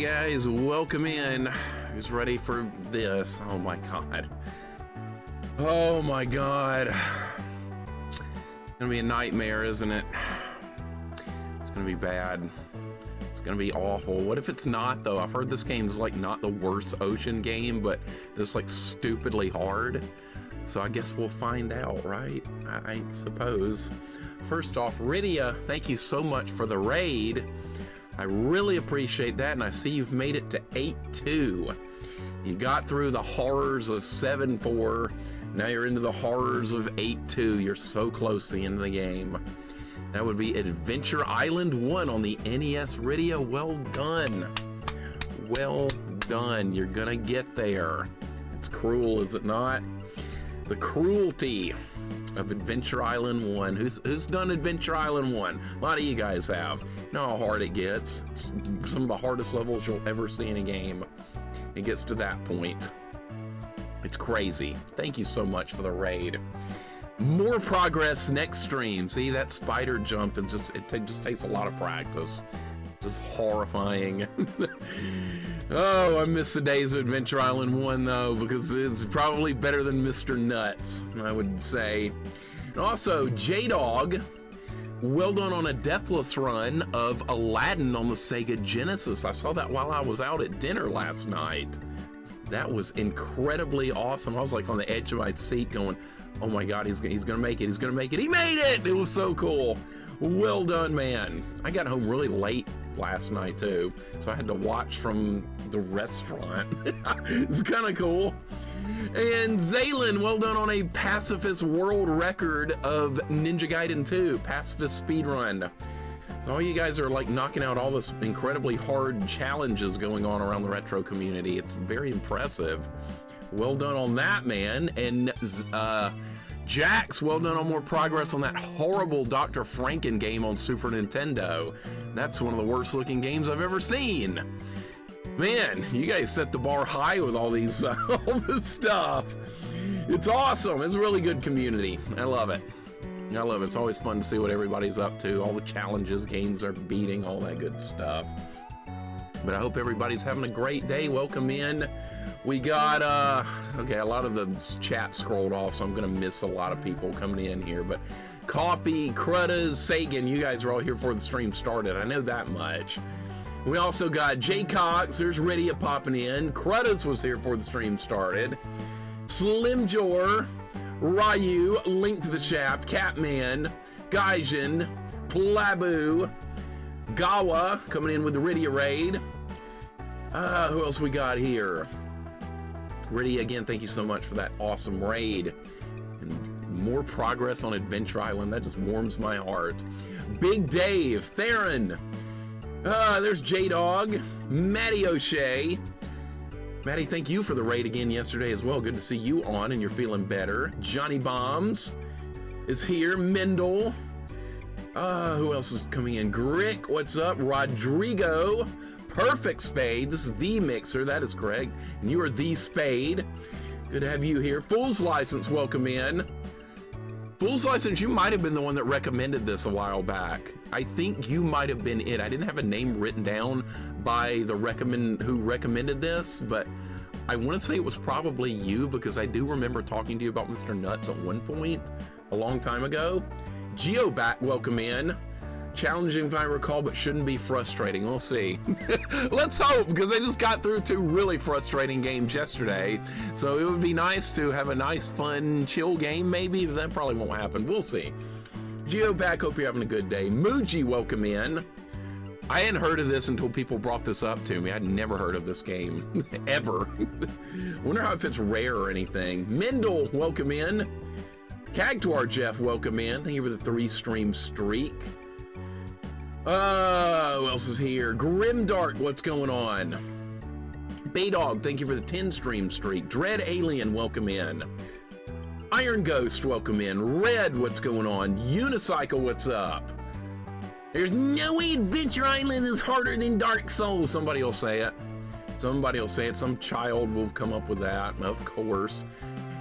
guys, welcome in. Who's ready for this? Oh my god. Oh my god. It's gonna be a nightmare, isn't it? It's gonna be bad. It's gonna be awful. What if it's not, though? I've heard this game's like not the worst ocean game, but this like stupidly hard. So I guess we'll find out, right? I suppose. First off, Rydia, thank you so much for the raid. I really appreciate that, and I see you've made it to 8-2. You got through the horrors of 7-4. Now you're into the horrors of 8-2. You're so close to the end of the game. That would be Adventure Island 1 on the NES Rydia. Well done. Well done. You're gonna get there. It's cruel, is it not? The cruelty of Adventure Island 1. Who's done Adventure Island 1? A lot of you guys have. You know how hard it gets. It's some of the hardest levels you'll ever see in a game. It gets to that point. It's crazy. Thank you so much for the raid. More progress next stream. See, that spider jump, it just takes a lot of practice. Just horrifying. Oh, I miss the days of Adventure Island 1, though, because it's probably better than MR NUTZ, I would say. And also, J-Dog, well done on a deathless run of Aladdin on the Sega Genesis. I saw that while I was out at dinner last night. That was incredibly awesome. I was like on the edge of my seat going, oh my god, he's gonna make it, he's gonna make it. He made it! It was so cool. Well done, man. I got home really late last night too, so I had to watch from the restaurant. It's kind of cool. And Zaylin, well done on a pacifist world record of Ninja Gaiden 2 pacifist speedrun. So all you guys are like knocking out all this incredibly hard challenges going on around the retro community. It's very impressive. Well done on that, man. And Jax, well done on more progress on that horrible Dr. Franken game on Super Nintendo. That's one of the worst looking games I've ever seen. Man, you guys set the bar high with all these, all this stuff. It's awesome. It's a really good community. I love it. I love it. It's always fun to see what everybody's up to, all the challenges games are beating, all that good stuff. But I hope everybody's having a great day. Welcome in. We got, okay, a lot of the chat scrolled off, so I'm gonna miss a lot of people coming in here, but Coffee, Cruddas, Sagan, you guys are all here before the stream started. I know that much. We also got Jay Cox, there's Rydia popping in. Cruddas was here before the stream started. Slim Jor, Ryu, Link to the Shaft, Catman, Gaijin, Plabu, Gawa coming in with the Rydia raid. Who else we got here? Rydia, again, thank you so much for that awesome raid. And more progress on Adventure Island, that just warms my heart. Big Dave, Theron, there's J-Dog, Matty O'Shea. Matty, thank you for the raid again yesterday as well. Good to see you on and you're feeling better. Johnny Bombs is here. Mendel. Who else is coming in? Grick, what's up? Rodrigo. Perfect Spade. This is the Mixer. That is correct. And you are the Spade. Good to have you here. Fool's License, welcome in. Fool's License, you might have been the one that recommended this a while back. I think you might have been it. I didn't have a name written down by the who recommended this, but I want to say it was probably you because I do remember talking to you about MR NUTZ at one point a long time ago. Geobat, welcome in. Challenging if I recall, but shouldn't be frustrating. We'll see. Let's hope, because I just got through 2 really frustrating games yesterday. So it would be nice to have a nice, fun, chill game, maybe. But that probably won't happen. We'll see. Geoback, hope you're having a good day. Muji, welcome in. I hadn't heard of this until people brought this up to me. I'd never heard of this game, ever. Wonder how if it's rare or anything. Mendel, welcome in. Cagtuar Jeff, welcome in. Thank you for the 3-stream streak. Who else is here? Grimdark, what's going on? Baydog, thank you for the 10-stream streak. Dread Alien, welcome in. Iron Ghost, welcome in. Red, what's going on? Unicycle, what's up? There's no way Adventure Island is harder than Dark Souls. Somebody will say it. Somebody will say it. Some child will come up with that, of course.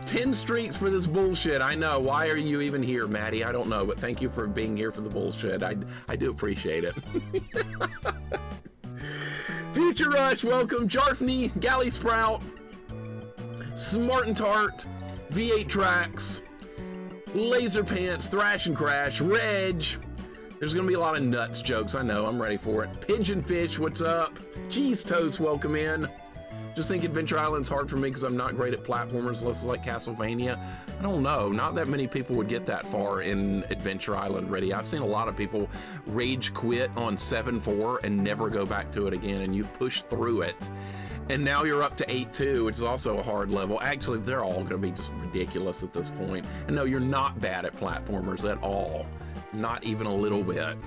10 streaks for this bullshit. I know. Why are you even here, Maddie? I don't know, but thank you for being here for the bullshit. I do appreciate it. Future Rush, welcome. Jarfney, Galley Sprout, Smart and Tart, V8 Tracks, Laser Pants, Thrash and Crash, Reg. There's gonna be a lot of nuts jokes, I know, I'm ready for it. Pigeon Fish, what's up? Cheese Toast, welcome in. Just think Adventure Island's hard for me because I'm not great at platformers unless it's like Castlevania. I don't know, not that many people would get that far in Adventure Island ready. I've seen a lot of people rage quit on 7-4 and never go back to it again, and you've pushed through it. And now you're up to 8-2, which is also a hard level. Actually, they're all gonna be just ridiculous at this point. And no, you're not bad at platformers at all. Not even a little bit.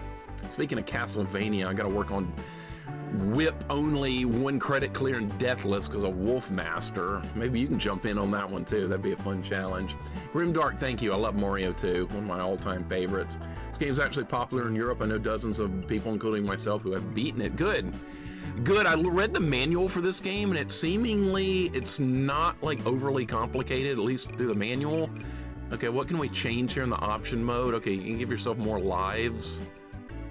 Speaking of Castlevania, I gotta work on whip only 1 credit clear and deathless because of Wolf Master. Maybe you can jump in on that one too. That'd be a fun challenge. Grimdark, thank you. I love Mario 2, one of my all-time favorites. This game's actually popular in Europe. I know dozens of people, including myself, who have beaten it. Good. Good. I read the manual for this game, and it's not like overly complicated, at least through the manual. Okay, what can we change here in the option mode? Okay, you can give yourself more lives.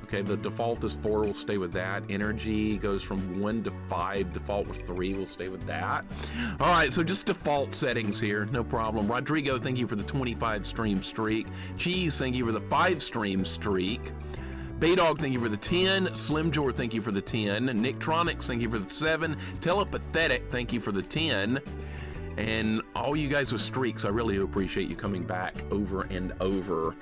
Okay, the default is 4, we'll stay with that. Energy goes from 1 to 5, default was 3, we'll stay with that. All right, so just default settings here, no problem. Rodrigo, thank you for the 25 stream streak. Cheese, thank you for the 5 stream streak. Baydog, thank you for the 10. Slimjor, thank you for the 10. Nicktronics, thank you for the 7. Telepathetic, thank you for the 10. And all you guys with streaks, I really appreciate you coming back over and over.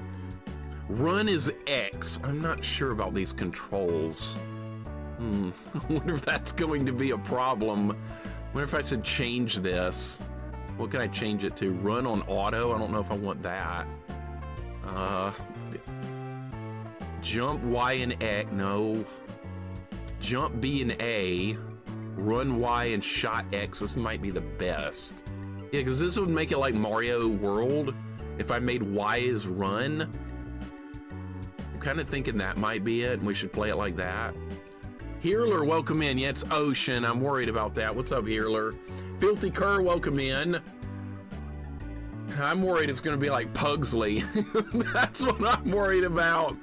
Run is X. I'm not sure about these controls. I wonder if that's going to be a problem. I wonder if I should change this. What can I change it to? Run on auto? I don't know if I want that. Jump Y and X. No. Jump B and A. Run Y and shot X. This might be the best. Yeah, because this would make it like Mario World if I made Y as run. I'm kind of thinking that might be it, and we should play it like that. Hearler, welcome in. Yeah, it's Ocean. I'm worried about that. What's up, Hearler? Filthy Cur, welcome in. I'm worried it's going to be like Pugsley. That's what I'm worried about.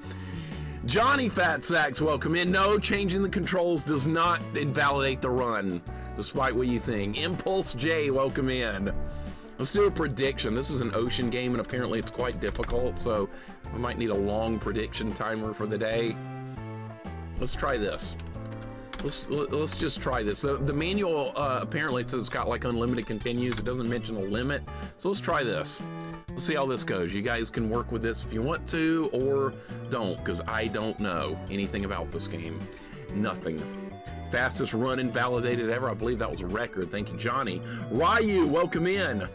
Johnny Fat Sacks, welcome in. No, changing the controls does not invalidate the run, despite what you think. Impulse J, welcome in. Let's do a prediction. This is an Ocean game, and apparently it's quite difficult, so I might need a long prediction timer for the day. Let's try this. Let's just try this. The manual apparently says it's got like unlimited continues. It doesn't mention a limit, so let's try this. Let's see how this goes. You guys can work with this if you want to, or don't, because I don't know anything about this game. Nothing. Fastest run invalidated ever. I believe that was a record. Thank you, Johnny. Ryu, welcome in.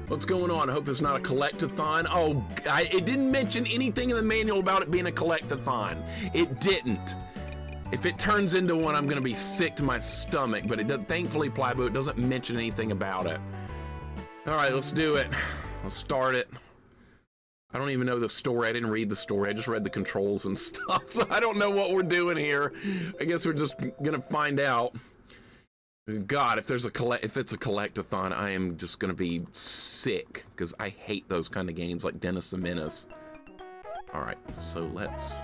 What's going on? I hope it's not a collectathon. Oh, it didn't mention anything in the manual about it being a collectathon. It didn't. If it turns into one, I'm gonna be sick to my stomach, but it doesn't, thankfully, Plybo, it doesn't mention anything about it. All right, let's do it. Let's start it. I don't even know the story. I didn't read the story. I just read the controls and stuff, so I don't know what we're doing here. I guess we're just gonna find out. God, if it's a collectathon, I am just gonna be sick because I hate those kind of games like Dennis the Menace. All right, so let's.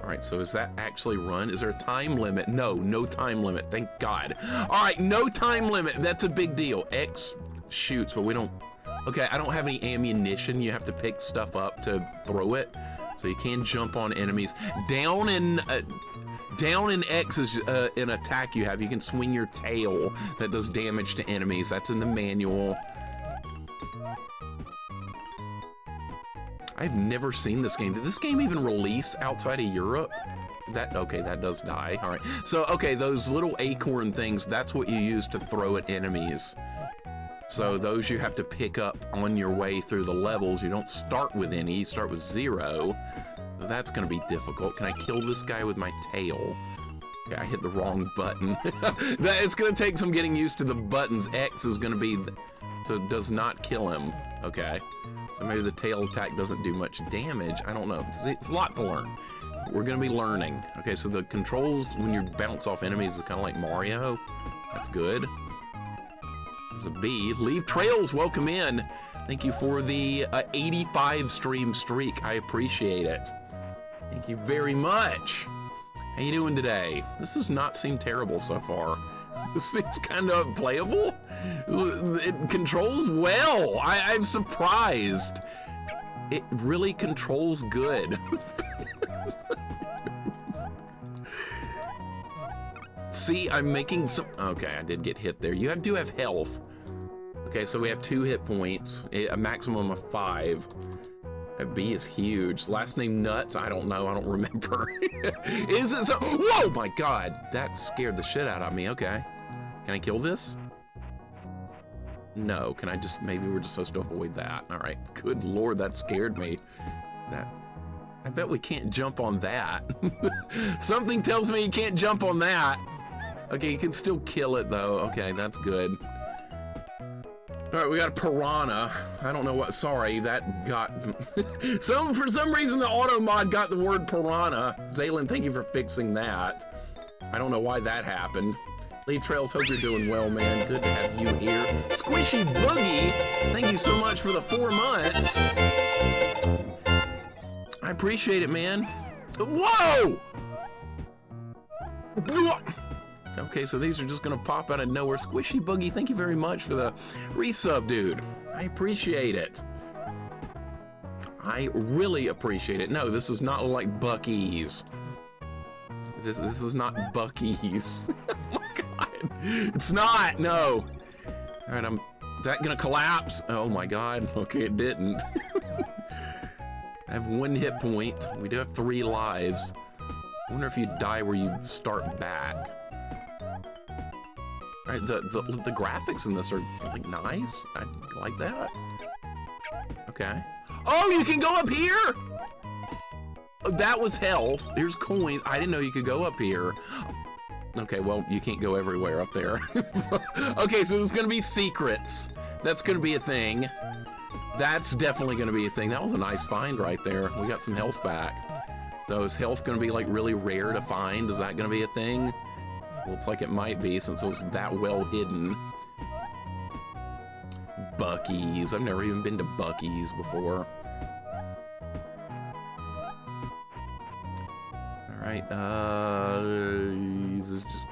All right, so is that actually run? Is there a time limit? No, no time limit. Thank God. All right, no time limit. That's a big deal. X shoots, but we don't. Okay, I don't have any ammunition. You have to pick stuff up to throw it, so you can jump on enemies. Down and X is an attack you have. You can swing your tail that does damage to enemies. That's in the manual. I've never seen this game. Did this game even release outside of Europe? Okay, that does die. All right. So, okay, those little acorn things, that's what you use to throw at enemies. So those you have to pick up on your way through the levels. You don't start with any, you start with 0. So that's gonna be difficult. Can I kill this guy with my tail? Okay, I hit the wrong button. It's gonna take some getting used to the buttons. X is gonna be, so it does not kill him. Okay. So maybe the tail attack doesn't do much damage. I don't know. It's a lot to learn. We're gonna be learning. Okay, so the controls when you bounce off enemies is kind of like Mario. That's good. There's a B. Leave Trails, welcome in. Thank you for the 85 stream streak. I appreciate it. Thank you very much. How you doing today? This does not seem terrible so far. This seems kind of playable. It controls well. I'm surprised. It really controls good. See, I'm making some... Okay, I did get hit there. You do have health. Okay, so we have 2 hit points, a maximum of 5. That B is huge. Last name Nuts? I don't know. I don't remember. Is it so? Whoa, my God. That scared the shit out of me. Okay. Can I kill this? No. Can I just... Maybe we're just supposed to avoid that. All right. Good Lord, that scared me. I bet we can't jump on that. Something tells me you can't jump on that. Okay, you can still kill it, though. Okay, that's good. All right, we got a piranha. I don't know what, sorry, that got, for some reason the auto mod got the word piranha. Zaylin, thank you for fixing that. I don't know why that happened. Lee Trails, hope you're doing well, man. Good to have you here. Squishy Boogie, thank you so much for the 4 months. I appreciate it, man. Whoa! Okay, so these are just gonna pop out of nowhere. Squishy Boogie, thank you very much for the resub, dude. I appreciate it. I really appreciate it. No, this is not like Buc-ee's. This is not Buc-ee's. Oh my God. It's not, no. All right, is that gonna collapse? Oh my God, okay, it didn't. I have 1 hit point. We do have 3 lives. I wonder if you die where you start back. All right, the graphics in this are like nice. I like that. Okay. Oh, you can go up here? Oh, that was health. Here's coins. I didn't know you could go up here. Okay, well, you can't go everywhere up there. Okay, so there's gonna be secrets. That's gonna be a thing. That's definitely gonna be a thing. That was a nice find right there. We got some health back. So is health gonna be like really rare to find? Is that gonna be a thing? Looks like it might be since it was that well hidden. Buc-ee's. I've never even been to Buc-ee's before. All right,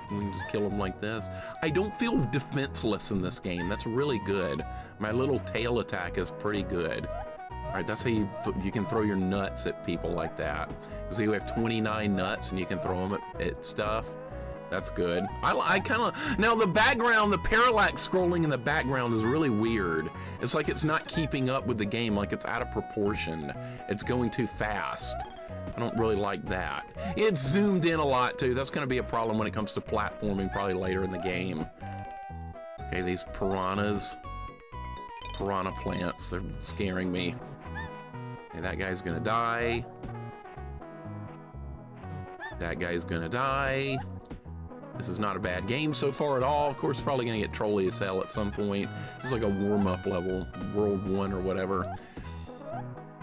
we can just kill him like this. I don't feel defenseless in this game. That's really good. My little tail attack is pretty good. All right, that's how you can throw your nuts at people like that. So you have 29 nuts and you can throw them at stuff. That's good. I kind of, now the background, the parallax scrolling in the background is really weird. It's like it's not keeping up with the game, like it's out of proportion. It's going too fast. I don't really like that. It's zoomed in a lot too. That's gonna be a problem when it comes to platforming probably later in the game. Okay, these piranhas, piranha plants, they're scaring me. Okay, that guy's gonna die. That guy's gonna die. This is not a bad game so far at all. Of course, probably gonna get trolly as hell at some point. This is like a warm-up level, World 1 or whatever.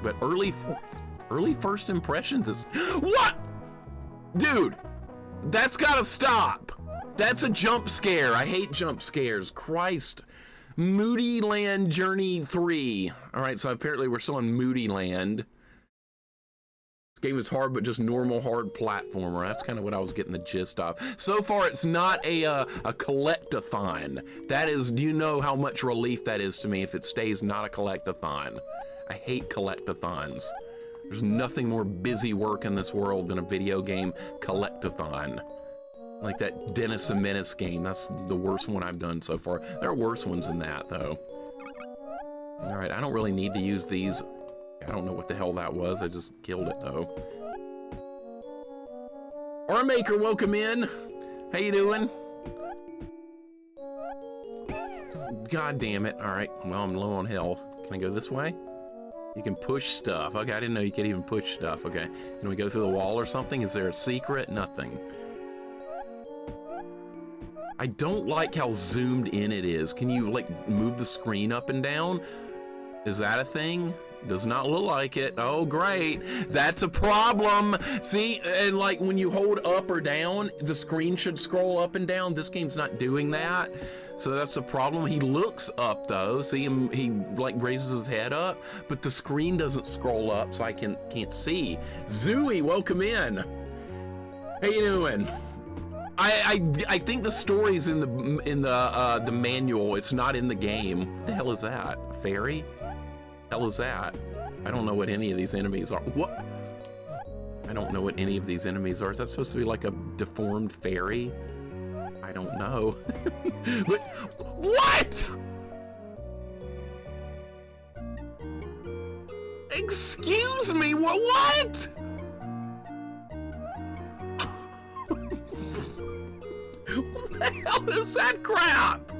But early first impressions is... What? Dude, that's gotta stop. That's a jump scare. I hate jump scares. Christ. Moody Land Journey 3. All right, so apparently we're still in Moody Land. Game is hard, but just normal hard platformer. That's kind of what I was getting the gist of. So far, it's not a collect-a-thon. That is, do you know how much relief that is to me if it stays not a collect-a-thon? I hate collect-a-thons. There's nothing more busy work in this world than a video game collect-a-thon. Like that Dennis the Menace game. That's the worst one I've done so far. There are worse ones than that, though. All right, I don't really need to use these. I don't know what the hell that was. I just killed it, though. Armaker, welcome in. How you doing? God damn it. All right, well, I'm low on health. Can I go this way? You can push stuff. Okay, I didn't know you could even push stuff. Okay, can we go through the wall or something? Is there a secret? Nothing. I don't like how zoomed in it is. Can you, like, move the screen up and down? Is that a thing? Does not look like it. Oh, great. That's a problem. See, and like when you hold up or down, the screen should scroll up and down. This game's not doing that. So that's a problem. He looks up though. See him, he like raises his head up, but the screen doesn't scroll up so I can't see. Zooey, welcome in. How you doing? I think the story's in the manual. It's not in the game. What the hell is that? A fairy? Hell is that? I don't know what any of these enemies are. What? I don't know what any of these enemies are. Is that supposed to be like a deformed fairy? I don't know. But what? Excuse me, what? What the hell is that crap?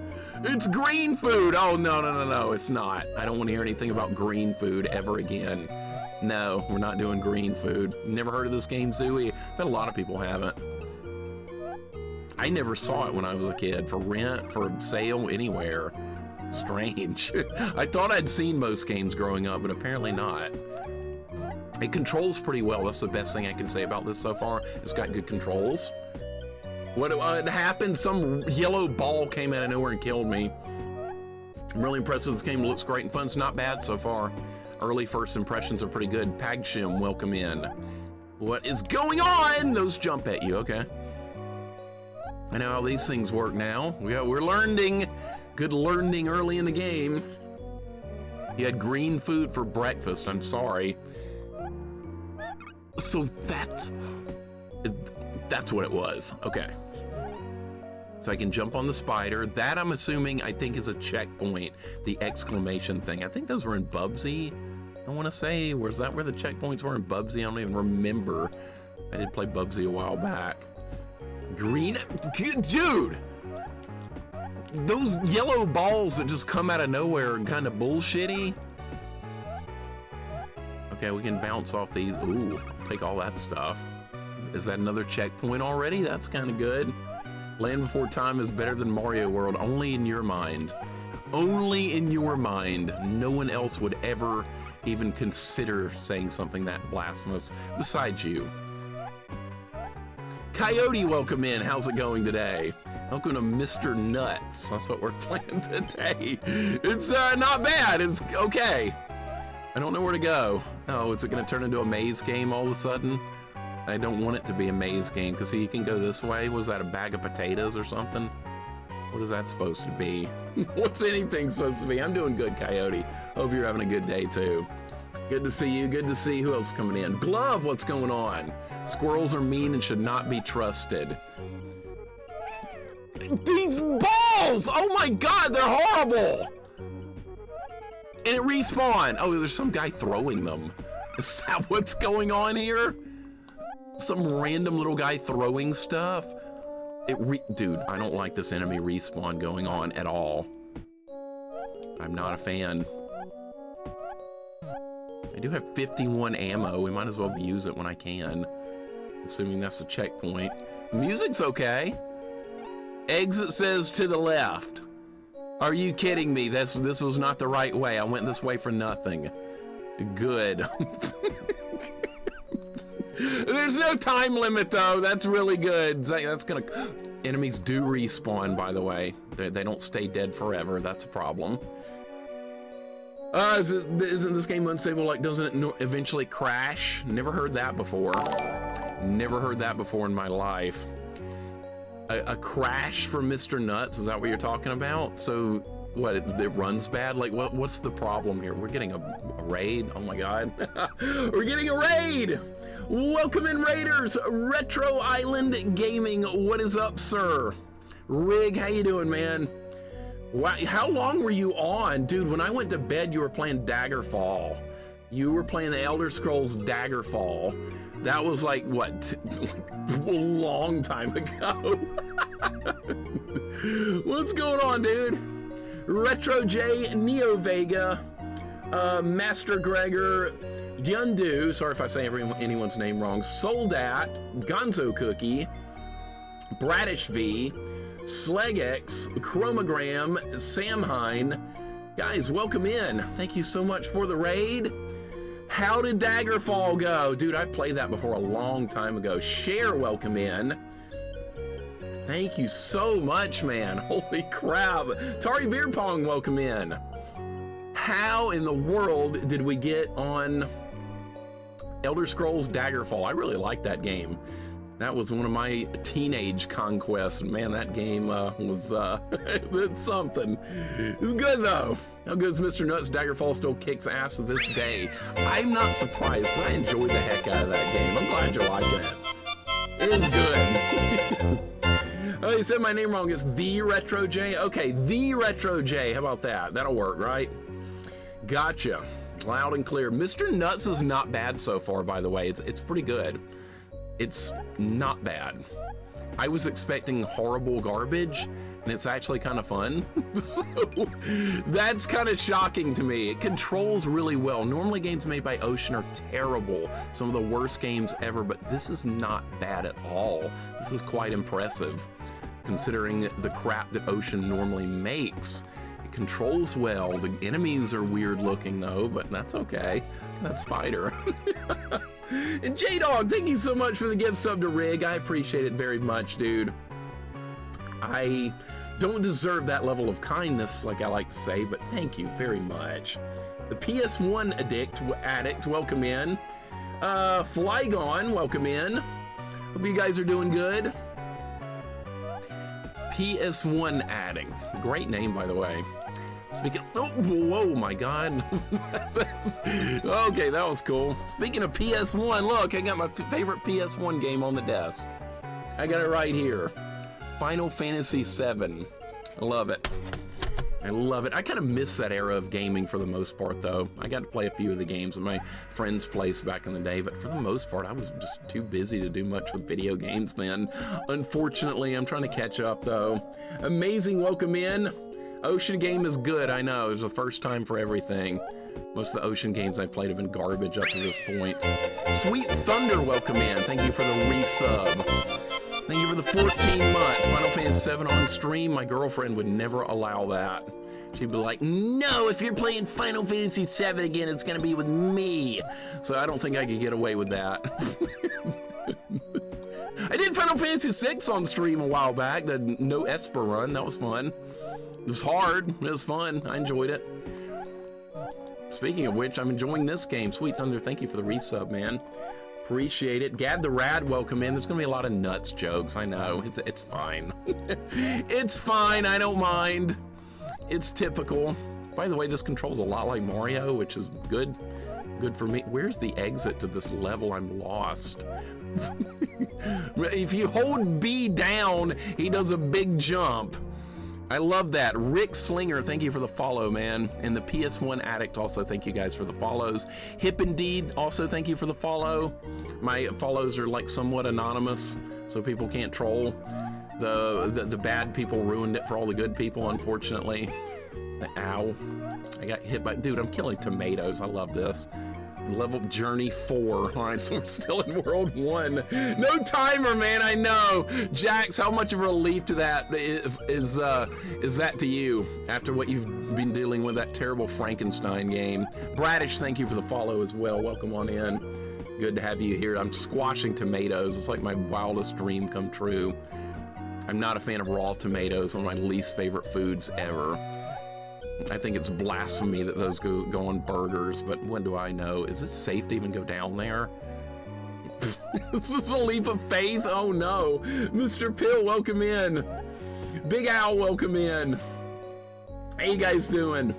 It's green food. Oh, no, it's not. I don't want to hear anything about green food ever again. No, we're not doing green food. Never heard of this game, Zooey? I bet a lot of people haven't. I never saw it when I was a kid, for rent, for sale, anywhere. Strange. I thought I'd seen most games growing up, but apparently not. It controls pretty well. That's the best thing I can say about this so far. It's got good controls. What happened? Some yellow ball came out of nowhere and killed me. I'm really impressed with this game. It looks great and fun. It's not bad so far. Early first impressions are pretty good. Pagshim, welcome in. What is going on? Those jump at you, okay. I know how these things work now. We're learning. Good learning early in the game. You had green food for breakfast, I'm sorry. So that's what it was, okay. So I can jump on the spider. That I'm assuming, I think is a checkpoint. The exclamation thing. I think those were in Bubsy. I want to say, was that where the checkpoints were in Bubsy? I don't even remember. I did play Bubsy a while back. Green, dude! Those yellow balls that just come out of nowhere are kind of bullshitty. Okay, we can bounce off these. Ooh, I'll take all that stuff. Is that another checkpoint already? That's kind of good. Land Before Time is better than Mario World, only in your mind. Only in your mind. No one else would ever even consider saying something that blasphemous besides you. Coyote, welcome in. How's it going today? Welcome to MR NUTZ. That's what we're playing today. It's not bad. It's okay. I don't know where to go. Oh, is it going to turn into a maze game all of a sudden? I don't want it to be a maze game because you can go this way. Was that a bag of potatoes or something? What is that supposed to be? What's anything supposed to be? I'm doing good, Coyote. Hope you're having a good day too. Good to see you. Good to see who else is coming in. Glove, what's going on? Squirrels are mean and should not be trusted. These balls! Oh my God, they're horrible! And it respawned. Oh, there's some guy throwing them. Is that what's going on here? Some random little guy throwing stuff? Dude, I don't like this enemy respawn going on at all. I'm not a fan. I do have 51 ammo. We might as well use it when I can. Assuming that's the checkpoint. Music's okay. Exit says to the left. Are you kidding me? This was not the right way. I went this way for nothing. Good. There's no time limit though. That's really good. That's gonna. Enemies do respawn, by the way. They don't stay dead forever. That's a problem. Isn't this game unstable? Like, doesn't it eventually crash? Never heard that before. Never heard that before in my life. A crash from MR NUTZ? Is that what you're talking about? So, what? It runs bad? Like, what's the problem here? We're getting a raid. Oh my God, we're getting a raid. Welcome in, Raiders. Retro Island Gaming. What is up, sir? Rig, how you doing, man? Wow, how long were you on? Dude, when I went to bed, you were playing Daggerfall. You were playing the Elder Scrolls Daggerfall. That was like, what, a long time ago. What's going on, dude? Retro J, Neo Vega, Master Gregor, Yundu, sorry if I say anyone's name wrong, Soldat, Gonzo Cookie, Bradish V, Slegex, Chromogram, Samhain. Guys, welcome in. Thank you so much for the raid. How did Daggerfall go? Dude, I've played that before a long time ago. Share, welcome in. Thank you so much, man. Holy crap. Tari Beer Pong, welcome in. How in the world did we get on Elder Scrolls Daggerfall? I really like that game. That was one of my teenage conquests. Man, that game was it's something. It's good though. How good is Mr. Nuts? Daggerfall still kicks ass to this day. I'm not surprised. I enjoyed the heck out of that game. I'm glad you're liking it. It is good. Oh, you said my name wrong. It's the Retro J. Okay, the Retro J. How about that? That'll work, right? Gotcha. Loud and clear. Mr. Nuts is not bad so far, by the way. It's pretty good. It's not bad. I was expecting horrible garbage, and it's actually kind of fun. So that's kind of shocking to me. It controls really well. Normally games made by Ocean are terrible. Some of the worst games ever, but this is not bad at all. This is quite impressive, considering the crap that Ocean normally makes. It controls well. The enemies are weird looking though, but that's okay. That's Spider. And J-Dog, thank you so much for the gift sub to Rig. I appreciate it very much, dude. I don't deserve that level of kindness, like I like to say, but thank you very much. The PS1 addict, welcome in. Flygon, welcome in. Hope you guys are doing good. PS1 addict, great name, by the way. Speaking of, whoa, my God. Okay, that was cool. Speaking of PS1, look, I got my favorite PS1 game on the desk. I got it right here. Final Fantasy VII. I love it. I love it. I kind of miss that era of gaming for the most part, though. I got to play a few of the games at my friend's place back in the day, but for the most part, I was just too busy to do much with video games then. Unfortunately, I'm trying to catch up, though. Amazing, welcome in. Ocean game is good, I know. It was the first time for everything. Most of the Ocean games I played have been garbage up to this point. Sweet Thunder, welcome in. Thank you for the resub. Thank you for the 14 months. Final Fantasy VII on stream. My girlfriend would never allow that. She'd be like, no, if you're playing Final Fantasy VII again, it's gonna be with me. So I don't think I could get away with that. I did Final Fantasy VI on stream a while back, the no Esper run. That was fun. It was hard, it was fun, I enjoyed it. Speaking of which, I'm enjoying this game. Sweet Thunder, thank you for the resub, man. Appreciate it. Gad the Rad, welcome in. There's gonna be a lot of nuts jokes, I know. It's fine. It's fine, I don't mind. It's typical. By the way, this controls a lot like Mario, which is good for me. Where's the exit to this level? I'm lost. If you hold B down, he does a big jump. I love that. Rick Slinger, thank you for the follow, man. And the PS1 Addict, also thank you guys for the follows. Hip Indeed, also thank you for the follow. My follows are like somewhat anonymous, so people can't troll. The bad people ruined it for all the good people, unfortunately. Ow. I got hit by, dude, I'm killing tomatoes. I love this. Level Journey 4. All right, so we're still in World 1. No timer, man, I know. Jax, how much of a relief to that is that to you after what you've been dealing with, that terrible Frankenstein game? Bradish, thank you for the follow as well. Welcome on in. Good to have you here. I'm squashing tomatoes. It's like my wildest dream come true. I'm not a fan of raw tomatoes, one of my least favorite foods ever. I think it's blasphemy that those go on burgers, but what do I know? Is it safe to even go down there? This is a leap of faith? Oh no. Mr. Pill, welcome in. Big Owl, welcome in. How you guys doing?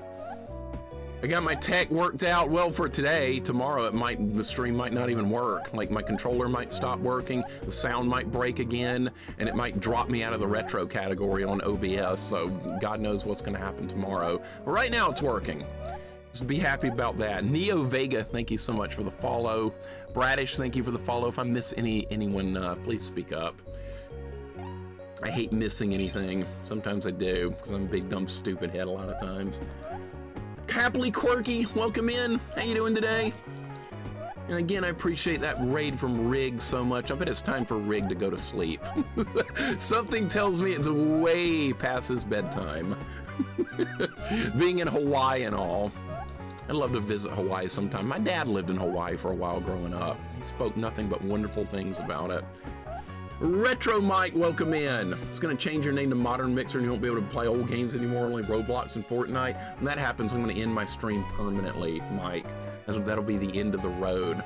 I got my tech worked out well for today. Tomorrow the stream might not even work. Like my controller might stop working, the sound might break again, and it might drop me out of the retro category on OBS. So God knows what's gonna happen tomorrow. But right now it's working. Just be happy about that. Neo Vega, thank you so much for the follow. Bradish, thank you for the follow. If I miss anyone, please speak up. I hate missing anything. Sometimes I do, because I'm a big dumb stupid head a lot of times. Happily Quirky, welcome in. How you doing today? And again, I appreciate that raid from Rig so much. I bet it's time for Rig to go to sleep. Something tells me it's way past his bedtime. Being in Hawaii and all. I'd love to visit Hawaii sometime. My dad lived in Hawaii for a while growing up. He spoke nothing but wonderful things about it. Retro Mike, welcome in. It's gonna change your name to Modern Mixer and you won't be able to play old games anymore, only Roblox and Fortnite. When that happens, I'm gonna end my stream permanently, Mike. That'll be the end of the road.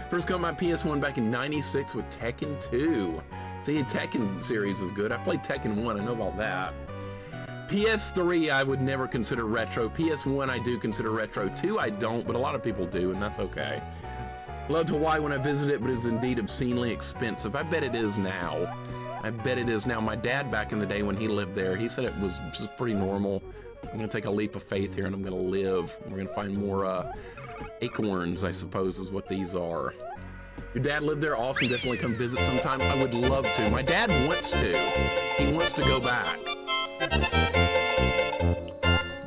First got my PS1 back in '96 with Tekken 2. See, Tekken series is good. I played Tekken 1, I know about that. PS3 I would never consider retro. PS1 I do consider retro. 2 I don't, but a lot of people do, and that's okay. Loved Hawaii when I visited, but it was indeed obscenely expensive. I bet it is now. I bet it is now. My dad back in the day when he lived there, he said it was just pretty normal. I'm gonna take a leap of faith here and I'm gonna live. We're gonna find more acorns, I suppose is what these are. Your dad lived there? Awesome, definitely come visit sometime. I would love to. My dad wants to. He wants to go back.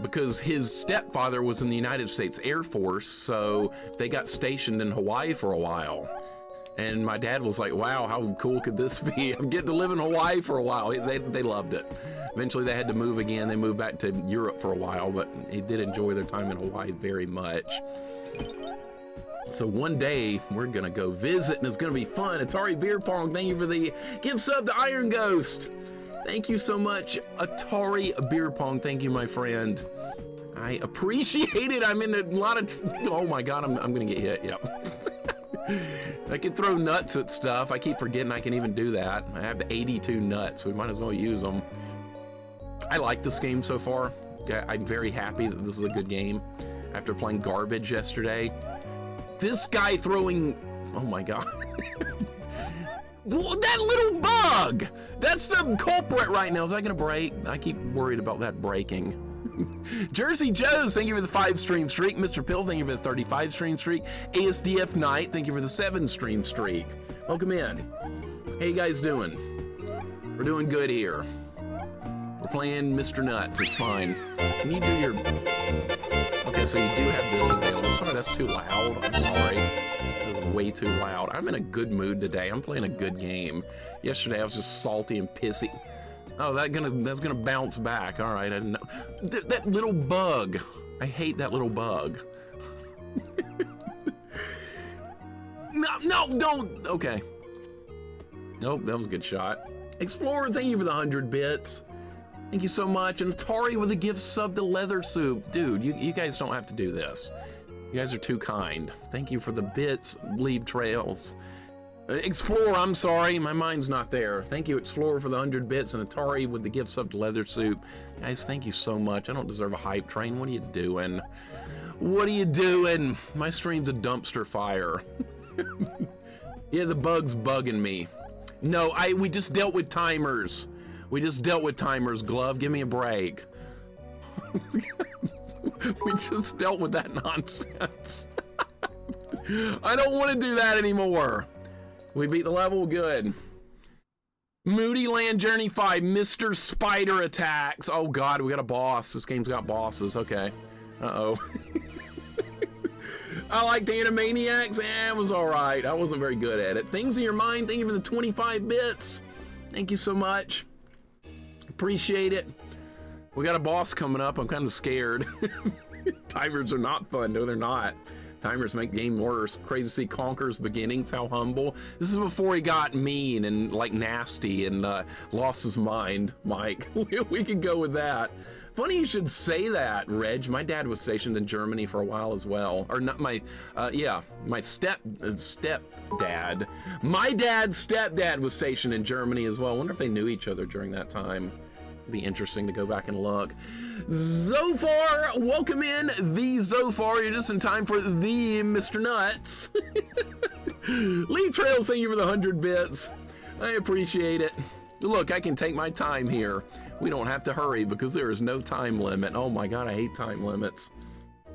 Because his stepfather was in the United States Air Force, so they got stationed in Hawaii for a while. And my dad was like, wow, how cool could this be? I'm getting to live in Hawaii for a while. They loved it. Eventually they had to move again. They moved back to Europe for a while, but he did enjoy their time in Hawaii very much. So one day we're gonna go visit and it's gonna be fun. Atari Beer Pong, thank you for the gift sub to Iron Ghost. Thank you so much, Atari Beer Pong. Thank you, my friend. I appreciate it. I'm in a lot of, oh my God, I'm gonna get hit, yep. I can throw nuts at stuff. I keep forgetting I can even do that. I have 82 nuts. We might as well use them. I like this game so far. I'm very happy that this is a good game. After playing garbage yesterday. This guy throwing, oh my God. That little bug! That's the culprit right now. Is that gonna break? I keep worried about that breaking. Jersey Joe's, thank you for the 5 stream streak. Mr. Pill, thank you for the 35 stream streak. ASDF Knight, thank you for the 7 stream streak. Welcome in. How you guys doing? We're doing good here. We're playing Mr. Nuts, it's fine. Can you do your... Okay, so you do have this available. Sorry, that's too loud. I'm sorry. That was way too loud. I'm in a good mood today. I'm playing a good game. Yesterday I was just salty and pissy. Oh, that's gonna bounce back. All right, I didn't know. That little bug. I hate that little bug. No, don't. Okay. Nope, that was a good shot. Explorer, thank you for the 100 bits. Thank you so much. And Atari with a gift sub to Leather Soup. Dude, you guys don't have to do this. You guys are too kind. Thank you for the bits. Leave trails. Explorer, I'm sorry, my mind's not there. Thank you, Explorer, for the 100 bits, and Atari with the gift sub to Leather Soup. Guys, thank you so much. I don't deserve a hype train. What are you doing? What are you doing? My stream's a dumpster fire. Yeah, the bug's bugging me. No, we just dealt with timers. We just dealt with timers, Glove. Give me a break. We just dealt with that nonsense. I don't want to do that anymore. We beat the level, good. Moody Land Journey 5, Mr. Spider Attacks. Oh God, we got a boss. This game's got bosses, okay. Uh-oh. I like the Animaniacs, it was all right. I wasn't very good at it. Things in Your Mind, thank you for the 25 bits. Thank you so much. Appreciate it. We got a boss coming up, I'm kind of scared. Timers are not fun, no they're not. Timers make the game worse. Crazy to see Conker's beginnings, how humble. This is before he got mean and like nasty and lost his mind, Mike. We could go with that. Funny you should say that, Reg. My dad was stationed in Germany for a while as well. Or not my, yeah, my stepdad. My dad's stepdad was stationed in Germany as well. I wonder if they knew each other during that time. It'd be interesting to go back and look. Zofar, welcome in. The Zofar, you're just in time for the Mr. Nuts. Leave Trails, thank you for the 100 bits. I appreciate it. Look, I can take my time here. We don't have to hurry because there is no time limit. Oh my God, I hate time limits.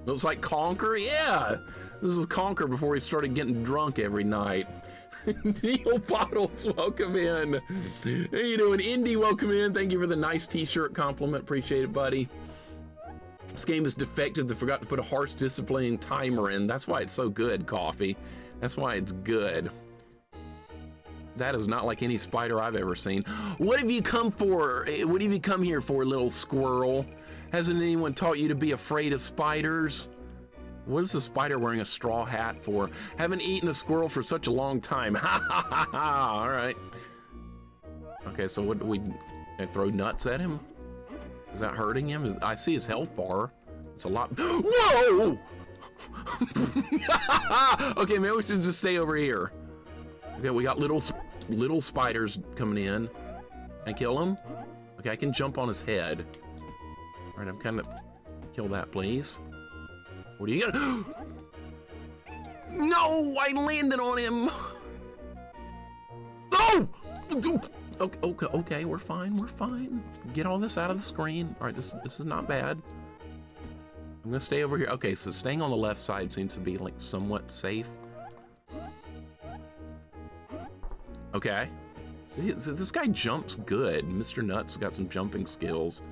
Looks like Conker, yeah. This is Conker before he started getting drunk every night. Neil Bottles, welcome in. How you doing? Indy, welcome in. Thank you for the nice t-shirt compliment. Appreciate it, buddy. This game is defective. They forgot to put a harsh disciplining timer in. That's why it's so good, Coffee. That's why it's good. That is not like any spider I've ever seen. What have you come for? What have you come here for, little squirrel? Hasn't anyone taught you to be afraid of spiders? What is the spider wearing a straw hat for? Haven't eaten a squirrel for such a long time. Ha ha ha ha. All right. Okay, so what do we throw nuts at him? Is that hurting him? I see his health bar. It's a lot. Whoa! Okay, maybe we should just stay over here. Okay, we got little spiders coming in. Can I kill him? Okay, I can jump on his head. All right, I'm kind of kill that, please. What are you gonna? No, I landed on him. No! Okay, we're fine. Get all this out of the screen. All right, this is not bad. I'm gonna stay over here. Okay, so staying on the left side seems to be like somewhat safe. Okay. See, so this guy jumps good. Mr. Nuts got some jumping skills.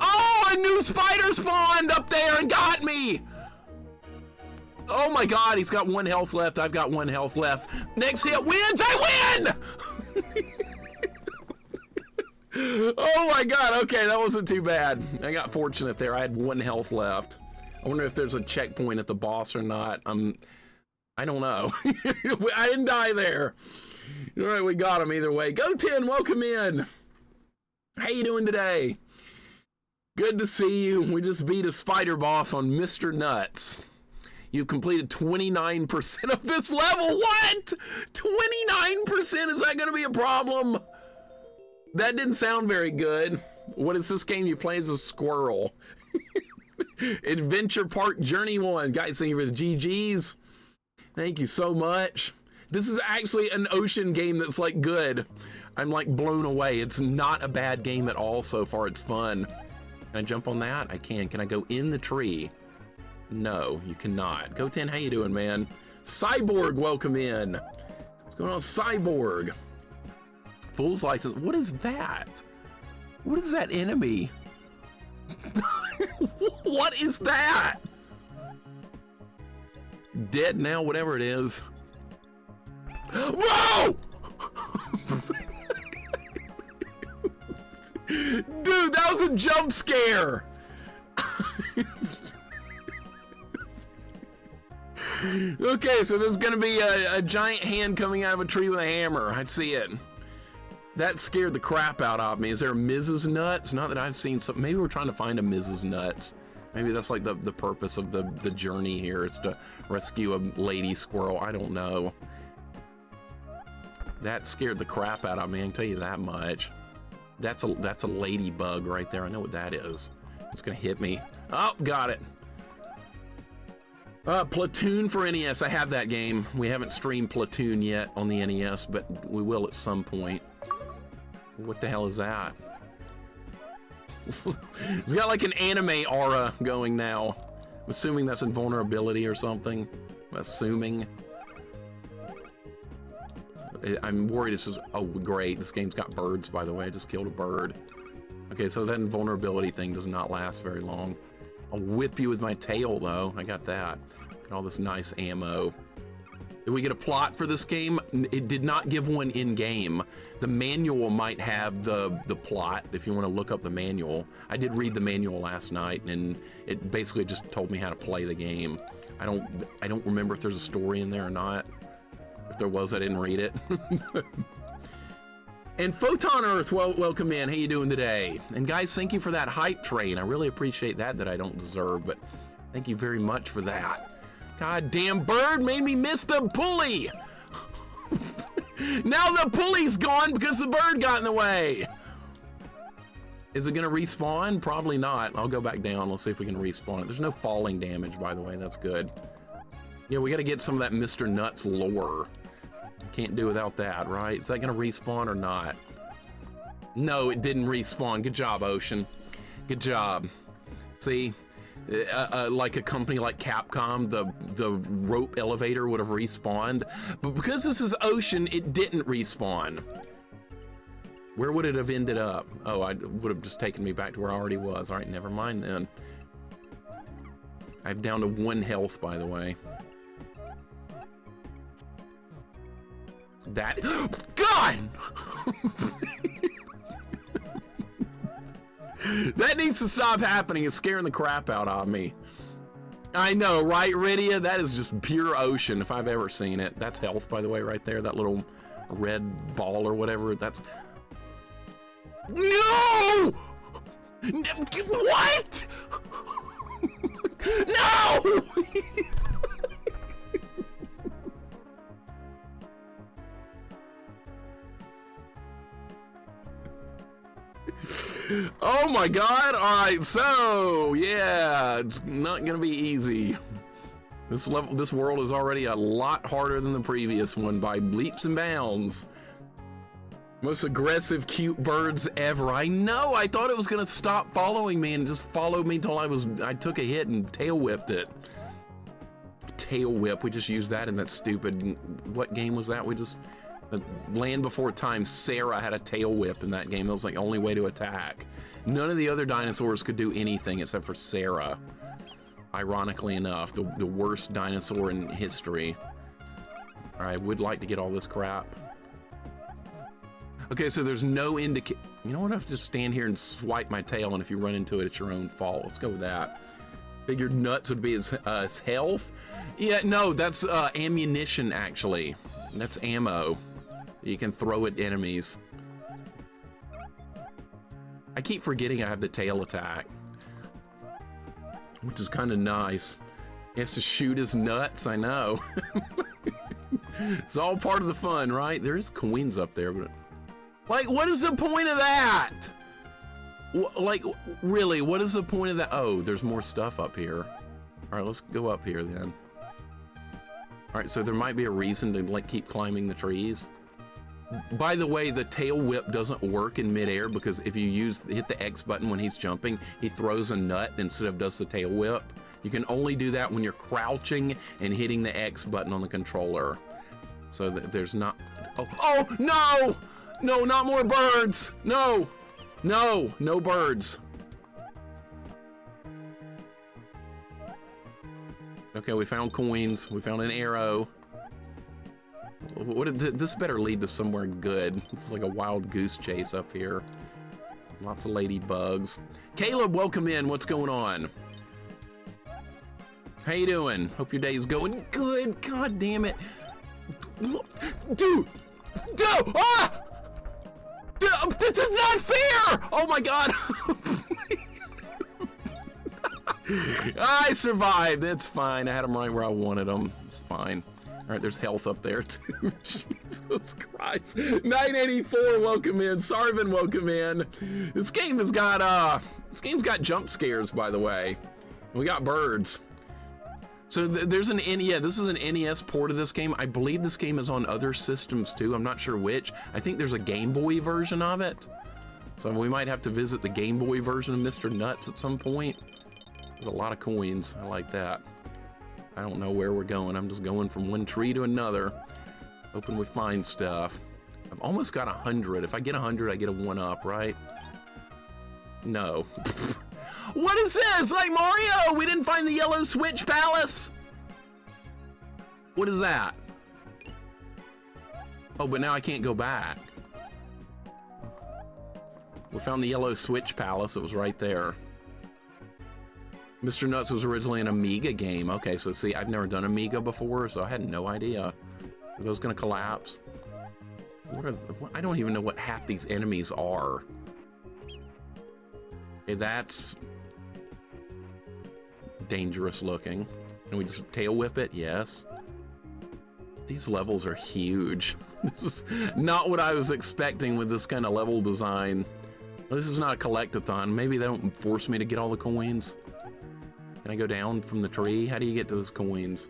Oh, a new spider spawned up there and got me! Oh my god, he's got 1 health left. I've got 1 health left. Next hit wins, I win! Oh my god, okay, that wasn't too bad. I got fortunate there. I had 1 health left. I wonder if there's a checkpoint at the boss or not. I don't know. I didn't die there. All right, we got him either way. Go 10, welcome in. How you doing today? Good to see you. We just beat a spider boss on Mr. Nuts. You've completed 29% of this level. What? 29%? Is that going to be a problem? That didn't sound very good. What is this game you play as a squirrel? Adventure Park Journey 1. Guys, thank you for the GGs. Thank you so much. This is actually an ocean game that's like good. I'm like blown away. It's not a bad game at all so far. It's fun. Can I jump on that? I can. Can I go in the tree? No, you cannot. Go 10, how you doing, man? Cyborg, welcome in. What's going on, Cyborg? Fool's license. What is that? What is that enemy? What is that? Dead now, whatever it is. Whoa! Dude, that was a jump scare. Okay, so there's gonna be a giant hand coming out of a tree with a hammer. I see it. That scared the crap out of me. Is there a Mrs. Nuts? Not that I've seen something. Maybe we're trying to find a Mrs. Nuts. Maybe that's like the purpose of the journey here. It's to rescue a lady squirrel. I don't know. That scared the crap out of me, I can tell you that much. That's a ladybug right there. I know what that is. It's gonna hit me. Oh, got it. Platoon for NES. I have that game. We haven't streamed Platoon yet on the NES, but we will at some point. What the hell is that? It's got like an anime aura going now. I'm assuming that's invulnerability or something. I'm assuming. I'm worried this is... Oh, great. This game's got birds, by the way. I just killed a bird. Okay, so that invulnerability thing does not last very long. I'll whip you with my tail, though. I got that. Got all this nice ammo. Did we get a plot for this game? It did not give one in-game. The manual might have the plot, if you want to look up the manual. I did read the manual last night, and it basically just told me how to play the game. I don't remember if there's a story in there or not. If there was, I didn't read it. And Photon Earth, welcome in. How you doing today? And guys, thank you for that hype train. I really appreciate that I don't deserve, but thank you very much for that. God damn bird made me miss the pulley. Now the pulley's gone because the bird got in the way. Is it gonna respawn? Probably not. I'll go back down. Let's see if we can respawn it. There's no falling damage, by the way. That's good. Yeah, we gotta get some of that Mr. Nuts lore. Can't do without that, right? Is that gonna respawn or not? No, it didn't respawn. Good job, Ocean. Good job. See, like a company like Capcom, the rope elevator would have respawned, but because this is Ocean, it didn't respawn. Where would it have ended up? Oh, I would have just taken me back to where I already was. All right, never mind then. I'm down to 1 health, by the way. That... God! That needs to stop happening. It's scaring the crap out of me. I know, right, Rydia? That is just pure Ocean if I've ever seen it. That's health, by the way, right there. That little red ball or whatever. That's... No! What? No! Oh my god. All right, so yeah, it's not gonna be easy. This world is already a lot harder than the previous one by leaps and bounds. Most aggressive cute birds ever. I know, I thought it was gonna stop following me and just followed me till I took a hit and tail whipped it. Tail whip, we just used that in that stupid, what game was that? Land Before Time, Sarah had a tail whip in that game. That was like the only way to attack. None of the other dinosaurs could do anything except for Sarah. Ironically enough, the worst dinosaur in history. All right, I would like to get all this crap. Okay, so there's no you know what, I have to just stand here and swipe my tail, and if you run into it, it's your own fault. Let's go with that. Figured nuts would be his health. Yeah, no, that's ammunition, actually. That's ammo. You can throw at enemies. I keep forgetting I have the tail attack, which is kind of nice. He has to shoot his nuts, I know. It's all part of the fun, right? There's coins up there, but like, what is the point of that? Like, really, what is the point of that? Oh, there's more stuff up here. All right, let's go up here then. All right, so there might be a reason to like keep climbing the trees. By the way, the tail whip doesn't work in midair because if you hit the X button when he's jumping, he throws a nut instead of does the tail whip. You can only do that when you're crouching and hitting the X button on the controller. So there's not, oh no! No, not more birds! No! No, no birds. Okay, we found coins. We found an arrow. This better lead to somewhere good. It's like a wild goose chase up here. Lots of ladybugs. Caleb, welcome in. What's going on? How you doing? Hope your day's going good. God damn it. Dude! Ah! This is not fair! Oh my god! I survived. It's fine. I had them right where I wanted them. It's fine. All right, there's health up there too. Jesus Christ. 984, welcome in. Sarvin, welcome in. This game has got game's got jump scares, by the way. We got birds. So there's an this is an NES port of this game. I believe this game is on other systems too. I'm not sure which. I think there's a Game Boy version of it. So we might have to visit the Game Boy version of Mr. Nuts at some point. There's a lot of coins. I like that. I don't know where we're going. I'm just going from one tree to another. Hoping we find stuff. I've almost got 100. If I get 100, I get a 1-up, right? No. What is this? Like Mario, we didn't find the yellow switch palace. What is that? Oh, but now I can't go back. We found the yellow switch palace. It was right there. Mr. Nuts was originally an Amiga game. Okay, so see, I've never done Amiga before, so I had no idea. Are those gonna collapse? I don't even know what half these enemies are. Okay, that's dangerous looking. Can we just tail whip it? Yes. These levels are huge. This is not what I was expecting with this kind of level design. This is not a collect-a-thon. Maybe they don't force me to get all the coins. Can I go down from the tree? How do you get to those coins?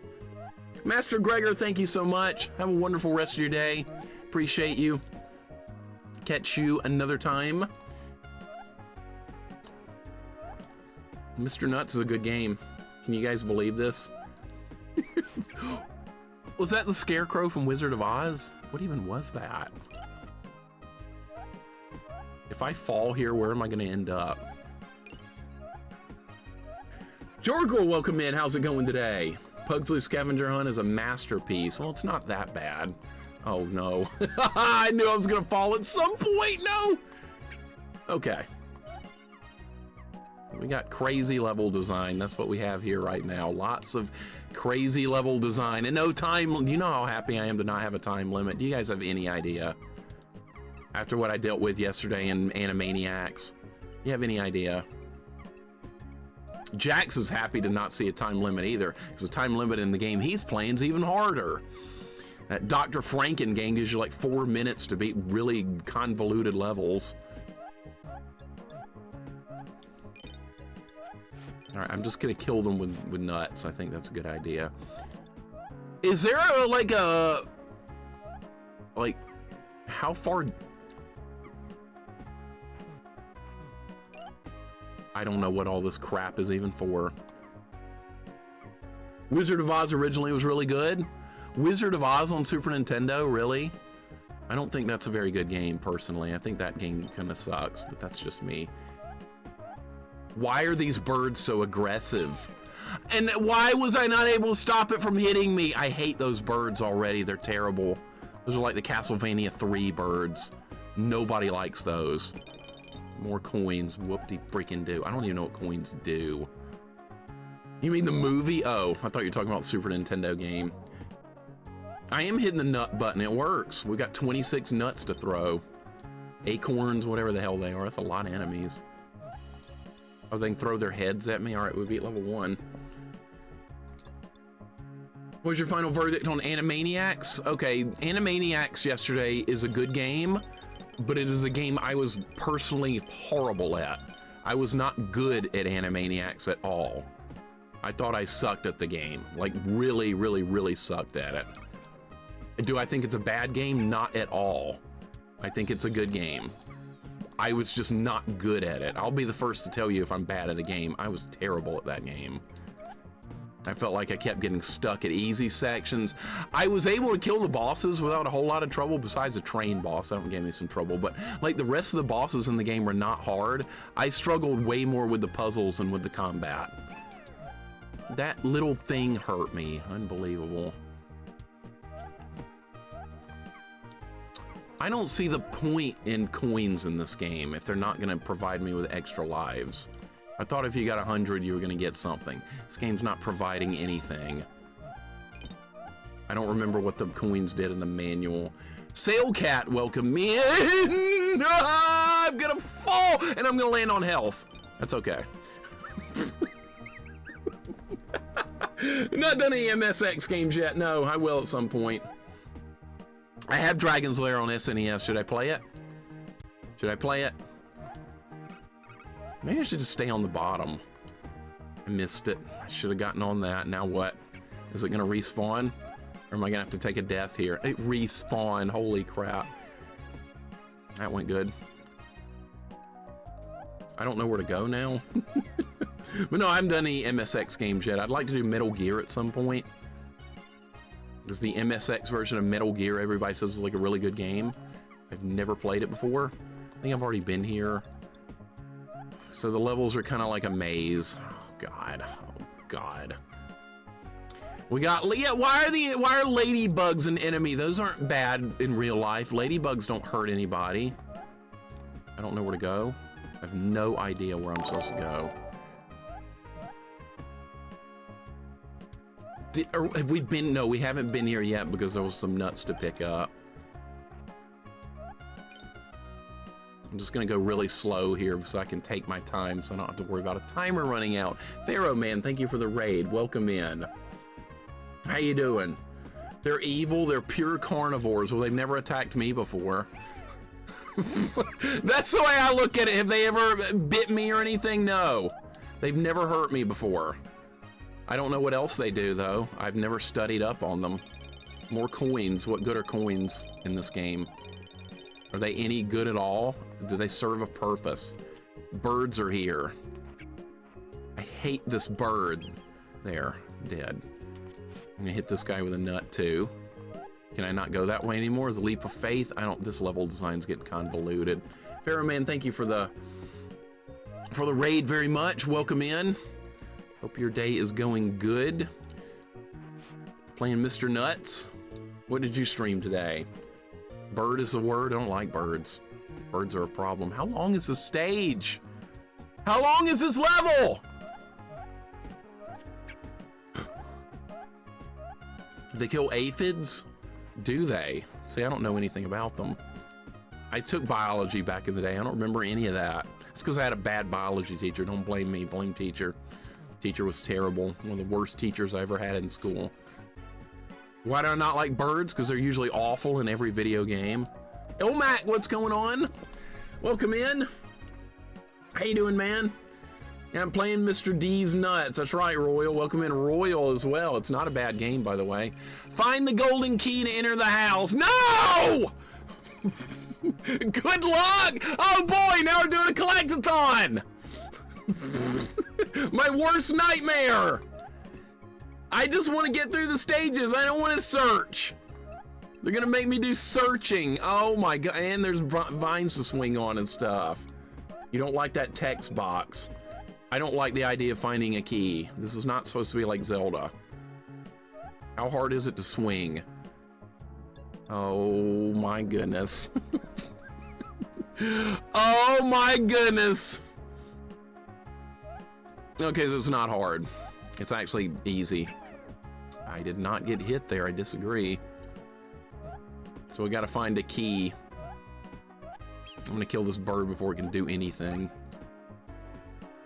Master Gregor, thank you so much. Have a wonderful rest of your day. Appreciate you. Catch you another time. Mr. Nuts is a good game. Can you guys believe this? Was that the Scarecrow from Wizard of Oz? What even was that? If I fall here, where am I going to end up? Jorgel, welcome in. How's it going today? Pugsley Scavenger Hunt is a masterpiece. Well, it's not that bad. Oh, no. I knew I was going to fall at some point. No. Okay. We got crazy level design. That's what we have here right now. Lots of crazy level design and no time. You know how happy I am to not have a time limit. Do you guys have any idea? After what I dealt with yesterday in Animaniacs, You have any idea? Jax is happy to not see a time limit either, because the time limit in the game he's playing is even harder. That Dr. Franken game gives you like 4 minutes to beat really convoluted levels. All right, I'm just gonna kill them with nuts. I think that's a good idea. Is there a, like how far? I don't know what all this crap is even for. Wizard of Oz originally was really good. Wizard of Oz on Super Nintendo, really? I don't think that's a very good game, personally. I think that game kind of sucks, but that's just me. Why are these birds so aggressive? And why was I not able to stop it from hitting me? I hate those birds already. They're terrible. Those are like the Castlevania 3 birds. Nobody likes those. More coins. Whoop-de-freaking-do. I don't even know what coins do. You mean the movie? Oh, I thought you were talking about the Super Nintendo game. I am hitting the nut button. It works. We got 26 nuts to throw. Acorns, whatever the hell they are. That's a lot of enemies. Oh, they can throw their heads at me? All right, we beat level 1. What was your final verdict on Animaniacs? Okay, Animaniacs yesterday is a good game, but it is a game I was personally horrible at. I was not good at Animaniacs at all. I thought I sucked at the game. Like, really, really, really sucked at it. Do I think it's a bad game? Not at all. I think it's a good game. I was just not good at it. I'll be the first to tell you if I'm bad at a game. I was terrible at that game. I felt like I kept getting stuck at easy sections. I was able to kill the bosses without a whole lot of trouble, besides the train boss. That one gave me some trouble, but like the rest of the bosses in the game were not hard. I struggled way more with the puzzles than with the combat. That little thing hurt me. Unbelievable. I don't see the point in coins in this game if they're not gonna provide me with extra lives. I thought if you got 100, you were gonna get something. This game's not providing anything. I don't remember what the coins did in the manual. Sailcat, welcome me in! I'm gonna fall, and I'm gonna land on health. That's okay. Not done any MSX games yet. No, I will at some point. I have Dragon's Lair on SNES. Should I play it? Should I play it? Maybe I should just stay on the bottom. I missed it. I should have gotten on that. Now what? Is it gonna respawn? Or am I gonna have to take a death here? It respawned. Holy crap. That went good. I don't know where to go now. But no, I haven't done any MSX games yet. I'd like to do Metal Gear at some point. Because the MSX version of Metal Gear, everybody says is like a really good game. I've never played it before. I think I've already been here. So the levels are kind of like a maze. Oh God, oh God. We got, yeah, why are ladybugs an enemy? Those aren't bad in real life. Ladybugs don't hurt anybody. I don't know where to go. I have no idea where I'm supposed to go. Have we been? No, we haven't been here yet because there was some nuts to pick up. I'm just gonna go really slow here so I can take my time so I don't have to worry about a timer running out. Pharaoh Man, thank you for the raid. Welcome in. How you doing? They're evil, they're pure carnivores. Well, they've never attacked me before. That's the way I look at it. Have they ever bit me or anything? No. They've never hurt me before. I don't know what else they do, though. I've never studied up on them. More coins. What good are coins in this game? Are they any good at all? Do they serve a purpose? Birds are here. I hate this bird. There, dead. I'm gonna hit this guy with a nut, too. Can I not go that way anymore? Is a leap of faith? I don't, this level design's getting convoluted. Pharaoh Man, thank you for the raid very much. Welcome in. Hope your day is going good. Playing Mr. Nuts. What did you stream today? Bird is the word. I don't like birds. Birds are a problem. How long is the stage? How long is this level? They kill aphids? Do they? See, I don't know anything about them. I took biology back in the day. I don't remember any of that. It's because I had a bad biology teacher. Don't blame me, blame teacher. Teacher was terrible. One of the worst teachers I ever had in school. Why do I not like birds? Because they're usually awful in every video game. Oh, Mac, what's going on? Welcome in. How you doing, man? Yeah, I'm playing Mr. D's Nuts. That's right, Royal. Welcome in, Royal, as well. It's not a bad game, by the way. Find the golden key to enter the house. No! Good luck! Oh boy, now we're doing a collectathon! My worst nightmare! I just want to get through the stages. I don't want to search. They're gonna make me do searching. Oh my god, and there's vines to swing on and stuff. You don't like that text box. I don't like the idea of finding a key. This is not supposed to be like Zelda. How hard is it to swing? Oh my goodness. Oh my goodness. Okay, so it's not hard. It's actually easy. I did not get hit there, I disagree. So we gotta find a key. I'm gonna kill this bird before it can do anything.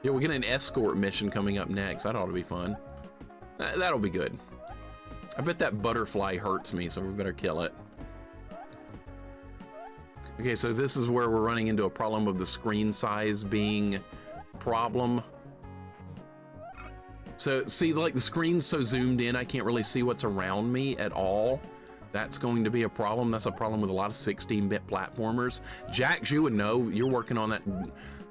Yeah, we'll get an escort mission coming up next. That ought to be fun. That'll be good. I bet that butterfly hurts me, so we better kill it. Okay, so this is where we're running into a problem of the screen size being a problem. So, see, like the screen's so zoomed in, I can't really see what's around me at all. That's going to be a problem. That's a problem with a lot of 16-bit platformers. Jax, you would know. You're working on that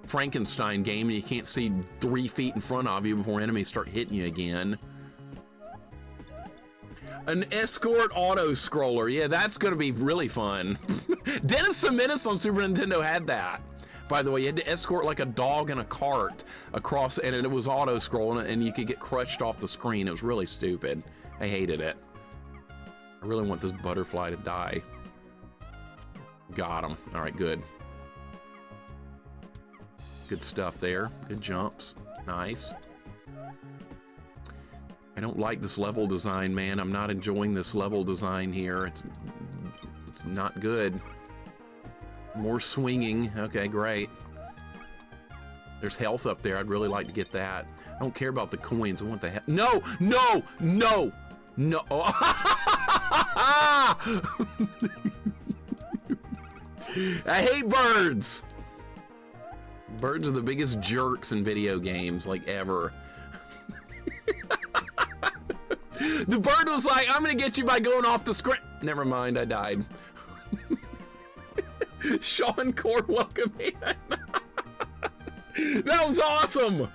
Frankenstein game and you can't see 3 feet in front of you before enemies start hitting you again. An escort auto scroller. Yeah, that's gonna be really fun. Dennis the Menace on Super Nintendo had that. By the way, you had to escort like a dog in a cart across, and it was auto scrolling and you could get crushed off the screen. It was really stupid. I hated it. I really want this butterfly to die. Got him. All right, good. Good stuff there. Good jumps. Nice. I don't like this level design, man. I'm not enjoying this level design here. It's not good. More swinging. Okay, great. There's health up there. I'd really like to get that. I don't care about the coins. I want the health. No, no, no, no. I hate birds. Birds are the biggest jerks in video games, like, ever. The bird was like, I'm gonna get you by going off the screen. Never mind, I died. Sean Core, welcome in. That was awesome.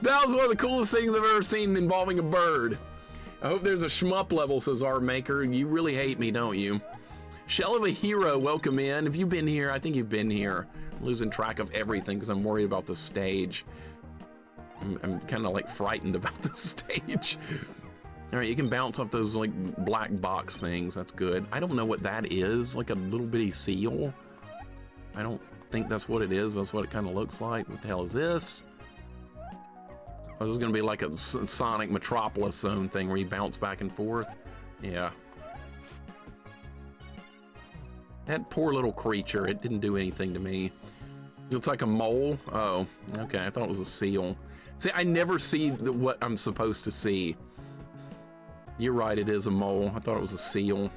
That was one of the coolest things I've ever seen involving a bird. I hope there's a shmup level, says our maker. You really hate me, don't you? Shell of a Hero, welcome in. Have you been here? I think you've been here. I'm losing track of everything because I'm worried about the stage. I'm kind of like frightened about the stage. All right, you can bounce off those like black box things. That's good. I don't know what that is. Like a little bitty seal. I don't think that's what it is. That's what it kind of looks like. What the hell is this? Oh, this is gonna be like a Sonic Metropolis Zone thing where you bounce back and forth. Yeah. That poor little creature. It didn't do anything to me. It looks like a mole. Oh, okay. I thought it was a seal. See, I never see what I'm supposed to see. You're right, it is a mole. I thought it was a seal.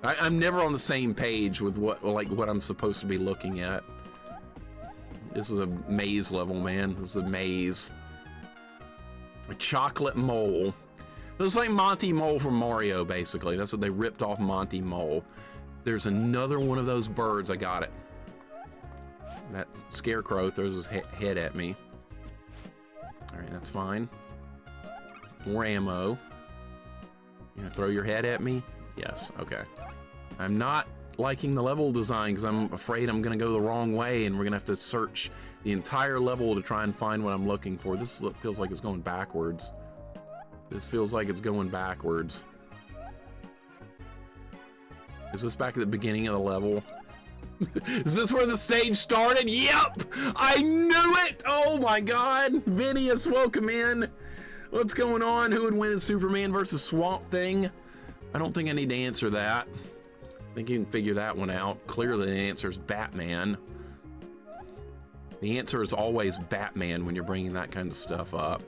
I'm never on the same page with what I'm supposed to be looking at. This is a maze level, man. This is a maze. A chocolate mole. It was like Monty Mole from Mario, basically. That's what they ripped off Monty Mole. There's another one of those birds. I got it. That scarecrow throws his head at me. All right, that's fine. More ammo. You gonna throw your head at me? Yes, okay. I'm not liking the level design because I'm afraid I'm gonna go the wrong way and we're gonna have to search the entire level to try and find what I'm looking for. This feels like it's going backwards. This feels like it's going backwards. Is this back at the beginning of the level? Is this where the stage started? Yep! I knew it! Oh my god! Vinius, welcome in. What's going on? Who would win in Superman versus Swamp Thing? I don't think I need to answer that. I think you can figure that one out. Clearly the answer is Batman. The answer is always Batman when you're bringing that kind of stuff up.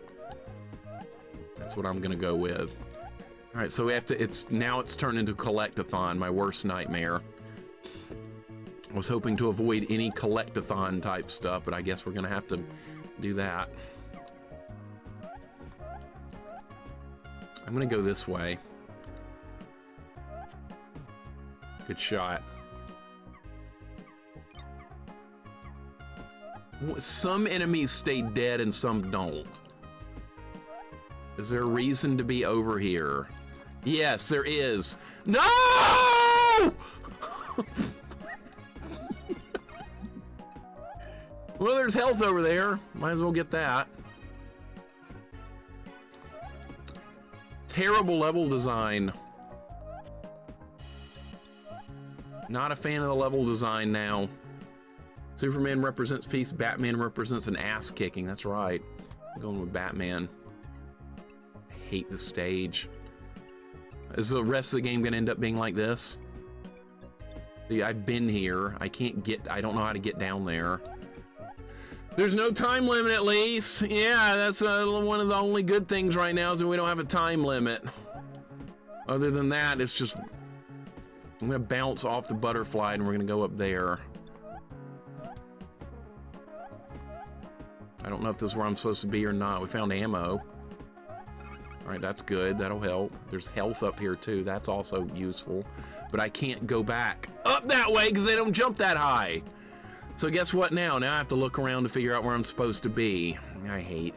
That's what I'm gonna go with. All right, so we have to, now it's turned into collect-a-thon, my worst nightmare. I was hoping to avoid any collect-a-thon type stuff, but I guess we're gonna have to do that. I'm gonna go this way. Good shot. Some enemies stay dead and some don't. Is there a reason to be over here? Yes, there is. No! Well, there's health over there. Might as well get that. Terrible level design. Not a fan of the level design now. Superman represents peace, Batman represents an ass kicking. That's right. I'm going with Batman. I hate the stage. Is the rest of the game gonna end up being like this? See, I've been here. I don't know how to get down there. There's no time limit, at least. Yeah, that's one of the only good things right now is that we don't have a time limit. Other than that, it's just... I'm gonna bounce off the butterfly and we're gonna go up there. I don't know if this is where I'm supposed to be or not. We found ammo. All right, that's good. That'll help. There's health up here too. That's also useful. But I can't go back up that way because they don't jump that high. So guess what now? Now I have to look around to figure out where I'm supposed to be. I hate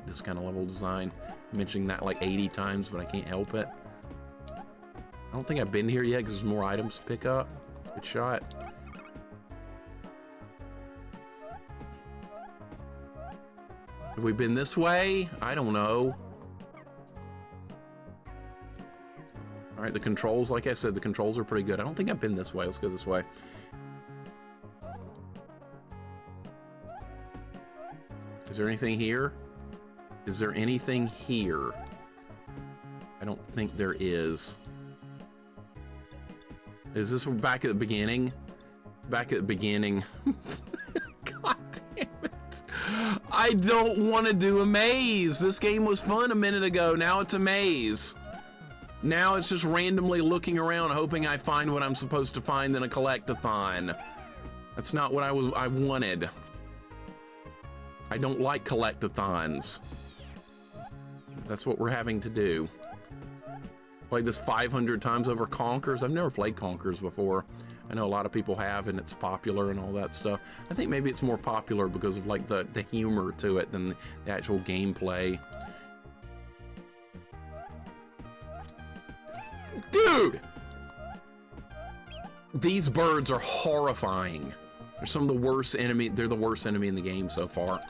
this kind of level design. I'm mentioning that like 80 times, but I can't help it. I don't think I've been here yet because there's more items to pick up. Good shot. Have we been this way? I don't know. All right, the controls, like I said, the controls are pretty good. I don't think I've been this way. Let's go this way. Is there anything here? Is there anything here? I don't think there is. Is this back at the beginning? Back at the beginning. God damn it. I don't want to do a maze. This game was fun a minute ago. Now it's a maze. Now it's just randomly looking around, hoping I find what I'm supposed to find in a collect-a-thon. That's not what I wanted. I don't like collect-a-thons. That's what we're having to do. Played this 500 times over Conkers. I've never played Conkers before. I know a lot of people have, and it's popular and all that stuff. I think maybe it's more popular because of like the humor to it than the actual gameplay. Dude! These birds are horrifying. They're some of the worst enemy. They're the worst enemy in the game so far.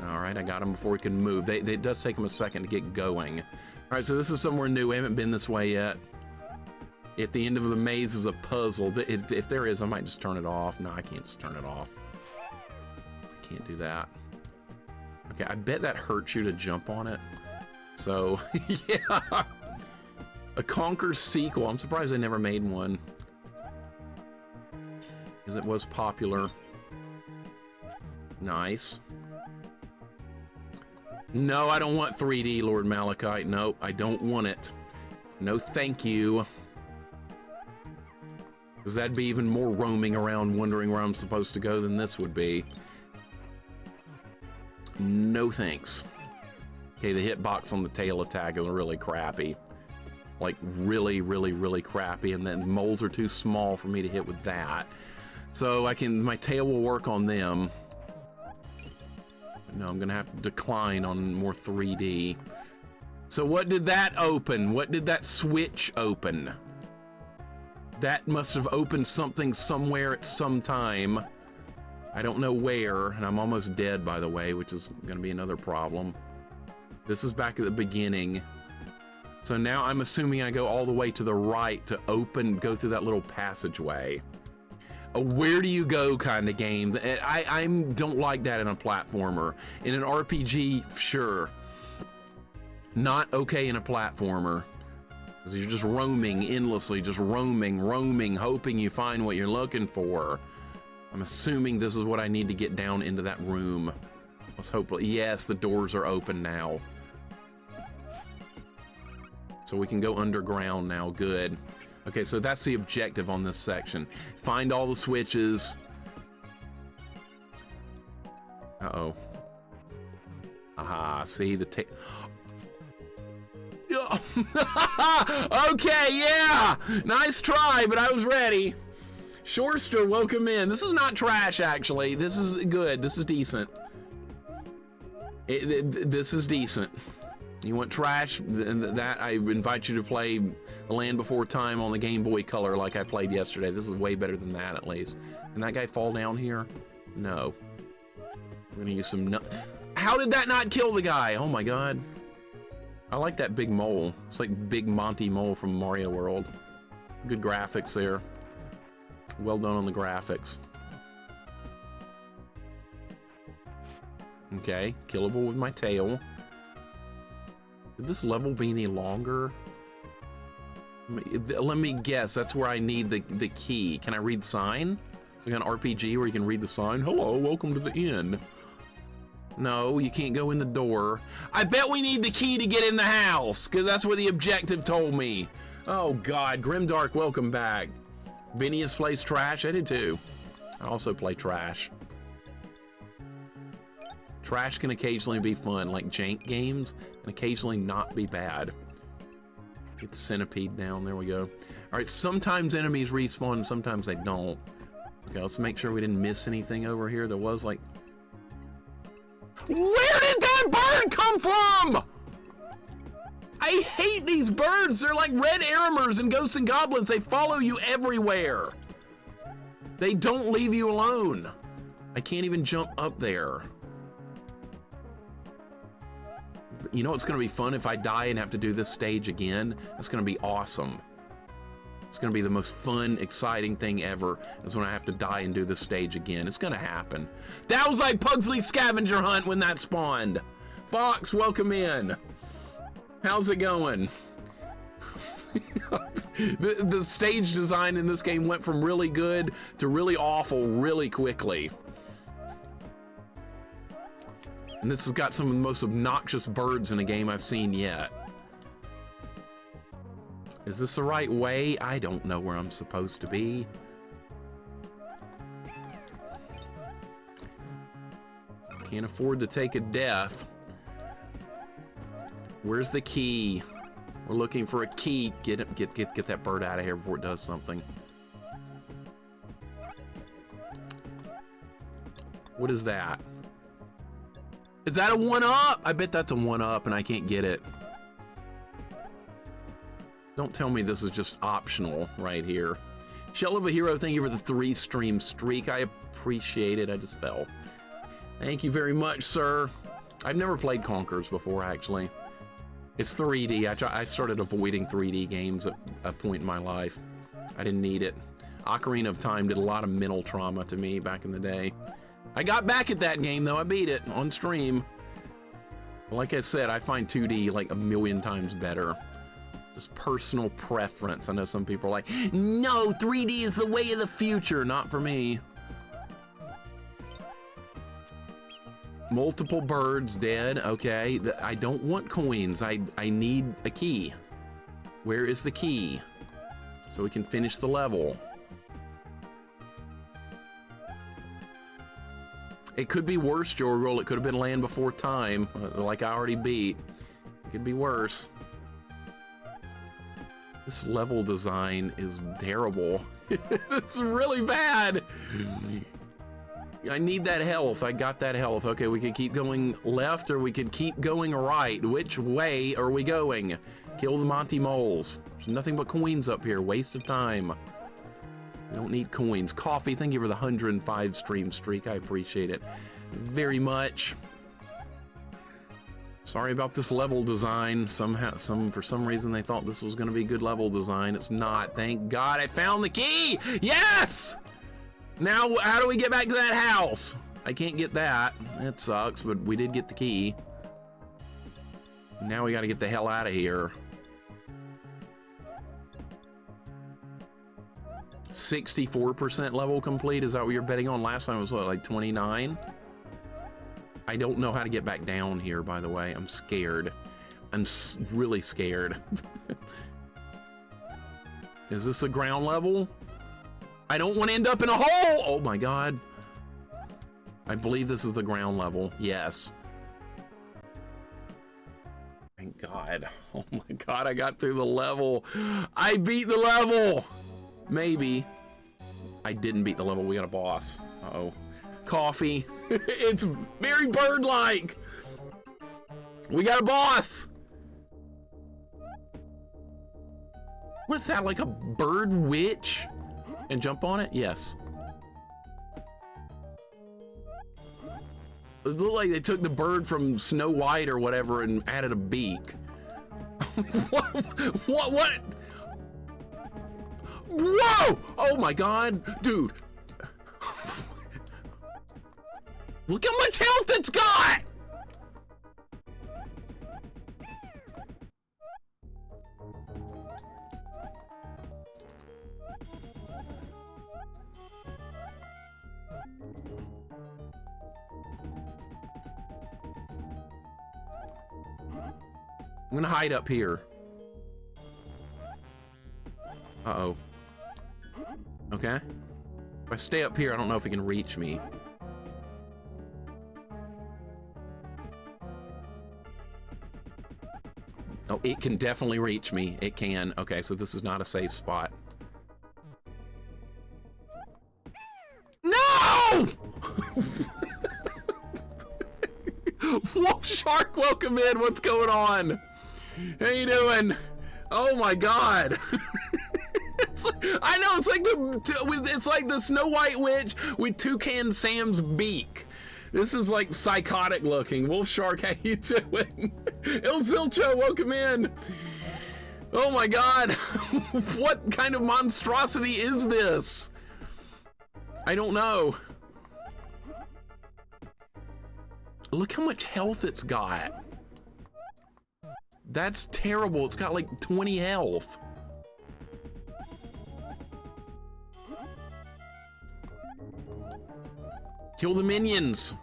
All right, I got him before he can move. It does take him a second to get going. All right, so this is somewhere new. I haven't been this way yet. At the end of the maze is a puzzle. If there is, I might just turn it off. No, I can't just turn it off. I can't do that. Okay, I bet that hurts you to jump on it. So, yeah. A Conker sequel. I'm surprised they never made one. Because it was popular. Nice. No, I don't want 3D, Lord Malachite. Nope, I don't want it. No, thank you. Because that'd be even more roaming around wondering where I'm supposed to go than this would be. No thanks. Okay, the hitbox on the tail attack is really crappy. Like, really, really, really crappy. And then moles are too small for me to hit with that. So my tail will work on them. No, I'm gonna have to decline on more 3D. So what did that open? What did that switch open? That must have opened something somewhere at some time. I don't know where, and I'm almost dead, by the way, which is gonna be another problem. This is back at the beginning. So now I'm assuming I go all the way to the right to go through that little passageway. A where do you go kind of game. I don't like that in a platformer. In an RPG, sure. Not okay in a platformer. Because you're just roaming endlessly, just roaming, hoping you find what you're looking for. I'm assuming this is what I need to get down into that room. Let's hope, yes, the doors are open now. So we can go underground now, good. Okay, so that's the objective on this section. Find all the switches. Uh-oh. Aha, see the tape. Okay, yeah! Nice try, but I was ready. Shorster, welcome in. This is not trash, actually. This is good. This is decent. This is decent. You want trash? That I invite you to play The Land Before Time on the Game Boy Color like I played yesterday. This is way better than that, at least. Can that guy fall down here? No. We're gonna use some How did that not kill the guy? Oh my god. I like that big mole. It's like Big Monty Mole from Mario World. Good graphics there. Well done on the graphics. Okay, killable with my tail. Could this level be any longer? Let me guess, that's where I need the key. Can I read sign? So you got an RPG where you can read the sign. Hello, welcome to the inn. No, you can't go in the door. I bet we need the key to get in the house, because that's what the objective told me. Oh god, Grimdark, welcome back. Vinius plays trash, I did too. I also play trash. Trash can occasionally be fun, like jank games, and occasionally not be bad. Get the centipede down, there we go. All right, sometimes enemies respawn, sometimes they don't. Okay, let's make sure we didn't miss anything over here. There was like... Where did that bird come from? I hate these birds. They're like red Aramers and Ghosts and Goblins. They follow you everywhere. They don't leave you alone. I can't even jump up there. You know what's going to be fun if I die and have to do this stage again? That's going to be awesome. It's going to be the most fun, exciting thing ever is when I have to die and do this stage again. It's going to happen. That was like Pugsley's scavenger hunt when that spawned. Fox, welcome in. How's it going? The stage design in this game went from really good to really awful really quickly. And this has got some of the most obnoxious birds in a game I've seen yet. Is this the right way? I don't know where I'm supposed to be. Can't afford to take a death. Where's the key? We're looking for a key. Get that bird out of here before it does something. What is that? Is that a 1-up? I bet that's a 1-up and I can't get it. Don't tell me this is just optional right here. Shell of a Hero, thank you for the 3-stream streak. I appreciate it. I just fell. Thank you very much, sir. I've never played Conkers before, actually. It's 3D. I started avoiding 3D games at a point in my life. I didn't need it. Ocarina of Time did a lot of mental trauma to me back in the day. I got back at that game, though. I beat it on stream. Like I said, I find 2D like a million times better. Just personal preference. I know some people are like, no, 3D is the way of the future. Not for me. Multiple birds dead. Okay, I don't want coins. I need a key. Where is the key? So we can finish the level. It could be worse, Jorgul. It could have been Land Before Time, like I already beat. It could be worse. This level design is terrible. It's really bad. I need that health. I got that health. Okay, we could keep going left or we could keep going right. Which way are we going? Kill the Monty Moles. There's nothing but coins up here. Waste of time. We don't need coins. Coffee, thank you for the 105 stream streak. I appreciate it very much. Sorry about this level design. For some reason they thought this was going to be good level design. It's not. Thank God I found the key. Yes! Now, how do we get back to that house? I can't get that. That sucks, but we did get the key. Now we got to get the hell out of here. 64% level complete. Is that what you're betting on? Last time it was what, like 29? I don't know how to get back down here, by the way. I'm scared. I'm really scared. Is this the ground level? I don't want to end up in a hole! Oh my god. I believe this is the ground level. Yes. Thank God. Oh my god, I got through the level. I beat the level! Maybe. I didn't beat the level. We got a boss. Uh-oh. Coffee. It's very bird-like. We got a boss. What's that, like a bird witch? And jump on it? Yes. It looked like they took the bird from Snow White or whatever and added a beak. What? Whoa! Oh my god, dude. Look how much health it's got! I'm gonna hide up here. Uh-oh. Okay. If I stay up here, I don't know if it can reach me. Oh, it can definitely reach me. It can. Okay, so this is not a safe spot. No! Wolf Shark, welcome in. What's going on? How you doing? Oh my god. I know, it's like the Snow White witch with Toucan Sam's beak. This is like psychotic looking. Wolf Shark, how you doing? Il Zilcho, welcome in. Oh my god. What kind of monstrosity is this? I don't know. Look how much health it's got. That's terrible. It's got like 20 health. Kill the minions.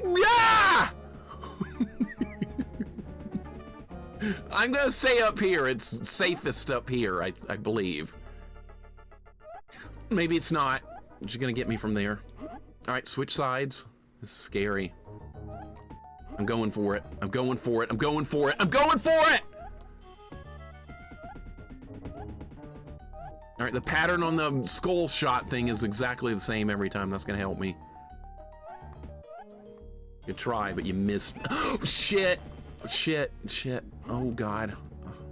Yeah! I'm gonna stay up here. It's safest up here, I believe. Maybe it's not. She's gonna get me from there. All right, switch sides. This is scary. I'm going for it. I'm going for it. I'm going for it. I'm going for it! All right, the pattern on the skull shot thing is exactly the same every time. That's gonna help me. Good try, but you missed. Oh, shit. Shit. Shit. Oh, God.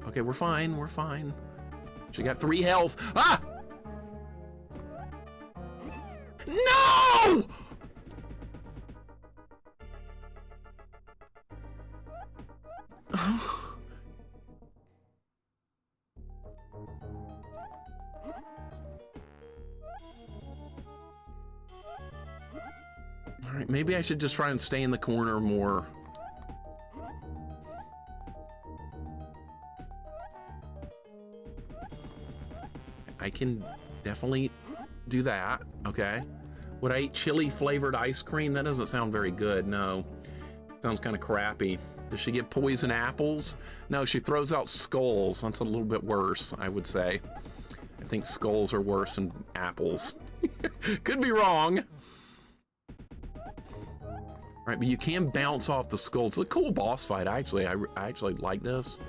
Okay, we're fine. We're fine. She got 3 health. Ah! No! All right, maybe I should just try and stay in the corner more. I can definitely do that. Okay. Would I eat chili flavored ice cream? That doesn't sound very good. No. Sounds kind of crappy. Does she get poison apples? No, she throws out skulls. That's a little bit worse, I would say. I think skulls are worse than apples. Could be wrong. All right, but you can bounce off the skull. It's a cool boss fight, actually. I actually like this.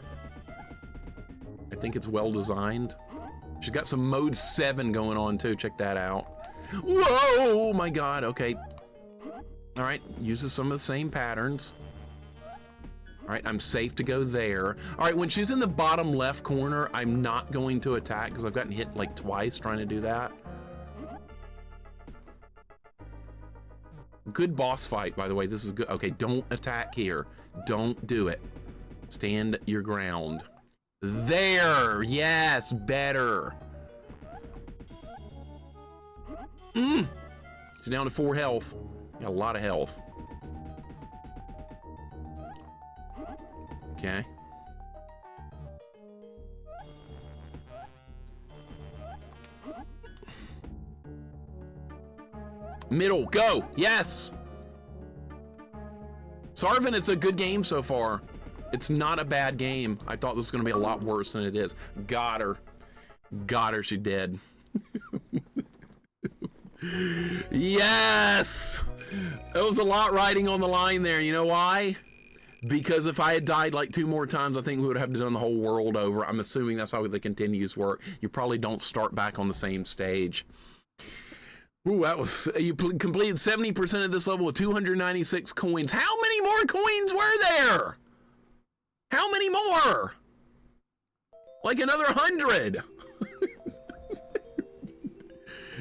I think it's well designed. She's got some mode 7 going on too. Check that out. Whoa! Oh my god. Okay. All right. Uses some of the same patterns. All right. I'm safe to go there. All right. When she's in the bottom left corner, I'm not going to attack because I've gotten hit like twice trying to do that. Good boss fight, by the way. This is good. Okay. Don't attack here. Don't do it. Stand your ground. There. Yes. Better. She's She's down to 4 health. Got a lot of health. Okay. Middle, go! Yes! Sarvin, it's a good game so far. It's not a bad game. I thought this was gonna be a lot worse than it is. Got her. Got her, she dead. Yes! It was a lot riding on the line there. You know why? Because if I had died like 2 more times, I think we would have done the whole world over. I'm assuming that's how the continues work. You probably don't start back on the same stage. Ooh, that was, you completed 70% of this level with 296 coins. How many more coins were there? How many more? Like another 100.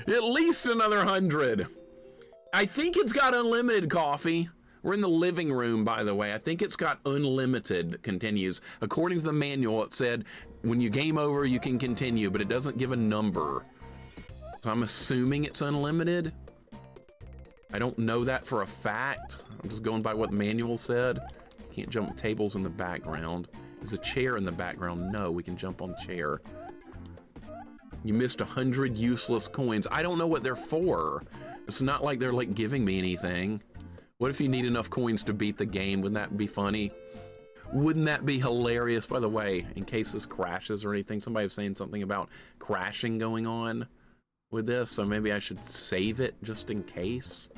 At least another 100. I think it's got unlimited coffee. We're in the living room, by the way. I think it's got unlimited continues. According to the manual, it said when you game over, you can continue, but it doesn't give a number. So I'm assuming it's unlimited. I don't know that for a fact. I'm just going by what the manual said. You can't jump tables in the background. Is a chair in the background? No, we can jump on chair. You missed 100 useless coins. I don't know what they're for. It's not like they're like giving me anything. What if you need enough coins to beat the game? Wouldn't that be funny? Wouldn't that be hilarious? By the way, in case this crashes or anything, somebody was saying something about crashing going on with this, so maybe I should save it just in case.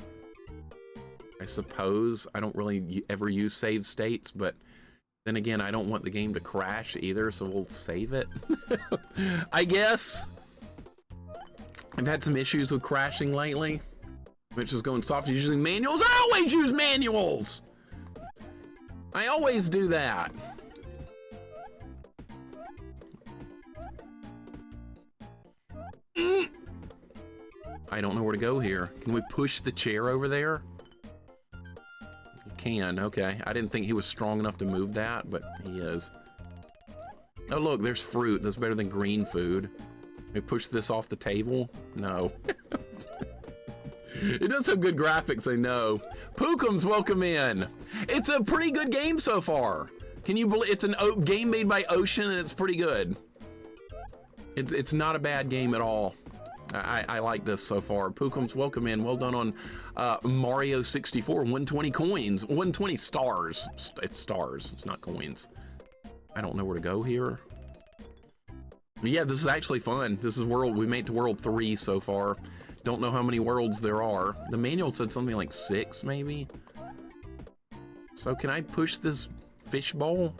I suppose. I don't really ever use save states, but then again, I don't want the game to crash either, so we'll save it. I guess. I've had some issues with crashing lately, which is going soft using manuals. I always use manuals! I always do that. I don't know where to go here. Can we push the chair over there? You can, okay. I didn't think he was strong enough to move that, but he is. Oh look, there's fruit. That's better than green food. Can we push this off the table? No. It does have good graphics, I know. Pookums, welcome in. It's a pretty good game so far. Can you believe it's a game made by Ocean and it's pretty good. It's not a bad game at all. I like this so far. Pookums, welcome in. Well done on Mario 64, 120 coins, 120 stars. It's stars, it's not coins. I don't know where to go here. But yeah, this is actually fun. This is we made it to world 3 so far. Don't know how many worlds there are. The manual said something like 6, maybe. So can I push this fishbowl?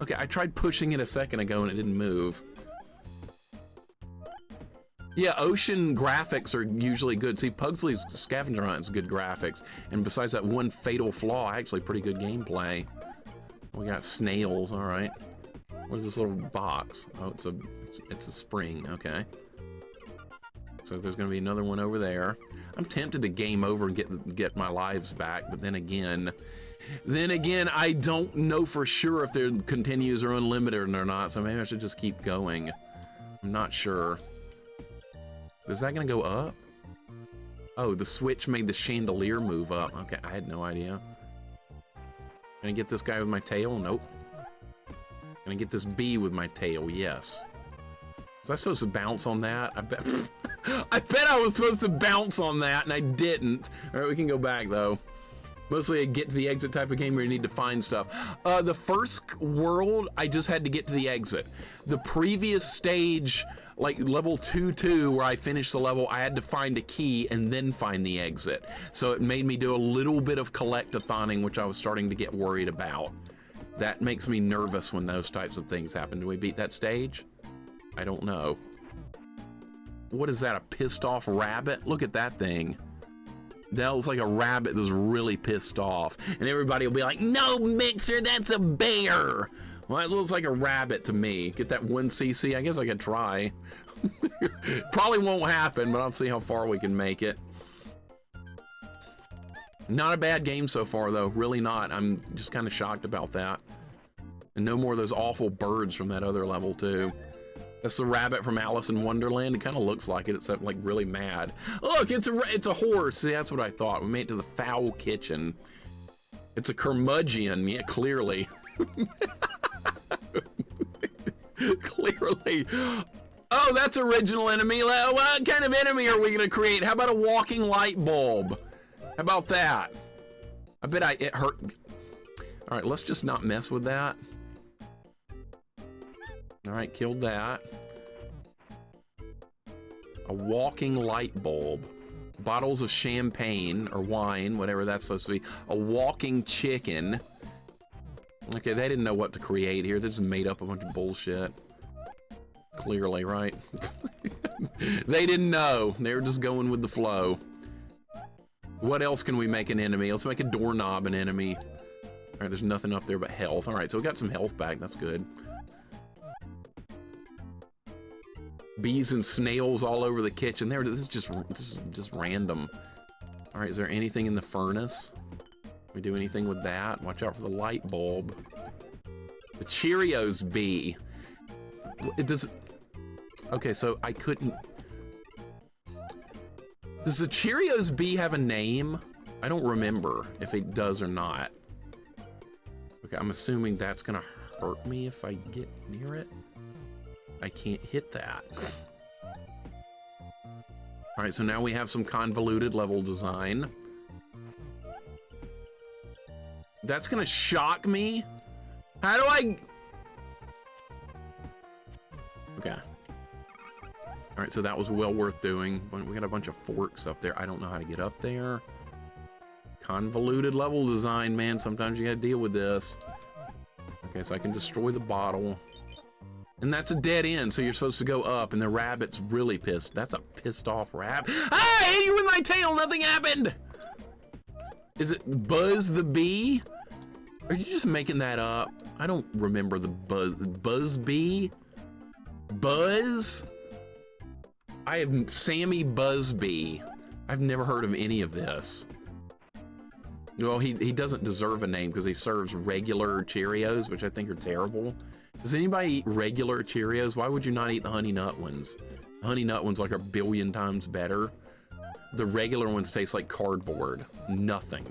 Okay, I tried pushing it a second ago and it didn't move. Yeah, Ocean graphics are usually good. See, Pugsley's Scavenger Hunt is good graphics. And besides that one fatal flaw, actually pretty good gameplay. We got snails, all right. What is this little box? Oh, it's a spring, okay. So there's gonna be another one over there. I'm tempted to game over and get my lives back, but then again, I don't know for sure if their continues are unlimited or not, so maybe I should just keep going. I'm not sure. Is that gonna go up? Oh, the switch made the chandelier move up. Okay, I had no idea. Can I get this guy with my tail? Nope. Can I get this bee with my tail? Yes. Was I supposed to bounce on that? I bet. I bet I was supposed to bounce on that and I didn't. All right, we can go back though. Mostly a get to the exit type of game where you need to find stuff. The first world, I just had to get to the exit. The previous stage, like level 2-2, where I finished the level, I had to find a key and then find the exit. So it made me do a little bit of collect-a-thoning, which I was starting to get worried about. That makes me nervous when those types of things happen. Do we beat that stage? I don't know. What is that, a pissed off rabbit? Look at that thing. That looks like a rabbit that's really pissed off. And everybody will be like, no, Mixer, that's a bear. Well, that looks like a rabbit to me. Get that 1 CC, I guess I could try. Probably won't happen, but I'll see how far we can make it. Not a bad game so far, though. Really not. I'm just kind of shocked about that. And no more of those awful birds from that other level, too. That's the rabbit from Alice in Wonderland. It kind of looks like it, except like really mad. Look, it's a horse. See, that's what I thought. We made it to the foul kitchen. It's a curmudgeon. Yeah, clearly. Clearly. Oh, that's original enemy. What kind of enemy are we gonna create? How about a walking light bulb? How about that? I bet it hurt. All right, let's just not mess with that. All right, killed that. A walking light bulb. Bottles of champagne or wine, whatever that's supposed to be. A walking chicken. Okay, they didn't know what to create here. They just made up a bunch of bullshit. Clearly, right? They didn't know. They were just going with the flow. What else can we make an enemy? Let's make a doorknob an enemy. All right, there's nothing up there but health. All right, so we got some health back. That's good. Bees and snails all over the kitchen. This is just random. All right, is there anything in the furnace? Can we do anything with that? Watch out for the light bulb. The Cheerios bee. It does. Okay, so I couldn't. Does the Cheerios bee have a name? I don't remember if it does or not. Okay, I'm assuming that's gonna hurt me if I get near it. I can't hit that. All right, so now we have some convoluted level design. That's gonna shock me. How do I? Okay. All right, so that was well worth doing. We got a bunch of forks up there. I don't know how to get up there. Convoluted level design, man. Sometimes you gotta deal with this. Okay, so I can destroy the bottle. And that's a dead end, so you're supposed to go up, and the rabbit's really pissed. That's a pissed off rabbit. I hit you with my tail, nothing happened! Is it Buzz the Bee? Are you just making that up? I don't remember the Buzz Bee? Buzz? I have Sammy Buzzbee. I've never heard of any of this. Well, he doesn't deserve a name because he serves regular Cheerios, which I think are terrible. Does anybody eat regular Cheerios? Why would you not eat the Honey Nut ones? The Honey Nut ones like are a billion times better. The regular ones taste like cardboard. Nothing.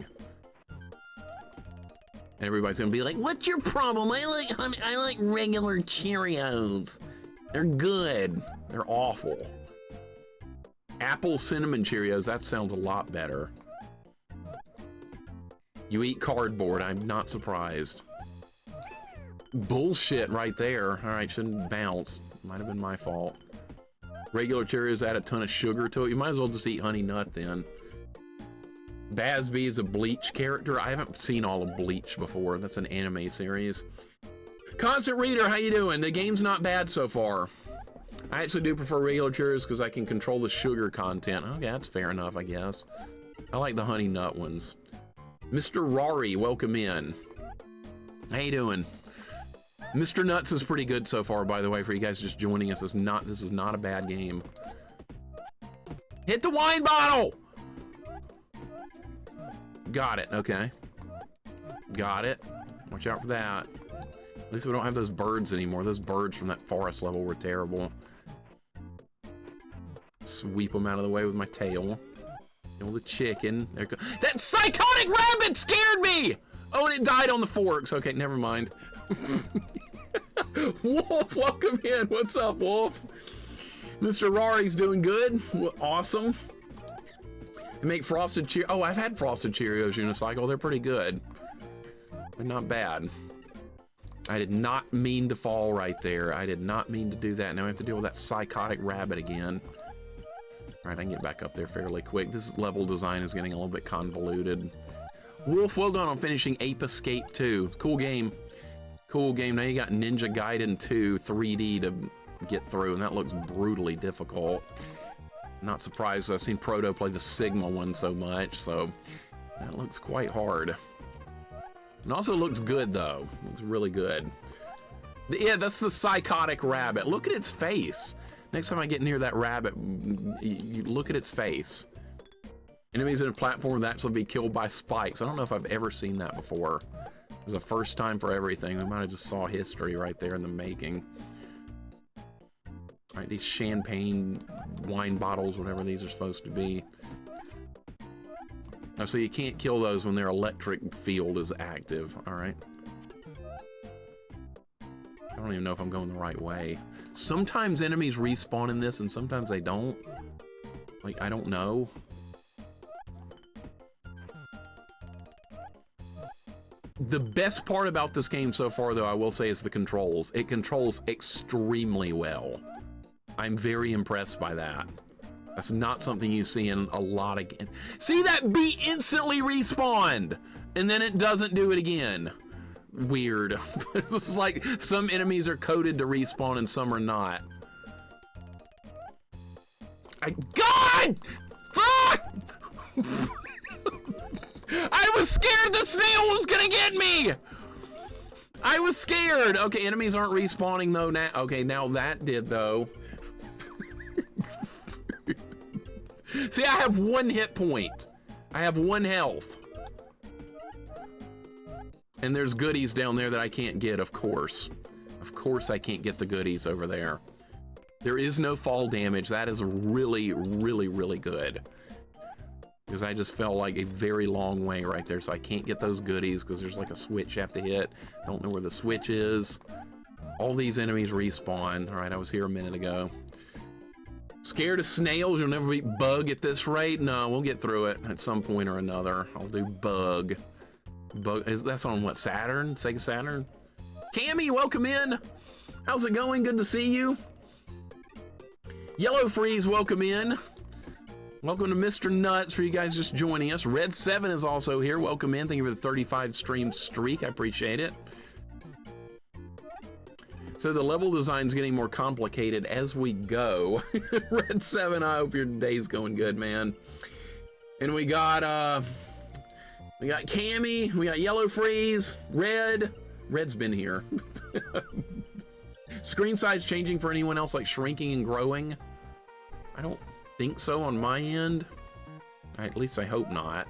And everybody's gonna be like, what's your problem? I like regular Cheerios. They're good. They're awful. Apple cinnamon Cheerios, that sounds a lot better. You eat cardboard, I'm not surprised. Bullshit right there. All right, shouldn't bounce. Might have been my fault. Regular Cheerios add a ton of sugar to it. You might as well just eat Honey Nut then. Bazby is a Bleach character. I haven't seen all of Bleach before. That's an anime series. Constant Reader, how you doing? The game's not bad so far. I actually do prefer regular Cheerios because I can control the sugar content. Okay, that's fair enough, I guess. I like the Honey Nut ones. Mr. Rory, welcome in. How you doing? Mr. NUTZ is pretty good so far, by the way, for you guys just joining us. This is not a bad game. Hit the wine bottle! Got it, okay. Got it. Watch out for that. At least we don't have those birds anymore. Those birds from that forest level were terrible. Sweep them out of the way with my tail. Kill the chicken. There go. That psychotic rabbit scared me! Oh, and it died on the forks. Okay, never mind. Wolf, welcome in. What's up, Wolf? Mr. Rory's doing good. Awesome. I make frosted Cheerios. Oh, I've had frosted Cheerios unicycle. They're pretty good. But not bad. I did not mean to fall right there. I did not mean to do that. Now I have to deal with that psychotic rabbit again. All right, I can get back up there fairly quick. This level design is getting a little bit convoluted. Wolf, well done on finishing Ape Escape 2. Cool game. Cool game. Now you got Ninja Gaiden 2 3D to get through, and that looks brutally difficult. Not surprised. I've seen Proto play the Sigma one so much, so that looks quite hard. It also looks good, though. Looks really good. Yeah, that's the psychotic rabbit. Look at its face. Next time I get near that rabbit, you look at its face. Enemies in a platform that actually be killed by spikes. I don't know if I've ever seen that before. It was the first time for everything. We might have just saw history right there in the making. Right, these champagne wine bottles, whatever these are supposed to be. Oh, so you can't kill those when their electric field is active. All right. I don't even know if I'm going the right way. Sometimes enemies respawn in this and sometimes they don't. Like, I don't know. The best part about this game so far, though, I will say, is the controls. It controls extremely well. I'm very impressed by that. That's not something you see in a lot of games. See, that bee instantly respawned, and then it doesn't do it again. Weird. It's like some enemies are coded to respawn and some are not. God! Fuck! I was scared the snail was gonna get me! I was scared! Okay, enemies aren't respawning though now. Okay, now that did though. See, I have 1 hit point. I have 1 health. And there's goodies down there that I can't get, of course. Of course I can't get the goodies over there. There is no fall damage. That is really, really, really good. Because I just fell like a very long way right there, so I can't get those goodies because there's like a switch you have to hit. Don't know where the switch is. All these enemies respawn. All right, I was here a minute ago. Scared of snails? You'll never beat bug at this rate? No, we'll get through it at some point or another. I'll do bug. Bug, that's on what, Saturn? Sega Saturn? Cammy, welcome in. How's it going? Good to see you. Yellow Freeze, welcome in. Welcome to Mr. Nuts for you guys just joining us. Red 7 is also here. Welcome in. Thank you for the 35 stream streak. I appreciate it. So the level design's getting more complicated as we go. Red 7, I hope your day's going good, man. And we got Cammy, we got Yellow Freeze, Red. Red's been here. Screen size changing for anyone else, like shrinking and growing? I don't think so on my end. At least I hope not.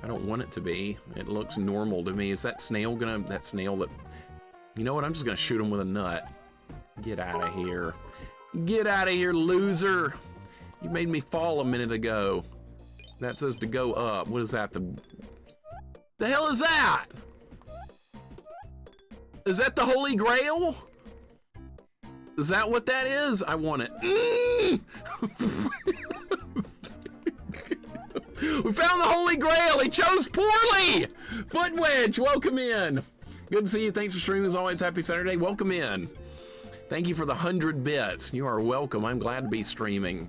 I don't want it to be. It looks normal to me. Is that snail gonna, that snail that, you know what, I'm just gonna shoot him with a nut. Get out of here. Get out of here, loser. You made me fall a minute ago. That says to go up. What is that? The hell is that? Is that the Holy Grail? Is that what that is? I want it. We found the Holy Grail. He chose poorly. Foot Wedge, welcome in. Good to see you. Thanks for streaming as always. Happy Saturday. Welcome in. Thank you for the 100 bits. You are welcome. I'm glad to be streaming.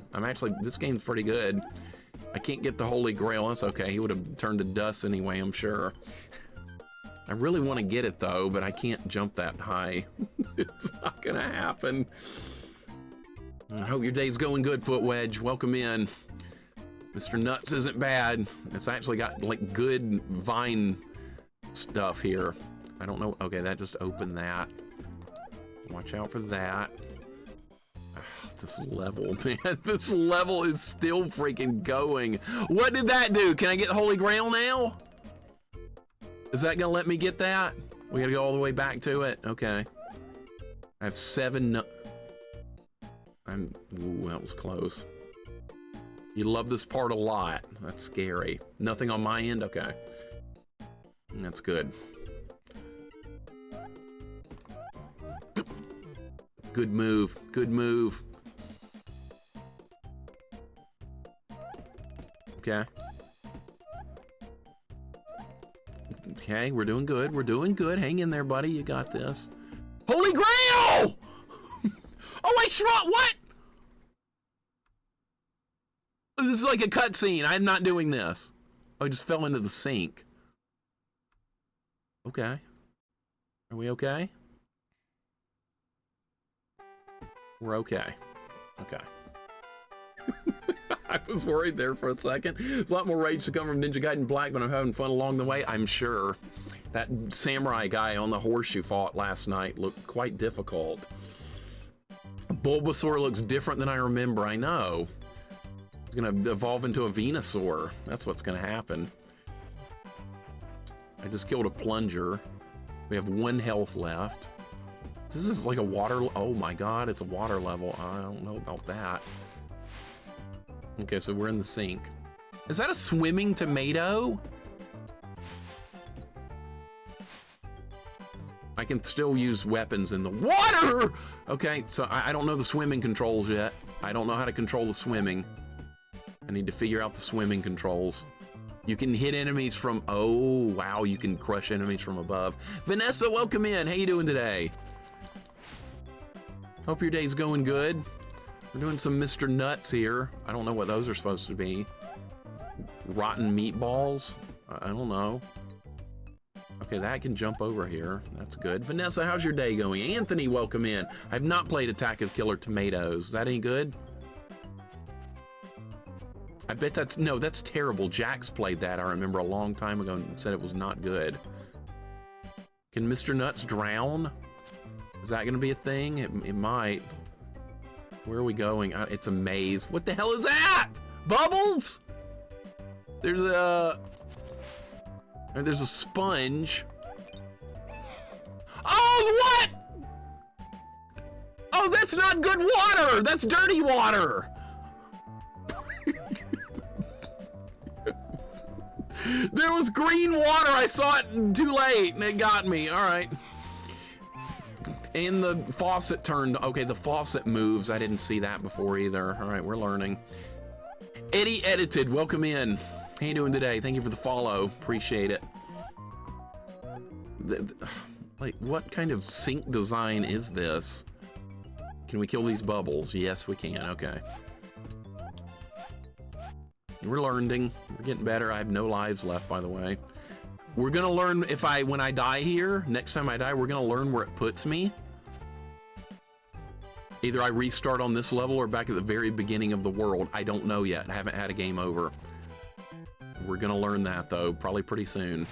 This game's pretty good. I can't get the Holy Grail. That's okay. He would have turned to dust anyway, I'm sure. I really want to get it though, but I can't jump that high. It's not gonna happen. I hope your day's going good, Foot Wedge. Welcome in. Mr. Nuts isn't bad. It's actually got like good vine stuff here. I don't know. Okay, that just opened that. Watch out for that. This level, man. This level is still freaking going. What did that do? Can I get Holy Grail now? Is that gonna let me get that? We gotta go all the way back to it. Okay. I have 7. Ooh, that was close. You love this part a lot. That's scary. Nothing on my end? Okay. That's good. Good move. Good move. Okay. Okay, we're doing good. We're doing good. Hang in there, buddy. You got this. Holy Grail! Oh, I shrunk. What? This is like a cutscene. I'm not doing this. I just fell into the sink. Okay. Are we okay? We're okay. Okay. I was worried there for a second. There's a lot more rage to come from Ninja Gaiden Black, but I'm having fun along the way, I'm sure. That samurai guy on the horse you fought last night looked quite difficult. Bulbasaur looks different than I remember, I know. It's gonna evolve into a Venusaur. That's what's gonna happen. I just killed a plunger. We have 1 health left. This is like a water, oh my God, it's a water level. I don't know about that. Okay, so we're in the sink. Is that a swimming tomato? I can still use weapons in the water! Okay, so I don't know the swimming controls yet. I don't know how to control the swimming. I need to figure out the swimming controls. You can hit enemies from, oh, wow, you can crush enemies from above. Vanessa, welcome in. How you doing today? Hope your day's going good. We're doing some Mr. Nuts here. I don't know what those are supposed to be. Rotten meatballs? I don't know. Okay, that can jump over here. That's good. Vanessa, how's your day going? Anthony, welcome in. I've not played Attack of Killer Tomatoes. Is that any good? I bet that's, no, that's terrible. Jax played that, I remember, a long time ago and said it was not good. Can Mr. Nuts drown? Is that gonna be a thing? It might. Where are we going? It's a maze. What the hell is that? Bubbles? There's a sponge. Oh, what? Oh, that's not good water. That's dirty water. There was green water. I saw it too late and it got me. All right. And the faucet turned. Okay, the faucet moves. I didn't see that before either. All right, we're learning. Eddie Edited, welcome in. How you doing today? Thank you for the follow. Appreciate it. Like, what kind of sink design is this? Can we kill these bubbles? Yes, we can. Okay. We're learning. We're getting better. I have no lives left, by the way. We're gonna learn when I die here, next time I die, we're gonna learn where it puts me. Either I restart on this level or back at the very beginning of the world. I don't know yet. I haven't had a game over. We're gonna learn that though, probably pretty soon.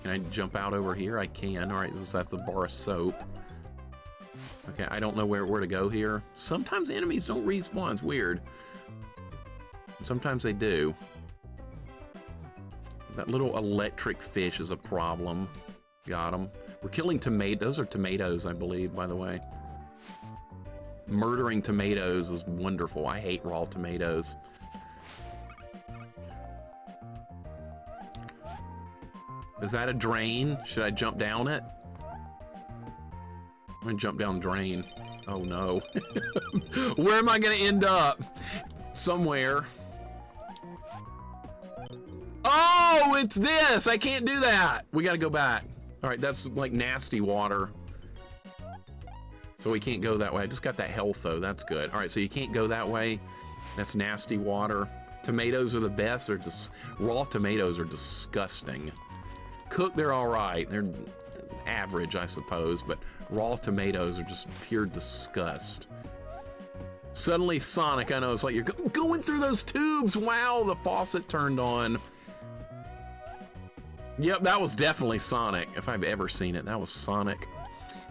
Can I jump out over here? I can. All right, is that the bar of soap? Okay, I don't know where to go here. Sometimes enemies don't respawn. It's weird. Sometimes they do. That little electric fish is a problem. Got him. We're killing tomatoes. Those are tomatoes, I believe, by the way. Murdering tomatoes is wonderful. I hate raw tomatoes. Is that a drain? Should I jump down it? I'm gonna jump down drain. Oh no. Where am I gonna end up? Somewhere. Oh, it's this! I can't do that! We gotta go back. Alright, that's like nasty water. So we can't go that way. I just got that health though, that's good. Alright, so you can't go that way. That's nasty water. Tomatoes are the best. They're just, raw tomatoes are disgusting. Cooked, they're alright. They're average, I suppose, but raw tomatoes are just pure disgust. Suddenly Sonic, I know, it's like you're going through those tubes. Wow, the faucet turned on. Yep, that was definitely Sonic. If I've ever seen it, that was Sonic.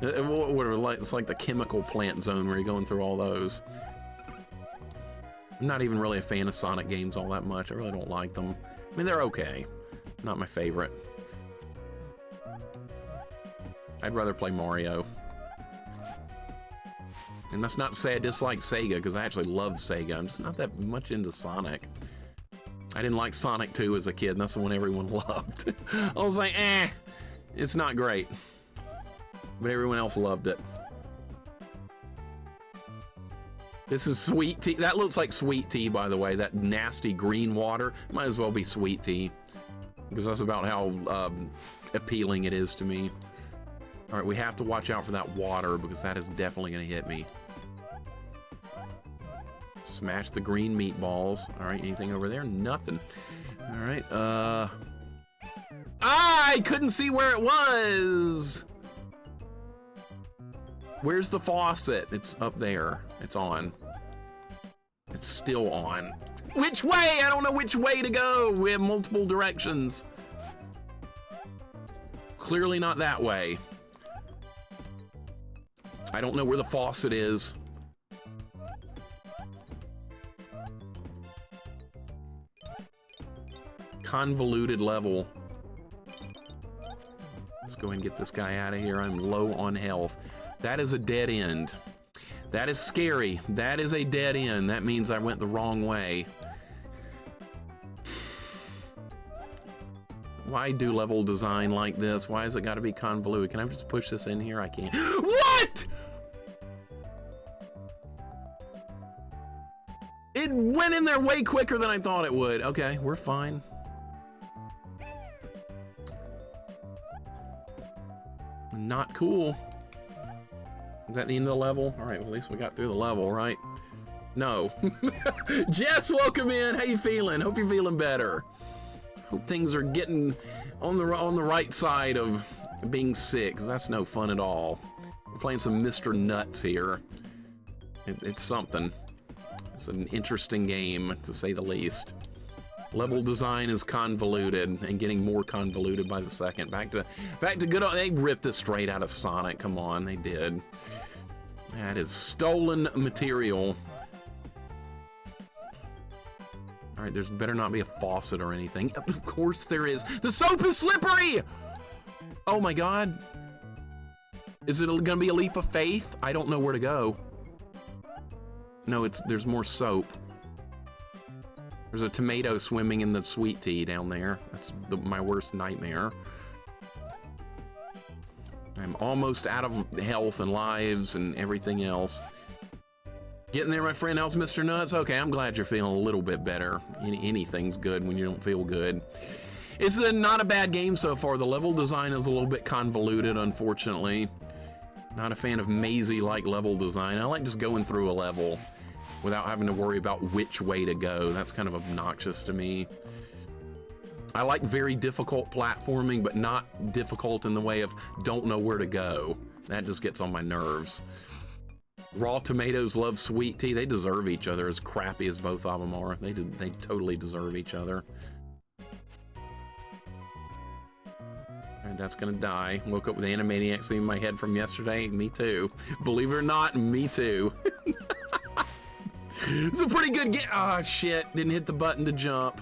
It's like the chemical plant zone where you're going through all those. I'm not even really a fan of Sonic games all that much. I really don't like them. I mean, they're okay. Not my favorite. I'd rather play Mario. And that's not to say I dislike Sega, because I actually love Sega. I'm just not that much into Sonic. I didn't like Sonic 2 as a kid, and that's the one everyone loved. I was like, it's not great. But everyone else loved it. This is sweet tea. That looks like sweet tea, by the way. That nasty green water might as well be sweet tea, because that's about how appealing it is to me. All right, we have to watch out for that water, because that is definitely going to hit me. Smash the green meatballs. All right, anything over there? Nothing. All right, I couldn't see where it was. Where's the faucet? It's up there. It's on. It's still on. Which way? I don't know which way to go. We have multiple directions. Clearly not that way. I don't know where the faucet is. Convoluted level. It's go ahead and get this guy out of here. I'm low on health. That is a dead end. That is scary. That is a dead end. That means I went the wrong way. Why do level design like this? Why has it got to be convoluted? Can I just push this in here? I can't. What? It went in there way quicker than I thought it would. Okay, we're fine. Not cool. Is that the end of the level? All right, well, at least we got through the level, right? No. Jess, welcome in. How you feeling? Hope you're feeling better. Hope things are getting on the right side of being sick, 'cause that's no fun at all. We're playing some Mr. NUTZ here. It's something. It's an interesting game, to say the least. Level design is convoluted and getting more convoluted by the second. Back to good old, they ripped this straight out of Sonic. Come on, they did. That is stolen material. All right, there's better not be a faucet or anything. Of course there is. The soap is slippery! Oh my God. Is it gonna be a leap of faith? I don't know where to go. No, there's more soap. There's a tomato swimming in the sweet tea down there. That's my worst nightmare. I'm almost out of health and lives and everything else. Getting there, my friend. How's Mr. NUTZ? Okay, I'm glad you're feeling a little bit better. Anything's good when you don't feel good. It's not a bad game so far. The level design is a little bit convoluted, unfortunately. Not a fan of mazy-like level design. I like just going through a level without having to worry about which way to go. That's kind of obnoxious to me. I like very difficult platforming, but not difficult in the way of don't know where to go. That just gets on my nerves. Raw tomatoes love sweet tea. They deserve each other, as crappy as both of them are. They totally deserve each other. And that's gonna die. Woke up with Animaniac scene in my head from yesterday. Me too. Believe it or not, me too. It's a pretty good game. Oh shit, didn't hit the button to jump.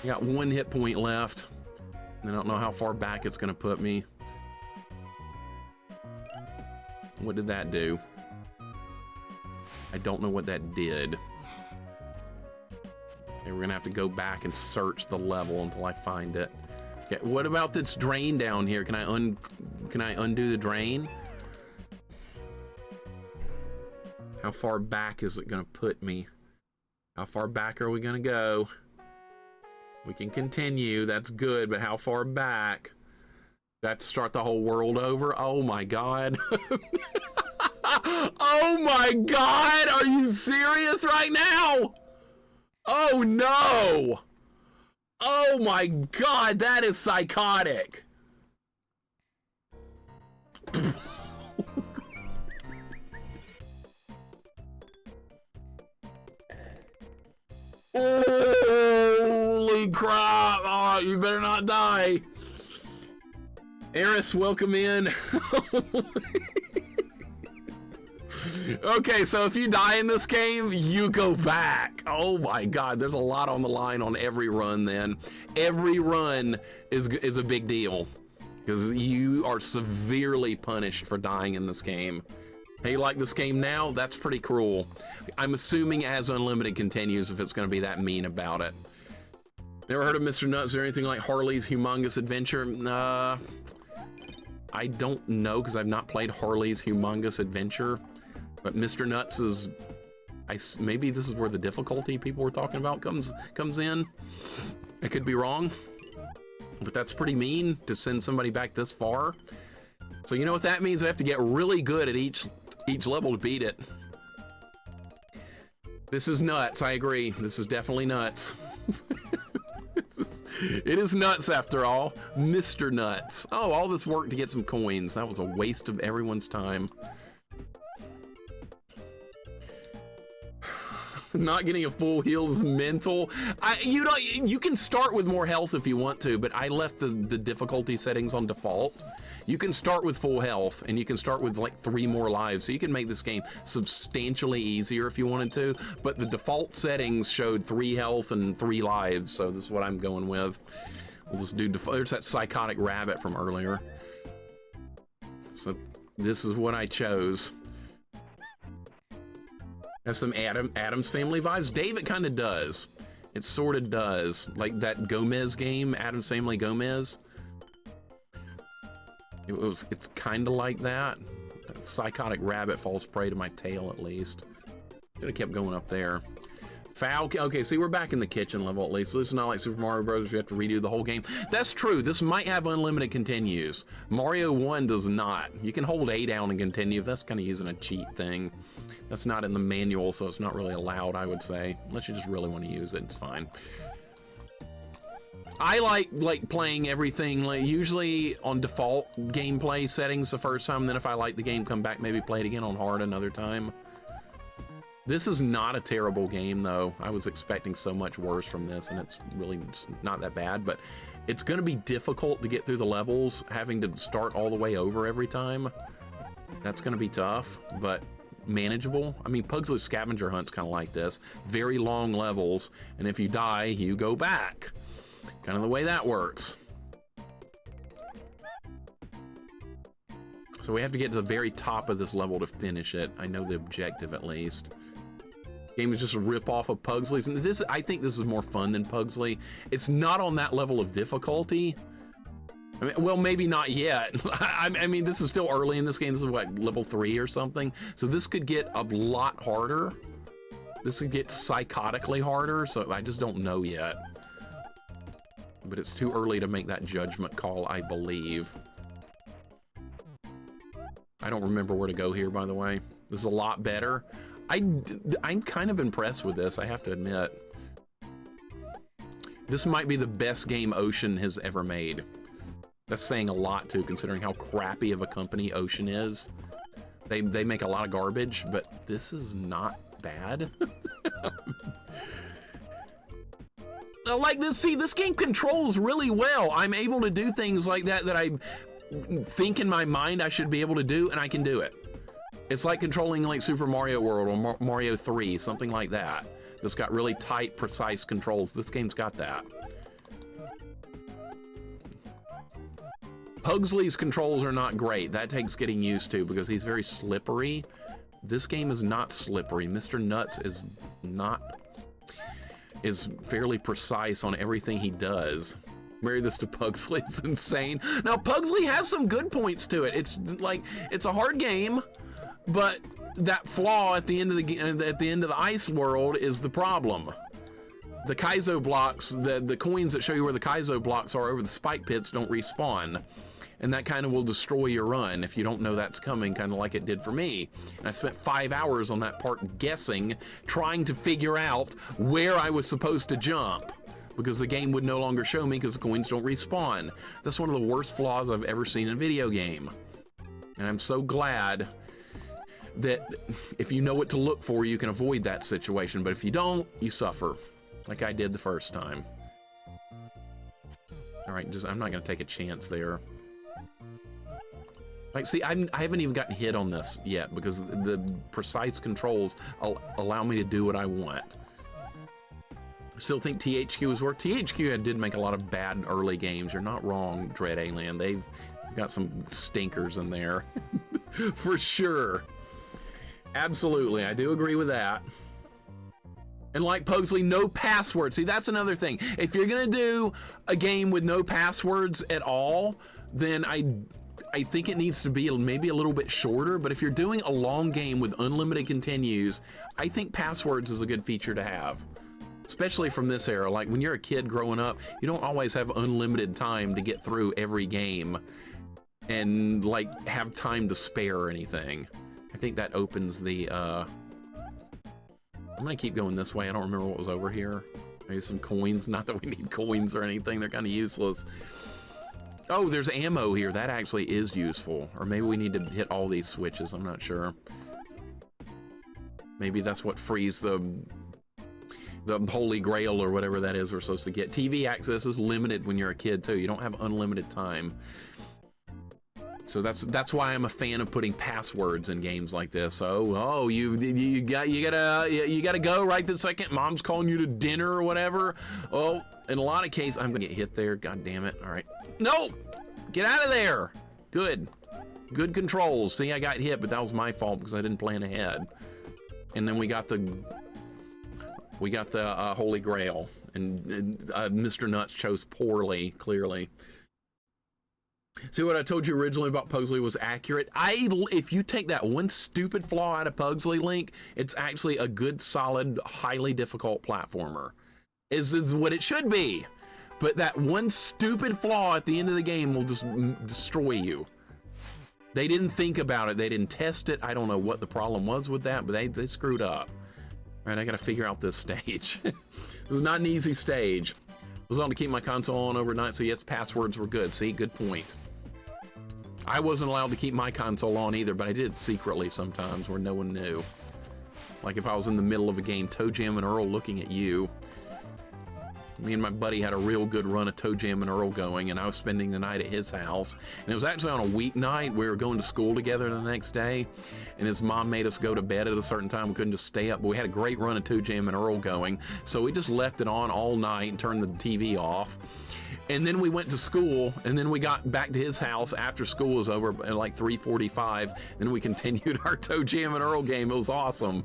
I got 1 hit point left. I don't know how far back it's gonna put me. What did that do? I don't know what that did. Okay, we're gonna have to go back and search the level until I find it. Okay, what about this drain down here? Can I undo the drain? How far back is it gonna put me? How far back are we gonna go? We can continue, that's good, but how far back? That to start the whole world over? Oh my God. Oh my God, are you serious right now? Oh no. Oh my God, that is psychotic. Holy crap. Oh, you better not die. Eris, welcome in. Okay, so if you die in this game, you go back. Oh my God, there's a lot on the line on every run then. Every run is a big deal because you are severely punished for dying in this game. Hey, you like this game now? That's pretty cruel. I'm assuming as Unlimited continues if it's going to be that mean about it. Never heard of Mr. NUTZ or anything like Harley's Humongous Adventure? I don't know because I've not played Harley's Humongous Adventure. But Mr. NUTZ is, maybe this is where the difficulty people were talking about comes in. I could be wrong, but that's pretty mean to send somebody back this far. So you know what that means? I have to get really good at each level to beat it. This is nuts. I agree. This is definitely nuts. It is nuts after all. Mr. NUTZ. Oh, all this work to get some coins. That was a waste of everyone's time. Not getting a full heal is mental. You can start with more health if you want to, but I left the difficulty settings on default. You can start with full health, and you can start with like 3 more lives, so you can make this game substantially easier if you wanted to, but the default settings showed 3 health and 3 lives, so this is what I'm going with. We'll just do, there's that psychotic rabbit from earlier. So this is what I chose. Has some Addams Family vibes. Dave, it kind of does. It sort of does. Like that Gomez game, Addams Family Gomez. It's kind of like that. That psychotic rabbit falls prey to my tail, at least. Should have kept going up there. Foul. Okay, see, we're back in the kitchen level at least. So this is not like Super Mario Bros. You have to redo the whole game. That's true. This might have unlimited continues. Mario 1 does not. You can hold A down and continue. That's kind of using a cheat thing. That's not in the manual, so it's not really allowed, I would say. Unless you just really want to use it, it's fine. I like playing everything like usually on default gameplay settings the first time. Then if I like the game, come back, maybe play it again on hard another time. This is not a terrible game, though. I was expecting so much worse from this, and it's really just not that bad. But it's going to be difficult to get through the levels, having to start all the way over every time. That's going to be tough, but manageable. I mean, Pugsley's Scavenger Hunt's kind of like this. Very long levels, and if you die, you go back. Kind of the way that works. So we have to get to the very top of this level to finish it. I know the objective, at least. Game is just a rip-off of Pugsley's, and this, I think this is more fun than Pugsley. It's not on that level of difficulty. I mean, well, maybe not yet. I mean, this is still early in this game. This is what, level 3 or something? So this could get a lot harder. This could get psychotically harder, so I just don't know yet. But it's too early to make that judgment call, I believe. I don't remember where to go here, by the way. This is a lot better. I'm kind of impressed with this, I have to admit. This might be the best game Ocean has ever made. That's saying a lot, too, considering how crappy of a company Ocean is. They make a lot of garbage, but this is not bad. Like this, see, this game controls really well. I'm able to do things like that I think in my mind I should be able to do, and I can do it. It's like controlling like Super Mario World or Mario 3, something like that. That's got really tight, precise controls. This game's got that. Pugsley's controls are not great. That takes getting used to because he's very slippery. This game is not slippery. Mr. Nuts is fairly precise on everything he does. Marry this to Pugsley is insane. Now, Pugsley has some good points to it. It's like, it's a hard game, but that flaw at the end of the ice world is the problem. The Kaizo blocks, the coins that show you where the Kaizo blocks are over the spike pits don't respawn. And that kind of will destroy your run if you don't know that's coming, kind of like it did for me. And I spent 5 hours on that part guessing, trying to figure out where I was supposed to jump, because the game would no longer show me because the coins don't respawn. That's one of the worst flaws I've ever seen in a video game. And I'm so glad that if you know what to look for, you can avoid that situation. But if you don't, you suffer, like I did the first time. All right, I'm not gonna take a chance there. Like, see, I haven't even gotten hit on this yet because the precise controls allow me to do what I want. I still think THQ is worth. THQ did make a lot of bad early games. You're not wrong, Dread Alien. They've got some stinkers in there, for sure. Absolutely, I do agree with that. And like Pugsley, no passwords. See, that's another thing. If you're gonna do a game with no passwords at all, then I think it needs to be maybe a little bit shorter, but if you're doing a long game with unlimited continues, I think passwords is a good feature to have. Especially from this era. Like when you're a kid growing up, you don't always have unlimited time to get through every game and like have time to spare or anything. I think that opens the, I'm gonna keep going this way. I don't remember what was over here. Maybe some coins, not that we need coins or anything, they're kind of useless. Oh, there's ammo here. That actually is useful. Or maybe we need to hit all these switches. I'm not sure. Maybe that's what frees the Holy Grail or whatever that is we're supposed to get. TV access is limited when you're a kid too. You don't have unlimited time. So that's why I'm a fan of putting passwords in games like this. Oh, you gotta go right this second. Mom's calling you to dinner or whatever. Oh, in a lot of cases, I'm gonna get hit there. God damn it! All right, no, get out of there. Good. Good controls. See, I got hit, but that was my fault because I didn't plan ahead. And then we got the Holy Grail, and Mr. Nuts chose poorly, clearly. See, what I told you originally about Pugsley was accurate. If you take that one stupid flaw out of Pugsley, Link, it's actually a good, solid, highly difficult platformer. Is what it should be. But that one stupid flaw at the end of the game will just destroy you. They didn't think about it. They didn't test it. I don't know what the problem was with that, but they screwed up. All right, I got to figure out this stage. This is not an easy stage. I was on to keep my console on overnight, so yes, passwords were good. See, good point. I wasn't allowed to keep my console on either, but I did it secretly sometimes where no one knew. Like if I was in the middle of a game, Toe Jam and Earl looking at you. Me and my buddy had a real good run of Toe Jam and Earl going, and I was spending the night at his house. And it was actually on a weeknight. We were going to school together the next day, and his mom made us go to bed at a certain time. We couldn't just stay up, but we had a great run of Toe Jam and Earl going. So we just left it on all night and turned the TV off. And then we went to school, and then we got back to his house after school was over at like 3:45. Then we continued our Toe Jam and Earl game. It was awesome.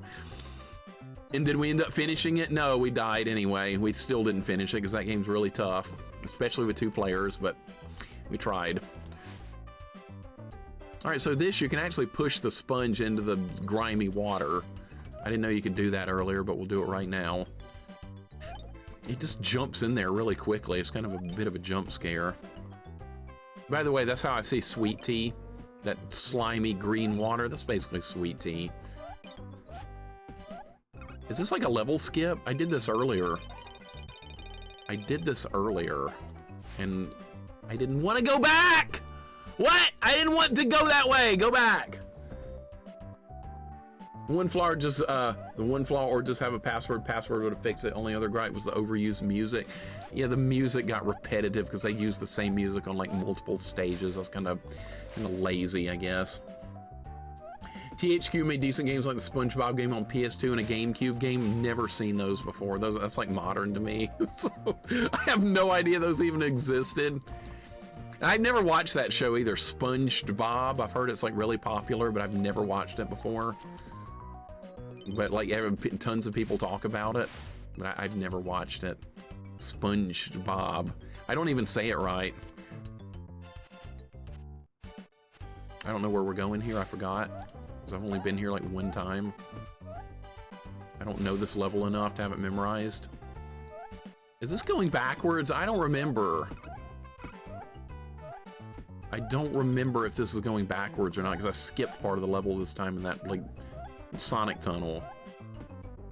And did we end up finishing it? No, we died anyway. We still didn't finish it because that game's really tough, especially with 2 players, but we tried. All right, so this, you can actually push the sponge into the grimy water. I didn't know you could do that earlier, but we'll do it right now. It just jumps in there really quickly. It's kind of a bit of a jump scare. By the way, that's how I see sweet tea. That slimy green water, that's basically sweet tea. Is this like a level skip? I did this earlier. And I didn't want to go back! What? I didn't want to go that way! Go back! The one flaw or just have a password would have fixed it. Only other gripe was the overused music. Yeah, the music got repetitive because they used the same music on like multiple stages. That's kind of lazy, I guess. THQ made decent games like the SpongeBob game on PS2 and a GameCube game. Never seen those before. That's like modern to me. So I have no idea those even existed. I've never watched that show either, SpongeBob. I've heard it's like really popular, but I've never watched it before. But like tons of people talk about it, but I've never watched it. SpongeBob. I don't even say it right. I don't know where we're going here. I forgot. Because I've only been here like one time. I don't know this level enough to have it memorized. Is this going backwards? I don't remember. I don't remember if this is going backwards or not, because I skipped part of the level this time in that like Sonic tunnel.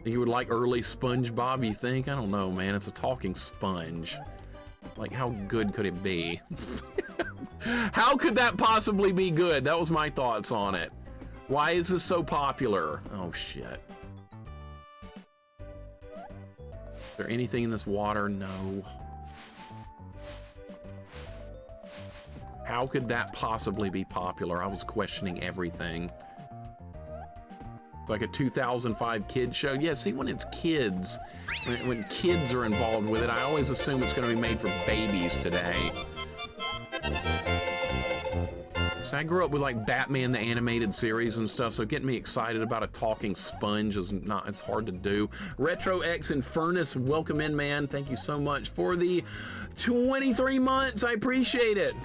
You would like early SpongeBob, you think? I don't know, man. It's a talking sponge. Like, how good could it be? How could that possibly be good? That was my thoughts on it. Why is this so popular? Oh, shit. Is there anything in this water? No. How could that possibly be popular? I was questioning everything. It's like a 2005 kid show. Yeah, see, when it's kids, when kids are involved with it, I always assume it's going to be made for babies today. So I grew up with like Batman the animated series and stuff, so getting me excited about a talking sponge is not, it's hard to do. Retro X Infernus, welcome in, man. Thank you so much for the 23 months. I appreciate it.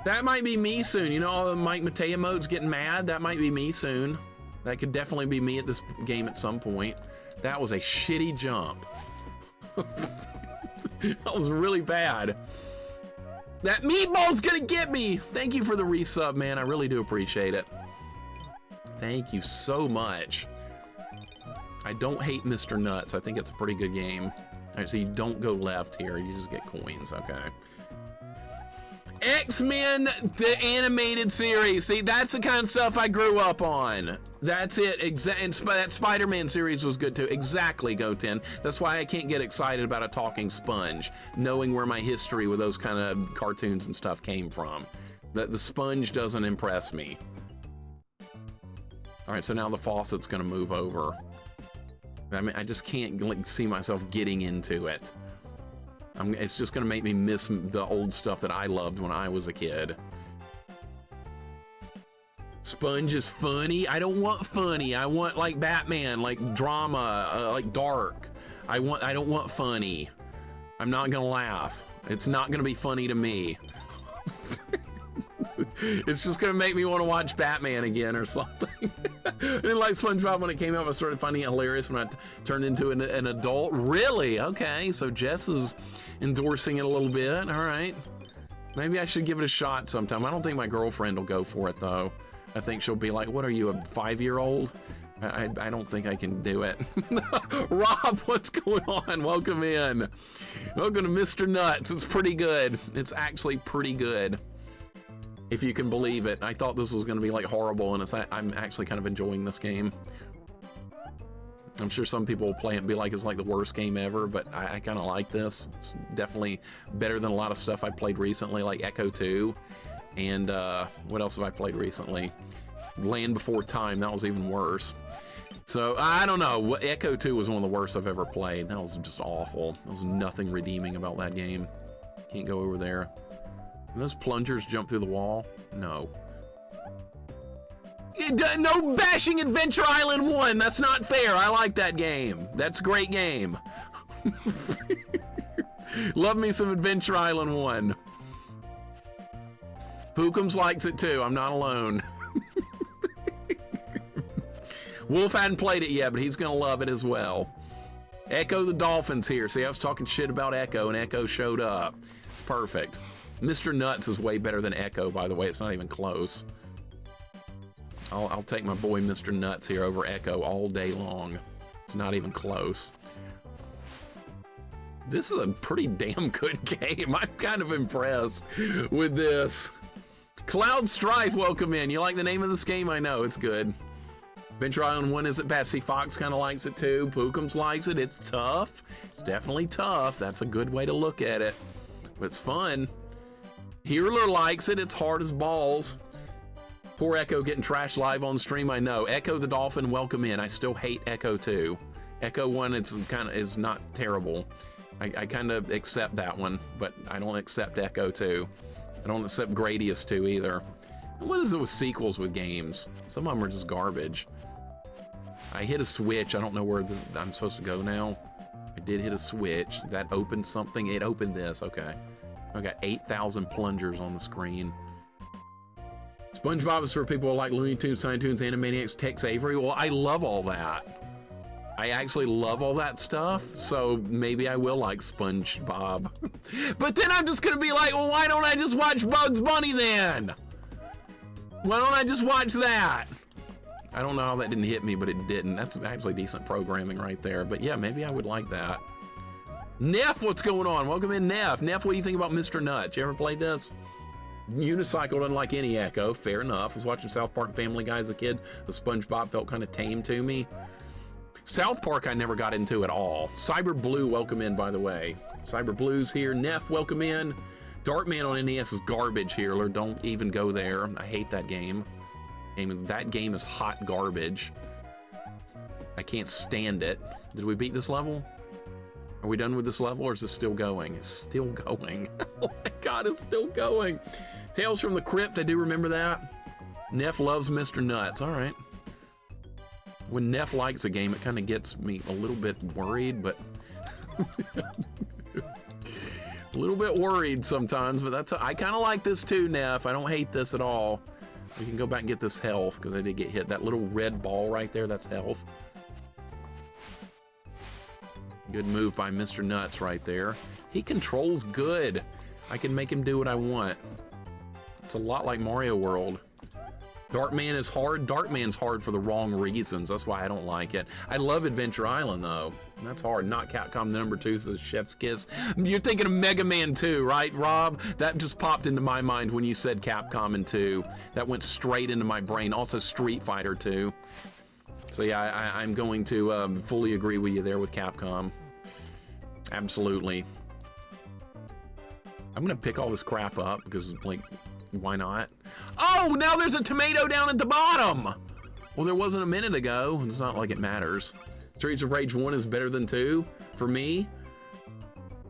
That might be me soon. You know, all the Mike Mateo modes getting mad? That might be me soon. That could definitely be me at this game at some point. That was a shitty jump. That was really bad. That meatball's gonna get me! Thank you for the resub, man. I really do appreciate it. Thank you so much. I don't hate Mr. Nuts. I think it's a pretty good game. All right, so you don't go left here. You just get coins, okay. X-Men, the animated series. See, that's the kind of stuff I grew up on. That's it. And that Spider-Man series was good too. Exactly, Goten. That's why I can't get excited about a talking sponge, knowing where my history with those kind of cartoons and stuff came from. The sponge doesn't impress me. All right, so now the faucet's gonna move over. I mean, I just can't like, see myself getting into it. It's just gonna make me miss the old stuff that I loved when I was a kid. Sponge is funny. I don't want funny. I want like Batman, like drama, like dark. I don't want funny. I'm not gonna laugh. It's not gonna be funny to me. It's just gonna make me want to watch Batman again or something. I didn't like SpongeBob when it came out. I started finding it hilarious when I turned into an adult. Really? Okay, so Jess is endorsing it a little bit. All right. Maybe I should give it a shot sometime. I don't think my girlfriend will go for it though. I think she'll be like, what are you, a 5-year-old? I don't think I can do it. Rob, what's going on? Welcome in. Welcome to Mr. Nuts. It's pretty good. It's actually pretty good, if you can believe it. I thought this was going to be like horrible, and I'm actually kind of enjoying this game. I'm sure some people will play it and be like it's like the worst game ever, but I kind of like this. It's definitely better than a lot of stuff I played recently, like Echo 2. And what else have I played recently? Land Before Time, that was even worse. So I don't know, Echo 2 was one of the worst I've ever played. That was just awful. There was nothing redeeming about that game. Can't go over there. And those plungers jump through the wall? No. No bashing Adventure Island 1, that's not fair. I like that game. That's a great game. Love me some Adventure Island 1. Pookums likes it too, I'm not alone. Wolf hadn't played it yet, but he's gonna love it as well. Echo the Dolphin's here. See, I was talking shit about Echo, and Echo showed up. It's perfect. Mr. Nuts is way better than Echo, by the way. It's not even close. I'll take my boy Mr. Nuts here over Echo all day long. It's not even close. This is a pretty damn good game. I'm kind of impressed with this. Cloud Strife, welcome in. You like the name of this game? I know, it's good. Adventure Island 1 isn't bad. See, Fox kind of likes it too. Pookums likes it. It's tough. It's definitely tough. That's a good way to look at it. But it's fun. Heerler likes it. It's hard as balls. Poor Echo getting trashed live on stream, I know. Echo the Dolphin, welcome in. I still hate Echo 2. Echo 1 is not terrible. I kind of accept that one, but I don't accept Echo 2. I don't accept Gradius 2 either. What is it with sequels with games? Some of them are just garbage. I hit a switch. I don't know where I'm supposed to go now. I did hit a switch. That opened something. It opened this. Okay. I got 8,000 plungers on the screen. SpongeBob is for people like Looney Tunes, Tiny Toons, Animaniacs, Tex Avery. Well, I love all that. I actually love all that stuff, so maybe I will like SpongeBob. But then I'm just gonna be like, well, why don't I just watch Bugs Bunny then? Why don't I just watch that? I don't know how that didn't hit me, but it didn't. That's actually decent programming right there. But yeah, maybe I would like that. Neff, what's going on? Welcome in, Neff. Neff, what do you think about Mr. Nuts? You ever played this? Unicycle doesn't like any Echo. Fair enough. I was watching South Park and Family Guy as a kid. The SpongeBob felt kind of tame to me. South Park I never got into at all. Cyber Blue, welcome in, by the way. Cyber Blue's here. Neff, welcome in. Darkman on NES is garbage, Heerler. Don't even go there. I hate that game. That game is hot garbage. I can't stand it. Did we beat this level? Are we done with this level, or is it still going? It's still going. Oh my God, it's still going. Tales from the Crypt, I do remember that. Neff loves Mr. Nuts. All right. When Neff likes a game, it kind of gets me a little bit worried, but a little bit worried sometimes, but I kind of like this too, Neff. I don't hate this at all. We can go back and get this health, because I did get hit. That little red ball right there, that's health. Good move by Mr. Nuts right there. He controls good. I can make him do what I want. It's a lot like Mario World. Darkman is hard. Darkman's hard for the wrong reasons. That's why I don't like it. I love Adventure Island, though. That's hard. Not Capcom number 2, so the Chef's Kiss. You're thinking of Mega Man 2, right, Rob? That just popped into my mind when you said Capcom and 2. That went straight into my brain. Also Street Fighter 2. So yeah, I'm going to fully agree with you there with Capcom. Absolutely. I'm gonna pick all this crap up because, like, why not? Oh, now there's a tomato down at the bottom! Well, there wasn't a minute ago. It's not like it matters. Streets of Rage 1 is better than 2 for me.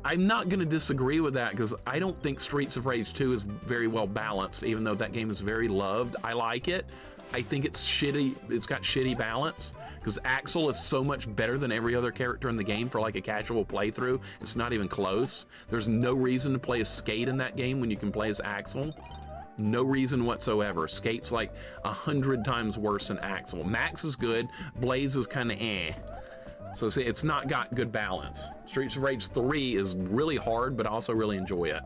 I'm not going to disagree with that because I don't think Streets of Rage 2 is very well balanced, even though that game is very loved. I like it. I think it's shitty. It's got shitty balance because Axel is so much better than every other character in the game for like a casual playthrough. It's not even close. There's no reason to play as Skate in that game when you can play as Axel. No reason whatsoever. Skate's like 100 times worse than Axel. Max is good. Blaze is kind of eh. So see, it's not got good balance. Streets of Rage 3 is really hard, but I also really enjoy it.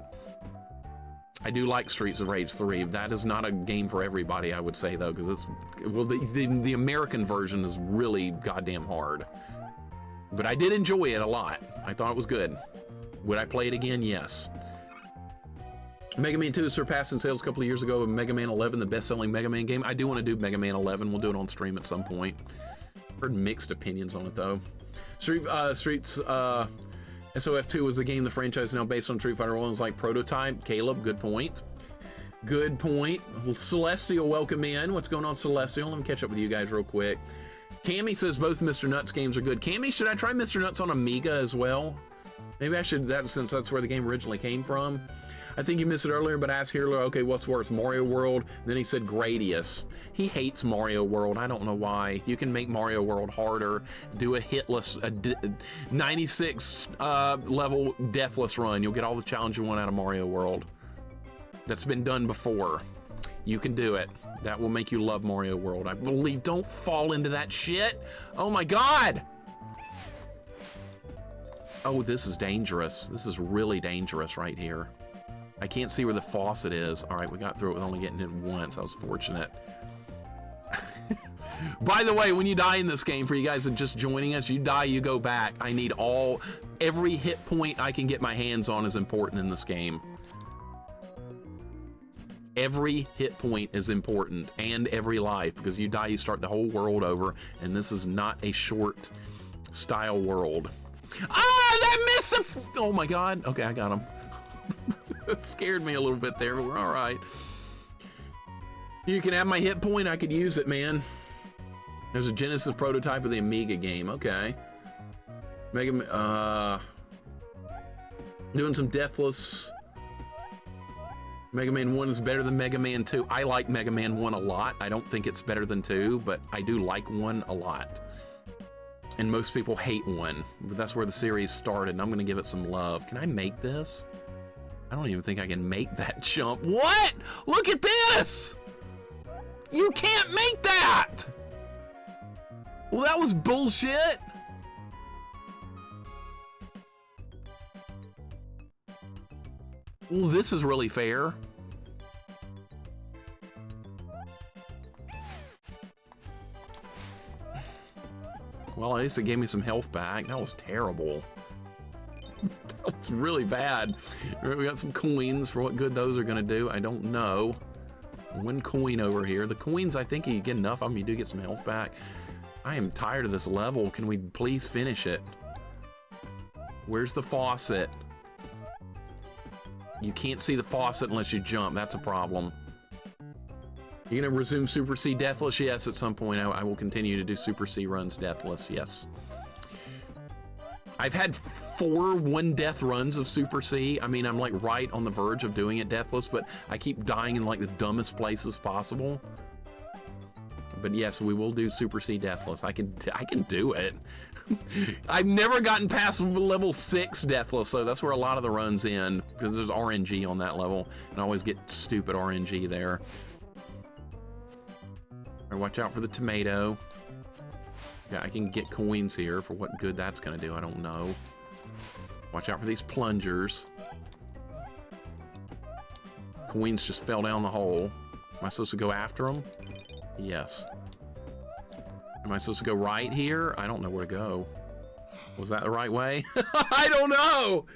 I do like Streets of Rage 3. That is not a game for everybody, I would say, though, because it's, well, the American version is really goddamn hard. But I did enjoy it a lot. I thought it was good. Would I play it again? Yes. Mega Man 2 surpassed in sales a couple of years ago with Mega Man 11, the best-selling Mega Man game. I do want to do Mega Man 11. We'll do it on stream at some point. Heard mixed opinions on it, though. Streets SOF2 was the game the franchise now based on Street Fighter 1 is like prototype. Caleb, good point. Good point. Well, Celestial, welcome in. What's going on, Celestial? Let me catch up with you guys real quick. Cammy says both Mr. NUTZ games are good. Cammy, should I try Mr. NUTZ on Amiga as well? Maybe I should, that since that's where the game originally came from. I think you missed it earlier, but asked Hero, okay, what's worse, Mario World? And then he said Gradius. He hates Mario World. I don't know why. You can make Mario World harder, do a hitless, 96 level deathless run. You'll get all the challenge you want out of Mario World. That's been done before. You can do it. That will make you love Mario World. I believe. Don't fall into that shit. Oh my God. Oh, this is dangerous. This is really dangerous right here. I can't see where the faucet is. All right, we got through it with only getting it once. I was fortunate. By the way, when you die in this game, for you guys that are just joining us, you die, you go back. I need every hit point I can get my hands on is important in this game. Every hit point is important, and every life, because you die, you start the whole world over, and this is not a short style world. Ah, that missed oh my God. Okay, I got him. It scared me a little bit there, but we're all right. You can have my hit point. I could use it, man. There's a Genesis prototype of the Amiga game. Okay. Doing some Deathless. Mega Man 1 is better than Mega Man 2. I like Mega Man 1 a lot. I don't think it's better than 2, but I do like 1 a lot. And most people hate 1, but that's where the series started, and I'm gonna give it some love. Can I make this? I don't even think I can make that jump. What? Look at this! You can't make that! Well, that was bullshit. Well, this is really fair. Well, at least it gave me some health back. That was terrible. That was really bad. We got some coins. For what good those are gonna do, I don't know. 1 coin over here. The coins, I think you get enough of them, you do get some health back. I am tired of this level. Can we please finish it? Where's the faucet? You can't see the faucet unless you jump. That's a problem. You gonna resume Super C Deathless? Yes, at some point I will continue to do Super C runs Deathless, yes. I've had 4 1-death runs of Super C. I mean, I'm like right on the verge of doing it Deathless, but I keep dying in like the dumbest places possible. But yes, we will do Super C Deathless. I can do it. I've never gotten past level 6 Deathless, so that's where a lot of the runs end, because there's RNG on that level, and I always get stupid RNG there. All right, watch out for the tomato. Yeah, I can get coins here. For what good that's gonna do, I don't know. Watch out for these plungers. Coins just fell down the hole. Am I supposed to go after them? Yes. Am I supposed to go right here? I don't know where to go. Was that the right way? I don't know!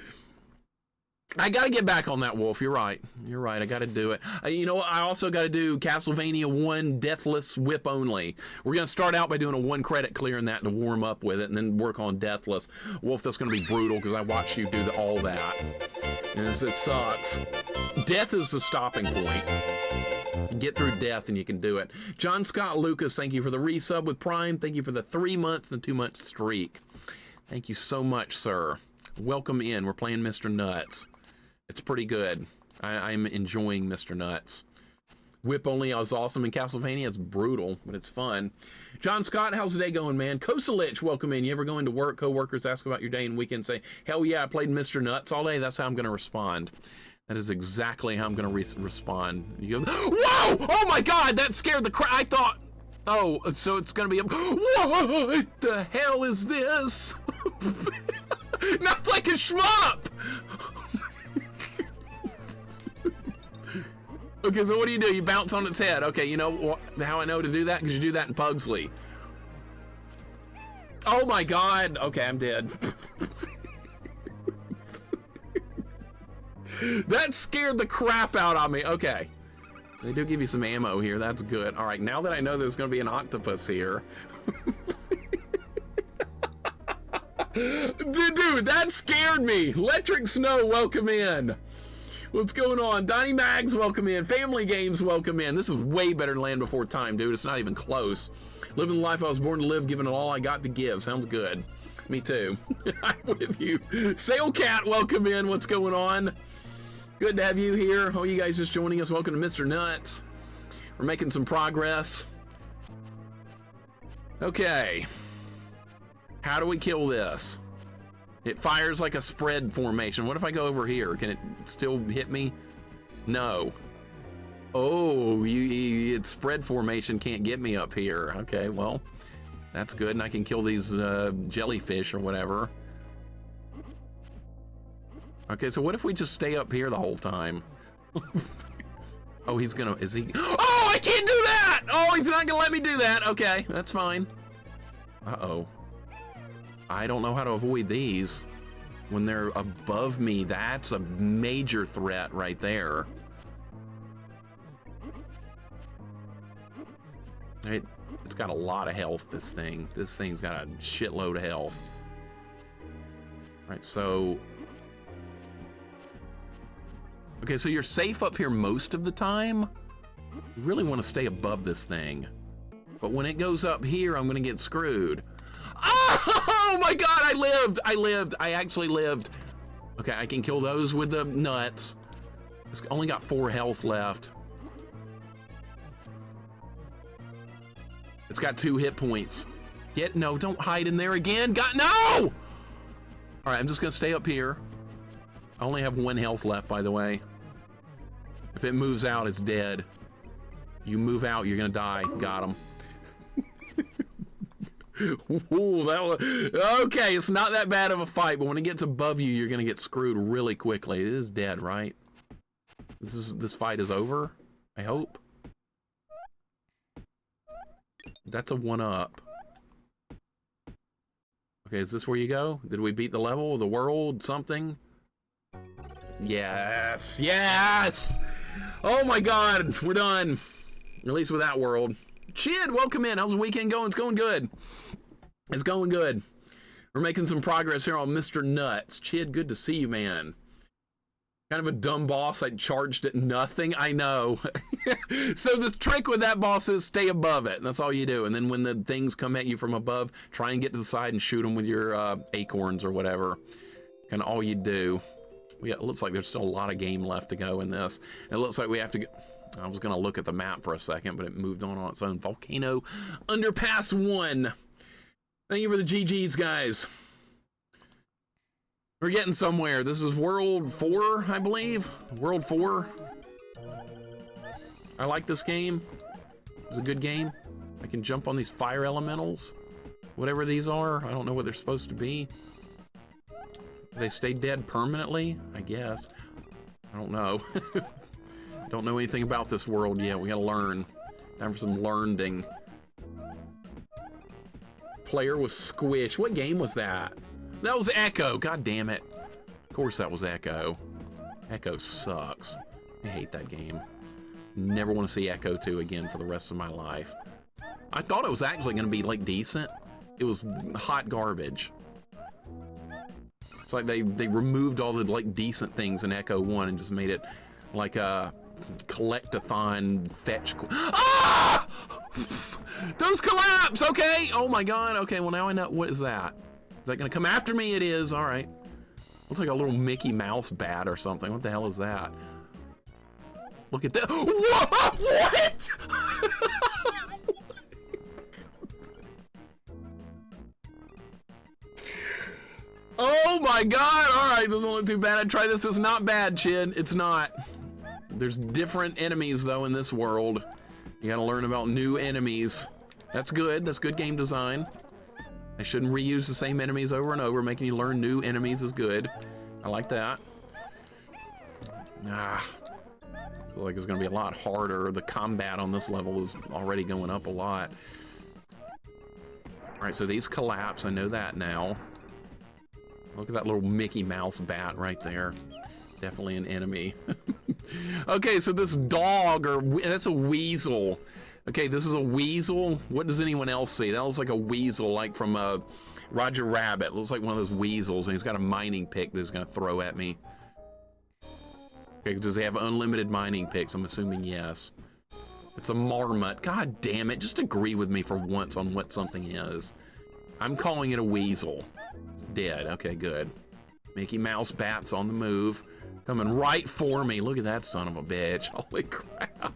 I gotta get back on that, Wolf. You're right. You're right. I gotta do it. You know what? I also gotta do Castlevania 1 Deathless Whip Only. We're gonna start out by doing a 1 credit clearing that to warm up with it, and then work on Deathless. Wolf, that's gonna be brutal because I watched you do all that. And it sucks. Death is the stopping point. Get through death and you can do it. John Scott Lucas, thank you for the resub with Prime. Thank you for the 3 months and 2 month streak. Thank you so much, sir. welcome in. We're playing Mr. NUTZ. It's pretty good. I'm enjoying Mr. NUTZ. Whip only is awesome in Castlevania. It's brutal, but it's fun. John Scott, how's the day going, man? Kosalich, welcome in. You ever go into work, coworkers ask about your day and weekend, say, hell yeah, I played Mr. NUTZ all day? That's how I'm going to respond. That is exactly how I'm going to respond. You go, whoa! Oh my God, that scared the crap. I thought, oh, so it's going to be a, what the hell is this? Not like a shmup! Okay, so what do? You bounce on its head. Okay, you know how I know to do that? Because you do that in Pugsley. Oh my God. Okay, I'm dead. That scared the crap out of me. Okay. They do give you some ammo here. That's good. All right, now that I know there's going to be an octopus here. Dude, that scared me. Electric Snow, welcome in. What's going on? Donnie Mags, welcome in. Family Games, welcome in. This is way better than Land Before Time, dude. It's not even close. Living the life I was born to live, giving it all I got to give. Sounds good. Me too. I'm with you. Sail Cat, welcome in. What's going on? Good to have you here. Oh, you guys just joining us. Welcome to Mr. NUTZ. We're making some progress. Okay. How do we kill this? It fires like a spread formation. What if I go over here? Can it still hit me? No. Oh, its spread formation can't get me up here. Okay, well, that's good. And I can kill these jellyfish or whatever. Okay, so what if we just stay up here the whole time? Oh, he's gonna, is he? Oh, I can't do that! Oh, he's not gonna let me do that. Okay, that's fine. Uh-oh. I don't know how to avoid these. When they're above me, that's a major threat right there. It's got a lot of health, this thing. This thing's got a shitload of health. Right, so... Okay, so you're safe up here most of the time. You really want to stay above this thing. But when it goes up here, I'm gonna get screwed. Oh my God, I lived. I actually lived. Okay, I can kill those with the nuts. It's only got 4 health left. It's got 2 hit points. No, don't hide in there again. No! All right, I'm just gonna stay up here. I only have 1 health left, by the way. If it moves out, it's dead. You move out, you're gonna die. Got him. Ooh, that was, okay, it's not that bad of a fight, but when it gets above you, you're gonna get screwed really quickly. It is dead, right? This fight is over, I hope. That's a 1-up. Okay, is this where you go? Did we beat the level, the world, something? Yes, yes! Oh my God, we're done. At least with that world. Chid, welcome in. How's the weekend going? It's going good. It's going good. We're making some progress here on Mr. NUTZ. Chid, good to see you, man. Kind of a dumb boss. I charged at nothing. I know. So the trick with that boss is stay above it. That's all you do. And then when the things come at you from above, try and get to the side and shoot them with your acorns or whatever. Kind of all you do. It looks like there's still a lot of game left to go in this. It looks like we have to go... I was going to look at the map for a second, but it moved on its own. Volcano Underpass 1. Thank you for the GGs, guys. We're getting somewhere. This is World 4, I believe. World 4. I like this game. It's a good game. I can jump on these fire elementals. Whatever these are. I don't know what they're supposed to be. They stay dead permanently, I guess. I don't know. Don't know anything about this world yet. We gotta learn. Time for some learning. Player was Squish. What game was that? That was Echo. God damn it. Of course that was Echo. Echo sucks. I hate that game. Never want to see Echo 2 again for the rest of my life. I thought it was actually gonna be like decent. It was hot garbage. It's like they removed all the like decent things in Echo 1 and just made it like a collect-a-thon fetch. Ah! Those collapse! Okay! Oh my God. Okay, well now I know. What is that? Is that gonna come after me? It is. All right. Looks like a little Mickey Mouse bat or something. What the hell is that? Look at that. What? Oh my god! Alright, doesn't look too bad. I tried this. It's not bad, Chin. It's not. There's different enemies, though, in this world. You gotta learn about new enemies. That's good. That's good game design. I shouldn't reuse the same enemies over and over. Making you learn new enemies is good. I like that. Ah. Looks like it's gonna be a lot harder. The combat on this level is already going up a lot. Alright, so these collapse. I know that now. Look at that little Mickey Mouse bat right there. Definitely an enemy. Okay, so this dog, or that's a weasel. Okay, this is a weasel. What does anyone else see? That looks like a weasel, like from Roger Rabbit. It looks like one of those weasels, and he's got a mining pick that he's gonna throw at me. Okay, does he have unlimited mining picks? I'm assuming yes. It's a marmot. God damn it, just agree with me for once on what something is. I'm calling it a weasel. It's dead. Okay, good. Mickey Mouse bat's on the move. Coming right for me. Look at that son of a bitch. Holy crap.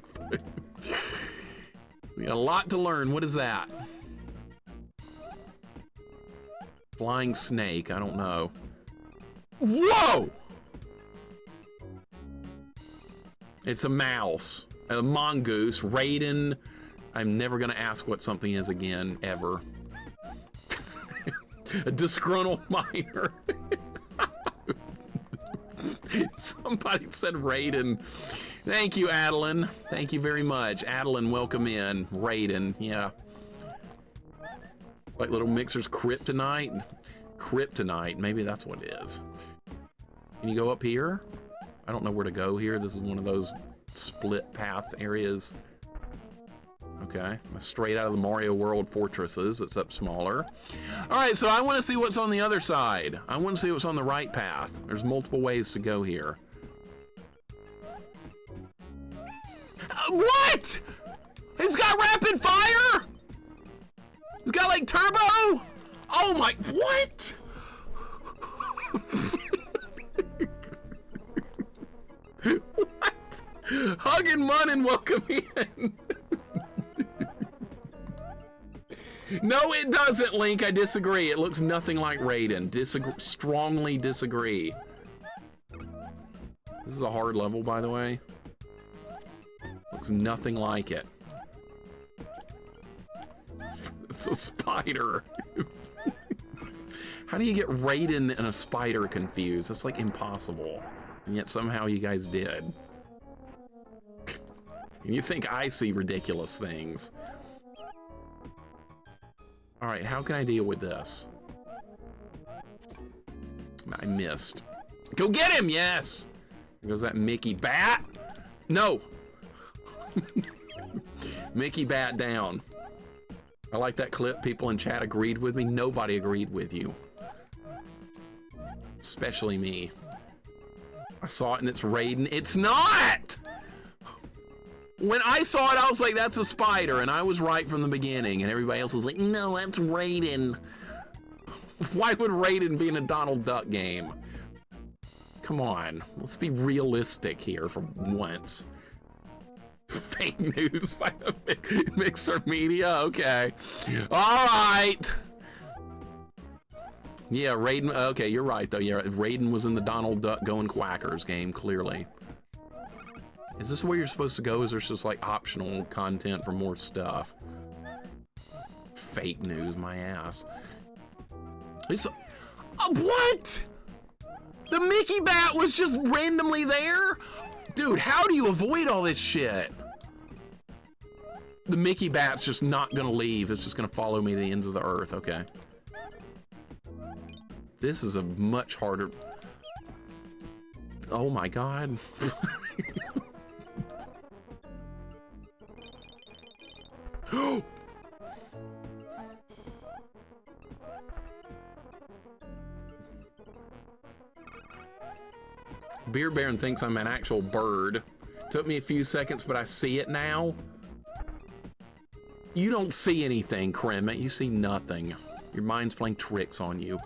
We got a lot to learn. What is that? Flying snake. I don't know. Whoa! It's a mouse. A mongoose. Raiden. I'm never going to ask what something is again, ever. A disgruntled miner. Somebody said Raiden. Thank you, Adeline. Thank you very much. Adeline, welcome in. Raiden, yeah. Like LittleMIXER's kryptonite? Kryptonite, maybe that's what it is. Can you go up here? I don't know where to go here. This is one of those split path areas. Okay, straight out of the Mario World fortresses, except smaller. All right, so I want to see what's on the other side. I want to see what's on the right path. There's multiple ways to go here. What? It's got rapid fire? It's got like turbo? Oh my, what? What? Hug and Mun and welcome in. No, it doesn't, Link. I disagree. It looks nothing like Raiden. Strongly disagree. This is a hard level, by the way. Looks nothing like it. It's a spider. How do you get Raiden and a spider confused? That's like impossible. And yet somehow you guys did. And you think I see ridiculous things. All right, how can I deal with this? I missed. Go get him, yes! There goes that Mickey bat. No! Mickey bat down. I like that clip. People in chat agreed with me. Nobody agreed with you. Especially me. I saw it and it's Raiden. It's not! When I saw it, I was like, that's a spider, and I was right from the beginning, and everybody else was like, no, that's Raiden. Why would Raiden be in a Donald Duck game? Come on, let's be realistic here for once. Fake news by the Mixer Media, okay. All right. Yeah, Raiden, okay, you're right, though. Yeah, Raiden was in the Donald Duck Going Quackers game, clearly. Is this where you're supposed to go? Is there just like optional content for more stuff? Fake news, my ass. It's, what? The Mickey bat was just randomly there? Dude, how do you avoid all this shit? The Mickey bat's just not gonna leave. It's just gonna follow me to the ends of the earth. Okay. This is a much harder... Oh my god. Beer Baron thinks I'm an actual bird. Took me a few seconds, but I see it now. You don't see anything, Kremet. You see nothing. Your mind's playing tricks on you.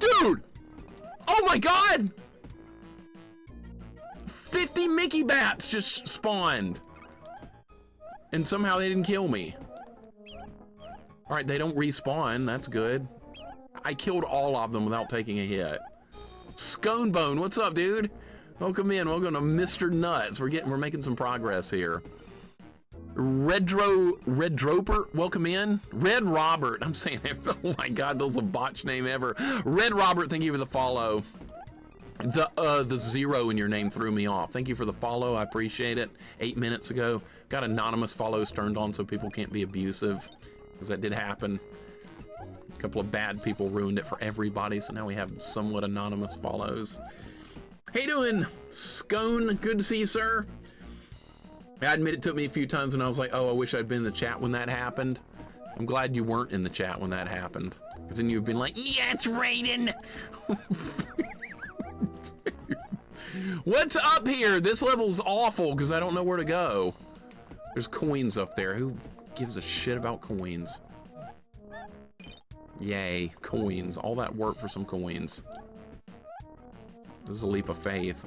Dude! my God! 50 Mickey bats just spawned. And somehow they didn't kill me. All right, they don't respawn. That's good. I killed all of them without taking a hit. Sconebone, what's up, dude? Welcome in. Welcome to Mr. Nuts. We're making some progress here. Redroper, welcome in. Red Robert, I'm saying it. Oh my God, that's a botch name ever. Red Robert, thank you for the follow. The zero in your name threw me off. Thank you for the follow. I appreciate it. 8 minutes ago, got anonymous follows turned on so people can't be abusive, because that did happen. A couple of bad people ruined it for everybody, so now we have somewhat anonymous follows. How you doing, Scone? Good to see you, sir. I admit it took me a few times when I was like, oh, I wish I'd been in the chat when that happened. I'm glad you weren't in the chat when that happened, because then you've been like, yeah, it's Raiden. What's up here? This level's awful because I don't know where to go. There's coins up there. Who gives a shit about coins? Yay, coins. All that work for some coins. This is a leap of faith.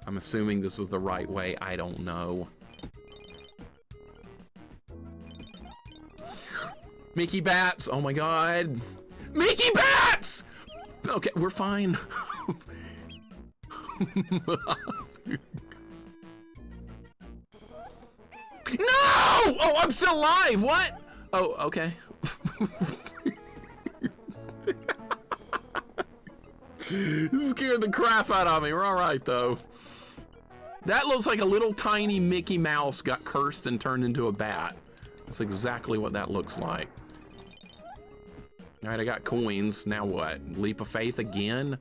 I'm assuming this is the right way. I don't know. Mickey Bats! Oh my God! Mickey Bats! Okay, we're fine. No! Oh, I'm still alive! What? Oh, okay. This scared the crap out of me. We're all right, though. That looks like a little tiny Mickey Mouse got cursed and turned into a bat. That's exactly what that looks like. All right, I got coins. Now what? Leap of faith again?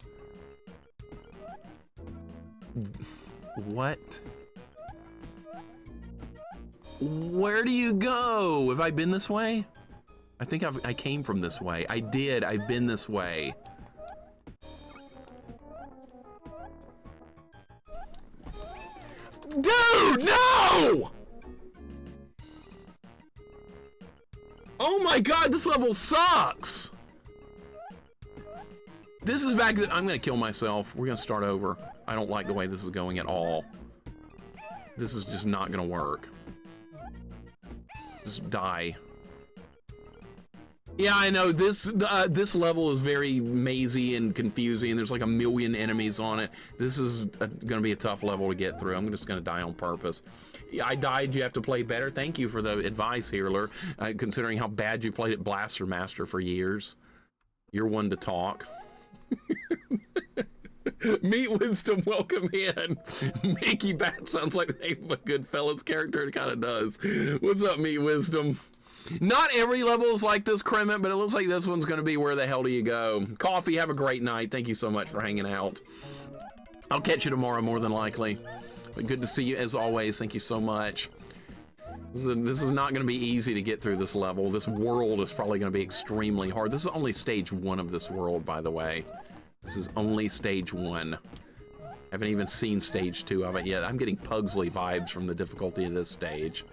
What? Where do you go? Have I been this way? I think I came from this way. I did. I've been this way. Dude, no! Oh my God, this level sucks. This is back. I'm gonna kill myself. We're gonna start over. I don't like the way this is going at all. This is just not gonna work. Just die. Yeah, I know this level is very mazy and confusing. There's like a million enemies on it. This is gonna be a tough level to get through. I'm just gonna die on purpose. I died. You have to play better. Thank you for the advice, Healer. Considering how bad you played at Blaster Master for years, you're one to talk. Meet Wisdom, welcome in. Mickey Bat sounds like the name of a Goodfellas character. It kind of does. What's up, Meet Wisdom? Not every level is like this, Cremant, but it looks like this one's going to be where the hell do you go. Coffee, have a great night. Thank you so much for hanging out. I'll catch you tomorrow, more than likely. But good to see you, as always. Thank you so much. This is not going to be easy to get through this level. This world is probably going to be extremely hard. This is only stage 1 of this world, by the way. This is only stage 1. I haven't even seen stage 2 of it yet. I'm getting Pugsley vibes from the difficulty of this stage.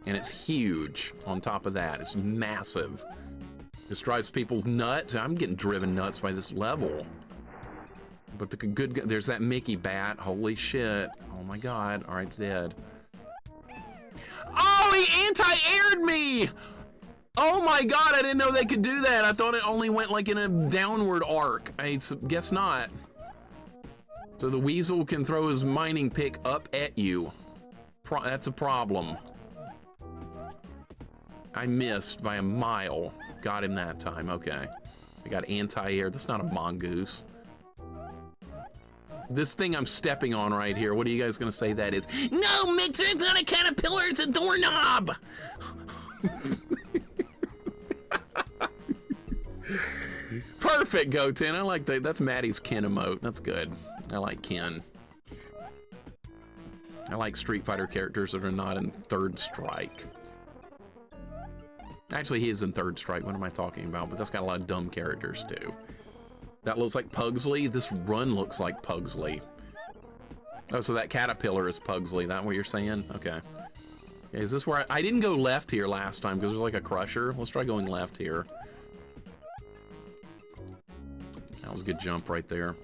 And it's huge on top of that. It's massive. This drives people nuts. I'm getting driven nuts by this level. But there's that Mickey Bat. Holy shit. Oh my God. All right, it's dead. Oh, he anti-aired me! Oh my God, I didn't know they could do that. I thought it only went like in a downward arc. I guess not. So the weasel can throw his mining pick up at you. That's a problem. I missed by a mile. Got him that time, okay. I got anti-air. That's not a mongoose. This thing I'm stepping on right here, what are you guys gonna say that is? No, Mixer, it's not a caterpillar, it's a doorknob! Perfect, Goten. I like that. That's Maddie's Ken emote. That's good. I like Ken. I like Street Fighter characters that are not in Third Strike. Actually, he is in Third Strike. What am I talking about? But that's got a lot of dumb characters, too. That looks like Pugsley. This run looks like Pugsley. Oh, so that caterpillar is Pugsley. That what you're saying? Okay. Is this where I didn't go left here last time because there's like a crusher. Let's try going left here. That was a good jump right there.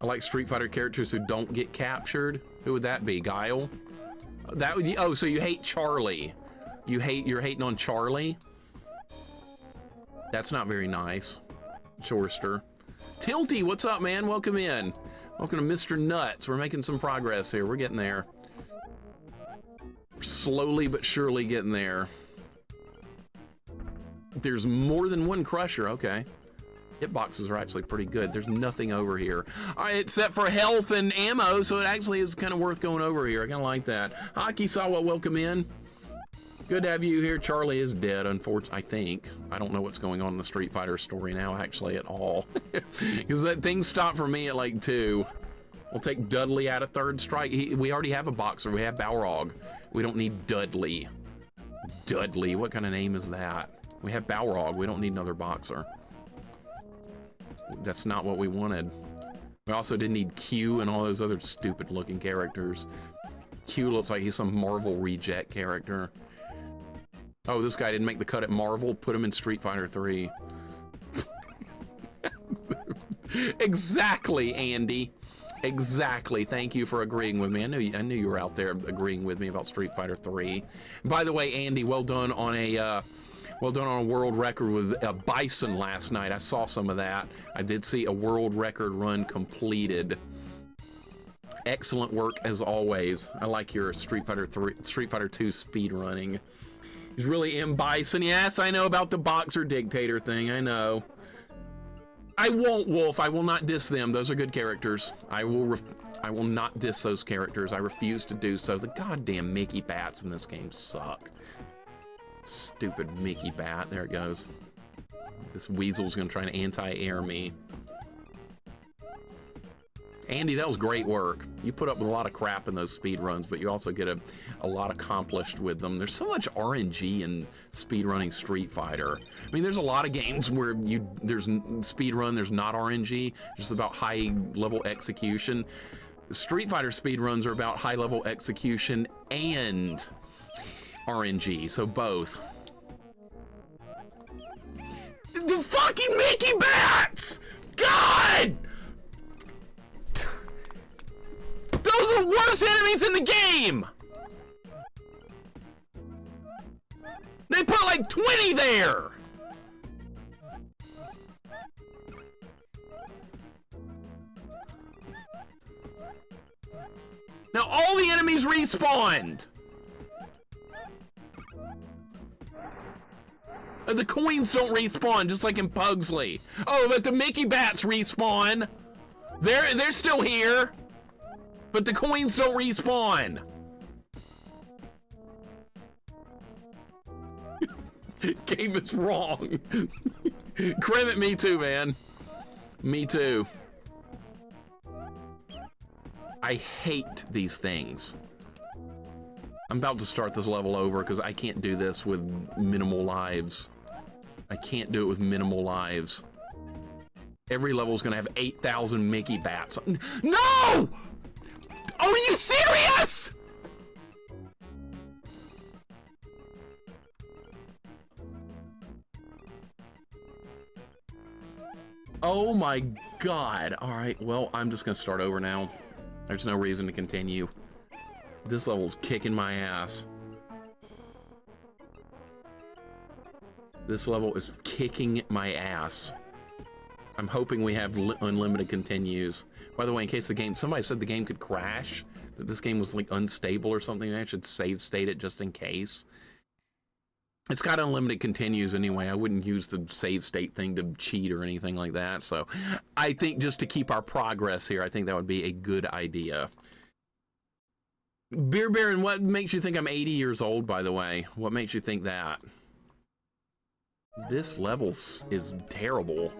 I like Street Fighter characters who don't get captured. Who would that be? Guile? That would, oh, so you hate Charlie. You're hating on Charlie? That's not very nice. Chorster. Tilty, what's up, man? Welcome in. Welcome to Mr. Nuts. We're making some progress here. We're getting there. Slowly but surely getting there. There's more than one crusher. Okay. Hitboxes are actually pretty good. There's nothing over here. All right, except for health and ammo, so it actually is kind of worth going over here. I kind of like that. Hakisawa, welcome in. Good to have you here. Charlie is dead, unfortunately, I think. I don't know what's going on in the Street Fighter story now, actually, at all. Because that thing stopped for me at like 2. We'll take Dudley out of third strike. We already have a boxer. We have Balrog. We don't need Dudley. Dudley, what kind of name is that? We have Balrog. We don't need another boxer. That's not what we wanted. We also didn't need Q and all those other stupid looking characters. Q looks like he's some Marvel reject character. Oh, this guy didn't make the cut at Marvel. Put him in Street Fighter 3. Exactly, Andy. Exactly. Thank you for agreeing with me. I knew you were out there agreeing with me about Street Fighter 3. By the way, Andy, well done on a world record with a bison last night. I saw some of that. I did see a world record run completed. Excellent work as always. I like your Street Fighter 2 speed running. He's really M Bison. Yes, I know about the boxer dictator thing. I know. I won't, Wolf. I will not diss them. Those are good characters. I will not diss those characters. I refuse to do so. The goddamn Mickey bats in this game suck. Stupid Mickey bat. There it goes. This weasel's gonna try and anti-air me. Andy, that was great work. You put up with a lot of crap in those speed runs, but you also get a lot accomplished with them. There's so much RNG in speedrunning Street Fighter. I mean, there's a lot of games where there's speedrun, there's not RNG, just about high level execution. Street Fighter speedruns are about high level execution and RNG, so both. The fucking Mickey bats! God! Those are the worst enemies in the game! They put like 20 there! Now all the enemies respawned! The coins don't respawn, just like in Pugsley. Oh, but the Mickey bats respawn! They're still here! But the coins don't respawn. Game is wrong. Credit me too, man. Me too. I hate these things. I'm about to start this level over because I can't do this with minimal lives. I can't do it with minimal lives. Every level is gonna have 8,000 Mickey bats. No! Are you serious? Oh my God. All right, well, I'm just gonna start over now. There's no reason to continue. This level's kicking my ass. This level is kicking my ass. I'm hoping we have unlimited continues. By the way, in case the game, somebody said the game could crash, that this game was like unstable or something. I should save state it just in case. It's got unlimited continues anyway. I wouldn't use the save state thing to cheat or anything like that. So I think just to keep our progress here, I think that would be a good idea. Beer Baron, what makes you think I'm 80 years old, by the way? What makes you think that? This level is terrible.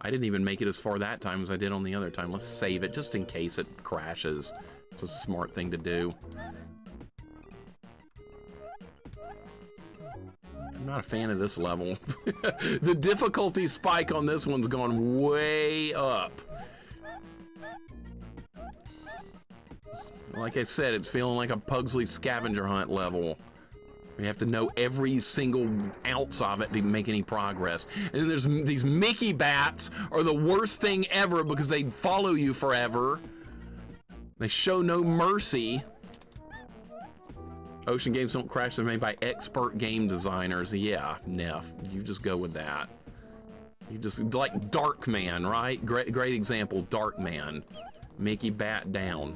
I didn't even make it as far that time as I did on the other time. Let's save it just in case it crashes. It's a smart thing to do. I'm not a fan of this level. The difficulty spike on this one's gone way up. Like I said, it's feeling like a Pugsley scavenger hunt level. You have to know every single ounce of it to make any progress. And then there's these Mickey bats are the worst thing ever because they follow you forever. They show no mercy. Ocean games don't crash, they're made by expert game designers. Yeah, Neff, you just go with that. You just, like Darkman, right? Great example, Darkman. Mickey bat down.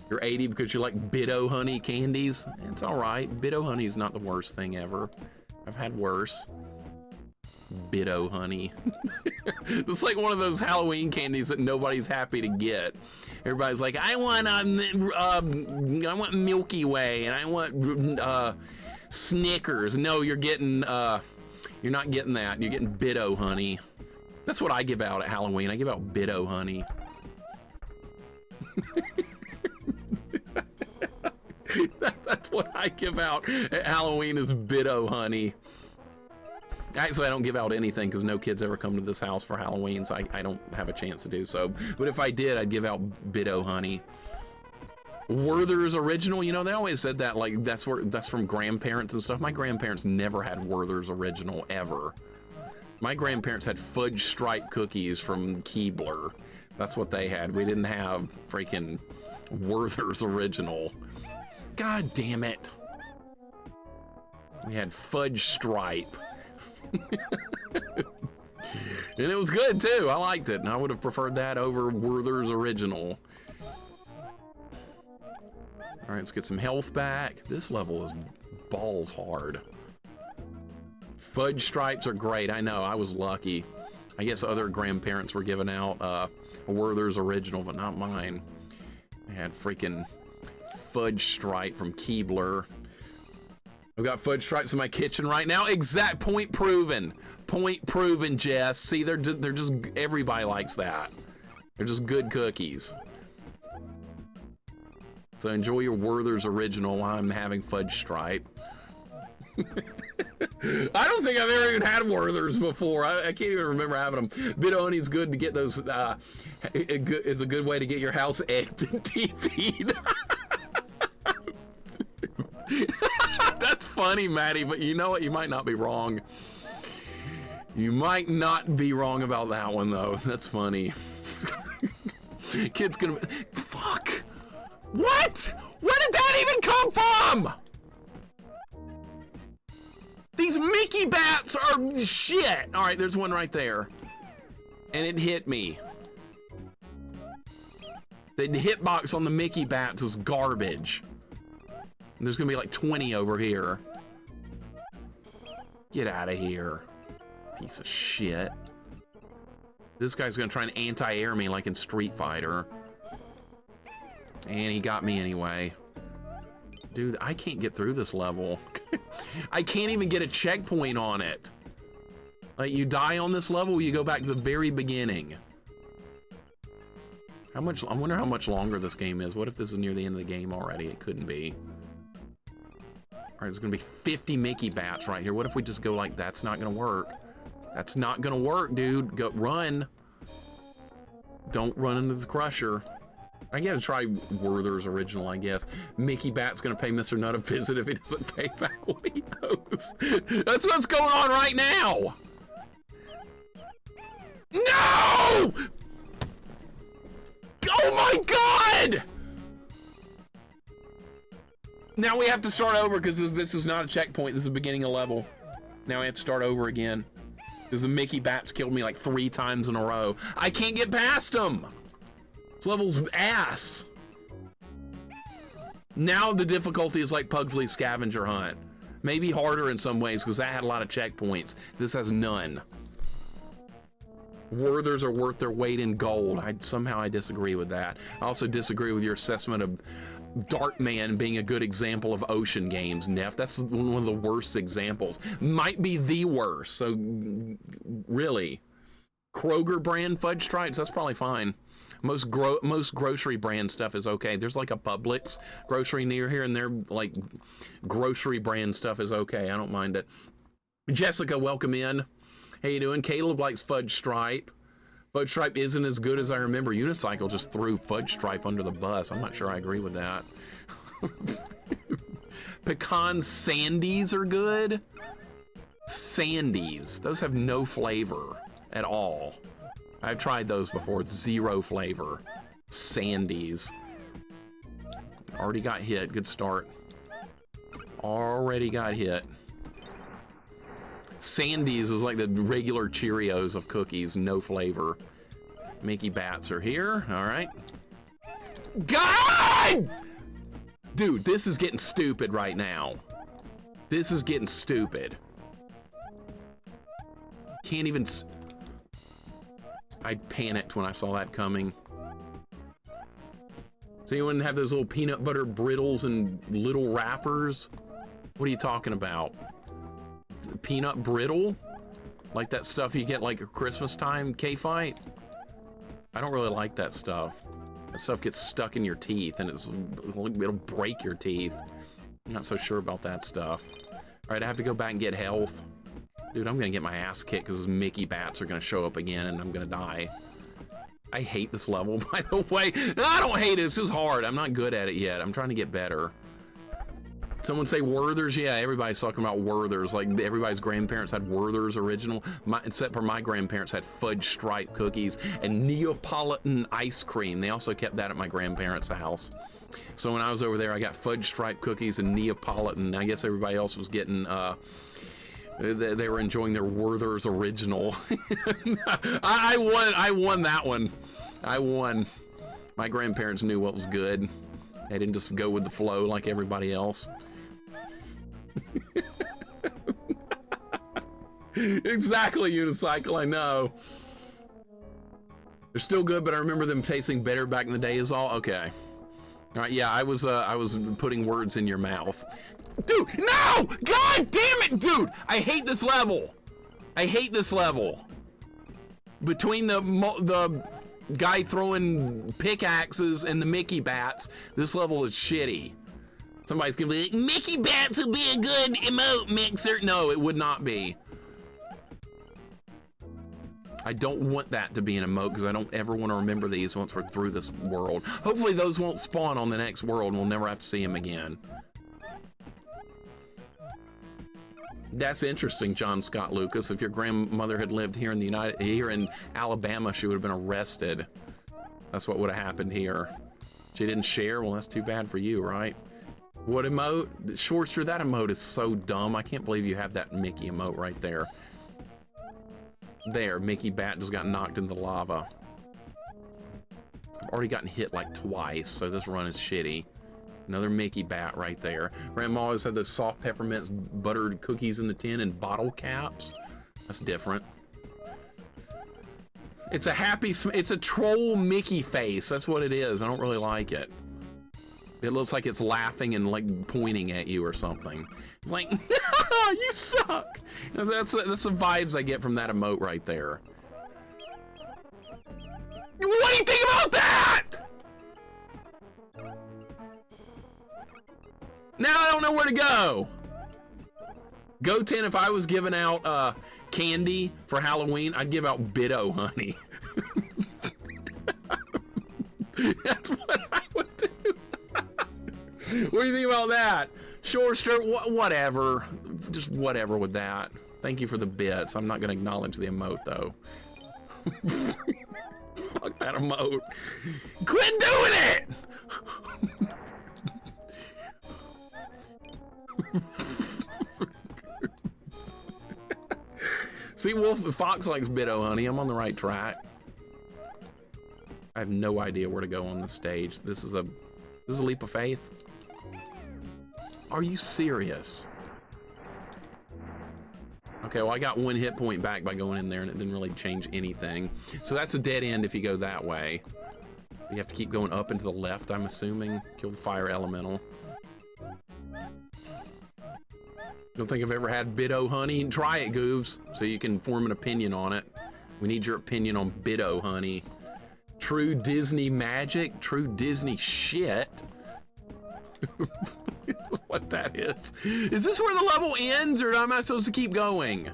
You're 80 because you like Biddo honey candies. It's all right. Biddo honey is not the worst thing ever. I've had worse. Biddo honey. It's like one of those Halloween candies that nobody's happy to get. Everybody's like, I want Milky Way and I want Snickers. No, you're getting you're not getting that. You're getting Biddo honey. That's what I give out at Halloween. I give out Biddo honey. That's what I give out at Halloween is Biddo honey. Actually, I don't give out anything because no kids ever come to this house for Halloween, so I don't have a chance to do so. But if I did, I'd give out Biddo honey. Werther's Original, you know, they always said that like that's from grandparents and stuff. My grandparents never had Werther's Original ever. My grandparents had fudge stripe cookies from Keebler. That's what they had. We didn't have freaking Werther's Original. God damn it. We had fudge stripe. And it was good too. I liked it. And I would have preferred that over Werther's Original. All right, let's get some health back. This level is balls hard. Fudge stripes are great. I know, I was lucky. I guess other grandparents were giving out a Werther's Original, but not mine. I had freaking fudge stripe from Keebler. I've got fudge stripes in my kitchen right now. Exact point proven. Point proven, Jess. See, they're just, everybody likes that. They're just good cookies. So enjoy your Werther's Original while I'm having fudge stripe. I don't think I've ever even had Werther's before. I can't even remember having them. Biddo honey is good to get those. It's a good way to get your house egged and TV'd. That's funny, Maddie, but you know what? You might not be wrong. You might not be wrong about that one, though. That's funny. Kid's gonna... Fuck! What? Where did that even come from? These Mickey bats are shit. All right, there's one right there. And it hit me. The hitbox on the Mickey bats is garbage. And there's gonna be like 20 over here. Get out of here. Piece of shit. This guy's gonna try and anti-air me like in Street Fighter. And he got me anyway. Dude, I can't get through this level. I can't even get a checkpoint on it. Like, you die on this level, you go back to the very beginning. How much, I wonder how much longer this game is. What if this is near the end of the game already? It couldn't be. All right, there's gonna be 50 Mickey bats right here. What if we just go like, that's not gonna work. That's not gonna work, dude. Go, run. Don't run into the crusher. I gotta try Werther's Original, I guess. Mickey Bat's gonna pay Mr. Nut a visit if he doesn't pay back what he owes. That's what's going on right now! No! Oh my god! Now we have to start over because this is not a checkpoint. This is the beginning of level. Now we have to start over again. Because the Mickey Bats killed me like 3 times in a row. I can't get past them! This level's ass. Now the difficulty is like Pugsley's Scavenger Hunt. Maybe harder in some ways because that had a lot of checkpoints. This has none. Werthers are worth their weight in gold. Somehow I disagree with that. I also disagree with your assessment of Darkman being a good example of ocean games, Neff. That's one of the worst examples. Might be the worst. So really, Kroger brand fudge stripes, that's probably fine. Most grocery brand stuff is okay. There's like a Publix grocery near here, and their like grocery brand stuff is okay. I don't mind it. Jessica, welcome in. How you doing? Caleb likes fudge stripe. Fudge stripe isn't as good as I remember. Unicycle just threw fudge stripe under the bus. I'm not sure I agree with that. Pecan sandies are good. Sandies. Those have no flavor at all. I've tried those before. It's zero flavor. Sandies. Already got hit. Good start. Already got hit. Sandies is like the regular Cheerios of cookies. No flavor. Mickey Bats are here. All right. God! Dude, this is getting stupid right now. This is getting stupid. Can't even... I panicked when I saw that coming. Does anyone have those little peanut butter brittles and little wrappers? What are you talking about? Peanut brittle? Like that stuff you get like a Christmas time K-Fight? I don't really like that stuff. That stuff gets stuck in your teeth and it'll break your teeth. I'm not so sure about that stuff. All right, I have to go back and get health. Dude, I'm gonna get my ass kicked because Mickey Bats are gonna show up again and I'm gonna die. I hate this level, by the way. No, I don't hate it, it's just hard. I'm not good at it yet. I'm trying to get better. Someone say Werther's? Yeah, everybody's talking about Werther's. Like, everybody's grandparents had Werther's original, except for my grandparents had fudge stripe cookies and Neapolitan ice cream. They also kept that at my grandparents' house. So when I was over there, I got fudge stripe cookies and Neapolitan. I guess everybody else was getting, they were enjoying their Werther's original. I won that one. I won. My grandparents knew what was good. They didn't just go with the flow like everybody else. Exactly, Unicycle, I know. They're still good, but I remember them tasting better back in the day is all. Okay. All right, yeah, I was putting words in your mouth. Dude, no! God damn it, dude! I hate this level. I hate this level. Between the guy throwing pickaxes and the Mickey Bats, this level is shitty. Somebody's gonna be like, Mickey Bats would be a good emote mixer. No, it would not be. I don't want that to be an emote because I don't ever want to remember these once we're through this world. Hopefully those won't spawn on the next world and we'll never have to see them again. That's interesting, John Scott Lucas. If your grandmother had lived here in Alabama, she would have been arrested. That's what would have happened here. She didn't share? Well, that's too bad for you, right? What emote? Shortster, that emote is so dumb. I can't believe you have that Mickey emote right there. There, Mickey Bat just got knocked into the lava. I've already gotten hit like twice, so this run is shitty. Another Mickey Bat right there. Grandma always had those soft peppermints buttered cookies in the tin and bottle caps. That's different. It's a troll Mickey face. That's what it is. I don't really like it. It looks like it's laughing and like pointing at you or something. It's like, you suck. That's the vibes I get from that emote right there. What do you think about that? Now I don't know where to go. Goten, if I was giving out candy for Halloween, I'd give out Biddo honey. That's what I would do. What do you think about that? Shortster, whatever. Just whatever with that. Thank you for the bits. I'm not going to acknowledge the emote, though. Fuck that emote. Quit doing it! See, Fox likes Biddo honey. I'm on the right track. I have no idea where to go on this stage. This is a leap of faith. Are you serious? Okay, well, I got 1 hit point back by going in there and it didn't really change anything. So that's a dead end if you go that way. You have to keep going up and to the left, I'm assuming. Kill the fire elemental. Don't think I've ever had Biddo honey. Try it, Goobs, so you can form an opinion on it. We need your opinion on Biddo honey. True Disney magic? True Disney shit? What that is. Is this where the level ends, or am I supposed to keep going?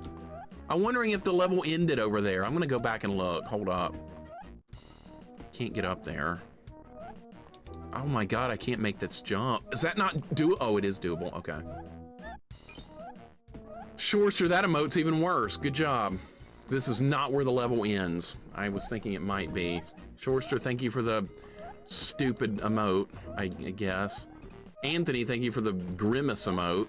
I'm wondering if the level ended over there. I'm gonna go back and look. Hold up. Can't get up there. Oh my god, I can't make this jump. Is that not do? Oh, it is doable. Okay. Shorster, that emote's even worse. Good job. This is not where the level ends. I was thinking it might be. Shorster, thank you for the stupid emote, I guess. Anthony, thank you for the grimace emote.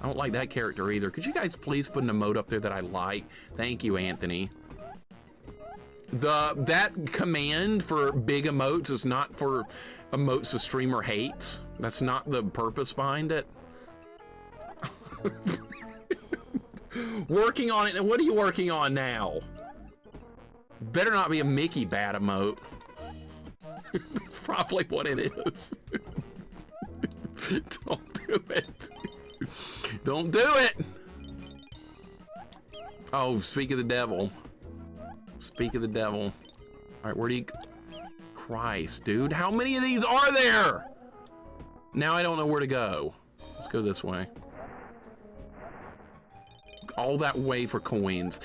I don't like that character either. Could you guys please put an emote up there that I like? Thank you, Anthony. That command for big emotes is not for emotes the streamer hates. That's not the purpose behind it. Working on it. And what are you working on now? Better not be a Mickey bat emote. That's probably what it is. Don't do it. Don't do it. Oh, speak of the devil. Speak of the devil. All right, where do you... Christ, dude. How many of these are there? Now I don't know where to go. Let's go this way. All that way for coins.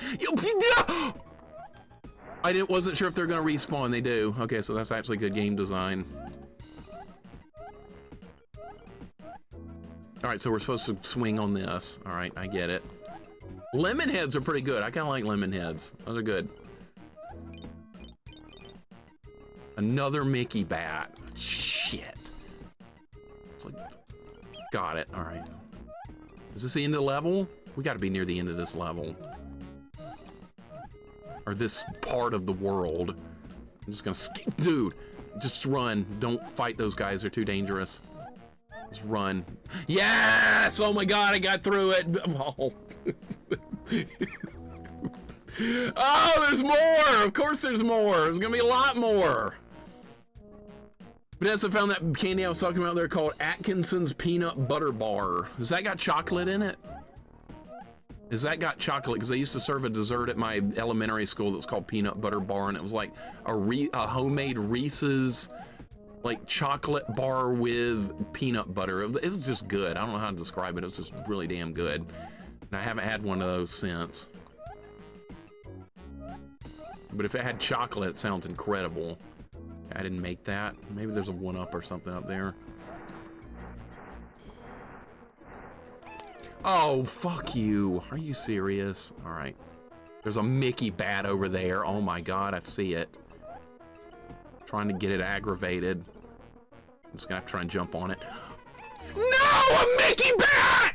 I wasn't sure if they're gonna respawn. They do. Okay, so that's actually good game design. All right, so we're supposed to swing on this. All right, I get it. Lemon heads are pretty good. I kind of like lemon heads. Those are good. Another Mickey bat. Shit. It's like, got it. All right. Is this the end of the level? We got to be near the end of this level. Or this part of the world. I'm just gonna skip. Dude, just run. Don't fight those guys. They're too dangerous. Just run. Yes! Oh my god, I got through it. Oh, oh, there's more! Of course there's more. There's gonna be a lot more. Vanessa found that candy I was talking about there called Atkinson's Peanut Butter Bar. Has that got chocolate in it? Has that got chocolate? Because they used to serve a dessert at my elementary school that was called Peanut Butter Bar, and it was like a homemade Reese's like chocolate bar with peanut butter. It was just good. I don't know how to describe it. It was just really damn good. And I haven't had one of those since. But if it had chocolate, it sounds incredible. I didn't make that. Maybe there's a 1-up or something up there. Oh, fuck you. Are you serious? All right. There's a Mickey bat over there. Oh my god, I see it. Trying to get it aggravated. I'm just gonna have to try and jump on it. No! A Mickey bat!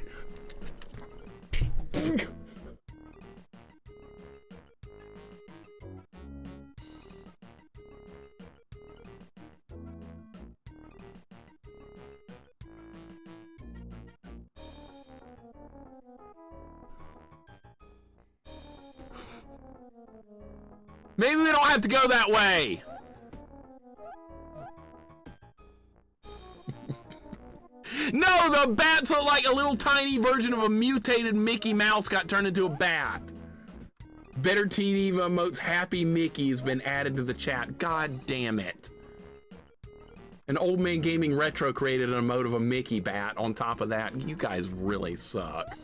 Maybe we don't have to go that way. No, the bats are like a little tiny version of a mutated Mickey Mouse got turned into a bat. Better TV emotes Happy Mickey has been added to the chat. God damn it. An Old Man Gaming Retro created an emote of a Mickey bat on top of that. You guys really suck.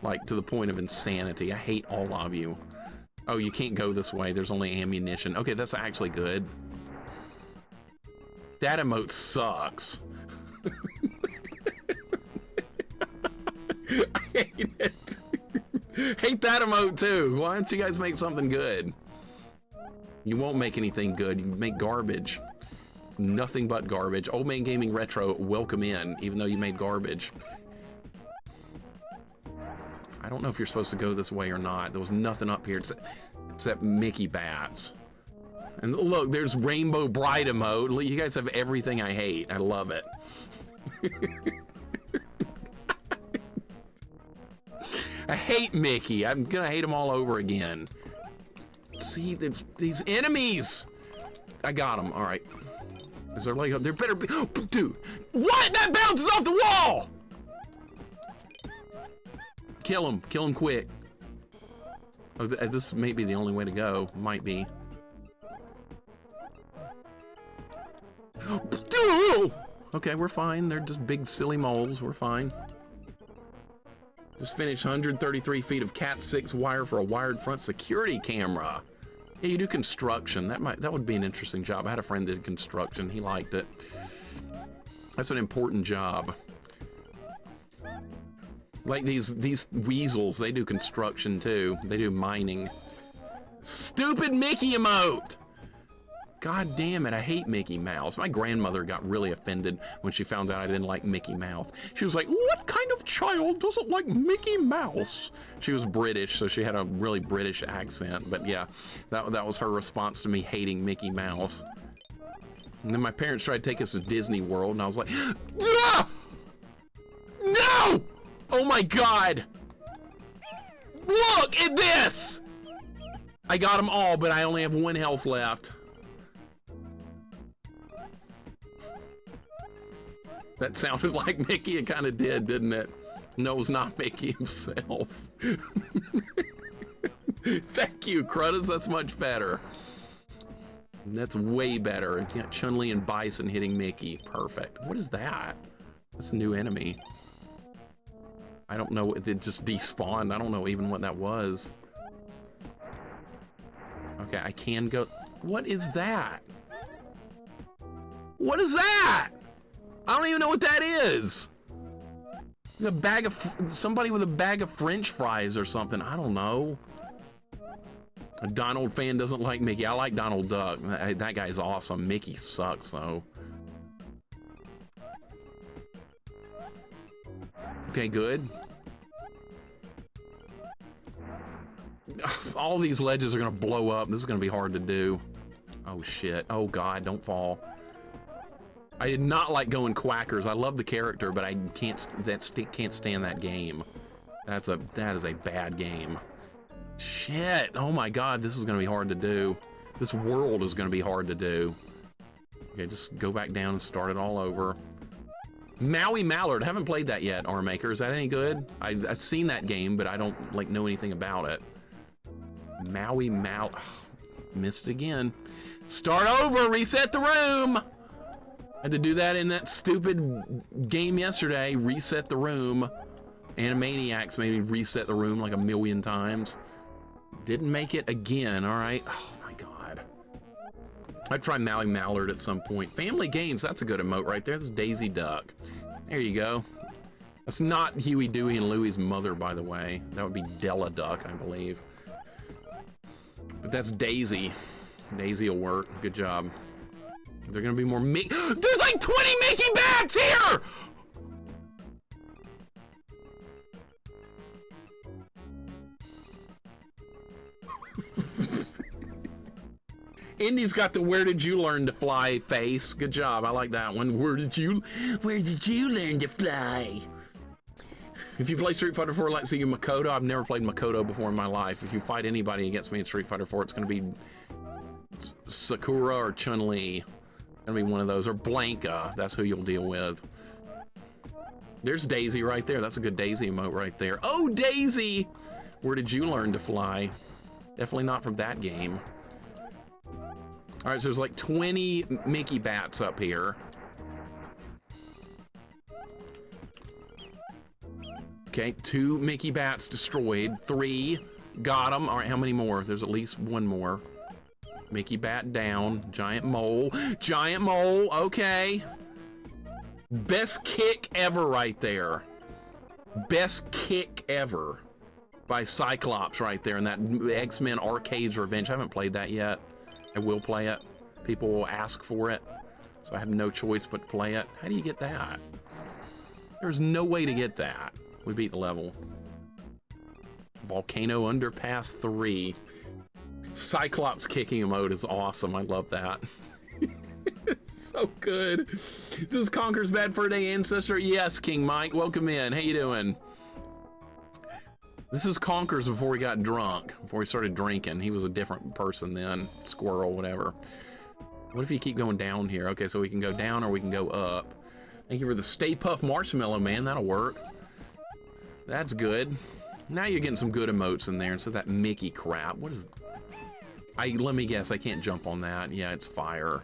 Like, to the point of insanity. I hate all of you. Oh, you can't go this way. There's only ammunition. Okay, that's actually good. That emote sucks. I hate it. Hate that emote too. Why don't you guys make something good? You won't make anything good. You make garbage. Nothing but garbage. Old Man Gaming Retro, welcome in, even though you made garbage. I don't know if you're supposed to go this way or not. There was nothing up here except Mickey bats. And look, there's Rainbow Bright emote. You guys have everything I hate. I love it. I hate Mickey. I'm gonna hate him all over again. See, these enemies. I got them. All right. Is there like there better be? Oh, dude, what? That bounces off the wall. Kill him. Kill him quick. Oh, this may be the only way to go. Might be. Okay, we're fine. They're just big silly moles. We're fine. Just finished 133 feet of Cat 6 wire for a wired front security camera. Yeah, you do construction. That would be an interesting job. I had a friend that did construction. He liked it. That's an important job. Like these weasels, they do construction too. They do mining. Stupid Mickey emote! God damn it, I hate Mickey Mouse. My grandmother got really offended when she found out I didn't like Mickey Mouse. She was like, what kind of child doesn't like Mickey Mouse? She was British, so she had a really British accent. But yeah, that was her response to me hating Mickey Mouse. And then my parents tried to take us to Disney World, and I was like, ah! No! Oh my God! Look at this! I got them all, but I only have 1 health left. That sounded like Mickey. It kind of did, didn't it? No, it was not Mickey himself. Thank you, Crutus. That's much better. That's way better. You got Chun-Li and Bison hitting Mickey. Perfect. What is that? That's a new enemy. I don't know. It just despawned. I don't know even what that was. Okay, I can go. What is that? What is that? I don't even know what that is. A bag of somebody with a bag of French fries or something. I don't know. A Donald fan doesn't like Mickey. I like Donald Duck. That guy's awesome. Mickey sucks though. Okay, good. All these ledges are gonna blow up. This is gonna be hard to do. Oh shit. Oh God, don't fall. I did not like going Quackers. I love the character, but I can't stand that game. That is a bad game. Shit. Oh my God, this is gonna be hard to do. This world is gonna be hard to do. Okay, just go back down and start it all over. Maui Mallard. I haven't played that yet, Armmaker. Is that any good? I've seen that game, but I don't like know anything about it. Maui Mallard. Missed it again. Start over. Reset the room. I had to do that in that stupid game yesterday. Reset the room. Animaniacs made me reset the room like 1,000,000 times. Didn't make it again. All right. Oh my God. I'd try Maui Mallard at some point. Family Games. That's a good emote right there. That's Daisy Duck. There you go. That's not Huey, Dewey, and Louie's mother, by the way. That would be Della Duck, I believe. But that's Daisy. Daisy will work. Good job. They're gonna be more Mickey. There's like 20 Mickey bats here! Indy's got the "Where did you learn to fly" face. Good job. I like that one. Where did you learn to fly? If you play Street Fighter 4, let's see you Makoto. I've never played Makoto before in my life. If you fight anybody against me in Street Fighter 4, it's gonna be Sakura or Chun-Li. Gonna be one of those, or Blanca. That's who you'll deal with. There's Daisy right there. That's a good Daisy emote right there. Oh, Daisy! Where did you learn to fly? Definitely not from that game. All right, so there's like 20 Mickey bats up here. Okay, 2 Mickey bats destroyed. 3, got them. All right, how many more? There's at least 1 more. Mickey bat down. Giant mole. Giant mole. Okay. Best kick ever right there. Best kick ever by Cyclops right there in that X-Men Arcade's Revenge. I haven't played that yet. I will play it. People will ask for it, so I have no choice but to play it. How do you get that? There's no way to get that. We beat the level. Volcano Underpass 3. Cyclops kicking emote is awesome. I love that. It's so good. Is this Conker's Bad Fur Day Ancestor? Yes, King Mike. Welcome in. How you doing? This is Conker's before he got drunk, before he started drinking. He was a different person then. Squirrel, whatever. What if you keep going down here? Okay, so we can go down or we can go up. Thank you for the Stay Puft Marshmallow Man. That'll work. That's good. Now you're getting some good emotes in there instead of that Mickey crap. What is... let me guess, I can't jump on that. Yeah, it's fire.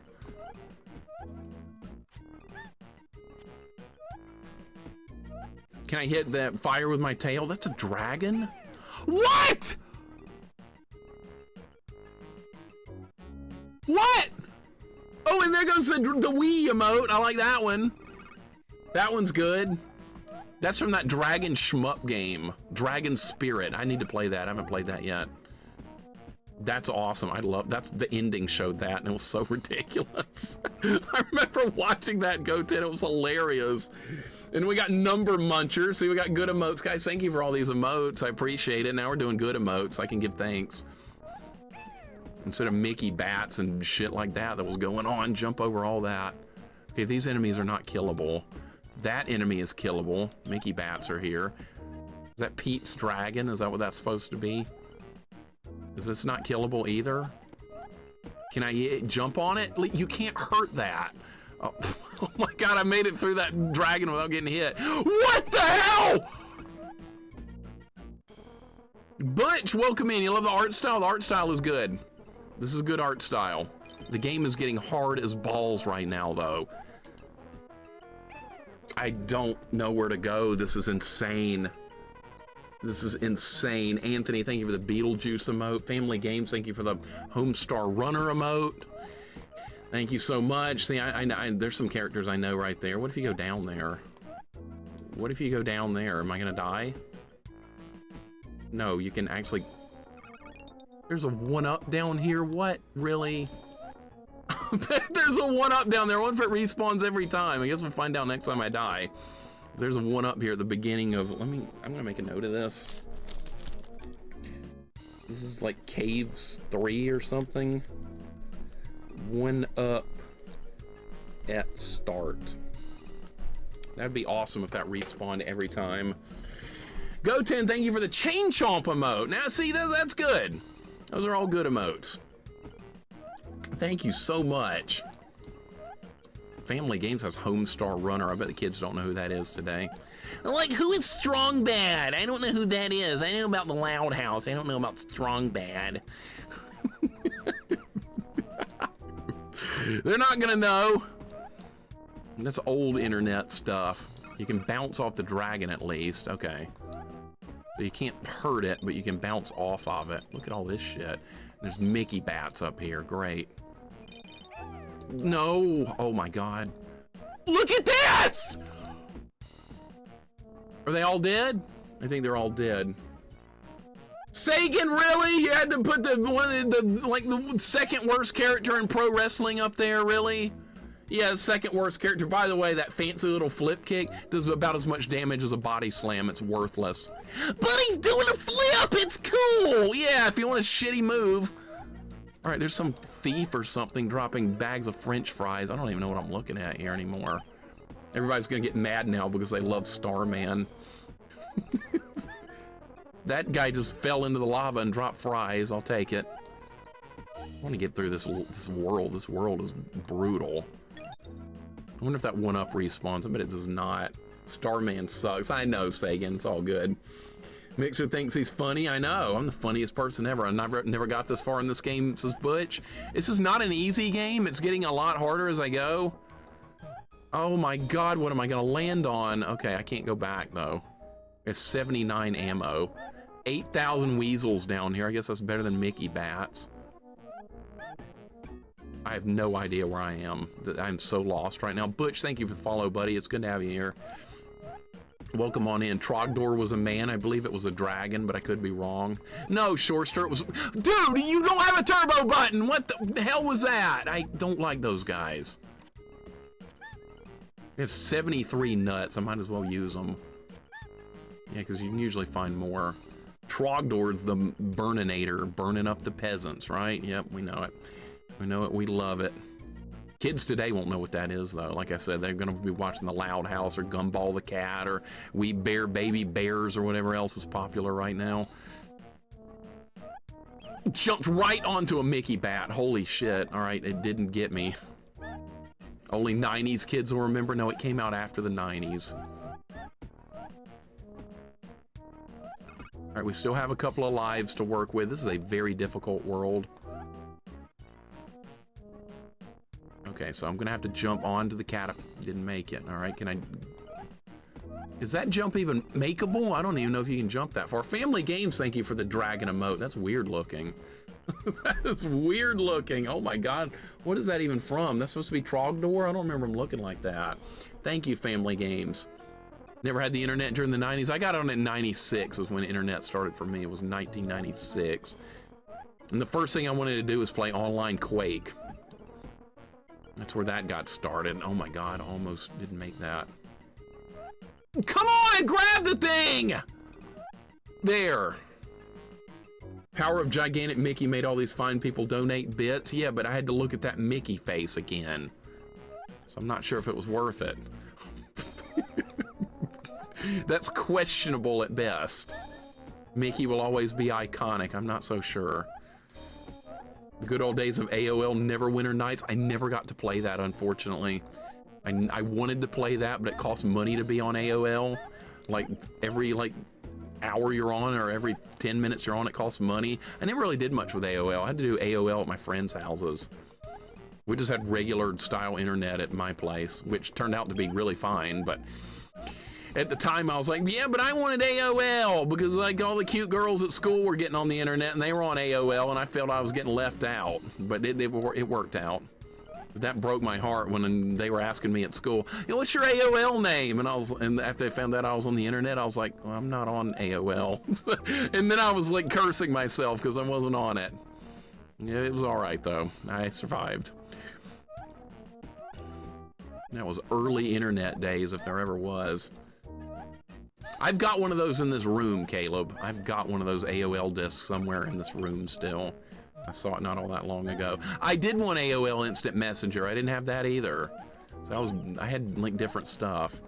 Can I hit that fire with my tail? That's a dragon? What? What? Oh, and there goes the Wii emote. I like that one. That one's good. That's from that Dragon Shmup game, Dragon Spirit. I need to play that. I haven't played that yet. That's awesome. I love, that's the ending showed that and it was so ridiculous. I remember watching that go 10. It was hilarious. And we got number munchers. See, we got good emotes. Guys, thank you for all these emotes. I appreciate it. Now we're doing good emotes. I can give thanks. Instead of Mickey bats and shit like that was going on, jump over all that. Okay, these enemies are not killable. That enemy is killable. Mickey bats are here. Is that Pete's dragon? Is that what that's supposed to be? Is this not killable either? Can I jump on it? You can't hurt that. Oh, oh my God, I made it through that dragon without getting hit. What the hell? Butch, welcome in. You love the art style? The art style is good. This is good art style. The game is getting hard as balls right now, though. I don't know where to go. This is insane. This is insane. Anthony, thank you for the Beetlejuice emote. Family Games, thank you for the Homestar Runner emote. Thank you so much. See, there's some characters I know right there. What if you go down there? What if you go down there? Am I gonna die? No, you can actually... There's a 1-up down here. What? Really? There's a 1-up down there. What if it respawns every time? I guess we'll find out next time I die. There's a 1-up here at the beginning of... I'm gonna make a note of this. This is like Caves 3 or something. 1-up at start. That'd be awesome if that respawned every time. Go10, thank you for the Chain Chomp emote. Now see, that's good. Those are all good emotes. Thank you so much. Family Games has Homestar Runner. I bet the kids don't know who that is today. Like, who is Strong Bad? I don't know who that is. I know about the Loud House. I don't know about Strong Bad. They're not gonna know. That's old internet stuff. You can bounce off the dragon at least. Okay. You can't hurt it, but you can bounce off of it. Look at all this shit. There's Mickey bats up here. Great. No. Oh my God. Look at this! Are they all dead? I think they're all dead. Sagan, really? You had to put the second worst character in pro wrestling up there, really? Yeah, the second worst character. By the way, that fancy little flip kick does about as much damage as a body slam. It's worthless. But he's doing a flip! It's cool! Yeah, if you want a shitty move. All right, there's some thief or something dropping bags of French fries. I don't even know what I'm looking at here anymore. Everybody's gonna get mad now because they love Starman. That guy just fell into the lava and dropped fries. I'll take it. I want to get through this world. This world is brutal. I wonder if that 1-up respawns. I bet it does not. Starman sucks. I know, Sagan. It's all good. Mixer thinks he's funny. I know. I'm the funniest person ever. I never got this far in this game, says Butch. This is not an easy game. It's getting a lot harder as I go. Oh my God, what am I going to land on? Okay, I can't go back, though. It's 79 ammo. 8,000 weasels down here. I guess that's better than Mickey bats. I have no idea where I am. I'm so lost right now. Butch, thank you for the follow, buddy. It's good to have you here. Welcome on in. Trogdor was a man. I believe it was a dragon, but I could be wrong. No, Shorster, it was... Dude, you don't have a turbo button! What the hell was that? I don't like those guys. We have 73 nuts. I might as well use them. Yeah, because you can usually find more. Trogdor's the burninator, burning up the peasants, right? Yep, we know it. We know it, we love it. Kids today won't know what that is, though. Like I said, they're going to be watching The Loud House or Gumball the Cat or We Bear Baby Bears or whatever else is popular right now. Jumped right onto a Mickey bat. Holy shit. All right, it didn't get me. Only 90s kids will remember. No, it came out after the 90s. All right, we still have a couple of lives to work with. This is a very difficult world. Okay, so I'm gonna have to jump onto the cat. Didn't make it. All right, can I... Is that jump even makeable? I don't even know if you can jump that far. Family Games, thank you for the dragon emote. That's weird looking. That is weird looking. Oh my God. What is that even from? That's supposed to be Trogdor? I don't remember them looking like that. Thank you, Family Games. Never had the internet during the 90s. I got on it in 96 is when internet started for me. It was 1996. And the first thing I wanted to do was play online Quake. That's where that got started. Oh my God, almost didn't make that. Come on, grab the thing! There. Power of Gigantic Mickey made all these fine people donate bits. Yeah, but I had to look at that Mickey face again. So I'm not sure if it was worth it. That's questionable at best. Mickey will always be iconic. I'm not so sure. The good old days of AOL Neverwinter Nights. I never got to play that, unfortunately. I wanted to play that, but it costs money to be on AOL. Like every hour you're on or every 10 minutes you're on, it costs money. I never really did much with AOL. I had to do AOL at my friends' houses. We just had regular style internet at my place, which turned out to be really fine, but at the time I was like, yeah, but I wanted AOL because like all the cute girls at school were getting on the internet and they were on AOL and I felt I was getting left out, but it worked out. That broke my heart when they were asking me at school, what's your AOL name? And after I found out I was on the internet, I was like, well, I'm not on AOL. And then I was like cursing myself because I wasn't on it. Yeah, it was all right though. I survived. That was early internet days, if there ever was. I've got one of those in this room, Caleb. I've got one of those AOL discs somewhere in this room still. I saw it not all that long ago. I did want AOL Instant Messenger. I didn't have that either. So I had like different stuff.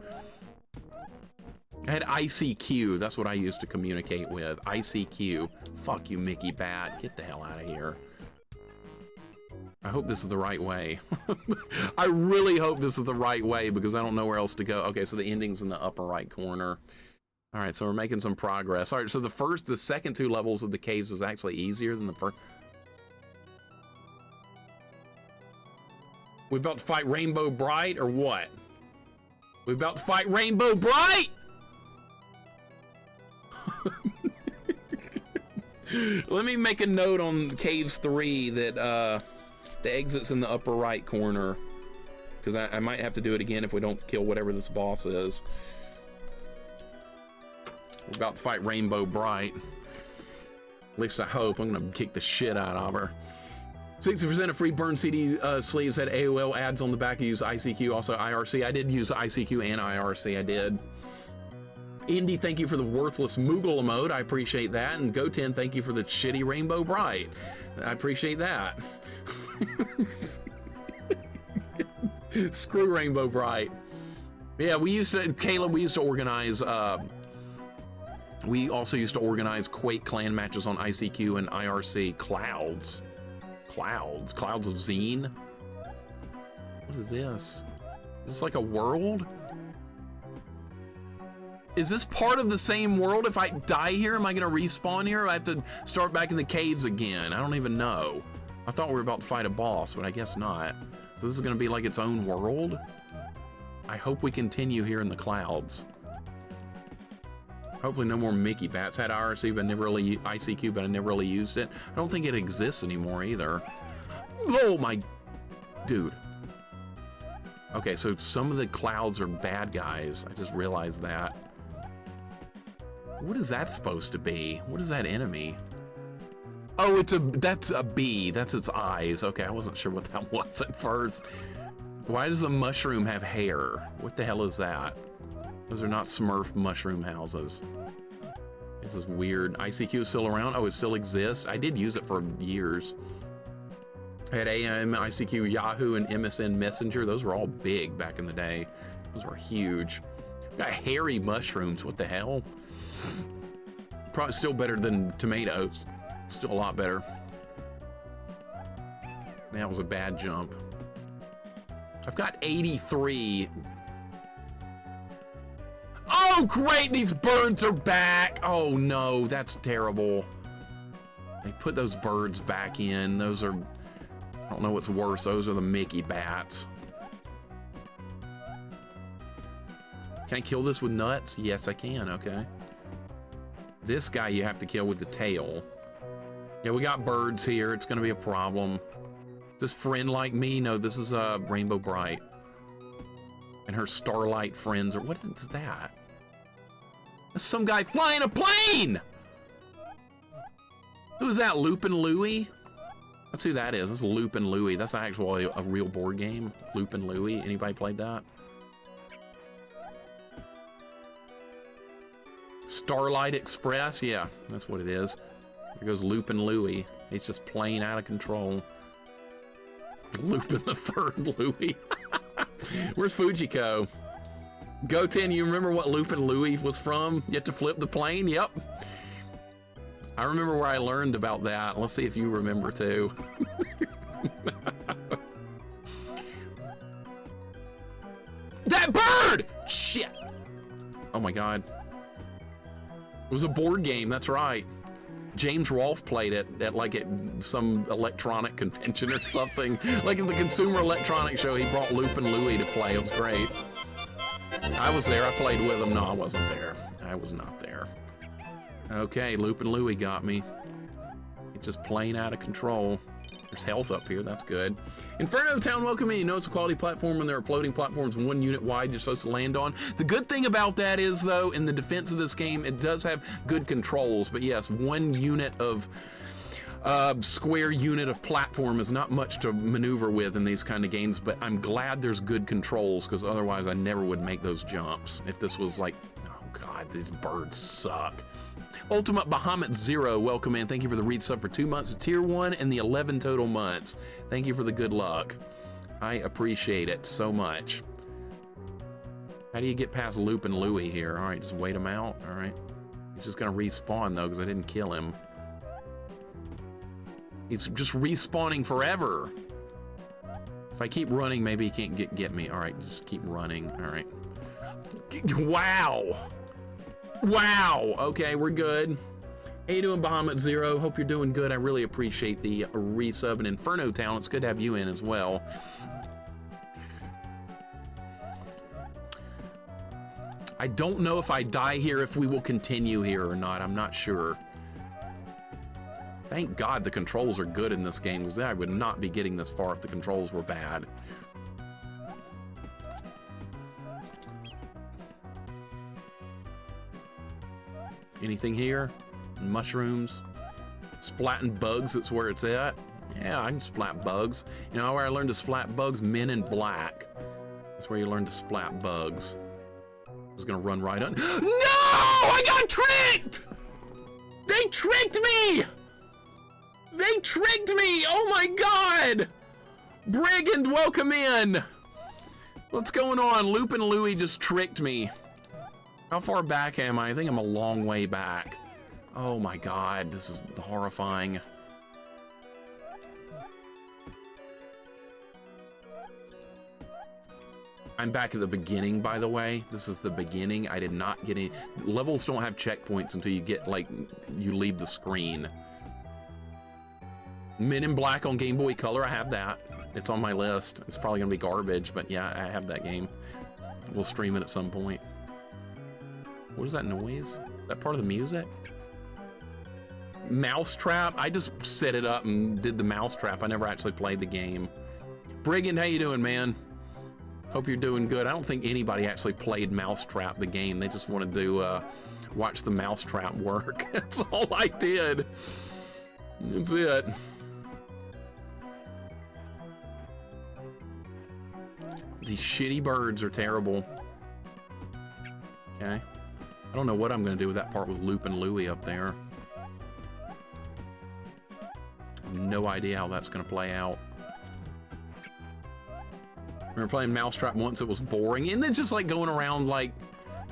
I had ICQ. That's what I used to communicate with. ICQ. Fuck you, Mickey Bat. Get the hell out of here. I hope this is the right way. I really hope this is the right way because I don't know where else to go. Okay, so the ending's in the upper right corner. All right, so we're making some progress. All right, so the second two levels of the caves was actually easier than the first. We about to fight Rainbow Bright or what? We about to fight Rainbow Bright? Let me make a note on Caves 3 that the exit's in the upper right corner. Because I might have to do it again if we don't kill whatever this boss is. We're about to fight Rainbow Bright. At least I hope. I'm gonna kick the shit out of her. 60% of free burn CD sleeves had AOL ads on the back. I used ICQ, also IRC. I did use ICQ and IRC, I did. Indy, thank you for the worthless Moogle emote. I appreciate that. And Goten, thank you for the shitty Rainbow Bright. I appreciate that. Screw Rainbow Bright. Yeah, we used to, Caleb, we used to organize, we also used to organize Quake clan matches on ICQ and IRC. Clouds of Zine. What is this? Is this like a world? Is this part of the same world? If I die here, am I gonna respawn here? Or I have to start back in the caves again? I don't even know. I thought we were about to fight a boss, but I guess not. So this is gonna be like its own world? I hope we continue here in the clouds. Hopefully no more Mickey Bats. Had IRC, but never really ICQ, but I never really used it. I don't think it exists anymore either. Oh my, dude. Okay, so some of the clouds are bad guys. I just realized that. What is that supposed to be? What is that enemy? Oh, that's a bee. That's its eyes. Okay, I wasn't sure what that was at first. Why does a mushroom have hair? What the hell is that? Those are not Smurf mushroom houses. This is weird. ICQ is still around? Oh, it still exists? I did use it for years. I had AM, ICQ, Yahoo, and MSN Messenger. Those were all big back in the day. Those were huge. Got hairy mushrooms. What the hell? Probably still better than tomatoes. Still a lot better. That was a bad jump. I've got 83. Oh, great, these birds are back. Oh no, that's terrible. They put those birds back in. Those are, I don't know what's worse. Those are the Mickey Bats. Can I kill this with nuts? Yes, I can, okay. This guy you have to kill with the tail. Yeah, we got birds here. It's gonna be a problem. Is this friend like me? No, this is Rainbow Bright. And her starlight friends, or what is that? That's some guy flying a plane! Who's that, Loopin' Louie? That's who that is. That's Loopin' Louie. That's actually a real board game. Loopin' Louie. Anybody played that? Starlight Express? Yeah, that's what it is. There goes Loopin' Louie. He's just playing out of control. Lupin the Third Louie. Where's Fujiko? Goten, you remember what Loopin' Louie was from? You have to flip the plane? Yep. I remember where I learned about that. Let's see if you remember too. That bird! Shit! Oh my god. It was a board game, that's right. James Rolfe played it at some electronic convention or something. Like in the Consumer Electronics Show, he brought Loopin' Louie to play. It was great. I was there, I played with him. No, I wasn't there. I was not there. Okay, Loopin' Louie got me. It's just playing out of control. There's health up here, that's good. Inferno Town, welcome in. You know it's a quality platform when there are floating platforms 1 unit wide you're supposed to land on. The good thing about that is, though, in the defense of this game, it does have good controls. But yes, 1 unit of square unit of platform is not much to maneuver with in these kind of games, but I'm glad there's good controls, because otherwise I never would make those jumps. If this was like, oh god, these birds suck. Ultimate Bahamut Zero, welcome in. Thank you for the read sub for 2 months of tier 1 and the 11 total months. Thank you for the good luck. I appreciate it so much. How do you get past Loopin' Louie here? All right, just wait him out. All right. He's just gonna respawn though, because I didn't kill him. He's just respawning forever. If I keep running, maybe he can't get me. All right, just keep running. All right. Wow. Wow. Okay, we're good. How you doing, Bahamut Zero? Hope you're doing good. I really appreciate the resub. And Inferno Town, it's good to have you in as well. I don't know if I die here, if we will continue here or not. I'm not sure. Thank God the controls are good in this game, because I would not be getting this far if the controls were bad. Anything here? Mushrooms? Splatting bugs, that's where it's at. Yeah, I can splat bugs. You know where I learned to splat bugs? Men in Black. That's where you learn to splat bugs. I was gonna run right on. No! I got tricked! They tricked me! They tricked me! Oh my god! Brigand, welcome in! What's going on? Loopin' Louie just tricked me. How far back am I? I think I'm a long way back. Oh my god, this is horrifying. I'm back at the beginning, by the way. This is the beginning. I did not get any... Levels don't have checkpoints until you get, like, you leave the screen. Men in Black on Game Boy Color, I have that. It's on my list. It's probably gonna be garbage, but yeah, I have that game. We'll stream it at some point. What is that noise? Is that part of the music? Mousetrap? I just set it up and did the Mousetrap. I never actually played the game. Brigand, how you doing, man? Hope you're doing good. I don't think anybody actually played Mousetrap, the game. They just wanted to watch the Mousetrap work. That's all I did. That's it. These shitty birds are terrible. Okay. I don't know what I'm gonna do with that part with Loopin' Louie up there. No idea how that's gonna play out. We were playing Mousetrap once, it was boring, and then just like going around like,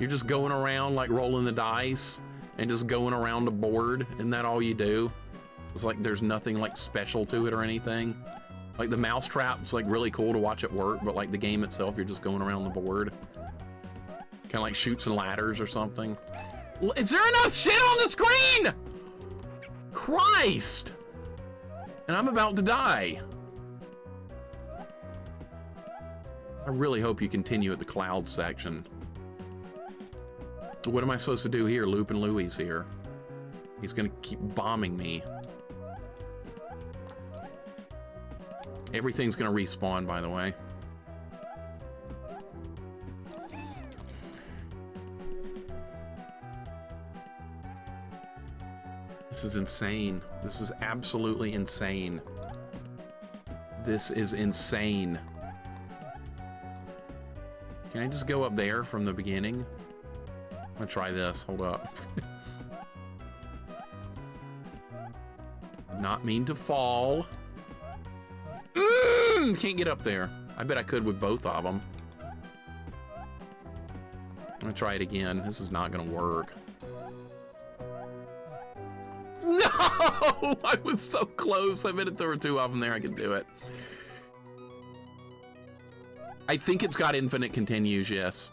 you're just going around like rolling the dice and just going around the board, isn't that all you do? It's like there's nothing like special to it or anything. Like the Mousetrap's like really cool to watch it work, but like the game itself, you're just going around the board. Kind of like Chutes and Ladders or something. Is there enough shit on the screen? Christ! And I'm about to die. I really hope you continue at the cloud section. What am I supposed to do here? Loopin' Louie's here. He's gonna keep bombing me. Everything's gonna respawn, by the way. This is insane. This is absolutely insane. This is insane. Can I just go up there from the beginning? I'm gonna try this. Hold up. Not mean to fall. Can't get up there. I bet I could with both of them. I'm gonna try it again. This is not gonna work. No! I was so close. I bet if there were two of them there, I could do it. I think it's got infinite continues, yes.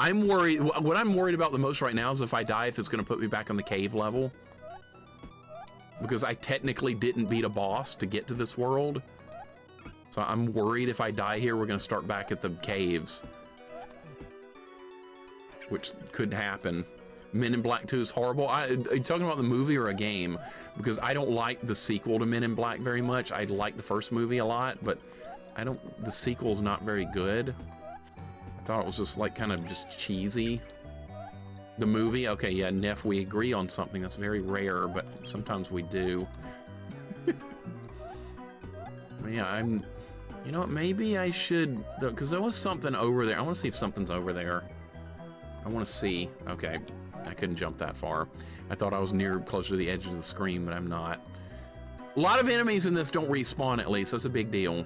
I'm worried. What I'm worried about the most right now is if I die, if it's gonna put me back on the cave level. Because I technically didn't beat a boss to get to this world. So I'm worried if I die here, we're gonna start back at the caves. Which could happen. Men in Black 2 is horrible. Are you talking about the movie or a game? Because I don't like the sequel to Men in Black very much. I like the first movie a lot, but the sequel's not very good. I thought it was just like kind of just cheesy. The movie, okay, yeah, Neff, we agree on something. That's very rare, but sometimes we do. Yeah, you know what, maybe I should, because there was something over there. I want to see if something's over there. I want to see. Okay, I couldn't jump that far. I thought I was closer to the edge of the screen, but I'm not. A lot of enemies in this don't respawn, at least. That's a big deal.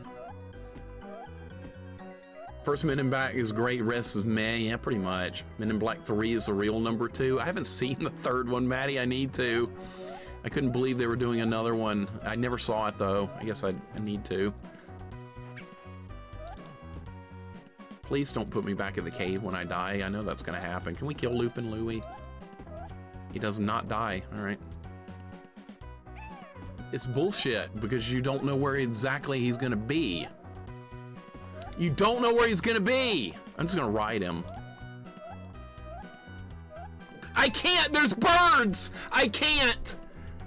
First Men in Black is great, rest is meh. Yeah, pretty much. Men in Black 3 is the real number 2. I haven't seen the third one, Maddie. I need to. I couldn't believe they were doing another one. I never saw it, though. I guess I need to. Please don't put me back in the cave when I die. I know that's going to happen. Can we kill Lupin Louie? He does not die. All right. It's bullshit because you don't know where exactly he's going to be. You don't know where he's gonna be. I'm just gonna ride him. I can't, there's birds. I can't.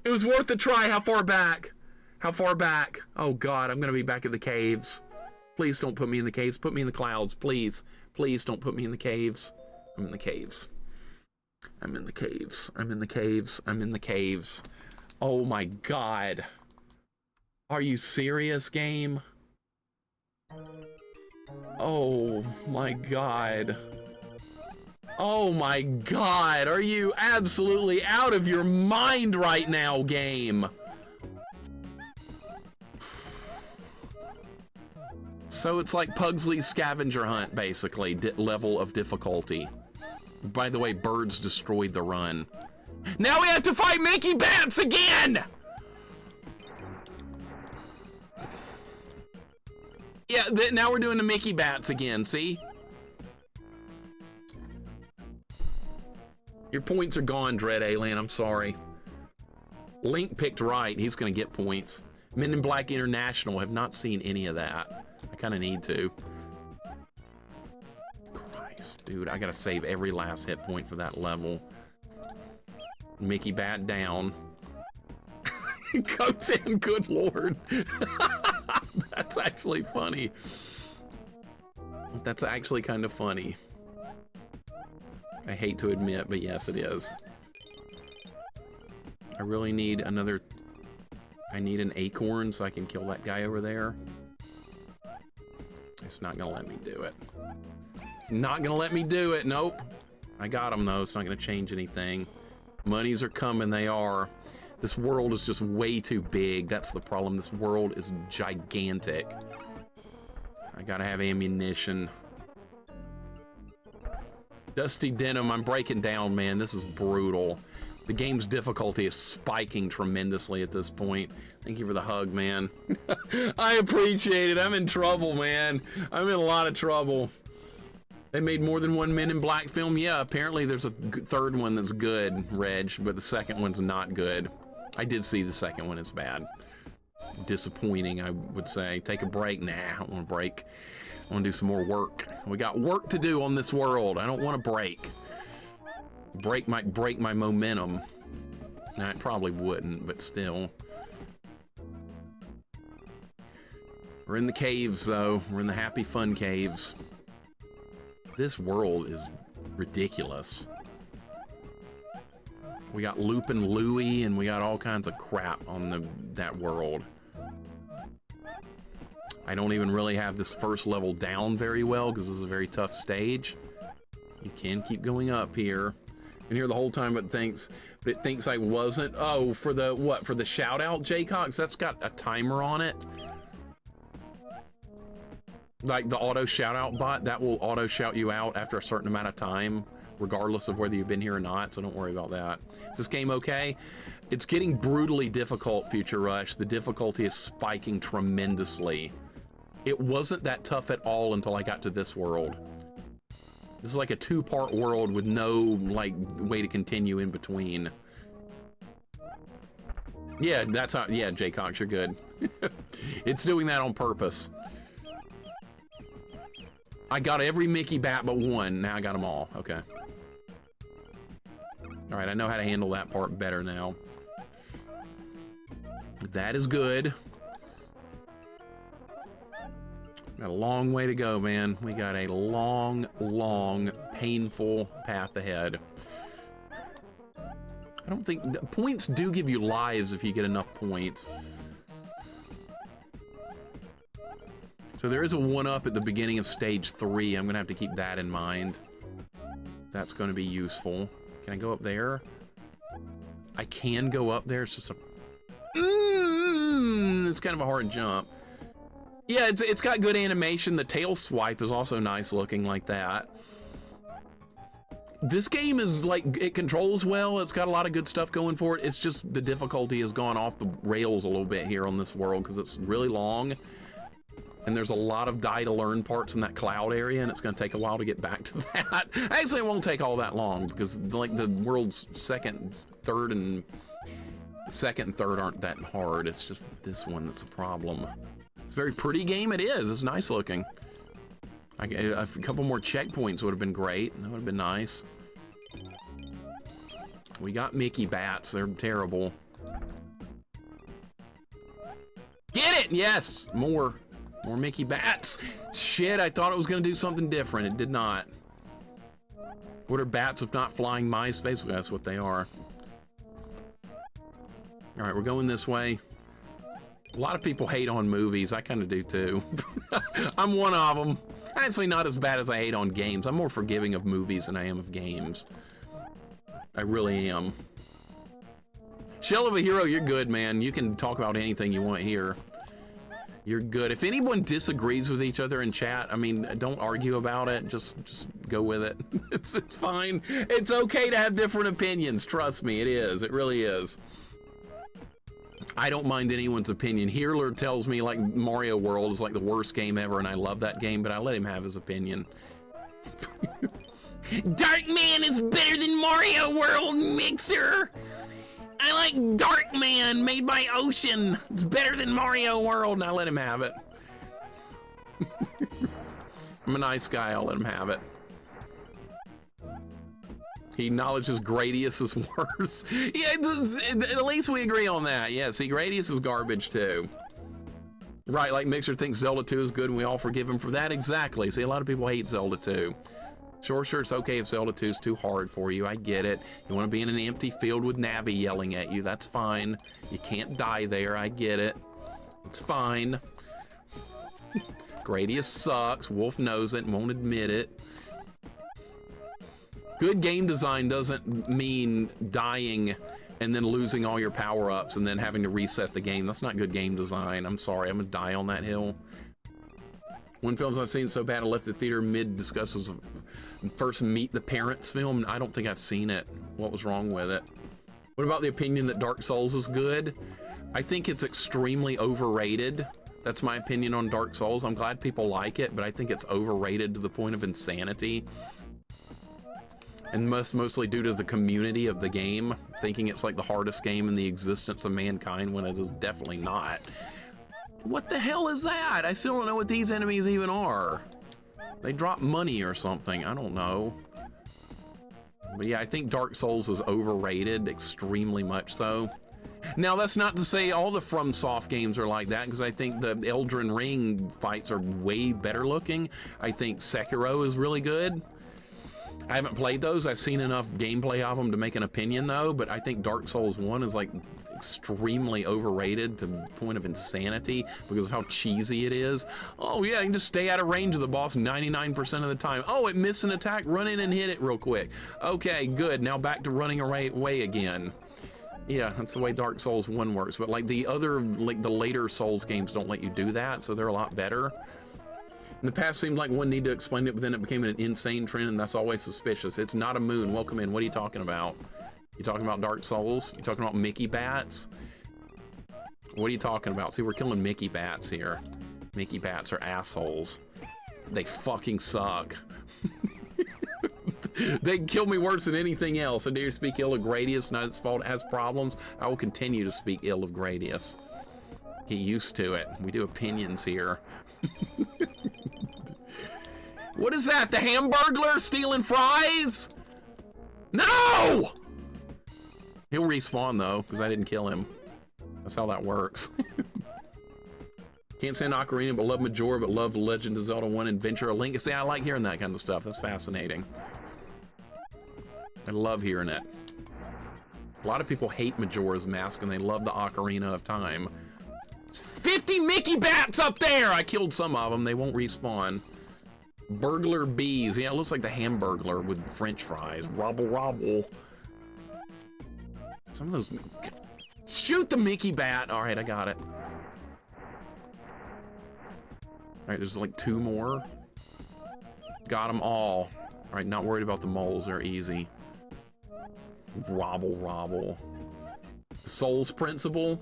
It was worth a try. How far back? How far back? Oh God, I'm gonna be back at the caves. Please don't put me in the caves. Put me in the clouds, please. Please don't put me in the caves. I'm in the caves. I'm in the caves. I'm in the caves. I'm in the caves. Oh my God. Are you serious, game? Oh my God. Oh my God. Are you absolutely out of your mind right now, game? So it's like Pugsley's scavenger hunt, basically, level of difficulty. By the way, birds destroyed the run. Now we have to fight Mickey Bats again! Yeah, now we're doing the Mickey Bats again, see? Your points are gone, Dread Alien, I'm sorry. Link picked right, he's gonna get points. Men in Black International, have not seen any of that. I kinda need to. Christ, dude, I gotta save every last hit point for that level. Mickey Bat down. Comes in, good lord. That's actually funny. That's actually kind of funny. I hate to admit, but yes, it is. I really need another... I need an acorn so I can kill that guy over there. It's not gonna let me do it. It's not gonna let me do it, nope. I got him though, it's not gonna change anything. Monies are coming, they are. This world is just way too big. That's the problem. This world is gigantic. I gotta have ammunition. Dusty Denim, I'm breaking down, man. This is brutal. The game's difficulty is spiking tremendously at this point. Thank you for the hug, man. I appreciate it. I'm in trouble, man. I'm in a lot of trouble. They made more than one Men in Black film. Yeah, apparently there's a third one that's good, Reg, but the second one's not good. I did see the second one is bad. Disappointing, I would say. Take a break. Nah, I don't want to break. I want to do some more work. We got work to do on this world. I don't want to break. Break might break my momentum. Nah, it probably wouldn't, but still. We're in the caves, though. We're in the happy fun caves. This world is ridiculous. We got Loopin' Louie, and we got all kinds of crap on that world. I don't even really have this first level down very well, because this is a very tough stage. You can keep going up here. And here the whole time it thinks I wasn't. Oh, for the, what, for the shout out, Jaycox? That's got a timer on it. Like the auto shout out bot, that will auto shout you out after a certain amount of time, regardless of whether you've been here or not, so don't worry about that. Is this game okay? It's getting brutally difficult, Future Rush. The difficulty is spiking tremendously. It wasn't that tough at all until I got to this world. This is like a two-part world with no, like, way to continue in between. Yeah, that's how, yeah, Jaycox, you're good. It's doing that on purpose. I got every Mickey bat but one. Now I got them all. Okay. All right, I know how to handle that part better now. That is good. Got a long way to go, man. We got a long, long, painful path ahead. I don't think... Points do give you lives if you get enough points. So there is a 1-up at the beginning of stage 3. I'm gonna have to keep that in mind. That's gonna be useful. Can I go up there? I can go up there. It's just a... it's kind of a hard jump. Yeah, it's got good animation. The tail swipe is also nice looking like that. This game is like, it controls well. It's got a lot of good stuff going for it. It's just the difficulty has gone off the rails a little bit here on this world because it's really long. And there's a lot of die to learn parts in that cloud area, and it's going to take a while to get back to that. Actually, it won't take all that long because like the world's second, third aren't that hard. It's just this one that's a problem. It's a very pretty game. It is. It's nice looking. A couple more checkpoints would have been great. That would have been nice. We got Mickey bats. They're terrible. Get it! Yes! More Mickey bats. Shit, I thought it was going to do something different. It did not. What are bats if not flying mice? Basically, that's what they are. All right, we're going this way. A lot of people hate on movies. I kind of do too. I'm one of them. Actually, not as bad as I hate on games. I'm more forgiving of movies than I am of games. I really am. Shell of a Hero, you're good, man. You can talk about anything you want here. You're good. If anyone disagrees with each other in chat, I mean, don't argue about it. Just go with it. It's fine. It's okay to have different opinions. Trust me, it is. It really is. I don't mind anyone's opinion. Heerler tells me like Mario World is like the worst game ever, and I love that game, but I let him have his opinion. Darkman is better than Mario World, Mixer. I like Darkman, made by Ocean. It's better than Mario World, and I let him have it. I'm a nice guy, I'll let him have it. He acknowledges Gradius is worse. Yeah, at least we agree on that. Yeah, see, Gradius is garbage too. Right, like Mixer thinks Zelda 2 is good and we all forgive him for that. Exactly. See, a lot of people hate Zelda 2. Sure, it's okay if Zelda 2 is too hard for you. I get it. You want to be in an empty field with Navi yelling at you. That's fine. You can't die there. I get it. It's fine. Gradius sucks. Wolf knows it and won't admit it. Good game design doesn't mean dying and then losing all your power-ups and then having to reset the game. That's not good game design. I'm sorry, I'm gonna die on that hill. One films I've seen so bad I left the theater mid-discuss was first Meet the Parents film. I don't think I've seen it. What was wrong with it? What about the opinion that Dark Souls is good? I think it's extremely overrated. That's my opinion on Dark Souls. I'm glad people like it, but I think it's overrated to the point of insanity. And mostly due to the community of the game, thinking it's like the hardest game in the existence of mankind when it is definitely not. What the hell is that? I still don't know what these enemies even are. They drop money or something, I don't know. But yeah, I think Dark Souls is overrated, extremely much so. Now, that's not to say all the FromSoft games are like that, because I think the Elden Ring fights are way better looking. I think Sekiro is really good. I haven't played those. I've seen enough gameplay of them to make an opinion, though, but I think Dark Souls 1 is, like, extremely overrated to the point of insanity because of how cheesy it is. Oh, yeah, you can just stay out of range of the boss 99% of the time. Oh, it missed an attack. Run in and hit it real quick. Okay, good. Now back to running away again. Yeah, that's the way Dark Souls 1 works, but like the other, like the later Souls games don't let you do that, so they're a lot better. In the past seemed like one needed to explain it, but then it became an insane trend, and that's always suspicious. It's not a moon. Welcome in. What are you talking about? You talking about Dark Souls? You talking about Mickey Bats? What are you talking about? See, we're killing Mickey Bats here. Mickey Bats are assholes. They fucking suck. They kill me worse than anything else. I dare speak ill of Gradius, not its fault, it has problems. I will continue to speak ill of Gradius. Get used to it. We do opinions here. What is that? The Hamburglar stealing fries? No! He'll respawn though, because I didn't kill him. That's how that works. Can't stand Ocarina, but love Majora, but love Legend of Zelda 1 Adventure, A Link. See, I like hearing that kind of stuff. That's fascinating. I love hearing it. A lot of people hate Majora's Mask and they love the Ocarina of Time. It's 50 Mickey Bats up there! I killed some of them. They won't respawn. Burglar bees. Yeah, it looks like the Hamburglar with French fries. Robble, robble. Some of those... Shoot the Mickey Bat! Alright, I got it. Alright, there's like 2 more. Got them all. Alright, not worried about the moles. They're easy. Robble, robble. The Souls principle?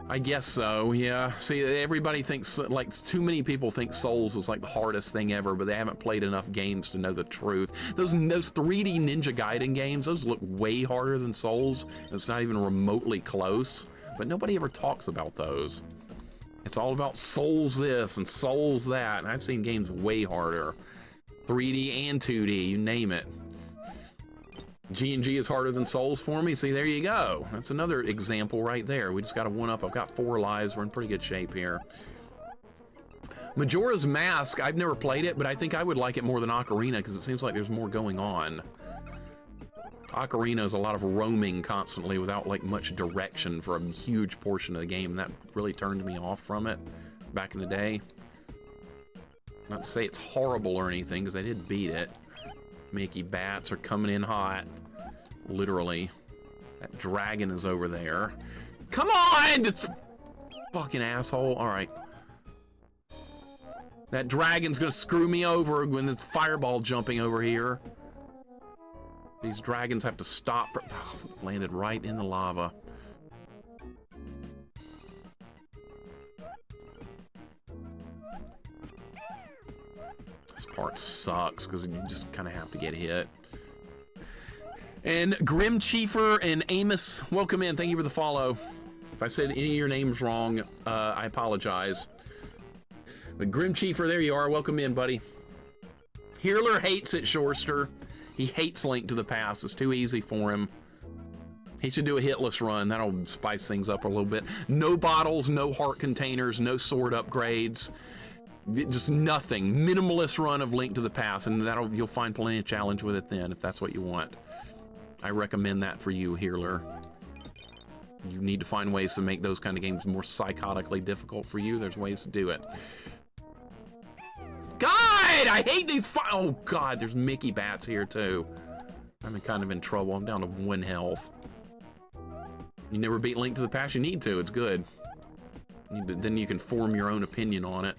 I guess so, yeah. See, everybody thinks, like, too many people think Souls is like the hardest thing ever, but they haven't played enough games to know the truth. Those 3D Ninja Gaiden games, those look way harder than Souls. It's not even remotely close, but nobody ever talks about those. It's all about Souls this and Souls that, and I've seen games way harder. 3D and 2D, you name it. G&G is harder than Souls for me. See, there you go. That's another example right there. We just got a 1-up. I've got 4 lives. We're in pretty good shape here. Majora's Mask, I've never played it, but I think I would like it more than Ocarina because it seems like there's more going on. Ocarina is a lot of roaming constantly without like much direction for a huge portion of the game, and that really turned me off from it back in the day. Not to say it's horrible or anything, because I did beat it. Mickey Bats are coming in hot. Literally. That dragon is over there. Come on! It's fucking asshole. Alright. That dragon's gonna screw me over when there's fireball jumping over here. These dragons have to stop for... Oh, landed right in the lava. This part sucks because you just kind of have to get hit. And Grim Chiefer and Amos, welcome in. Thank you for the follow. If I said any of your names wrong, I apologize. But Grim Chiefer, there you are. Welcome in, buddy. Heerler hates it, Shorster. He hates Link to the Past. It's too easy for him. He should do a hitless run. That'll spice things up a little bit. No bottles, no heart containers, no sword upgrades. Just nothing. Minimalist run of Link to the Past, and you'll find plenty of challenge with it then, if that's what you want. I recommend that for you, Heerler. You need to find ways to make those kind of games more psychotically difficult for you. There's ways to do it. God, I hate these oh God, there's Mickey Bats here too. I'm kind of in trouble. I'm down to 1 health. You never beat Link to the Past? You need to. It's good. Then you can form your own opinion on it.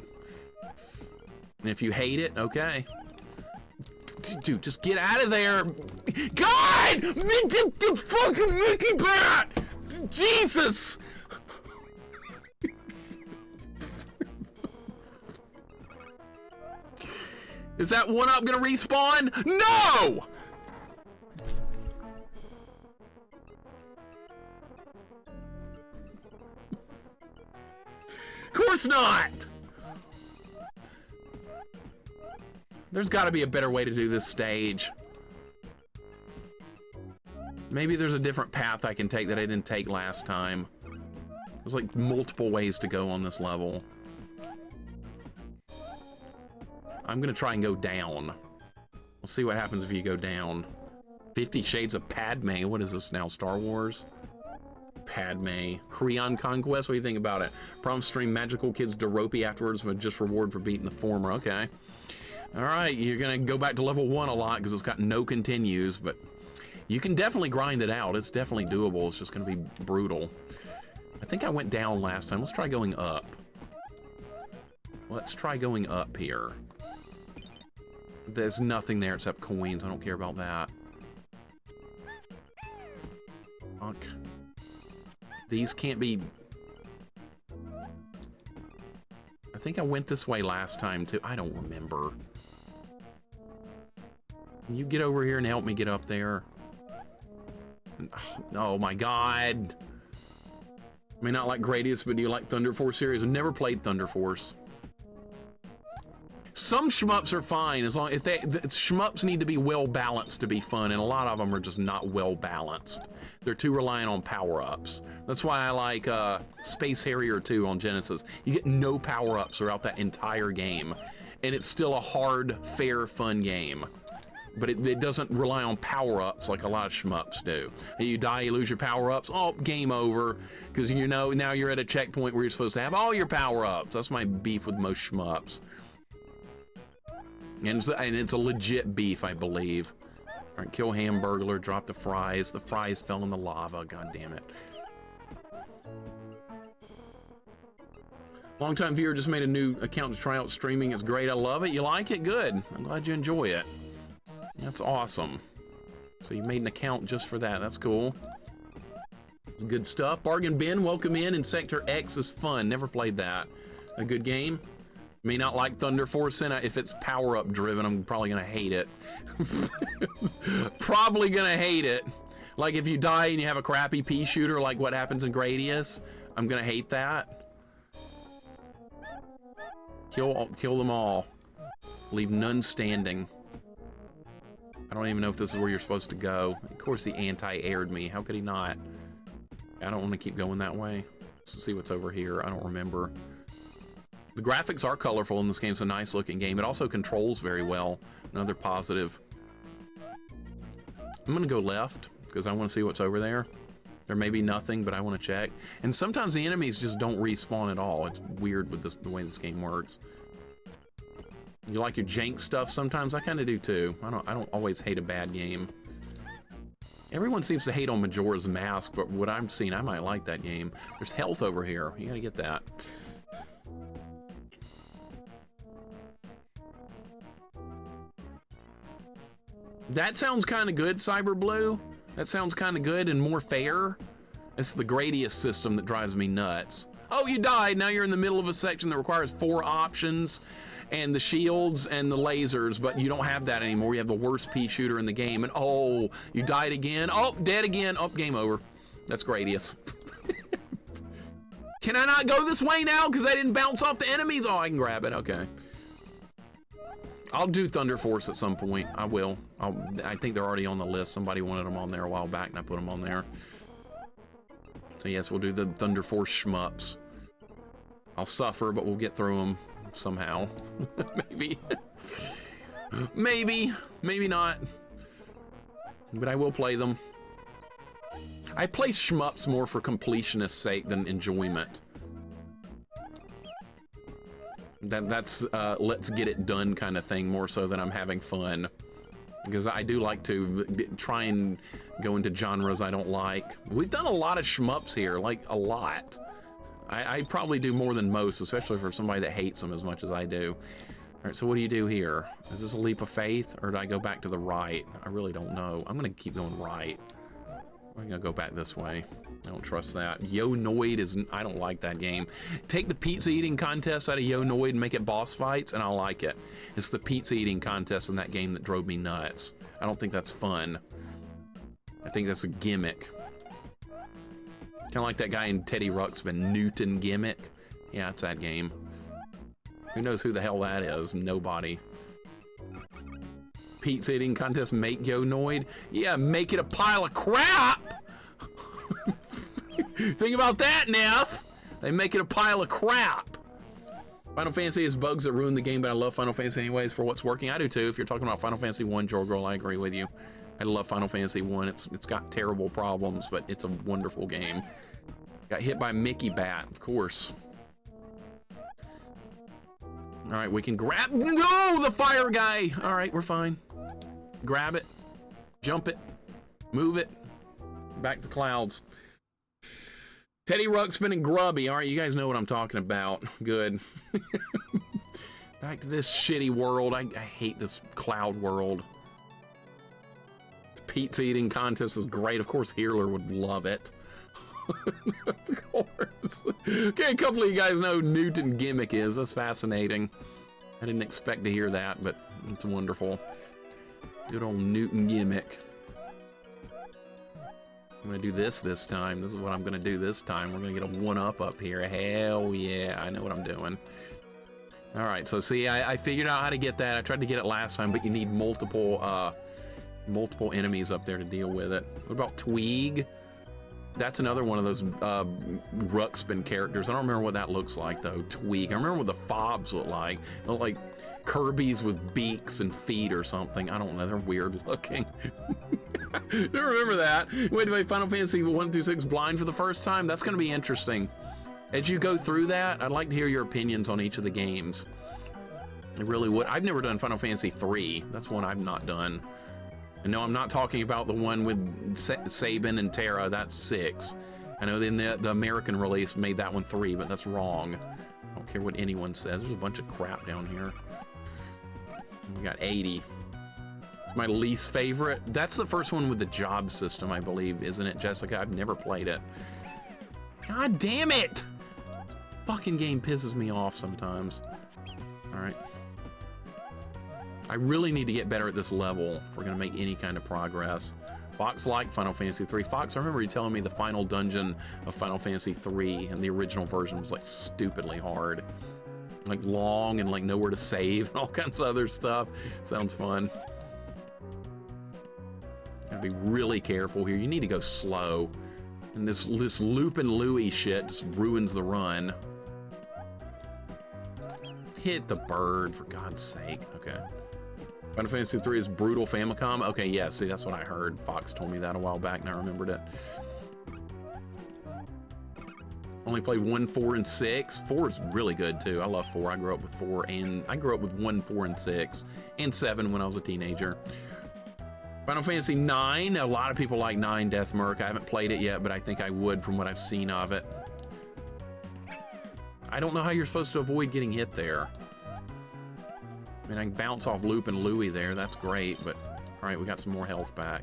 And if you hate it, okay. Dude, just get out of there. God! Fucking Mickey Bat! Jesus! Is that 1-up gonna respawn? No! Of course not! There's gotta be a better way to do this stage. Maybe there's a different path I can take that I didn't take last time. There's like multiple ways to go on this level. I'm gonna try and go down. We'll see what happens if you go down. 50 Shades of Padme. What is this now, Star Wars? Padme. Creon Conquest, what do you think about it? Prom stream magical kids Doropi afterwards, but just reward for beating the former. Okay. All right, you're gonna go back to level 1 a lot because it's got no continues, but you can definitely grind it out. It's definitely doable. It's just gonna be brutal. I think I went down last time. Let's try going up. Let's try going up here. There's nothing there except coins. I don't care about that. Fuck. These can't be... I think I went this way last time too. I don't remember. Can you get over here and help me get up there? Oh my god. I may not like Gradius, but do you like Thunder Force series? I've never played Thunder Force. Some shmups are fine as long if shmups need to be well balanced to be fun, and a lot of them are just not well balanced. They're too reliant on power-ups. That's why I like Space Harrier 2 on Genesis. You get no power-ups throughout that entire game, and it's still a hard, fair, fun game. But it doesn't rely on power-ups like a lot of shmups do. And you die, you lose your power-ups, oh, game over. Because you know, now you're at a checkpoint where you're supposed to have all your power-ups. That's my beef with most shmups. And it's a legit beef, I believe. All right, kill Hamburglar, drop the fries. The fries fell in the lava, god damn it. Longtime viewer just made a new account to try out streaming. It's great, I love it. You like it? Good. I'm glad you enjoy it. That's awesome. So you made an account just for that. That's cool. It's good stuff. Bargain Bin, welcome in. And Sector X is fun. Never played that. A good game. May not like Thunder Force, and if it's power-up driven, I'm probably gonna hate it. Probably gonna hate it. Like if you die and you have a crappy pea shooter, like what happens in Gradius, I'm gonna hate that. Kill them all. Leave none standing. I don't even know if this is where you're supposed to go. Of course he anti-aired me. How could he not? I don't want to keep going that way. Let's see what's over here. I don't remember. The graphics are colorful in this game. It's a nice looking game. It also controls very well. Another positive. I'm gonna go left because I want to see what's over there. There may be nothing, but I want to check. And sometimes the enemies just don't respawn at all. It's weird with the way this game works. You like your jank stuff sometimes? I kind of do too. I don't always hate a bad game. Everyone seems to hate on Majora's Mask, but what I'm seeing, I might like that game. There's health over here. You gotta get that. That sounds kind of good, Cyber Blue. That sounds kind of good and more fair. It's the Gradius system that drives me nuts. Oh, you died. Now you're in the middle of a section that requires 4 options. And the shields and the lasers, but you don't have that anymore. You have the worst pea shooter in the game, and oh, you died again. Oh, dead again. Oh, game over. That's Gradius. Can I not go this way now because I didn't bounce off the enemies? Oh, I can grab it. Okay. I'll do Thunder Force at some point. I will. I think they're already on the list. Somebody wanted them on there a while back, and I put them on there. So yes, we'll do the Thunder Force shmups. I'll suffer, but we'll get through them. Somehow. Maybe. Maybe not. But I will play them. I play shmups more for completionist's sake than enjoyment. That's let's get it done kind of thing more so than I'm having fun. Because I do like to try and go into genres I don't like. We've done a lot of shmups here, like a lot. I probably do more than most, especially for somebody that hates them as much as I do. All right, so what do you do here? Is this a leap of faith, or do I go back to the right? I really don't know. I'm gonna keep going right. I'm gonna go back this way. I don't trust that. Yo Noid is, I don't like that game. Take the pizza eating contest out of Yo Noid and make it boss fights, and I like it. It's the pizza eating contest in that game that drove me nuts. I don't think that's fun. I think that's a gimmick. Kind of like that guy in Teddy Ruxpin, Newton Gimmick. Yeah, it's that game. Who knows who the hell that is? Nobody. pizza eating contest, make Yonoid. Yeah, make it a pile of crap. Think about that, Neff. They make it a pile of crap. Final Fantasy has bugs that ruin the game, but I love Final Fantasy anyways for what's working. I do too. If you're talking about Final Fantasy 1, Joel Girl, I agree with you. I love Final Fantasy 1. It's got terrible problems, but it's a wonderful game. Got hit by Mickey Bat, of course. All right, we can grab, no, the fire guy. All right, we're fine. Grab it, jump it, move it, back to clouds. Teddy Ruxpin and Grubby. All right, you guys know what I'm talking about. Good. Back to this shitty world. I hate this cloud world. Pizza eating contest is great. Of course, Healer would love it. Of course. Okay, a couple of you guys know who Newton Gimmick is. That's fascinating. I didn't expect to hear that, but it's wonderful. Good old Newton Gimmick. I'm gonna do this time. This is what I'm gonna do this time. We're gonna get a 1-up up here. Hell yeah, I know what I'm doing. All right, so see, I figured out how to get that. I tried to get it last time, but you need multiple enemies up there to deal with it. What about Tweeg? That's another one of those Ruxpin characters. I don't remember what that looks like though. Tweeg. I remember what the fobs look like. They look like Kirby's with beaks and feet or something. I don't know. They're weird looking. I don't remember that. Wait to play Final Fantasy 1 through 6 blind for the first time. That's going to be interesting. As you go through that, I'd like to hear your opinions on each of the games. I really would. I've never done Final Fantasy 3. That's one I've not done. And no, I'm not talking about the one with Sabin and Terra. That's 6. I know then the American release made that one 3, but that's wrong. I don't care what anyone says. There's a bunch of crap down here. We got 80. It's my least favorite. That's the first one with the job system, I believe, isn't it, Jessica? I've never played it. God damn it! Fucking game pisses me off sometimes. All right. I really need to get better at this level if we're gonna make any kind of progress. Fox liked Final Fantasy 3. Fox, I remember you telling me the final dungeon of Final Fantasy 3 and the original version was like stupidly hard. Like long and like nowhere to save and all kinds of other stuff. Sounds fun. Gotta be really careful here. You need to go slow. And this Loopin' Louie shit just ruins the run. Hit the bird, for God's sake. Okay. Final Fantasy 3 is brutal Famicom. Okay, yeah, see, that's what I heard. Fox told me that a while back and I remembered it. Only played 1, 4, and 6. 4 is really good too. I love 4. I grew up with 4, and I grew up with 1, 4, and 6, and 7 when I was a teenager. Final Fantasy 9. A lot of people like 9 Death Merc. I haven't played it yet, but I think I would from what I've seen of it. I don't know how you're supposed to avoid getting hit there. I mean, I can bounce off Loopin' Louie there. That's great, but all right, we got some more health back.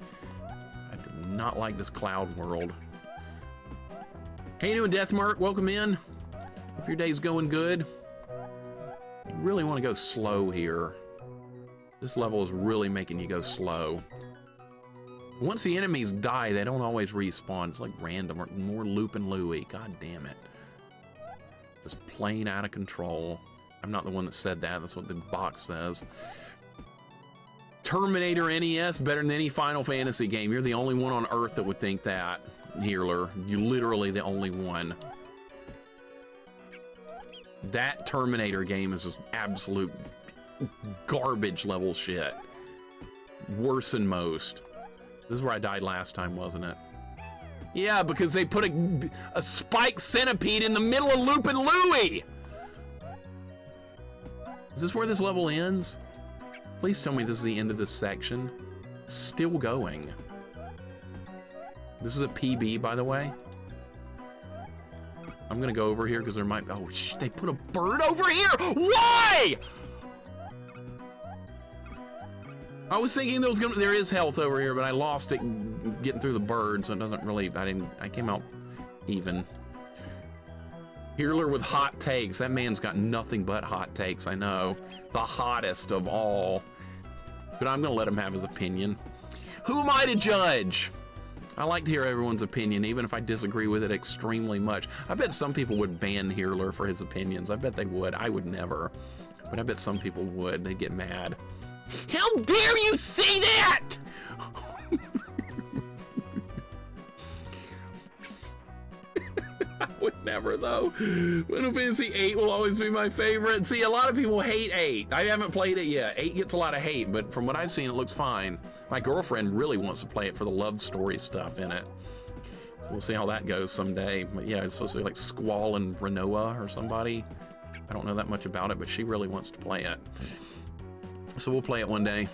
I do not like this cloud world. How you doing, Death Merc? Welcome in. Hope your day's going good. You really want to go slow here. This level is really making you go slow. Once the enemies die, they don't always respawn. It's like random or more Loopin' Louie. God damn it. Just plain out of control. I'm not the one that said that. That's what the box says. Terminator NES better than any Final Fantasy game. You're the only one on Earth that would think that, Healer. You're literally the only one. That Terminator game is just absolute garbage level shit. Worse than most. This is where I died last time, wasn't it? Yeah, because they put a spiked centipede in the middle of Loopin' Louie! Is this where this level ends? Please tell me this is the end of this section. It's still going. This is a PB, by the way. I'm gonna go over here because there might be, oh shit, they put a bird over here! Why? I was thinking there is health over here, but I lost it getting through the bird, so it doesn't really, I came out even. Healer with hot takes. That man's got nothing but hot takes, I know. The hottest of all. But I'm gonna let him have his opinion. Who am I to judge? I like to hear everyone's opinion, even if I disagree with it extremely much. I bet some people would ban Healer for his opinions. I bet they would. I would never. But I bet some people would. They'd get mad. How dare you say that? I would never, though. Final Fantasy 8 will always be my favorite. See, a lot of people hate 8. I haven't played it yet. 8 gets a lot of hate, but from what I've seen, it looks fine. My girlfriend really wants to play it for the love story stuff in it. So we'll see how that goes someday. But yeah, it's supposed to be like Squall and Renoa or somebody. I don't know that much about it, but she really wants to play it. So we'll play it one day.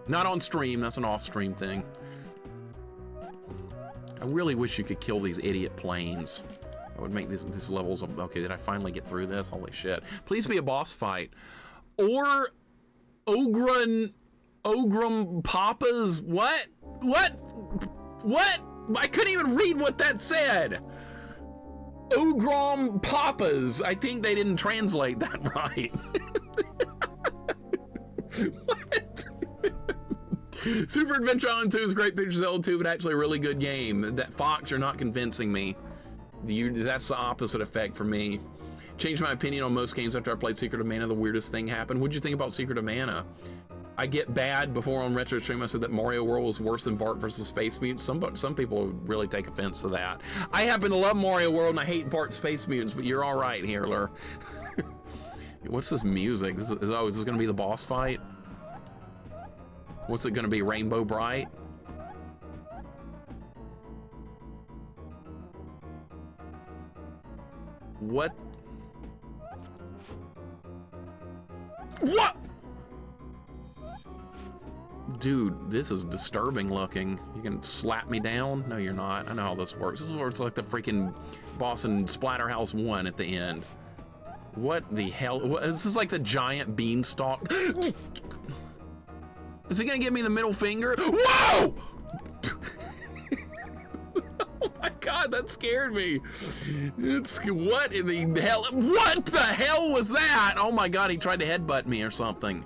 Not on stream, that's an off-stream thing. I really wish you could kill these idiot planes. That would make these levels... Okay, did I finally get through this? Holy shit. Please be a boss fight. Or... Ogrum Papas... What? What? What? I couldn't even read what that said. Ogrum Papas. I think they didn't translate that right. What? Super Adventure Island 2 is great. Picture Zelda 2, but actually a really good game. That Fox, you're not convincing me. That's the opposite effect for me. Changed my opinion on most games after I played Secret of Mana. The weirdest thing happened. What'd you think about Secret of Mana? I get bad before on Retro Stream. I said that Mario World was worse than Bart versus Space Mutants. Some people would really take offense to that. I happen to love Mario World and I hate Bart Space Mutants, but you're all right, Heerler. What's this music? Is this going to be the boss fight? What's it going to be? Rainbow Bright? What? What? Dude, this is disturbing looking. You can slap me down? No, you're not. I know how this works. This works like the freaking boss in Splatterhouse 1 at the end. What the hell? This is like the giant beanstalk. Is he gonna give me the middle finger? Whoa! Oh my God, that scared me. What in the hell? What the hell was that? Oh my God, he tried to headbutt me or something.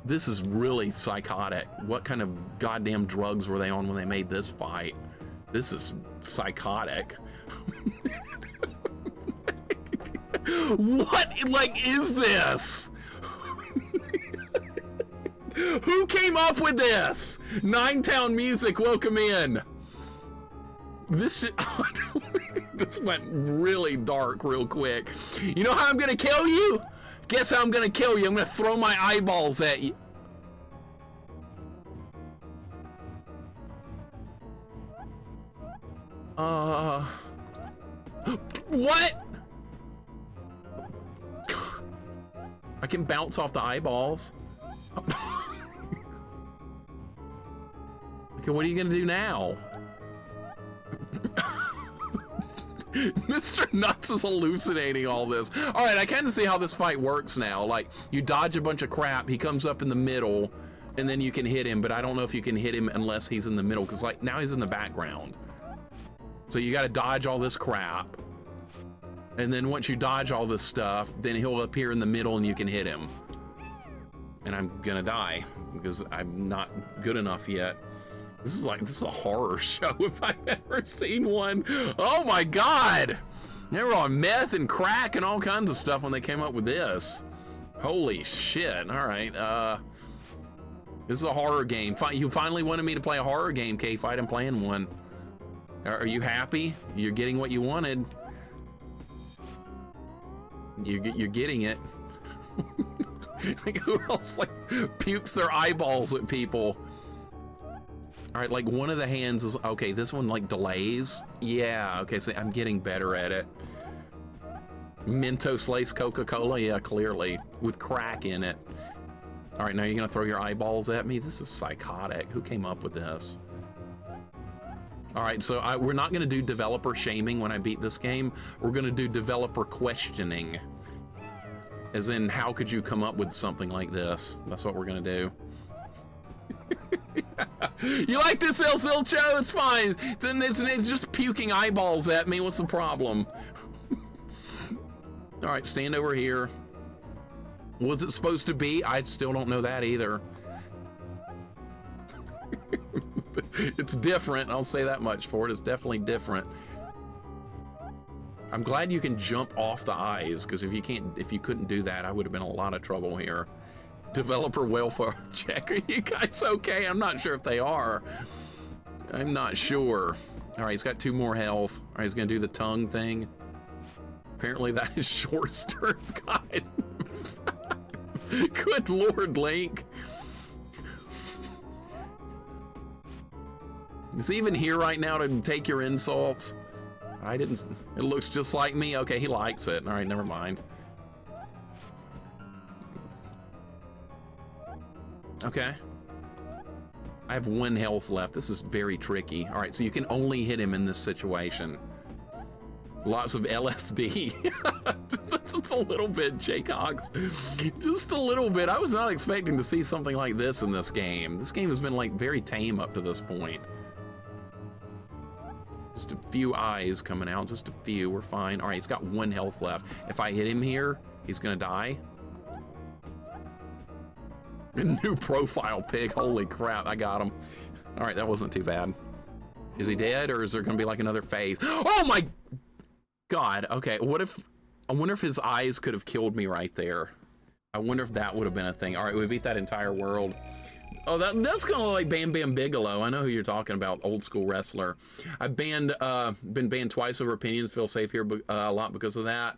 This is really psychotic. What kind of goddamn drugs were they on when they made this fight? This is psychotic. What like is this? Who came up with this? Ninetown Music, welcome in. This shit, this went really dark real quick. You know how I'm gonna kill you? Guess how I'm gonna kill you? I'm gonna throw my eyeballs at you. What? I can bounce off the eyeballs. Okay, what are you gonna do now? Mr. Nuts is hallucinating all this. All right, I kind of see how this fight works now. Like, you dodge a bunch of crap, he comes up in the middle, and then you can hit him, but I don't know if you can hit him unless he's in the middle, because like, now he's in the background. So you gotta dodge all this crap. And then once you dodge all this stuff, then he'll appear in the middle and you can hit him. And I'm gonna die, because I'm not good enough yet. This is a horror show if I've ever seen one. Oh my God! They were on meth and crack and all kinds of stuff when they came up with this. Holy shit, all right. This is a horror game. You finally wanted me to play a horror game, K-Fight. I'm playing one. Are you happy? You're getting what you wanted. You're getting it. Like, who else like pukes their eyeballs at people? All right, like one of the hands is, okay, this one like delays. Yeah, okay, so I'm getting better at it. Mentos Lace Coca-Cola, yeah, clearly, with crack in it. All right, now you're gonna throw your eyeballs at me? This is psychotic. Who came up with this? All right, so we're not gonna do developer shaming when I beat this game. We're gonna do developer questioning. As in, how could you come up with something like this? That's what we're gonna do. You like this, El Silcho? It's fine. It's just puking eyeballs at me. What's the problem? All right, stand over here. Was it supposed to be? I still don't know that either. It's different. I'll say that much for it. It's definitely different. I'm glad you can jump off the eyes, because if you couldn't do that, I would have been in a lot of trouble here. Developer welfare check. Are you guys okay? I'm not sure if they are. I'm not sure. All right, he's got 2 more health. All right, he's gonna do the tongue thing. Apparently that is short stirred. God. Good Lord, Link. Is he even here right now to take your insults? I didn't. It looks just like me. Okay, he likes it. All right, never mind. Okay. I have 1 health left. This is very tricky. All right, so you can only hit him in this situation. Lots of LSD. Just a little bit, Jaycox. Just a little bit. I was not expecting to see something like this in this game. This game has been like very tame up to this point. Just a few eyes coming out, just a few. We're fine. All right, he's got 1 health left. If I hit him here, he's gonna die. A new profile pic. Holy crap, I got him. All right, that wasn't too bad. Is he dead, or is there gonna be like another phase? Oh my God. Okay, what if, I wonder if his eyes could have killed me right there. I wonder if that would have been a thing. All right, we beat that entire world. Oh, that's kind of like Bam Bam Bigelow. I know who you're talking about, old school wrestler. I've been banned twice over opinions. Feel safe here a lot because of that.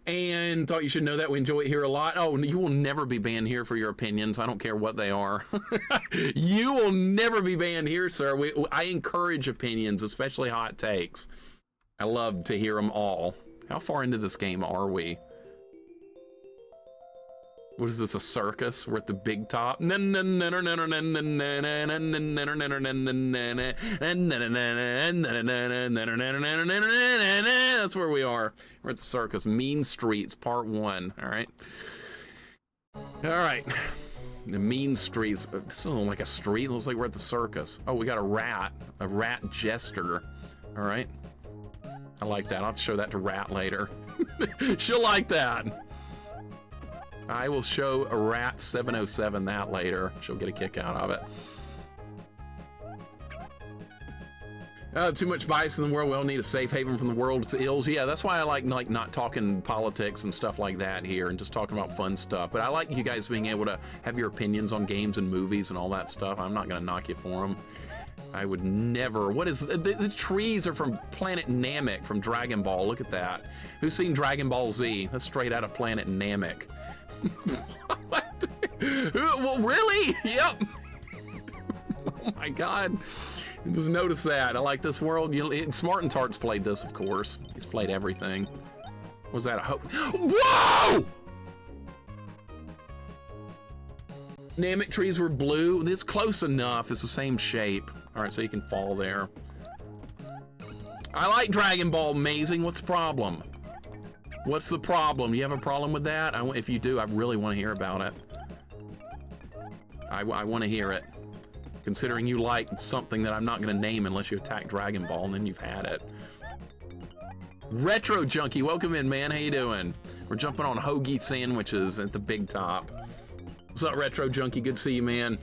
And thought you should know that we enjoy it here a lot. Oh, you will never be banned here for your opinions. I don't care what they are. You will never be banned here, sir. I encourage opinions, especially hot takes. I love to hear them all. How far into this game are we? What is this, a circus? We're at the big top. That's where we are. We're at the circus. Mean Streets, part 1. All right. All right. The Mean Streets. This doesn't look like a street. It looks like we're at the circus. Oh, we got a rat jester. All right. I like that. I'll have to show that to Rat later. She'll like that. I will show a Rat 707 that later. She'll get a kick out of it. Too much bias in the world. We all need a safe haven from the world's ills. Yeah, that's why I like not talking politics and stuff like that here and just talking about fun stuff. But I like you guys being able to have your opinions on games and movies and all that stuff. I'm not going to knock you for them. I would never. What is the trees are from Planet Namek from Dragon Ball. Look at that. Who's seen Dragon Ball Z? That's straight out of Planet Namek. Well, really? Yep. Oh my God. Just notice that. I like this world. Smart and Tart's played this, of course. He's played everything. Was that a hope? Whoa! Namek trees were blue. It's close enough. It's the same shape. All right, so you can fall there. I like Dragon Ball Amazing. What's the problem? What's the problem? You have a problem with that? If you do, I really want to hear about it. I want to hear it. Considering you like something that I'm not going to name unless you attack Dragon Ball, and then you've had it. Retro Junkie, welcome in, man. How you doing? We're jumping on hoagie sandwiches at the big top. What's up, Retro Junkie? Good to see you, man.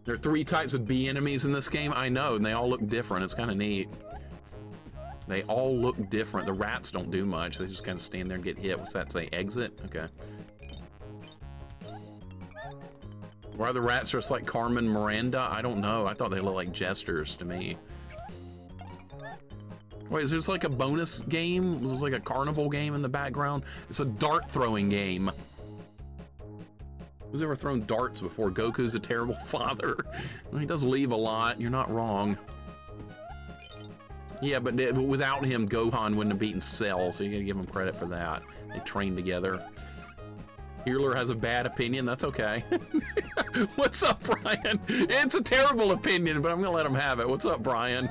There are 3 types of bee enemies in this game. I know, and they all look different. It's kind of neat. They all look different. The rats don't do much. They just kind of stand there and get hit. What's that say? Exit? Okay. Why are the rats just like Carmen Miranda? I don't know. I thought they looked like jesters to me. Wait, is this like a bonus game? Is this like a carnival game in the background? It's a dart throwing game. Who's ever thrown darts before? Goku's a terrible father. Well, he does leave a lot. You're not wrong. Yeah, but without him, Gohan wouldn't have beaten Cell, so you gotta give him credit for that. They trained together. Healer has a bad opinion. That's okay. What's up, Brian? It's a terrible opinion, but I'm gonna let him have it. What's up, Brian?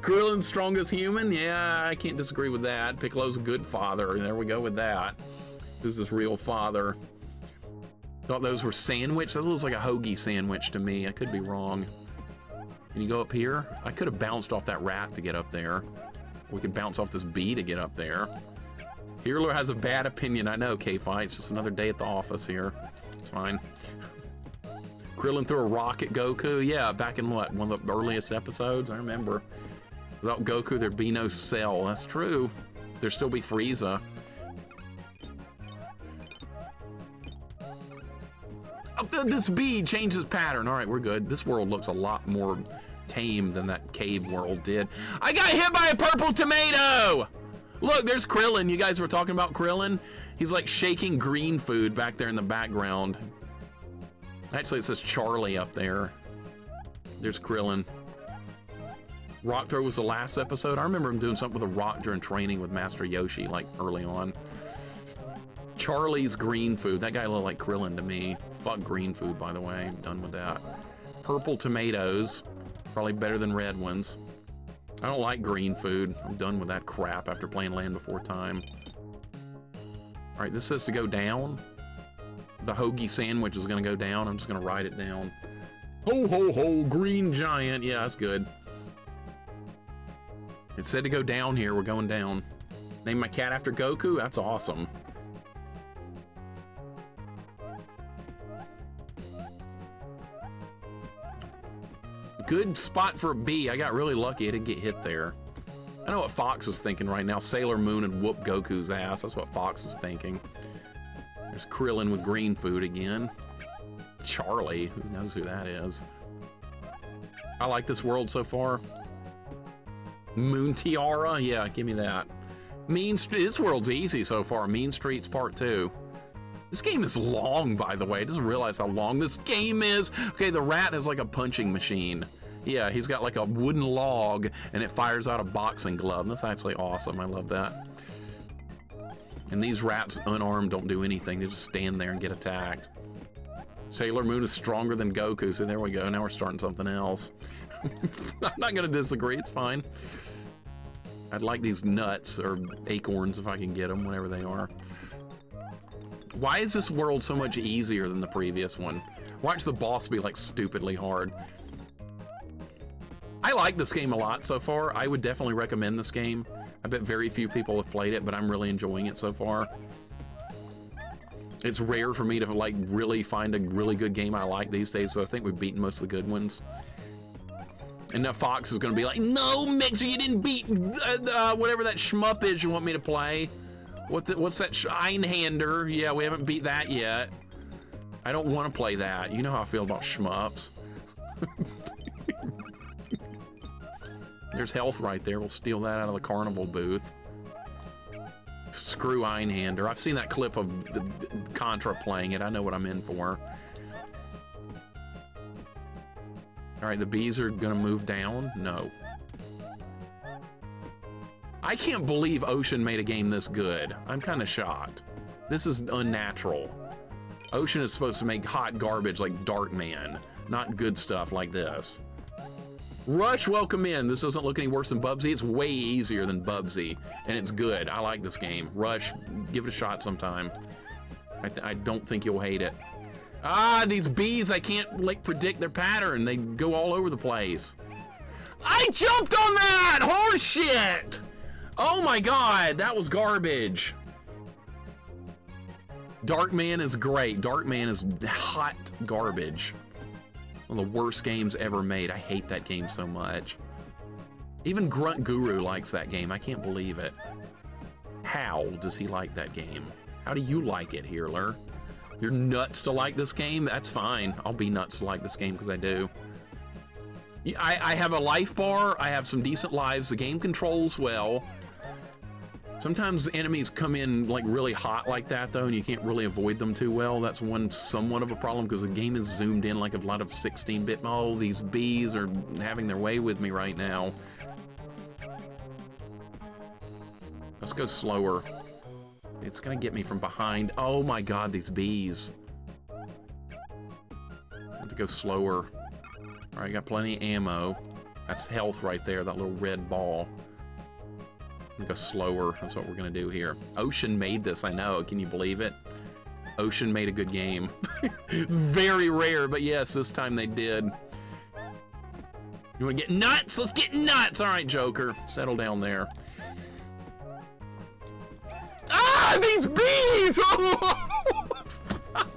Krillin's strongest human? Yeah, I can't disagree with that. Piccolo's a good father. There we go with that. Who's his real father? Thought those were sandwich. That looks like a hoagie sandwich to me. I could be wrong. Can you go up here? I could have bounced off that rat to get up there. We could bounce off this bee to get up there. Healer has a bad opinion. I know, K-Fight. It's just another day at the office here. It's fine. Krillin threw a rock at Goku. Yeah, back in what, one of the earliest episodes? I remember. Without Goku, there'd be no Cell. That's true. There'd still be Frieza. Oh, this bee changes pattern. All right, we're good. This world looks a lot more tame than that cave world did. I got hit by a purple tomato! Look, there's Krillin. You guys were talking about Krillin. He's like shaking green food back there in the background. Actually, it says Charlie up there. There's Krillin. Rock throw was the last episode. I remember him doing something with a rock during training with Master Yoshi, like early on. Charlie's green food. That guy looked like Krillin to me. Fuck green food, by the way. I'm done with that. Purple tomatoes. Probably better than red ones. I don't like green food. I'm done with that crap after playing Land Before Time. All right, this says to go down. The hoagie sandwich is gonna go down. I'm just gonna write it down. Ho, ho, ho, green giant. Yeah, that's good. It said to go down here. We're going down. Name my cat after Goku? That's awesome. Good spot for a bee. I got really lucky. I didn't get hit there. I know what Fox is thinking right now. Sailor Moon and whoop Goku's ass. That's what Fox is thinking. There's Krillin with green food again. Charlie. Who knows who that is? I like this world so far. Moon Tiara. Yeah, give me that. Mean Street. This world's easy so far. Mean Streets Part 2. This game is long, by the way. I just realized how long this game is. Okay, the rat has like a punching machine. Yeah, he's got like a wooden log and it fires out a boxing glove. That's actually awesome. I love that. And these rats, unarmed, don't do anything. They just stand there and get attacked. Sailor Moon is stronger than Goku. So there we go. Now we're starting something else. I'm not going to disagree. It's fine. I'd like these nuts or acorns if I can get them, whatever they are. Why is this world so much easier than the previous one? Watch the boss be like stupidly hard. I like this game a lot so far. I would definitely recommend this game. I bet very few people have played it, but I'm really enjoying it so far. It's rare for me to like really find a really good game I like these days, so I think we've beaten most of the good ones. And now Fox is gonna be like, no, Mixer, you didn't beat whatever that shmup is you want me to play. What's that? Einhander? Yeah, we haven't beat that yet. I don't want to play that. You know how I feel about shmups. There's health right there. We'll steal that out of the carnival booth. Screw Einhander. I've seen that clip of the Contra playing it. I know what I'm in for. All right, the bees are gonna move down. No. I can't believe Ocean made a game this good. I'm kind of shocked. This is unnatural. Ocean is supposed to make hot garbage like Darkman, not good stuff like this. Rush, welcome in. This doesn't look any worse than Bubsy. It's way easier than Bubsy, and it's good. I like this game. Rush, give it a shot sometime. I don't think you'll hate it. Ah, these bees, I can't like predict their pattern. They go all over the place. I jumped on that! Horse shit! Oh my god, that was garbage. Darkman is great. Darkman is hot garbage. One of the worst games ever made. I hate that game so much. Even Grunt Guru likes that game. I can't believe it. How does he like that game? How do you like it, Healer? You're nuts to like this game? That's fine. I'll be nuts to like this game because I do. I have a life bar. I have some decent lives. The game controls well. Sometimes enemies come in like really hot like that though, and you can't really avoid them too well. That's somewhat of a problem because the game is zoomed in like a lot of 16-bit. Oh, these bees are having their way with me right now. Let's go slower. It's gonna get me from behind. Oh my god, these bees. I have to go slower. All right, got plenty of ammo. That's health right there, that little red ball. Go slower. That's what we're gonna do here. Ocean made this, I know. Can you believe it? Ocean made a good game. It's very rare, but yes, this time they did. You wanna get nuts? Let's get nuts! All right, Joker, settle down there. Ah, these bees!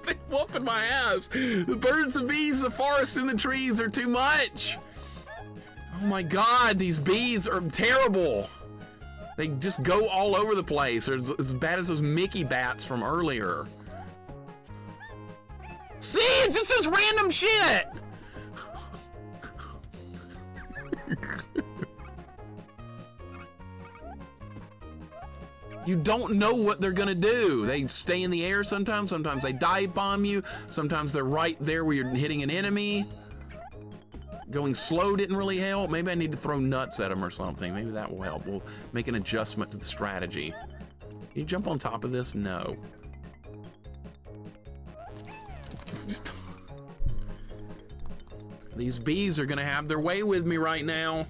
They're whooping my ass. The birds, the bees, the forest, and the trees are too much. Oh my God, these bees are terrible. They just go all over the place. They're as bad as those Mickey bats from earlier. See, it just says random shit. You don't know what they're gonna do. They stay in the air sometimes, sometimes they dive bomb you, sometimes they're right there where you're hitting an enemy. Going slow didn't really help. Maybe I need to throw nuts at them or something. Maybe that will help. We'll make an adjustment to the strategy. Can you jump on top of this? No. These bees are gonna have their way with me right now.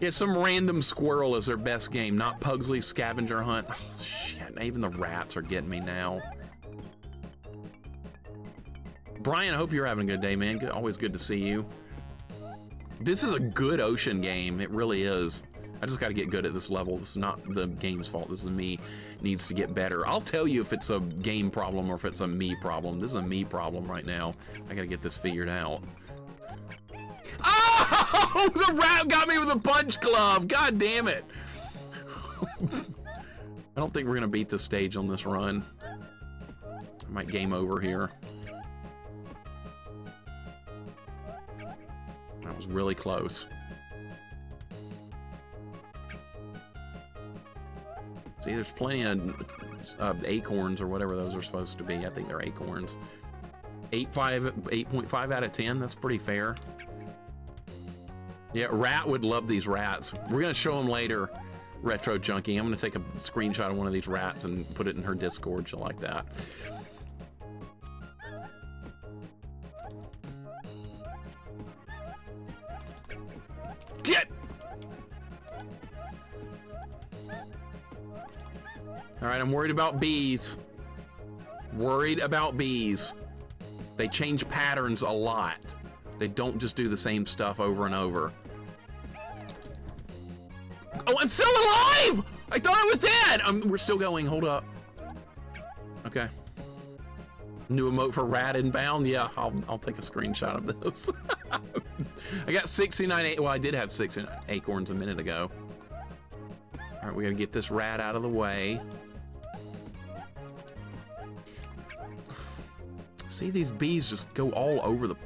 Yeah, some random squirrel is their best game, not Pugsley's scavenger hunt. Oh, shit, even the rats are getting me now. Brian, I hope you're having a good day, man. Good, always good to see you. This is a good ocean game. It really is. I just got to get good at this level. This is not the game's fault. This is me. Needs to get better. I'll tell you if it's a game problem or if it's a me problem. This is a me problem right now. I got to get this figured out. Oh! The rat got me with a punch glove. God damn it. I don't think we're going to beat this stage on this run. I might game over here. That was really close. See, there's plenty of acorns or whatever those are supposed to be. I think they're acorns. 8.5 out of 10. That's pretty fair. Yeah, Rat would love these rats. We're gonna show them later, Retro Junkie. I'm gonna take a screenshot of one of these rats and put it in her Discord. She'll like that. Get! All right, I'm worried about bees. Worried about bees. They change patterns a lot. They don't just do the same stuff over and over. Oh, I'm still alive! I thought I was dead! We're still going, hold up. Okay. New emote for rat inbound? Yeah, I'll take a screenshot of this. I got 69, well, I did have 6 acorns a minute ago. All right, we gotta get this rat out of the way. See, these bees just go all over the...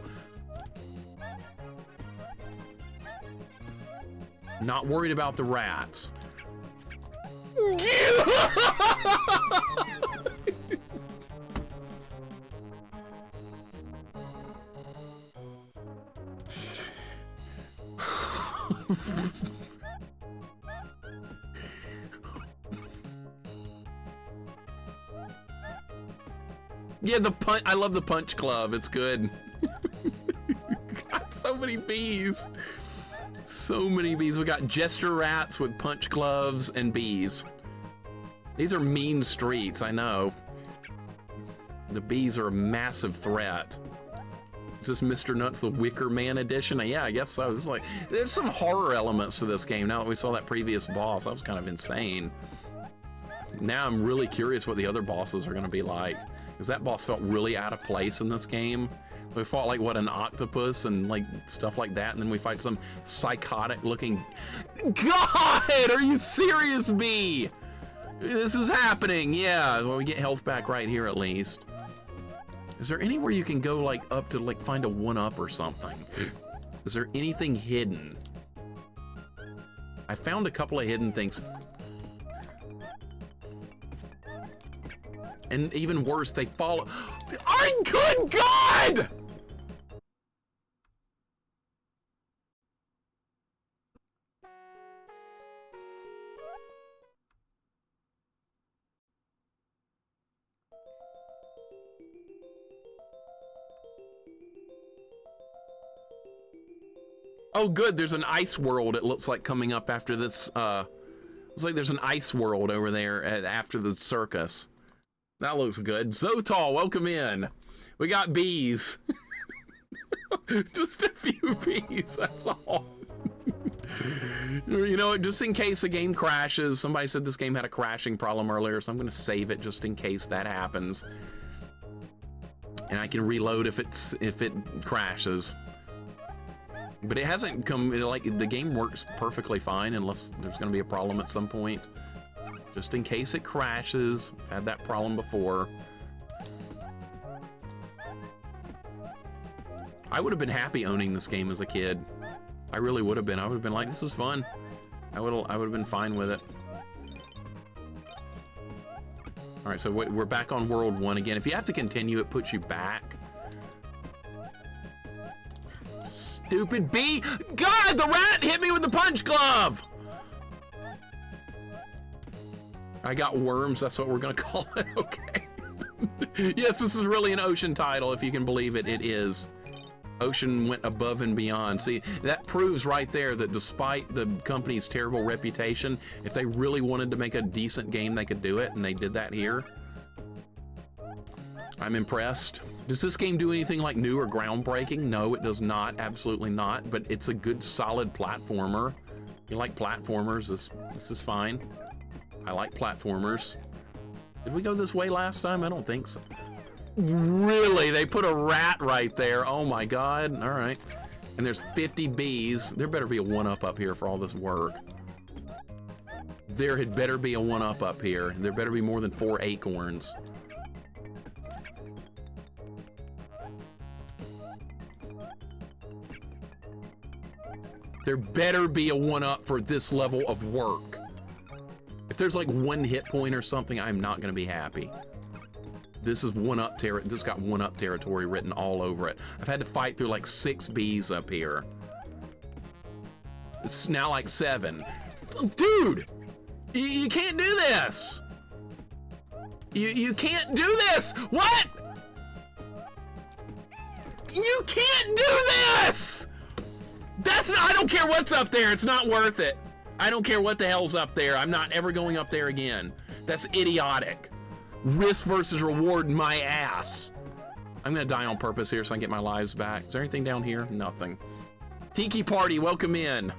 Not worried about the rats. Yeah, the punch. I love the punch glove. It's good. Got so many bees. So many bees. We got jester rats with punch gloves and bees. These are mean streets, I know. The bees are a massive threat. Is this Mr. Nuts the Wicker Man edition? Yeah, I guess so. This is like, there's some horror elements to this game now that we saw that previous boss. That was kind of insane. Now I'm really curious what the other bosses are going to be like, because that boss felt really out of place in this game. We fought like, what, an octopus and like stuff like that, and then we fight some psychotic looking... God, are you serious, bee? This is happening, yeah. Well, we get health back right here at least. Is there anywhere you can go like up to like find a 1-up or something? Is there anything hidden? I found a couple of hidden things. And even worse, they follow... Oh, good God! Oh, good, there's an ice world, it looks like, coming up after this, looks like there's an ice world over there after the circus. That looks good. Zotal, welcome in. We got bees. Just a few bees, that's all. You know, just in case the game crashes, somebody said this game had a crashing problem earlier, so I'm gonna save it just in case that happens. and I can reload if it crashes. But it hasn't come, like, the game works perfectly fine unless there's going to be a problem at some point. Just in case it crashes. I've had that problem before. I would have been happy owning this game as a kid. I really would have been. I would have been like, this is fun. I would have been fine with it. All right, so we're back on World 1 again. If you have to continue, it puts you back. Stupid bee! God, the rat hit me with the punch glove! I got worms, that's what we're gonna call it, okay. Yes, this is really an Ocean title, if you can believe it, it is. Ocean went above and beyond. See, that proves right there that despite the company's terrible reputation, if they really wanted to make a decent game, they could do it, and they did that here. I'm impressed. Does this game do anything like new or groundbreaking? No, it does not, absolutely not, but it's a good, solid platformer. If you like platformers, this is fine. I like platformers. Did we go this way last time? I don't think so. Really? They put a rat right there. Oh my God. All right. And there's 50 bees. There better be a 1-up up here for all this work. There had better be a 1-up up here. There better be more than 4 acorns. There better be a 1-up for this level of work. If there's like 1 hit point or something, I'm not gonna be happy. This is 1-up this got 1-up territory written all over it. I've had to fight through like 6 bees up here. It's now like 7. Dude, you can't do this. You can't do this. What? You can't do this. That's not, I don't care what's up there. It's not worth it. I don't care what the hell's up there. I'm not ever going up there again. That's idiotic. Risk versus reward, my ass. I'm gonna die on purpose here so I can get my lives back. Is there anything down here? Nothing. Tiki Party, welcome in.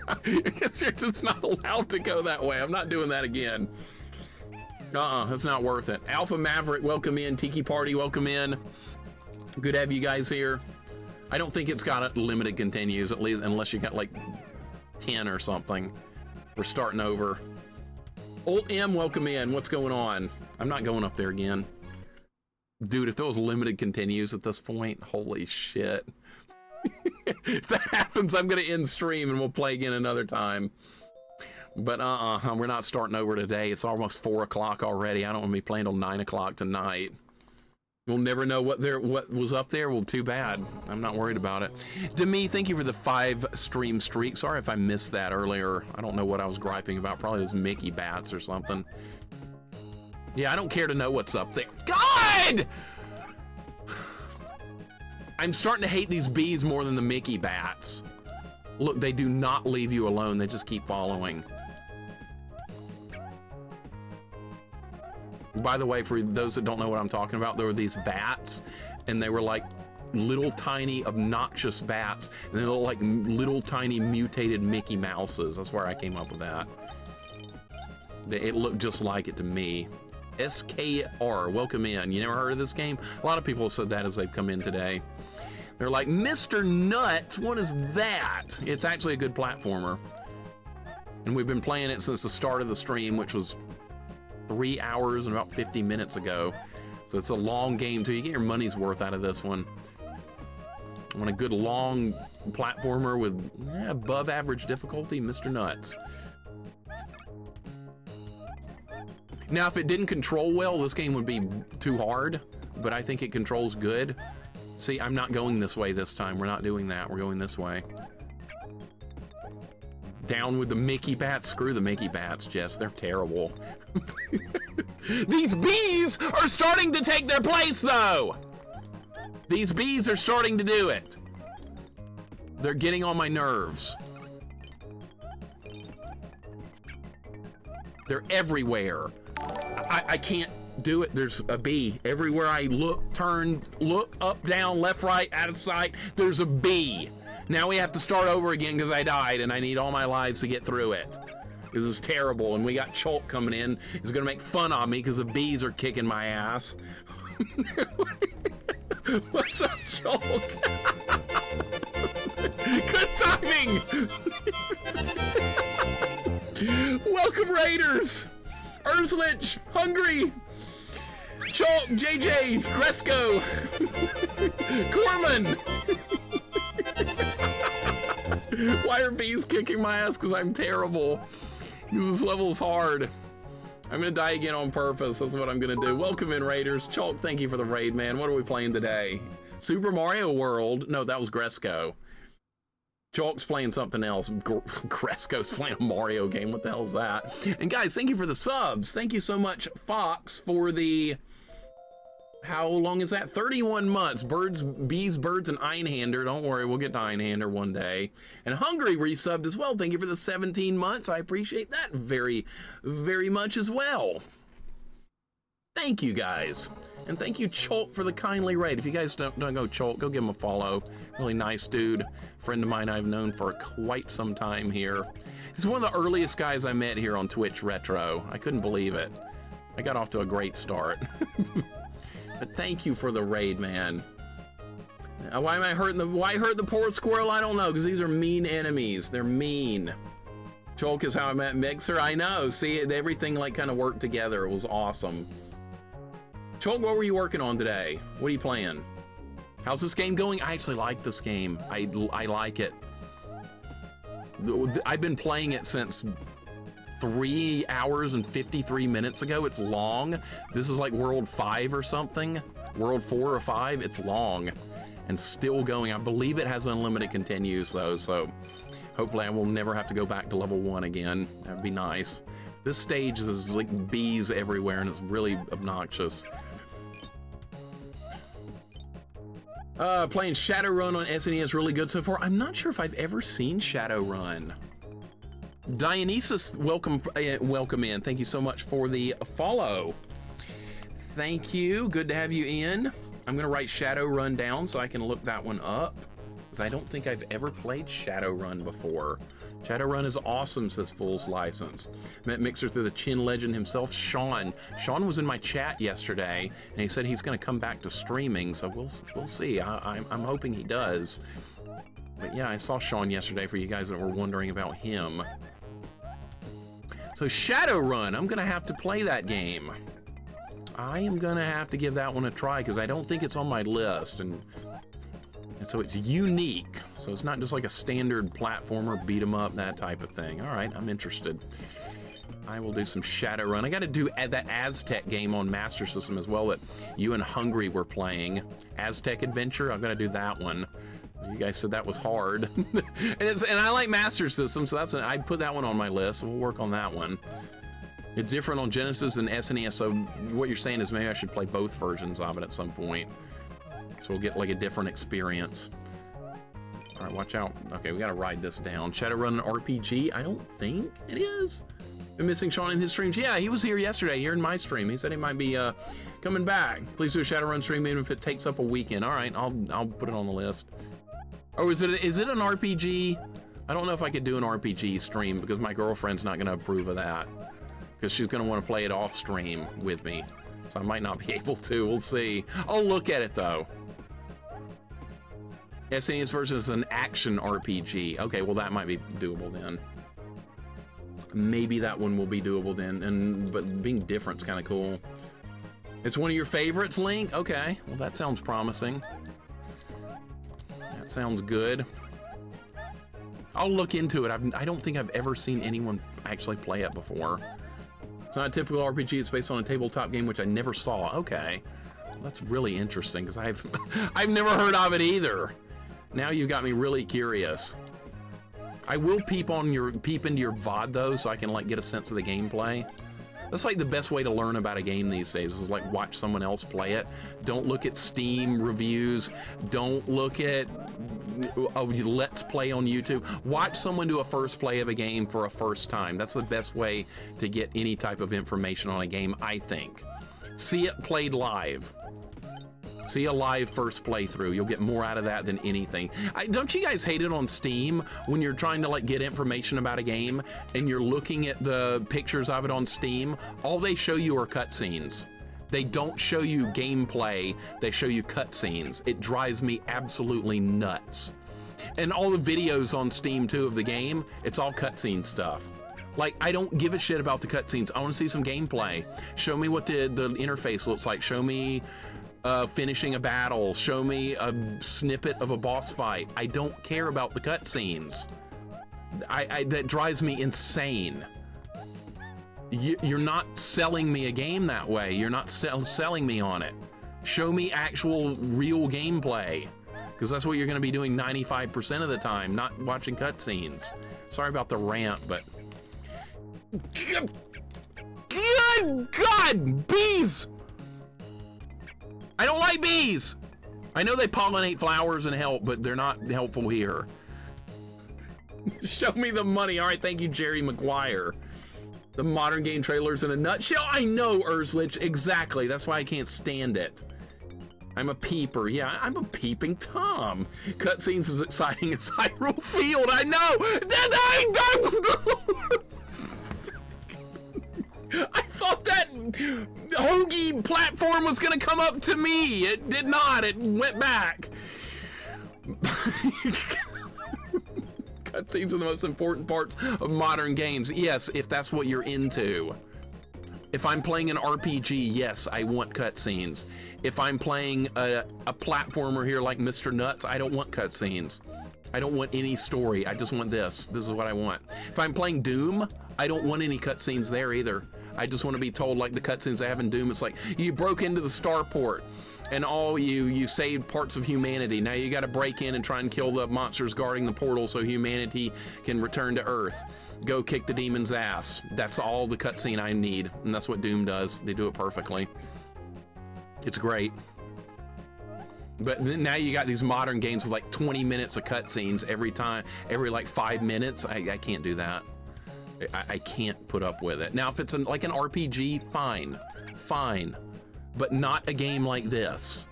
I guess you're just not allowed to go that way. I'm not doing that again. That's not worth it. Alpha Maverick, welcome in. Tiki Party, welcome in. Good to have you guys here. I don't think it's got limited continues, at least, unless you got like 10 or something. We're starting over. Old M, welcome in. What's going on? I'm not going up there again. Dude, if there was limited continues at this point, holy shit. If that happens, I'm gonna end stream and we'll play again another time. But we're not starting over today. It's almost 4 o'clock already. I don't want to be playing till 9 o'clock tonight. We'll never know what was up there. Well, too bad. I'm not worried about it. Demi, thank you for the 5 stream streak. Sorry if I missed that earlier. I don't know what I was griping about. Probably those Mickey bats or something. Yeah, I don't care to know what's up there. God! I'm starting to hate these bees more than the Mickey bats. Look, they do not leave you alone. They just keep following. By the way, for those that don't know what I'm talking about, there were these bats, and they were like little tiny obnoxious bats, and they look like little tiny mutated Mickey Mouses. That's where I came up with that. It looked just like it to me. SKR, welcome in. You never heard of this game? A lot of people have said that as they've come in today. They're like, Mr. NUTZ, what is that? It's actually a good platformer. And we've been playing it since the start of the stream, which was 3 hours and about 50 minutes ago. So it's a long game too. You get your money's worth out of this one. I want a good long platformer with above average difficulty, Mr. NUTZ. Now, if it didn't control well, this game would be too hard, but I think it controls good. See, I'm not going this way this time. We're not doing that. We're going this way. Down with the Mickey bats. Screw the Mickey bats, Jess. They're terrible. These bees are starting to take their place, though. These bees are starting to do it. They're getting on my nerves. They're everywhere. I can't do it. There's a bee. Everywhere I look, turn, look, up, down, left, right, out of sight, there's a bee. Now we have to start over again because I died and I need all my lives to get through it. This is terrible, and we got Chalk coming in. He's gonna make fun of me because the bees are kicking my ass. What's up, Chalk? Good timing! Welcome, Raiders! Urslich, Hungry, Chalk, JJ, Gresco, Gorman! Why are bees kicking my ass? Because I'm terrible. Because this level's hard. I'm gonna die again on purpose. That's what I'm gonna do. Welcome in, Raiders. Chalk, thank you for the raid, man. What are we playing today? Super Mario World? No, that was Gresco. Chalk's playing something else. Gresco's playing a Mario game. What the hell is that? And guys, thank you for the subs. Thank you so much, Fox, for the... How long is that? 31 months. Birds, bees, birds, and Einhander. Don't worry, we'll get to Einhander one day. And Hungry resubbed as well. Thank you for the 17 months. I appreciate that very, very much as well. Thank you, guys. And thank you, Chalk, for the kindly raid. If you guys don't know Chalk, go give him a follow. Really nice dude. Friend of mine I've known for quite some time here. He's one of the earliest guys I met here on Twitch Retro. I couldn't believe it. I got off to a great start. But thank you for the raid, man. Why am I hurting the... Why hurt the poor squirrel? I don't know, because these are mean enemies. They're mean. Chalk is how I met Mixer. I know. See, everything like kind of worked together. It was awesome. Chalk, what were you working on today? What are you playing? How's this game going? I actually like this game. I like it. I've been playing it since 3 hours and 53 minutes ago. It's long. This is like World 5 or something. World 4 or 5. It's long and still going. I believe it has unlimited continues though, so hopefully I will never have to go back to level 1 again. That'd be nice. This stage is like bees everywhere and it's really obnoxious. Playing Shadowrun on SNES really good so far. I'm not sure if I've ever seen Shadowrun. Dionysus, welcome in. Thank you so much for the follow. Thank you. Good to have you in. I'm gonna write Shadowrun down so I can look that one up, because I don't think I've ever played Shadowrun before. Shadowrun is awesome, says Fool's License. Met Mixer through the Chin legend himself, Sean. Sean was in my chat yesterday, and he said he's gonna come back to streaming, so we'll see. I'm hoping he does. But yeah, I saw Sean yesterday for you guys that were wondering about him. So Shadowrun, I'm gonna have to play that game. I am gonna have to give that one a try because I don't think it's on my list, and so it's unique. So it's not just like a standard platformer, beat 'em up, that type of thing. All right, I'm interested. I will do some Shadowrun. I got to do that Aztec game on Master System as well that you and Hungry were playing. Aztec Adventure, I'm gonna do that one. You guys said that was hard. and I like Master System, so I put that one on my list. We'll work on that one. It's different on Genesis and SNES, so what you're saying is maybe I should play both versions of it at some point. So we'll get like a different experience. All right, watch out. Okay, we gotta ride this down. Shadowrun RPG? I don't think it is. Been missing Sean in his streams. Yeah, he was here yesterday, here in my stream. He said he might be coming back. Please do a Shadowrun stream, even if it takes up a weekend. All right, I'll put it on the list. Oh, is it an RPG? I don't know if I could do an RPG stream because my girlfriend's not gonna approve of that, because she's gonna want to play it off stream with me. So I might not be able to. We'll see. I'll look at it though. SNES versus an action RPG. Okay, well that might be doable then. Maybe that one will be doable then. But being different's kind of cool. It's one of your favorites, Link? Okay, well that sounds promising. That sounds good. I'll look into it. I don't think I've ever seen anyone actually play it before. It's not a typical RPG. It's based on a tabletop game, which I never saw. Okay, well, that's really interesting because I've never heard of it either. Now you've got me really curious. I will peep into your VOD though, so I can like get a sense of the gameplay. That's like the best way to learn about a game these days, is like watch someone else play it. Don't look at Steam reviews. Don't look at Let's Play on YouTube. Watch someone do a first play of a game for a first time. That's the best way to get any type of information on a game, I think. See it played live. See a live first playthrough. You'll get more out of that than anything. Don't you guys hate it on Steam when you're trying to like get information about a game and you're looking at the pictures of it on Steam? All they show you are cutscenes. They don't show you gameplay. They show you cutscenes. It drives me absolutely nuts. And all the videos on Steam too of the game, it's all cutscene stuff. Like, I don't give a shit about the cutscenes. I want to see some gameplay. Show me what the interface looks like. Show me finishing a battle. Show me a snippet of a boss fight. I don't care about the cutscenes. That drives me insane. You're not selling me a game that way. You're not selling me on it. Show me actual real gameplay, because that's what you're going to be doing 95% of the time, not watching cutscenes. Sorry about the rant, but good God, bees! I don't like bees. I know they pollinate flowers and help, but they're not helpful here. Show me the money. All right, thank you, Jerry McGuire. The modern game trailers in a nutshell. I know, Urslich, exactly. That's why I can't stand it. I'm a peeper. Yeah, I'm a peeping Tom. Cutscenes is exciting as Hyrule Field. I know. I thought that hoagie platform was gonna come up to me. It did not. It went back. Cutscenes are the most important parts of modern games. Yes, if that's what you're into. If I'm playing an RPG, yes, I want cutscenes. If I'm playing a platformer here like Mr. Nuts, I don't want cutscenes. I don't want any story. I just want this. This is what I want. If I'm playing Doom, I don't want any cutscenes there either. I just want to be told, like the cutscenes they have in Doom, it's like, you broke into the starport and you saved parts of humanity. Now you got to break in and try and kill the monsters guarding the portal so humanity can return to Earth. Go kick the demon's ass. That's all the cutscene I need, and that's what Doom does. They do it perfectly. It's great. But then now you got these modern games with like 20 minutes of cutscenes every time, every like 5 minutes. I can't do that. I can't put up with it. Now, if it's like an RPG, fine, but not a game like this.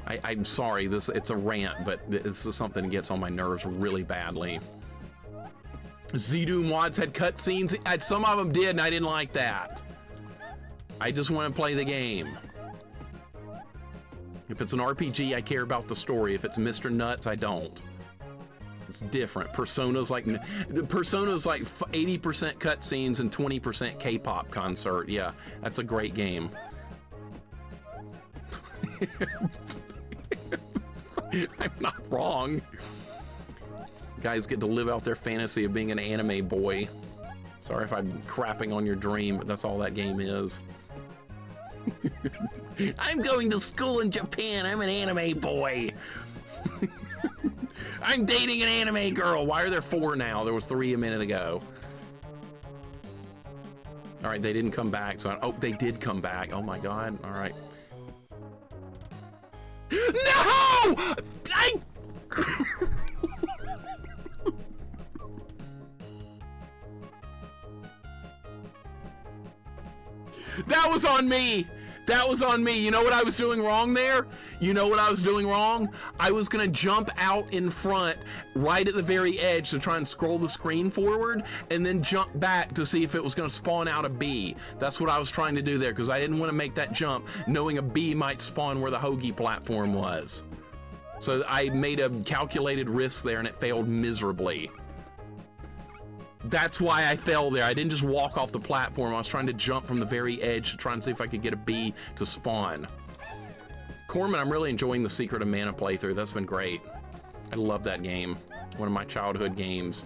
I'm sorry, it's a rant, but this is something that gets on my nerves really badly. Z-Doom mods had cutscenes. Some of them did, and I didn't like that. I just want to play the game. If it's an RPG, I care about the story. If it's Mr. Nuts, I don't. It's different. Persona's like 80% cutscenes and 20% K-pop concert. Yeah, that's a great game. I'm not wrong. Guys get to live out their fantasy of being an anime boy. Sorry if I'm crapping on your dream, but that's all that game is. I'm going to school in Japan. I'm an anime boy. I'm dating an anime girl. Why are there 4 now? There was 3 a minute ago. All right, they didn't come back. So oh, they did come back. Oh my God. All right. No! That was on me. That was on me. You know what I was doing wrong there? You know what I was doing wrong? I was gonna jump out in front right at the very edge to try and scroll the screen forward and then jump back to see if it was gonna spawn out a bee. That's what I was trying to do there because I didn't want to make that jump knowing a bee might spawn where the hoagie platform was. So I made a calculated risk there and it failed miserably. That's why I fell there. I didn't just walk off the platform. I was trying to jump from the very edge to try and see if I could get a bee to spawn. Corman, I'm really enjoying the Secret of Mana playthrough. That's been great. I love that game. One of my childhood games.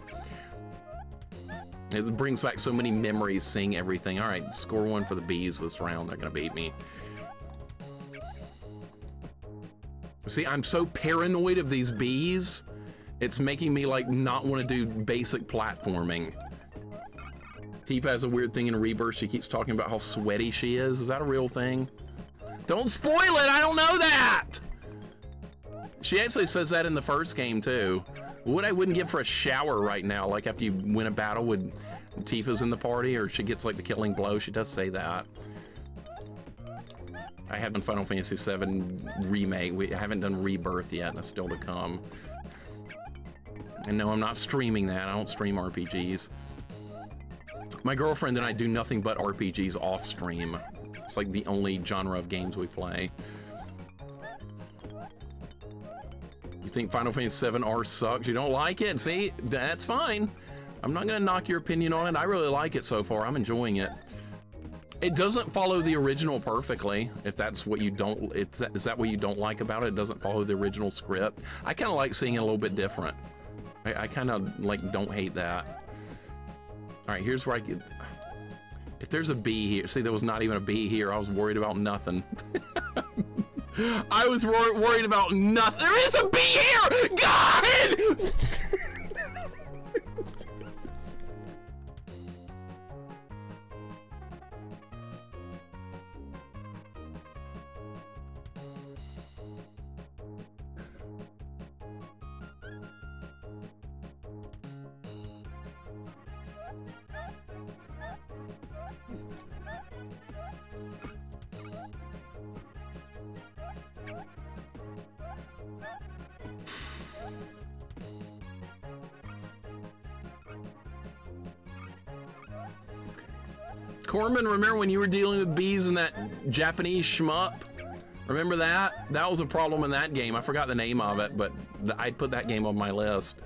It brings back so many memories seeing everything. All right, score 1 for the bees this round. They're gonna beat me. See, I'm so paranoid of these bees. It's making me like not want to do basic platforming. Tifa has a weird thing in Rebirth. She keeps talking about how sweaty she is. Is that a real thing? Don't spoil it, I don't know that! She actually says that in the first game too. What I wouldn't give for a shower right now, like after you win a battle with Tifa's in the party or she gets like the killing blow, she does say that. I have done Final Fantasy VII Remake. I haven't done Rebirth yet. That's still to come. And no, I'm not streaming that. I don't stream RPGs. My girlfriend and I do nothing but RPGs off stream. It's like the only genre of games we play. You think Final Fantasy VII R sucks? You don't like it? See, that's fine. I'm not gonna knock your opinion on it. I really like it so far. I'm enjoying it. It doesn't follow the original perfectly. If that's what you don't, is that what you don't like about it? It doesn't follow the original script. I kind of like seeing it a little bit different. I kind of like don't hate that. All right, here's where I could. If there's a B here, see, there was not even a B here. I was worried about nothing. I was worried about nothing. There is a B here. God! Corman, remember when you were dealing with bees in that Japanese shmup? Remember that? That was a problem in that game. I forgot the name of it, but I'd put that game on my list.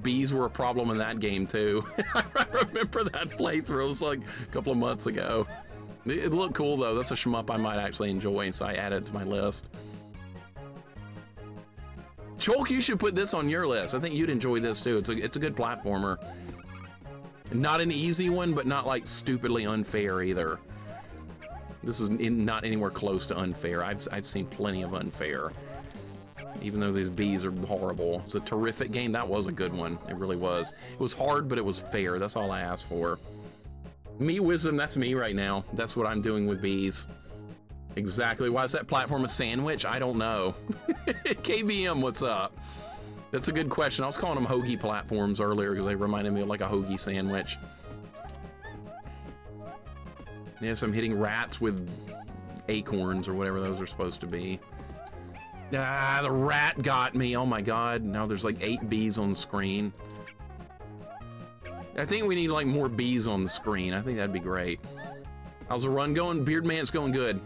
Bees were a problem in that game too. I remember that playthrough. It was like a couple of months ago. It looked cool though. That's a shmup I might actually enjoy, so I added it to my list. Cholk, you should put this on your list. I think you'd enjoy this too. It's a good platformer. Not an easy one, but not like stupidly unfair either. This is not anywhere close to unfair. I've seen plenty of unfair. Even though these bees are horrible. It's a terrific game. That was a good one. It really was. It was hard, but it was fair. That's all I asked for. Me Wisdom, that's me right now. That's what I'm doing with bees. Exactly. Why is that platform a sandwich? I don't know. KBM, what's up? That's a good question. I was calling them hoagie platforms earlier because they reminded me of like a hoagie sandwich. Yes, I'm hitting rats with acorns or whatever those are supposed to be. Ah, the rat got me. Oh my God. Now there's like 8 bees on the screen. I think we need like more bees on the screen. I think that'd be great. How's the run going? Beardman, it's going good.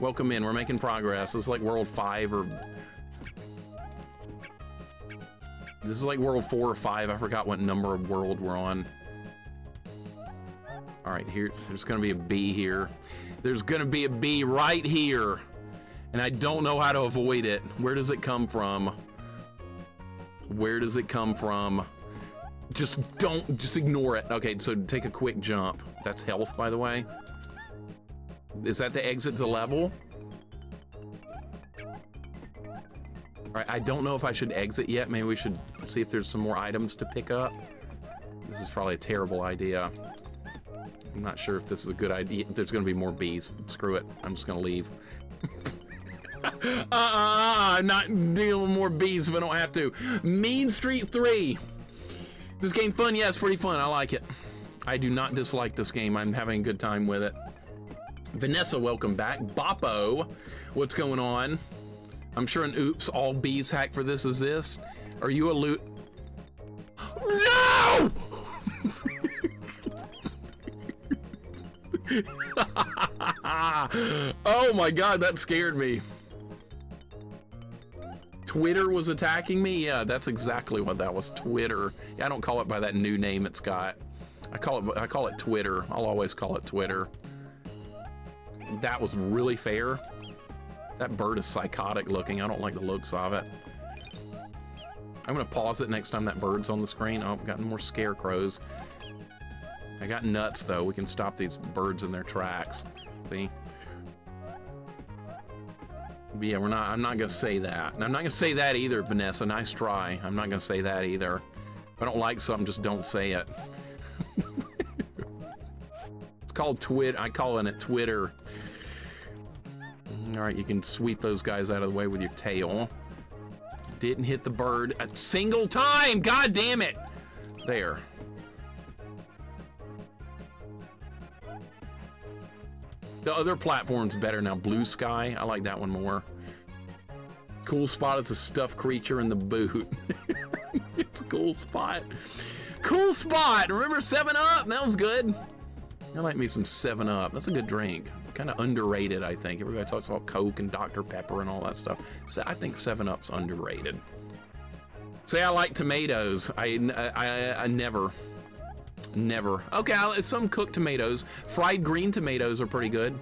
Welcome in. We're making progress. This is like World 5 or... This is like World 4 or 5. I forgot what number of world we're on. All right, there's gonna be a B here. There's gonna be a B right here. And I don't know how to avoid it. Where does it come from? Where does it come from? Just ignore it. Okay, so take a quick jump. That's health, by the way. Is that the exit to the level? All right, I don't know if I should exit yet. Maybe we should see if there's some more items to pick up. This is probably a terrible idea. I'm not sure if this is a good idea. There's gonna be more bees. Screw it. I'm just gonna leave. I'm not dealing with more bees if I don't have to. Mean Street 3. This game fun? Yeah, it's pretty fun. I like it. I do not dislike this game. I'm having a good time with it. Vanessa, welcome back. Boppo, what's going on? I'm sure an oops, all bees hack for this is this. Are you a loot? No! Oh my God, that scared me. Twitter was attacking me? Yeah, that's exactly what that was, Twitter. Yeah, I don't call it by that new name it's got. I call it Twitter. I'll always call it Twitter. That was really fair. That bird is psychotic looking. I don't like the looks of it. I'm gonna pause it next time that bird's on the screen. Oh, got more scarecrows. I got nuts though. We can stop these birds in their tracks. See? But yeah, I'm not gonna say that. And I'm not gonna say that either, Vanessa. Nice try. I'm not gonna say that either. If I don't like something, just don't say it. It's called Twitter. I call it Twitter. All right, you can sweep those guys out of the way with your tail. Didn't hit the bird a single time. God damn it. There. The other platform's better now. Blue Sky, I like that one more. Cool Spot is a stuffed creature in the boot. It's a Cool Spot. Cool Spot! Remember 7-Up? That was good. I like me some 7-Up. That's a good drink. Kind of underrated, I think. Everybody talks about Coke and Dr. Pepper and all that stuff. So I think 7-Up's underrated. Say I like tomatoes. I never. Okay, some cooked tomatoes. Fried green tomatoes are pretty good.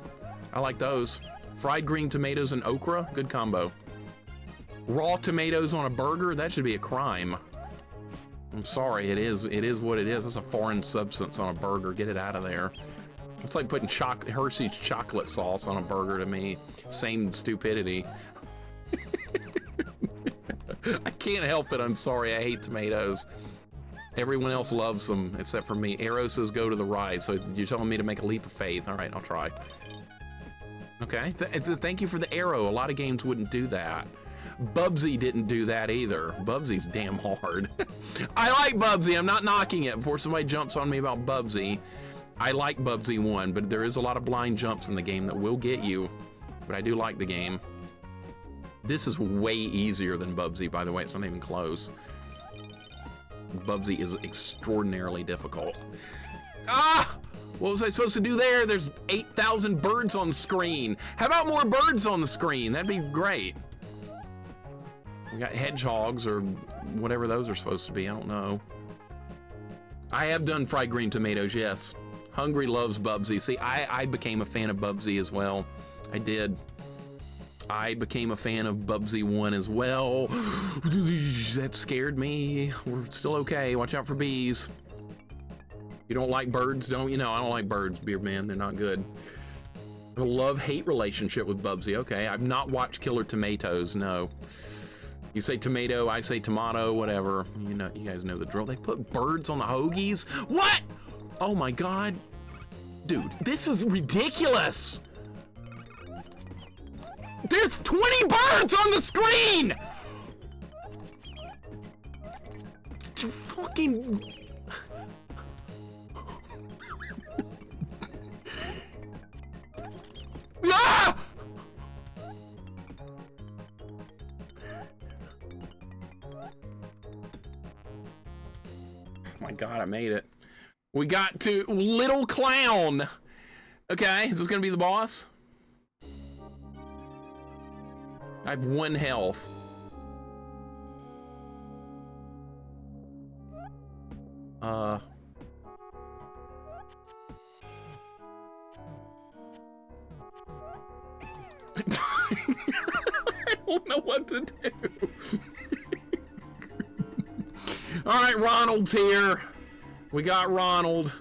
I like those. Fried green tomatoes and okra, good combo. Raw tomatoes on a burger, that should be a crime. I'm sorry, it is what it is. It's a foreign substance on a burger. Get it out of there. It's like putting Hershey's chocolate sauce on a burger to me. Same stupidity. I can't help it. I'm sorry. I hate tomatoes. Everyone else loves them except for me. Arrow says go to the right. So you're telling me to make a leap of faith. All right, I'll try. Okay. Thank you for the arrow. A lot of games wouldn't do that. Bubsy didn't do that either. Bubsy's damn hard. I like Bubsy. I'm not knocking it before somebody jumps on me about Bubsy. I like Bubsy 1, but there is a lot of blind jumps in the game that will get you. But I do like the game. This is way easier than Bubsy, by the way. It's not even close. Bubsy is extraordinarily difficult. Ah! What was I supposed to do there? There's 8,000 birds on screen. How about more birds on the screen? That'd be great. We got hedgehogs or whatever those are supposed to be. I don't know. I have done fried green tomatoes, yes. Hungry loves Bubsy. See, I became a fan of Bubsy as well. I did. I became a fan of Bubsy 1 as well. That scared me. We're still okay. Watch out for bees. You don't like birds, don't you? No, I don't like birds, Beer Man. They're not good. I have a love-hate relationship with Bubsy. Okay, I've not watched Killer Tomatoes, no. You say tomato, I say tomato, whatever. You know, you guys know the drill. They put birds on the hoagies? What? Oh my God. Dude, this is ridiculous. There's 20 birds on the screen! You fucking... Ah! Oh my God, I made it. We got to Little Clown. Okay, is this gonna be the boss? I have 1 health. I don't know what to do. All right, Ronald's here. We got Ronald.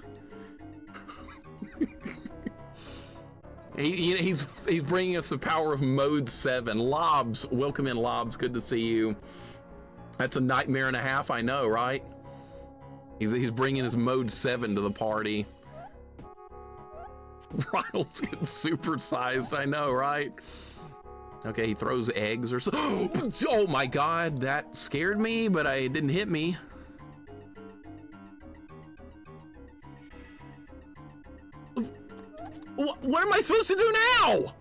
He's bringing us the power of mode 7. Lobs, welcome in, Lobs. Good to see you. That's a nightmare and a half, I know, right? He's bringing his mode 7 to the party. Ronald's getting supersized, I know, right? Okay, he throws eggs or so. Oh my God, that scared me, but it didn't hit me. What am I supposed to do now?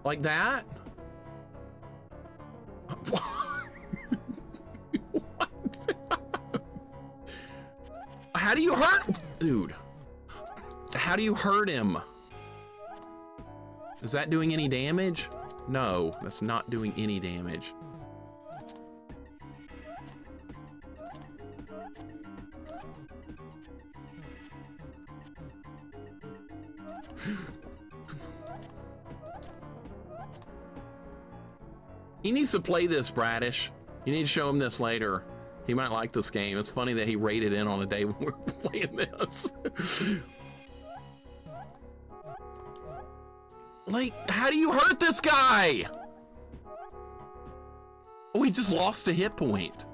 Like that? What? How do you hurt? Dude. How do you hurt him? Is that doing any damage? No, that's not doing any damage. He needs to play this, Bradish. You need to show him this later. He might like this game. It's funny that he raided in on a day when we were playing this. Like, how do you hurt this guy? Oh, he just lost a hit point.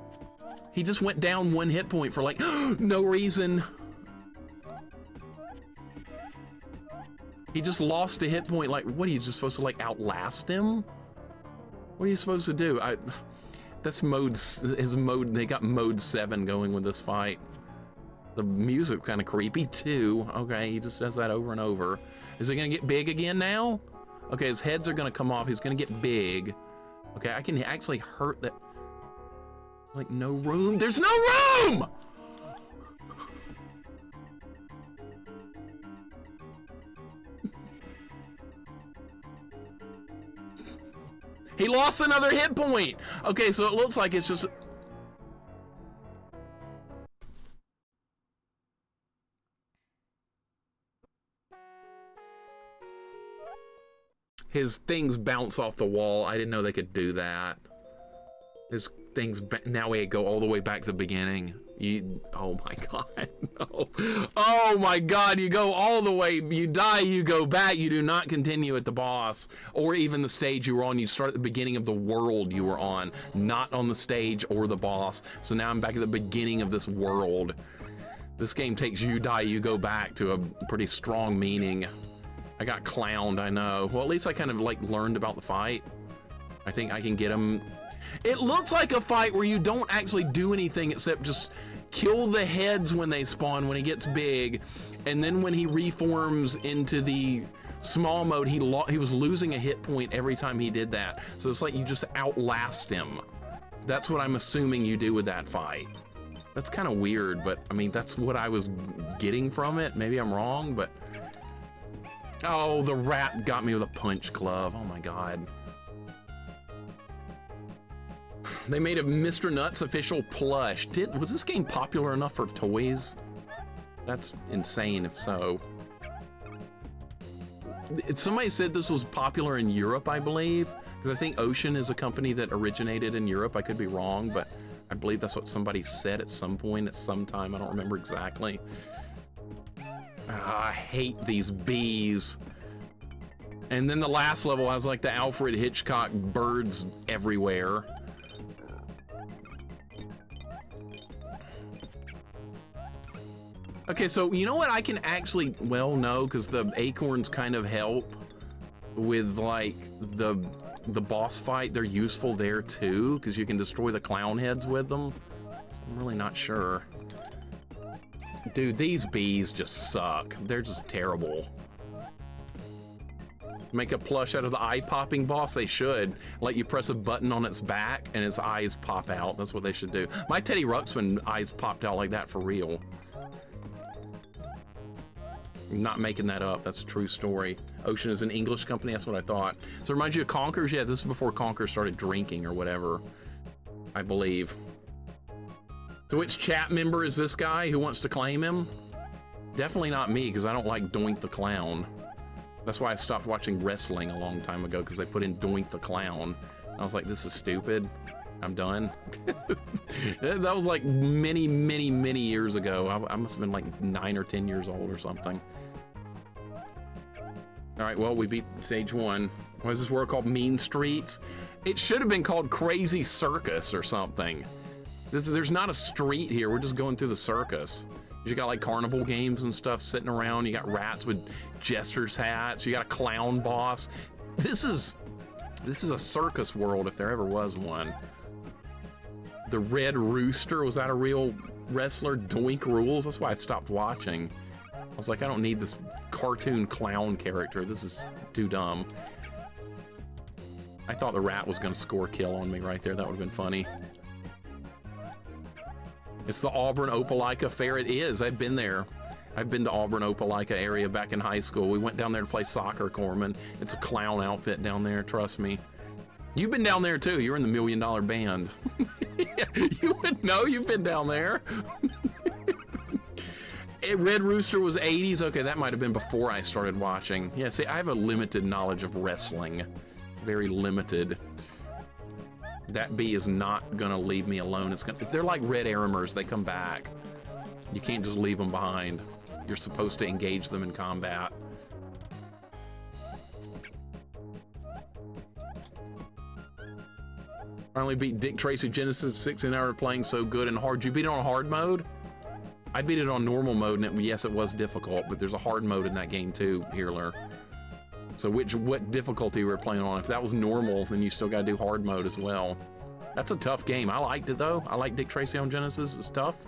He just went down 1 hit point for like no reason. He just lost a hit point. Like, what are you just supposed to like outlast him? What are you supposed to do? That's his mode. They got mode 7 going with this fight. The music's kind of creepy too. Okay, he just does that over and over. Is it gonna get big again now? Okay, his heads are gonna come off. He's gonna get big. Okay, I can actually hurt that. Like no room. There's no room! He lost another hit point. Okay, so it looks like it's just... His things bounce off the wall. I didn't know they could do that. His things, now we go all the way back to the beginning. Oh my God, no. Oh my God, you go all the way, you die, you go back, you do not continue at the boss, or even the stage you were on. You start at the beginning of the world you were on, not on the stage or the boss. So now I'm back at the beginning of this world. This game takes you die, you go back to a pretty strong meaning. I got clowned, I know. Well, at least I kind of like learned about the fight. I think I can get him. It looks like a fight where you don't actually do anything except just kill the heads when they spawn, when he gets big, and then when he reforms into the small mode, he was losing a hit point every time he did that. So it's like you just outlast him. That's what I'm assuming you do with that fight. That's kind of weird, but I mean, that's what I was getting from it. Maybe I'm wrong, but... Oh, the rat got me with a punch glove. Oh my God. They made a Mr. NUTZ official plush. Was this game popular enough for toys? That's insane if so. Somebody said this was popular in Europe, I believe, because I think Ocean is a company that originated in Europe. I could be wrong, but I believe that's what somebody said at some point, at some time. I don't remember exactly. I hate these bees. And then the last level has like the Alfred Hitchcock birds everywhere. Okay, so you know what I can actually, well, no, because the acorns kind of help with like the boss fight. They're useful there too, because you can destroy the clown heads with them. So I'm really not sure. Dude, these bees just suck. They're just terrible. Make a plush out of the eye-popping boss? They should. Let you press a button on its back and its eyes pop out. That's what they should do. My Teddy Ruxpin eyes popped out like that for real. I'm not making that up. That's a true story. Ocean is an English company. That's what I thought. So it reminds you of Conkers? Yeah, this is before Conkers started drinking or whatever, I believe. So which chat member is this guy who wants to claim him? Definitely not me, because I don't like Doink the Clown. That's why I stopped watching wrestling a long time ago, because they put in Doink the Clown. I was like, this is stupid. I'm done. That was like many, many, many years ago. I must have been like 9 or 10 years old or something. All right, well, we beat stage 1. What is this world called? Mean Streets? It should have been called Crazy Circus or something. There's not a street here. We're just going through the circus. You got like carnival games and stuff sitting around. You got rats with jester's hats. You got a clown boss. This is a circus world if there ever was one. The Red Rooster, was that a real wrestler? Doink Rules. That's why I stopped watching. I was like, I don't need this cartoon clown character. This is too dumb. I thought the rat was gonna score a kill on me right there. That would have been funny. It's the Auburn Opelika Fair. It is. I've been there. I've been to Auburn Opelika area back in high school. We went down there to play soccer, Corman. It's a clown outfit down there, trust me. You've been down there too. You're in the $1 Million Band. Yeah, you would know. You've been down there. Red Rooster was 80s. Okay, that might have been before I started watching. Yeah, see, I have a limited knowledge of wrestling. Very limited. That bee is not gonna leave me alone. They're like red aramers. They come back. You can't just leave them behind. You're supposed to engage them in combat. Finally beat Dick Tracy Genesis 16 hour playing so good and hard. You beat it on hard mode? I beat it on normal mode, and yes, it was difficult, but there's a hard mode in that game too, Healer. So what difficulty we're playing on? If that was normal, then you still gotta do hard mode as well. That's a tough game. I liked it though. I like Dick Tracy on Genesis. It's tough.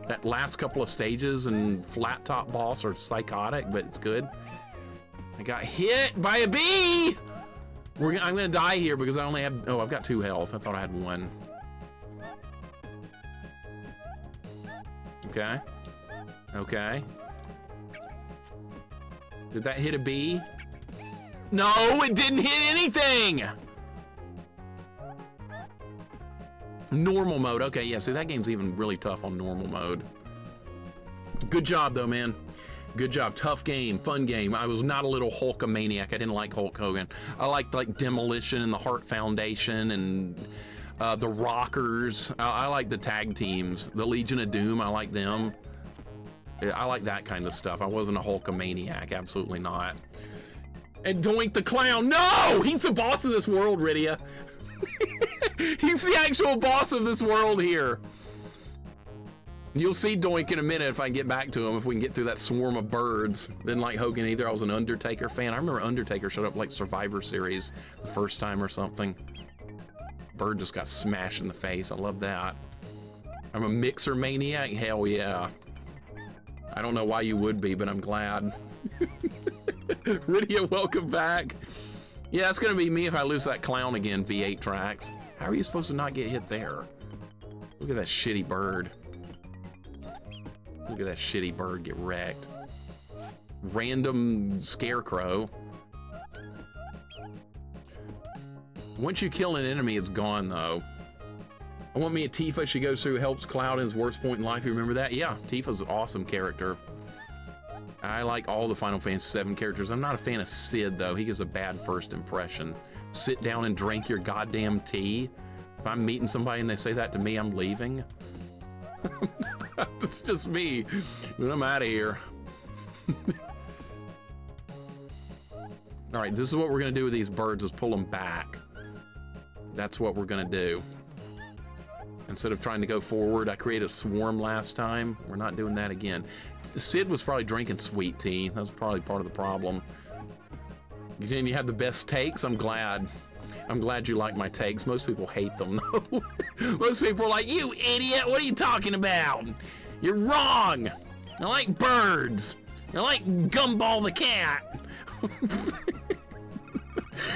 That last couple of stages and flat top boss are psychotic, but it's good. I got hit by a bee! I'm gonna die here because I only have, oh, I've got 2 health. I thought I had 1. Okay. Okay. Did that hit a bee? No, it didn't hit anything! Normal mode, okay, yeah, see that game's even really tough on normal mode. Good job though, man. Good job, tough game, fun game. I was not a little Hulkamaniac. I didn't like Hulk Hogan. I liked like Demolition and the Hart Foundation and the Rockers. I like the tag teams. The Legion of Doom, I like them. I like that kind of stuff. I wasn't a Hulkamaniac, absolutely not. And Doink the Clown, no! He's the boss of this world, Rydia. He's the actual boss of this world here. You'll see Doink in a minute if I can get back to him, if we can get through that swarm of birds. Didn't like Hogan either. I was an Undertaker fan. I remember Undertaker showed up like Survivor Series the first time or something. Bird just got smashed in the face. I love that. I'm a mixer maniac? Hell yeah. I don't know why you would be, but I'm glad. Rydia, welcome back. Yeah, it's gonna be me if I lose that clown again, V8 tracks. How are you supposed to not get hit there? Look at that shitty bird. Look at that shitty bird get wrecked. Random scarecrow. Once you kill an enemy, it's gone though. I want me a Tifa. She goes through, helps Cloud in his worst point in life. You remember that? Yeah, Tifa's an awesome character. I like all the Final Fantasy VII characters. I'm not a fan of Sid, though. He gives a bad first impression. Sit down and drink your goddamn tea. If I'm meeting somebody and they say that to me, I'm leaving. That's just me. I'm out of here. All right, this is what we're going to do with these birds, is pull them back. That's what we're going to do. Instead of trying to go forward, I created a swarm last time. We're not doing that again. Sid was probably drinking sweet tea. That was probably part of the problem. You had the best takes. I'm glad. I'm glad you like my takes. Most people hate them, though. Most people are like, you idiot, what are you talking about? You're wrong. I like birds. I like Gumball the cat.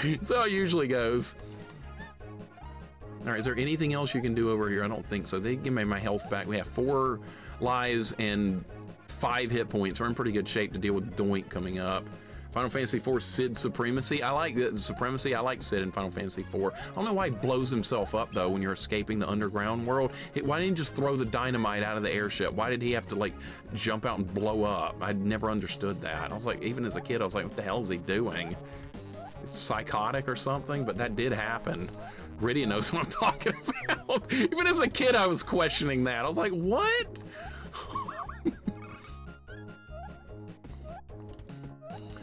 That's how it usually goes. All right, is there anything else you can do over here? I don't think so. They give me my health back. We have 4 lives and 5 hit points. We're in pretty good shape to deal with Doink coming up. Final Fantasy IV Sid Supremacy. I like the Supremacy. I like Sid in Final Fantasy IV. I don't know why he blows himself up, though, when you're escaping the underground world. Why didn't he just throw the dynamite out of the airship? Why did he have to, like, jump out and blow up? I'd never understood that. I was like, even as a kid, I was like, what the hell is he doing? It's psychotic or something? But that did happen. Rydia knows what I'm talking about. Even as a kid, I was questioning that. I was like, what?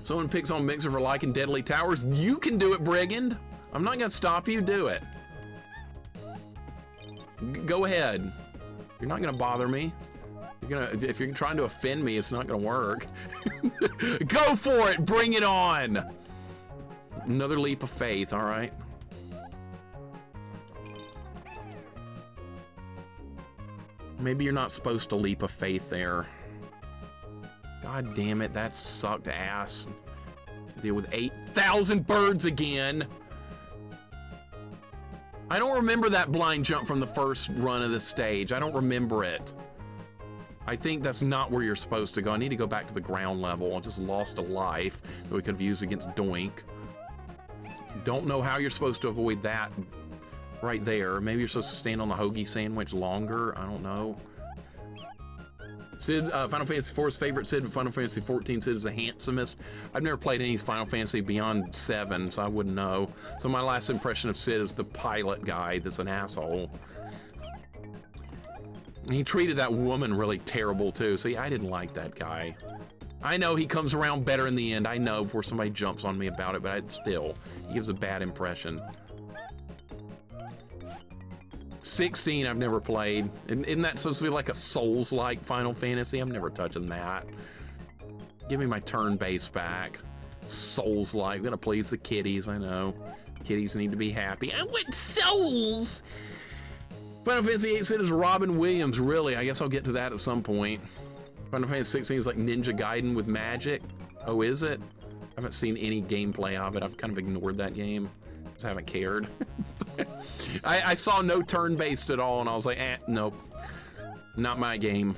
Someone picks on Mixer for liking Deadly Towers. You can do it, Brigand. I'm not gonna stop you. Do it. Go ahead. You're not gonna bother me. If you're trying to offend me, it's not gonna work. Go for it. Bring it on. Another leap of faith. All right. Maybe you're not supposed to leap of faith there. God damn it, that sucked ass. Deal with 8,000 birds again. I don't remember that blind jump from the first run of the stage. I don't remember it. I think that's not where you're supposed to go. I need to go back to the ground level. I just lost a life that we could have used against Doink. Don't know how you're supposed to avoid that right there. Maybe you're supposed to stand on the hoagie sandwich longer. I don't know. Sid, Final Fantasy IV's favorite Sid, Final Fantasy XIV Sid is the handsomest. I've never played any Final Fantasy beyond 7, so I wouldn't know. So my last impression of Sid is the pilot guy that's an asshole. He treated that woman really terrible too. See, I didn't like that guy. I know he comes around better in the end. I know before somebody jumps on me about it, but he gives a bad impression. 16 I've never played. Isn't that supposed to be like a Souls-like Final Fantasy? I'm never touching that. Give me my turn base back. Souls-like. Gonna please the kiddies, I know. Kiddies need to be happy. I want souls! Final Fantasy VIII said is Robin Williams. Really? I guess I'll get to that at some point. Final Fantasy 16 is like Ninja Gaiden with magic. Oh, is it? I haven't seen any gameplay of it. I've kind of ignored that game. Just haven't cared. I saw no turn-based at all, and I was like, nope. Not my game.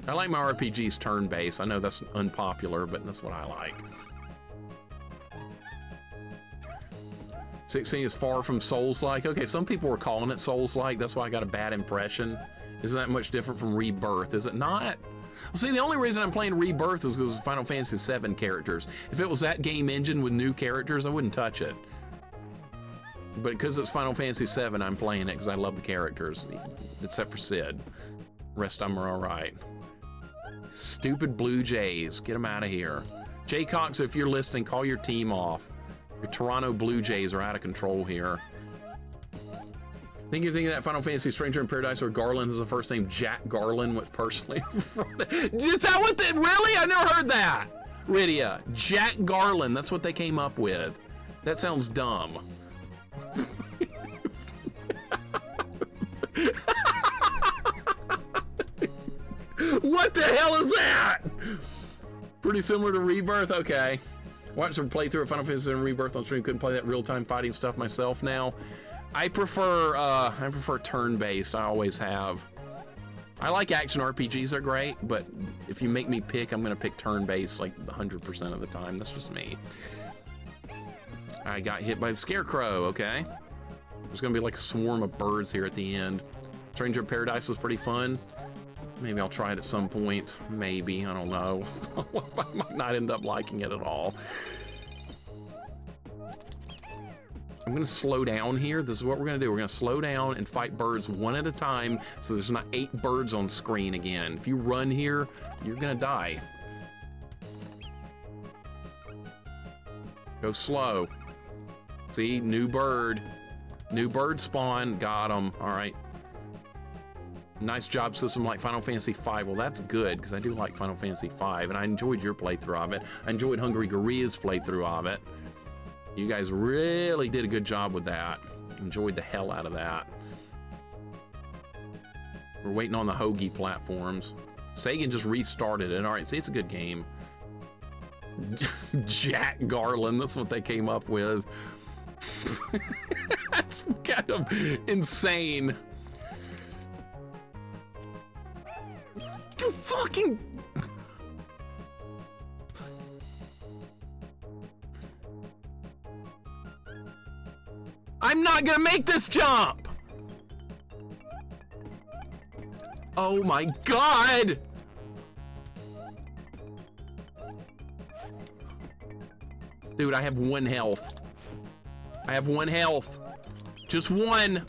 I like my RPGs turn-based. I know that's unpopular, but that's what I like. 16 is far from Souls-like. Okay, some people were calling it Souls-like. That's why I got a bad impression. Isn't that much different from Rebirth? Is it not? Well, see, the only reason I'm playing Rebirth is because it's Final Fantasy VII characters. If it was that game engine with new characters, I wouldn't touch it. But because it's Final Fantasy VII, I'm playing it because I love the characters, except for Sid. Rest of them are all right. Stupid Blue Jays, get them out of here. Jay Cox, if you're listening, call your team off. Your Toronto Blue Jays are out of control here. I think you're thinking that Final Fantasy Stranger in Paradise where Garland is the first name Jack Garland was personally. Is that what they, really? I never heard that. Rydia, Jack Garland, that's what they came up with. That sounds dumb. What the hell is that? Pretty similar to Rebirth, okay. Watched some playthrough of Final Fantasy and Rebirth on stream. Couldn't play that real-time fighting stuff myself now. I prefer turn-based. I always have. I like action RPGs, they're great, but if you make me pick, I'm gonna pick turn-based like 100% of the time. That's just me. I got hit by the scarecrow, okay. There's gonna be like a swarm of birds here at the end. Stranger in Paradise was pretty fun. Maybe I'll try it at some point. Maybe, I don't know. I might not end up liking it at all. I'm gonna slow down here. This is what we're gonna do. We're gonna slow down and fight birds one at a time so there's not 8 birds on screen again. If you run here, you're gonna die. Go slow. See, new bird. New bird spawn, got him, all right. Nice job system like Final Fantasy V. Well, that's good, because I do like Final Fantasy V, and I enjoyed your playthrough of it. I enjoyed Hungry Gorilla's playthrough of it. You guys really did a good job with that. Enjoyed the hell out of that. We're waiting on the Hoagie platforms. Sagan just restarted it. All right, see, it's a good game. Jack Garland, that's what they came up with. That's kind of insane. You fucking... I'm not gonna make this jump! Oh my god! Dude, I have 1 health. I have 1 health. Just 1.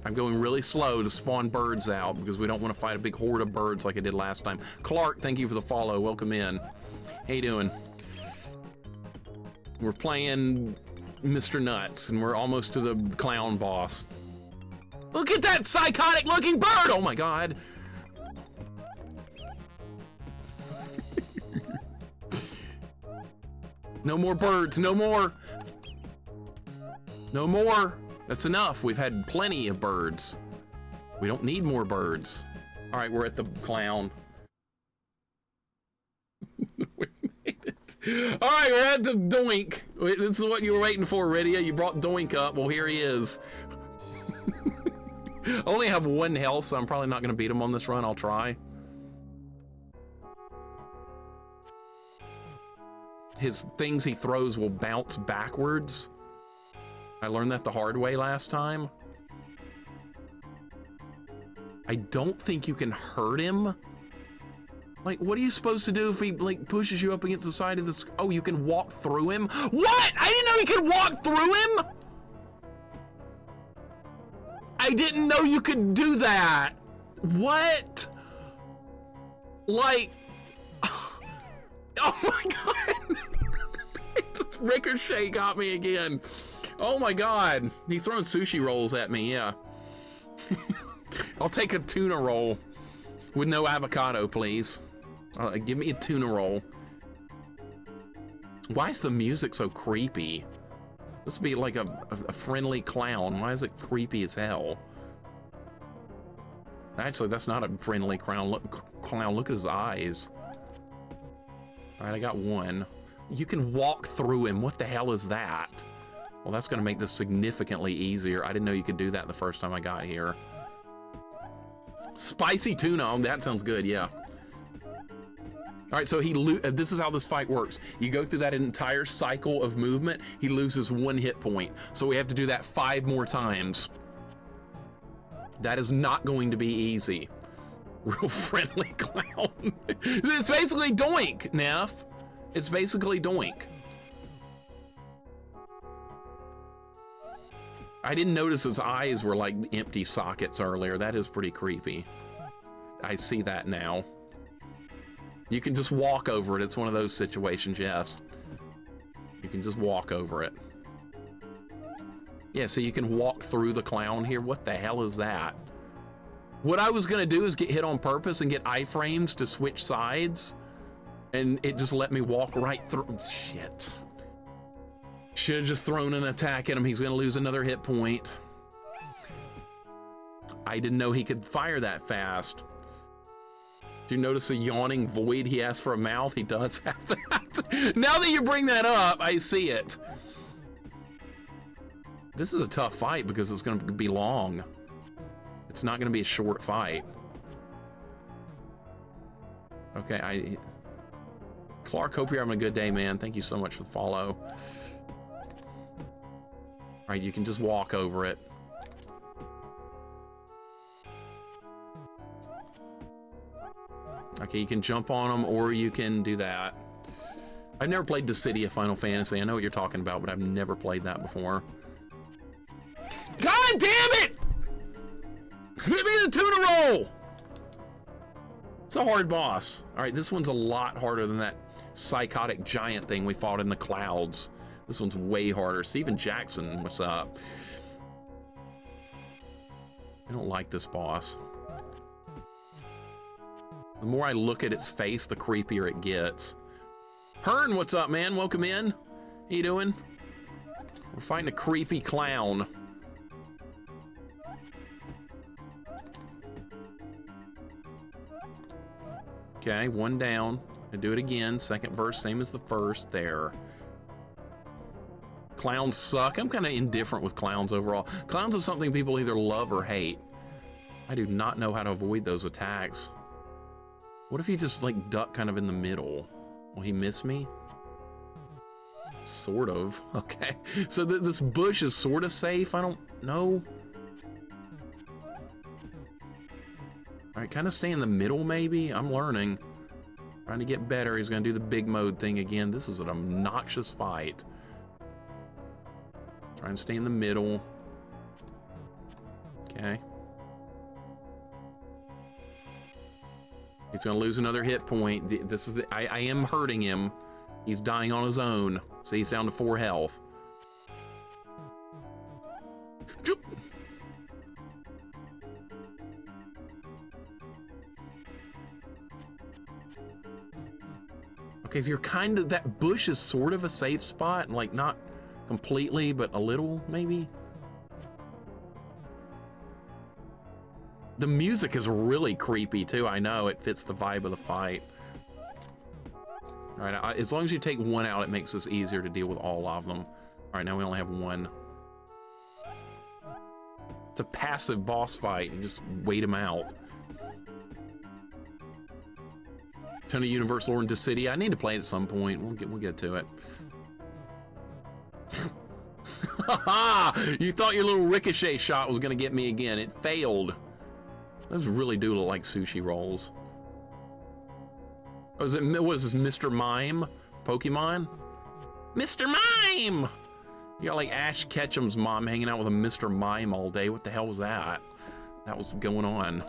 I'm going really slow to spawn birds out because we don't want to fight a big horde of birds like I did last time. Clark, thank you for the follow. Welcome in. How you doing? We're playing Mr. Nuts, and we're almost to the clown boss. Look at that psychotic looking bird! Oh my god. No more birds, no more. No more. That's enough. We've had plenty of birds. We don't need more birds. All right, we're at the clown. We made it. All right, we're at the Doink. This is what you were waiting for, Rydia. You brought Doink up. Well, here he is. I only have 1 health, so I'm probably not going to beat him on this run. I'll try. His things he throws will bounce backwards. I learned that the hard way last time. I don't think you can hurt him. Like, what are you supposed to do if he, like, pushes you up against the side of the... Oh, you can walk through him? What? I didn't know you could walk through him? I didn't know you could do that. What? Like... Oh my god. Ricochet got me again. Oh my god. He's throwing sushi rolls at me, yeah. I'll take a tuna roll with no avocado, please. Give me a tuna roll. Why is the music so creepy? This would be like a friendly clown. Why is it creepy as hell? Actually, that's not a friendly clown. Look at his eyes. All right, I got one. You can walk through him. What the hell is that? Well, that's gonna make this significantly easier. I didn't know you could do that the first time I got here. Spicy tuna, oh, that sounds good, yeah. All right, so this is how this fight works. You go through that entire cycle of movement, he loses 1 hit point. So we have to do that 5 more times. That is not going to be easy. Real friendly clown. It's basically Doink, Neff. It's basically Doink. I didn't notice his eyes were like empty sockets earlier. That is pretty creepy. I see that now. You can just walk over it. It's one of those situations, yes. You can just walk over it. Yeah, so you can walk through the clown here. What the hell is that? What I was gonna do is get hit on purpose and get iframes to switch sides, and it just let me walk right through. Shit. Should have just thrown an attack at him. He's gonna lose another hit point. I didn't know he could fire that fast. Do you notice a yawning void? He asked for a mouth. He does have that. Now that you bring that up, I see it. This is a tough fight because it's going to be long. It's not going to be a short fight. Okay, Clark, hope you're having a good day, man. Thank you so much for the follow. All right, you can just walk over it. Okay, you can jump on them, or you can do that. I've never played Dissidia Final Fantasy. I know what you're talking about, but I've never played that before. God damn it! Give me the tuna roll! It's a hard boss. All right, this one's a lot harder than that psychotic giant thing we fought in the clouds. This one's way harder. Steven Jackson, what's up? I don't like this boss. The more I look at its face, the creepier it gets. Hearn, what's up, man? Welcome in. How you doing? We're fighting a creepy clown. Okay, one down. I do it again. Second verse, same as the first. There. Clowns suck. I'm kind of indifferent with clowns overall. Clowns is something people either love or hate. I do not know how to avoid those attacks. What if he just like duck kind of in the middle? Will he miss me? Sort of. Okay. So this bush is sort of safe. I don't know. All right, kind of stay in the middle maybe. I'm learning. Trying to get better. He's gonna do the big mode thing again. This is an obnoxious fight. Trying to stay in the middle. Okay. He's gonna lose another hit point. This is I am hurting him. He's dying on his own. See, he's down to 4 health. Okay, so you're kind of, that bush is sort of a safe spot, like not completely, but a little, maybe. The music is really creepy too. I know it fits the vibe of the fight. All right, as long as you take one out, it makes this easier to deal with all of them. All right, now we only have one. It's a passive boss fight. You just wait him out. Ton of Universal or Dissidia. I need to play it at some point. We'll get to it. You thought your little ricochet shot was gonna get me again. It failed. Those really do look like sushi rolls. Oh, what is this, Mr. Mime Pokemon? Mr. Mime! You got like Ash Ketchum's mom hanging out with a Mr. Mime all day. What the hell was that? That was going on.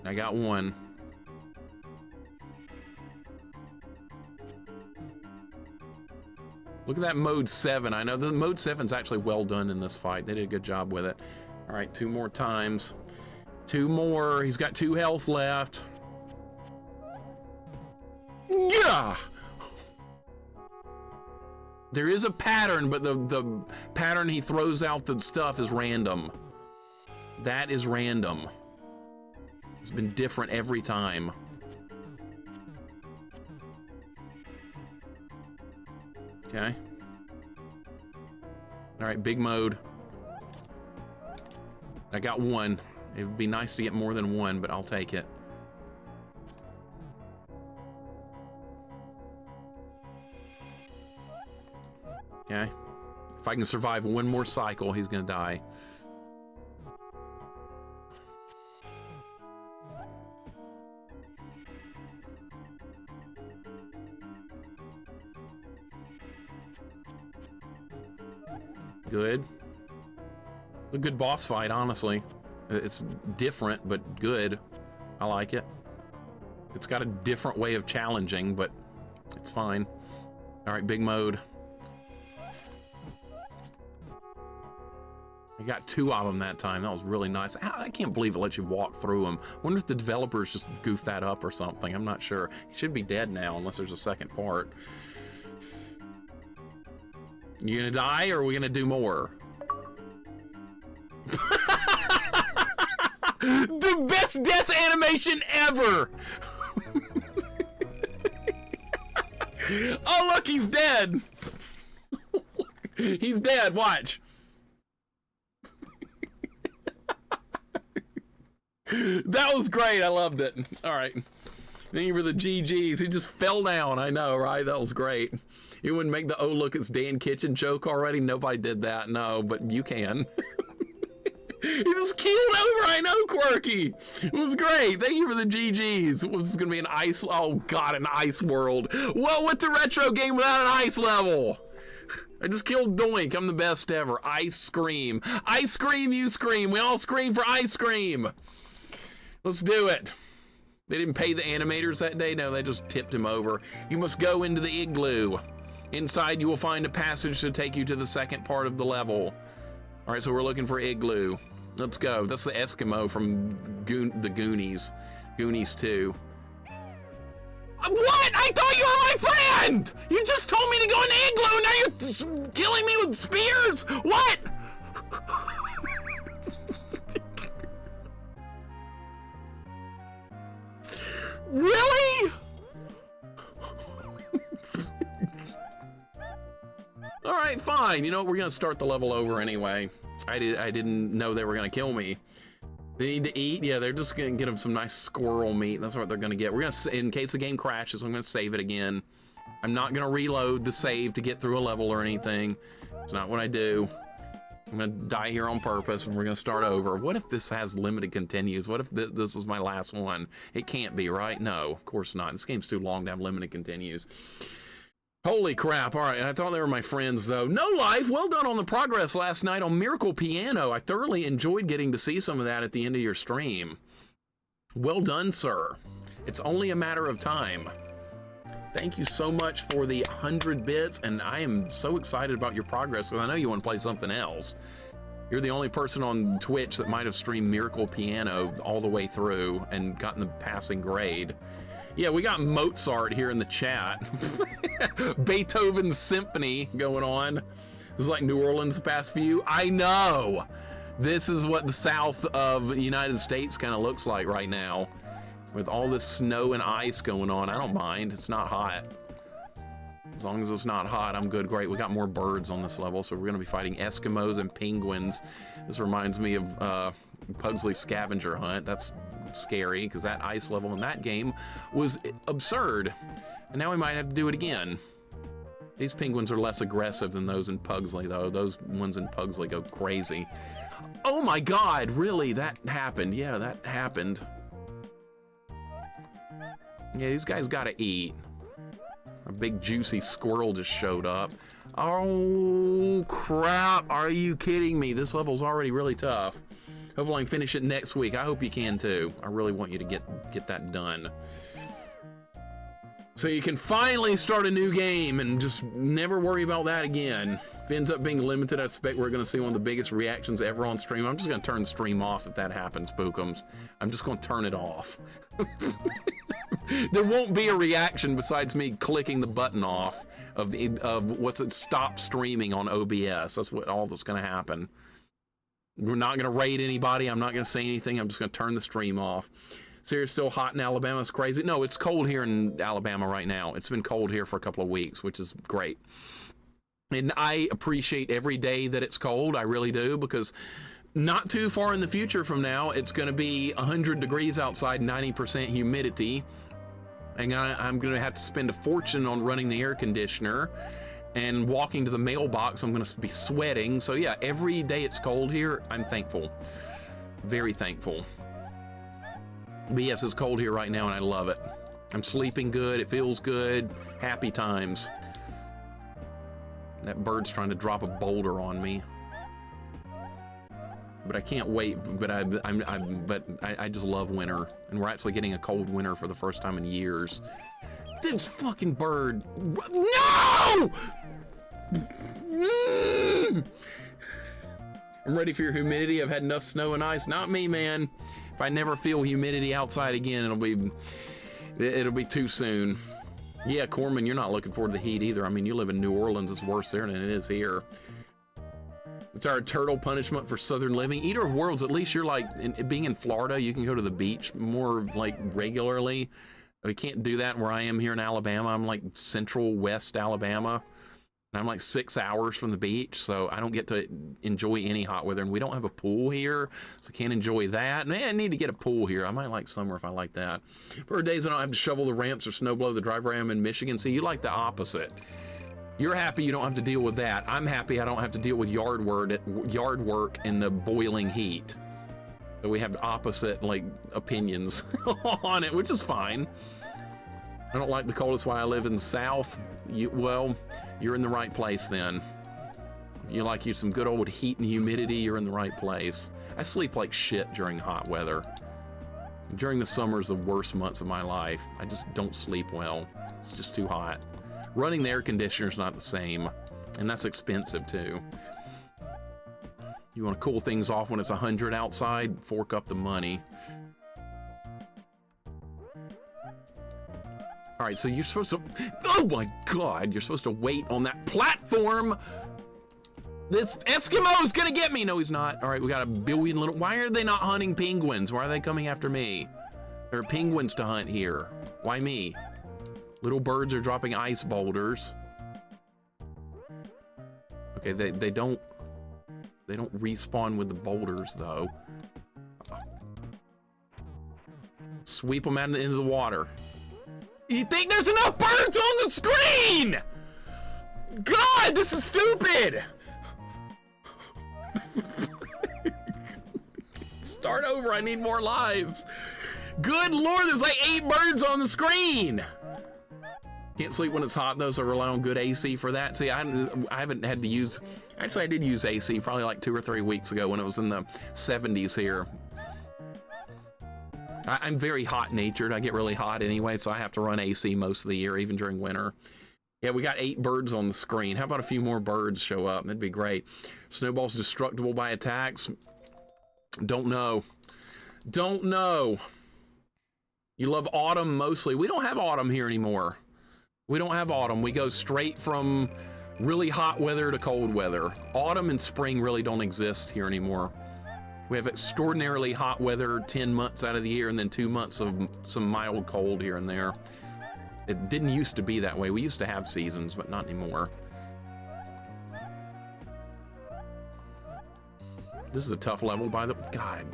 I got one. Look at that mode 7. I know the mode 7's actually well done in this fight. They did a good job with it. All right, 2 more times. 2 more. He's got 2 health left. Yeah. There is a pattern, but the pattern he throws out the stuff is random. That is random. It's been different every time. Okay. All right, big mode. I got 1. It would be nice to get more than 1, but I'll take it. Okay. If I can survive 1 more cycle, he's gonna die. Good. It's a good boss fight, honestly. It's different, but good. I like it. It's got a different way of challenging, but it's fine. All right, big mode. I got 2 of them that time. That was really nice. I can't believe it lets you walk through them. Wonder if the developers just goofed that up or something. I'm not sure. He should be dead now unless there's a second part. You gonna die, or are we gonna do more? The best death animation ever! Oh, look, he's dead! He's dead, watch. That was great, I loved it. All right. Thank you for the GGs. He just fell down, I know, right? That was great. You wouldn't make the "oh look, it's Dan Kitchen" joke already? Nobody did that, no, but you can. He just keeled over, I know, Quirky. It was great. Thank you for the GGs. It was gonna be an ice, oh God, an ice world. Well, what's a retro game without an ice level? I just killed Doink. I'm the best ever. Ice Scream. Ice Scream, you scream. We all scream for ice cream. Let's do it. They didn't pay the animators that day. No, they just tipped him over. You must go into the igloo. Inside, you will find a passage to take you to the second part of the level. All right, so we're looking for igloo. Let's go. That's the Eskimo from the Goonies. Goonies 2. What? I thought you were my friend! You just told me to go in the igloo, now you're killing me with spears? What? Really? All right, fine. You know what? We're gonna start the level over anyway. I didn't know they were gonna kill me. They need to eat. Yeah, they're just gonna get them some nice squirrel meat. That's what they're gonna get. We're gonna, in case the game crashes, I'm gonna save it again. I'm not gonna reload the save to get through a level or anything. It's not what I do. I'm gonna die here on purpose, and we're gonna start over. What if this has limited continues? What if this is my last one? It can't be, right? No, of course not. This game's too long to have limited continues. Holy crap. All right, I thought they were my friends, though. No Life, well done on the progress last night on Miracle Piano. I thoroughly enjoyed getting to see some of that at the end of your stream. Well done, sir. It's only a matter of time. Thank you so much for the 100 bits, and I am so excited about your progress, because I know you want to play something else. You're the only person on Twitch that might have streamed Miracle Piano all the way through and gotten the passing grade. Yeah, we got Mozart here in the chat. Beethoven's Symphony going on. This is like New Orleans the past few. I know. This is what the south of the United States kind of looks like right now. With all this snow and ice going on. I don't mind. It's not hot. As long as it's not hot, I'm good. Great. We got more birds on this level, so we're going to be fighting Eskimos and penguins. This reminds me of Pugsley Scavenger Hunt. That's scary, because that ice level in that game was absurd. And now we might have to do it again. These penguins are less aggressive than those in Pugsley, though. Those ones in Pugsley go crazy. Oh my God, really? That happened. Yeah, that happened. Yeah, these guys gotta eat. A big juicy squirrel just showed up. Oh crap, are you kidding me? This level's already really tough. Hopefully I can finish it next week. I hope you can too. I really want you to get that done. So you can finally start a new game and just never worry about that again. If it ends up being limited, I expect we're going to see one of the biggest reactions ever on stream. I'm just going to turn the stream off if that happens, Spookums. I'm just going to turn it off. There won't be a reaction besides me clicking the button off of what's it, stop streaming on OBS. That's what all that's going to happen. We're not going to raid anybody. I'm not going to say anything. I'm just going to turn the stream off. So you're still hot in Alabama? It's crazy. No, it's cold here in Alabama right now. It's been cold here for a couple of weeks, which is great. And I appreciate every day that it's cold. I really do, because not too far in the future from now, it's going to be 100 degrees outside, 90% humidity. And I'm going to have to spend a fortune on running the air conditioner. And walking to the mailbox, I'm going to be sweating. So yeah, every day it's cold here, I'm thankful. Very thankful. But yes, it's cold here right now, and I love it. I'm sleeping good. It feels good. Happy times. That bird's trying to drop a boulder on me. But I can't wait. But I just love winter, and we're actually getting a cold winter for the first time in years. This fucking bird! No! I'm ready for your humidity. I've had enough snow and ice. Not me, man. If I never feel humidity outside again, it'll be too soon. Yeah, Corman, you're not looking forward to the heat either. I mean, you live in New Orleans. It's worse there than it is here. It's our turtle punishment for southern living. Eater of Worlds, at least you're like, being in Florida, you can go to the beach more like regularly. We can't do that where I am here in Alabama. I'm like central west Alabama. And I'm like 6 hours from the beach, so I don't get to enjoy any hot weather. And we don't have a pool here, so I can't enjoy that. Man, I need to get a pool here. I might like summer if I like that. For days I don't have to shovel the ramps or snow blow the driveway. I'm in Michigan. See, you like the opposite. You're happy you don't have to deal with that. I'm happy I don't have to deal with yard work in the boiling heat. So we have opposite like opinions on it, which is fine. I don't like the cold. That's why I live in the South. Well, you're in the right place then. You like you some good old heat and humidity, you're in the right place. I sleep like shit during hot weather. During the summer is the worst months of my life. I just don't sleep well. It's just too hot. Running the air conditioner is not the same, and that's expensive too. You want to cool things off when it's 100 outside, fork up the money. All right, so you're supposed to, oh my God, you're supposed to wait on that platform. This Eskimo's gonna get me. No, he's not. All right, we got a billion little, why are they not hunting penguins? Why are they coming after me? There are penguins to hunt here. Why me? Little birds are dropping ice boulders. Okay, they don't respawn with the boulders though. Sweep them out into the water. You think there's enough birds on the screen? God, this is stupid. Start over, I need more lives. Good Lord, there's like 8 birds on the screen. Can't sleep when it's hot though, so rely on good AC for that. See, I haven't had to use, actually I did use AC probably like 2 or 3 weeks ago when it was in the 70s here. I'm very hot natured. I get really hot anyway, so I have to run AC most of the year, even during winter. Yeah, we got 8 birds on the screen. How about a few more birds show up? That'd be great. Snowball's destructible by attacks. Don't know. Don't know. You love autumn mostly. We don't have autumn here anymore. We don't have autumn. We go straight from really hot weather to cold weather. Autumn and spring really don't exist here anymore. We have extraordinarily hot weather 10 months out of the year and then 2 months of some mild cold here and there. It didn't used to be that way. We used to have seasons, but not anymore. This is a tough level by the, God.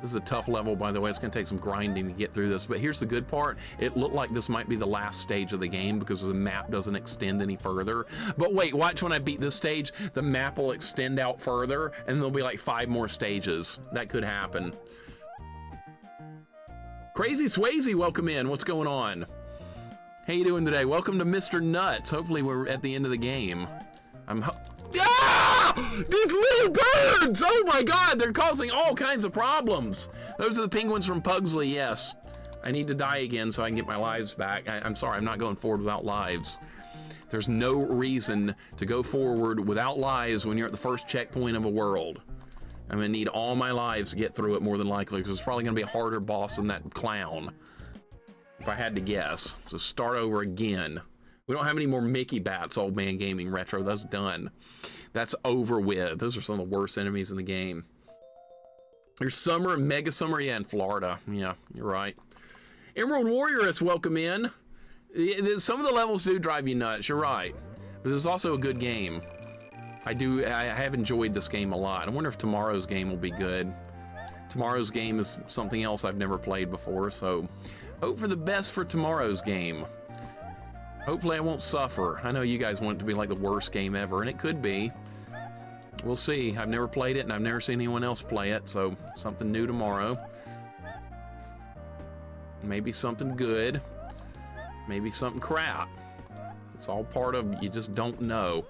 This is a tough level, by the way. It's gonna take some grinding to get through this, but here's the good part. It looked like this might be the last stage of the game because the map doesn't extend any further. But wait, watch when I beat this stage, the map will extend out further and there'll be like 5 more stages. That could happen. Crazy Swayze, welcome in. What's going on? How you doing today? Welcome to Mr. Nuts. Hopefully we're at the end of the game. These little birds! Oh my God, they're causing all kinds of problems. Those are the penguins from Pugsley, yes. I need to die again so I can get my lives back. I'm sorry, I'm not going forward without lives. There's no reason to go forward without lives when you're at the first checkpoint of a world. I'm gonna need all my lives to get through it more than likely, because it's probably gonna be a harder boss than that clown, if I had to guess. So start over again. We don't have any more Mickey Bats, Old Man Gaming Retro. That's done. That's over with. Those are some of the worst enemies in the game. There's Summer, Mega Summer, yeah, in Florida. Yeah, you're right. Emerald Warrior is welcome in. Some of the levels do drive you nuts, you're right. But this is also a good game. I have enjoyed this game a lot. I wonder if tomorrow's game will be good. Tomorrow's game is something else I've never played before, so hope for the best for tomorrow's game. Hopefully I won't suffer. I know you guys want it to be like the worst game ever, and it could be. We'll see. I've never played it, and I've never seen anyone else play it, so something new tomorrow. Maybe something good. Maybe something crap. It's all part of, you just don't know.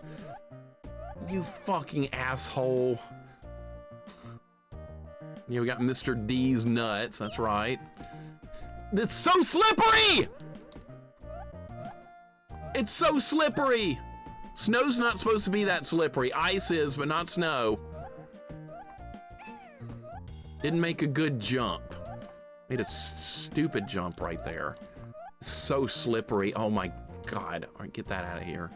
You fucking asshole. Yeah, we got Mr. D's nuts, that's right. It's so slippery! It's so slippery! Snow's not supposed to be that slippery. Ice is, but not snow. Didn't make a good jump. Made a stupid jump right there. It's so slippery. Oh my God. All right, get that out of here.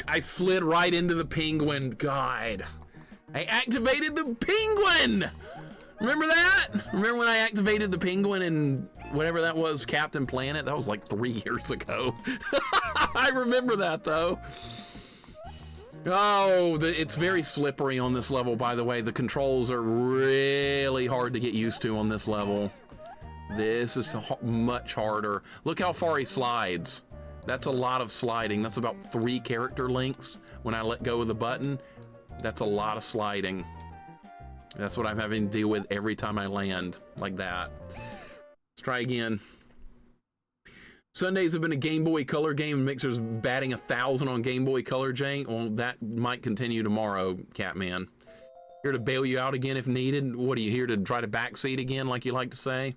I slid right into the penguin. God. I activated the penguin! Remember that? Remember when I activated the penguin in whatever that was, Captain Planet? That was like 3 years ago. I remember that though. Oh, it's very slippery on this level, by the way. The controls are really hard to get used to on this level. This is much harder. Look how far he slides. That's a lot of sliding. That's about 3 character lengths. When I let go of the button, that's a lot of sliding. That's what I'm having to deal with every time I land like that. Let's try again. Sundays have been a Game Boy Color game. Mixer's batting 1,000 on Game Boy Color, Jank. Well, that might continue tomorrow, Catman. Here to bail you out again if needed. What are you here to try to backseat again, like you like to say?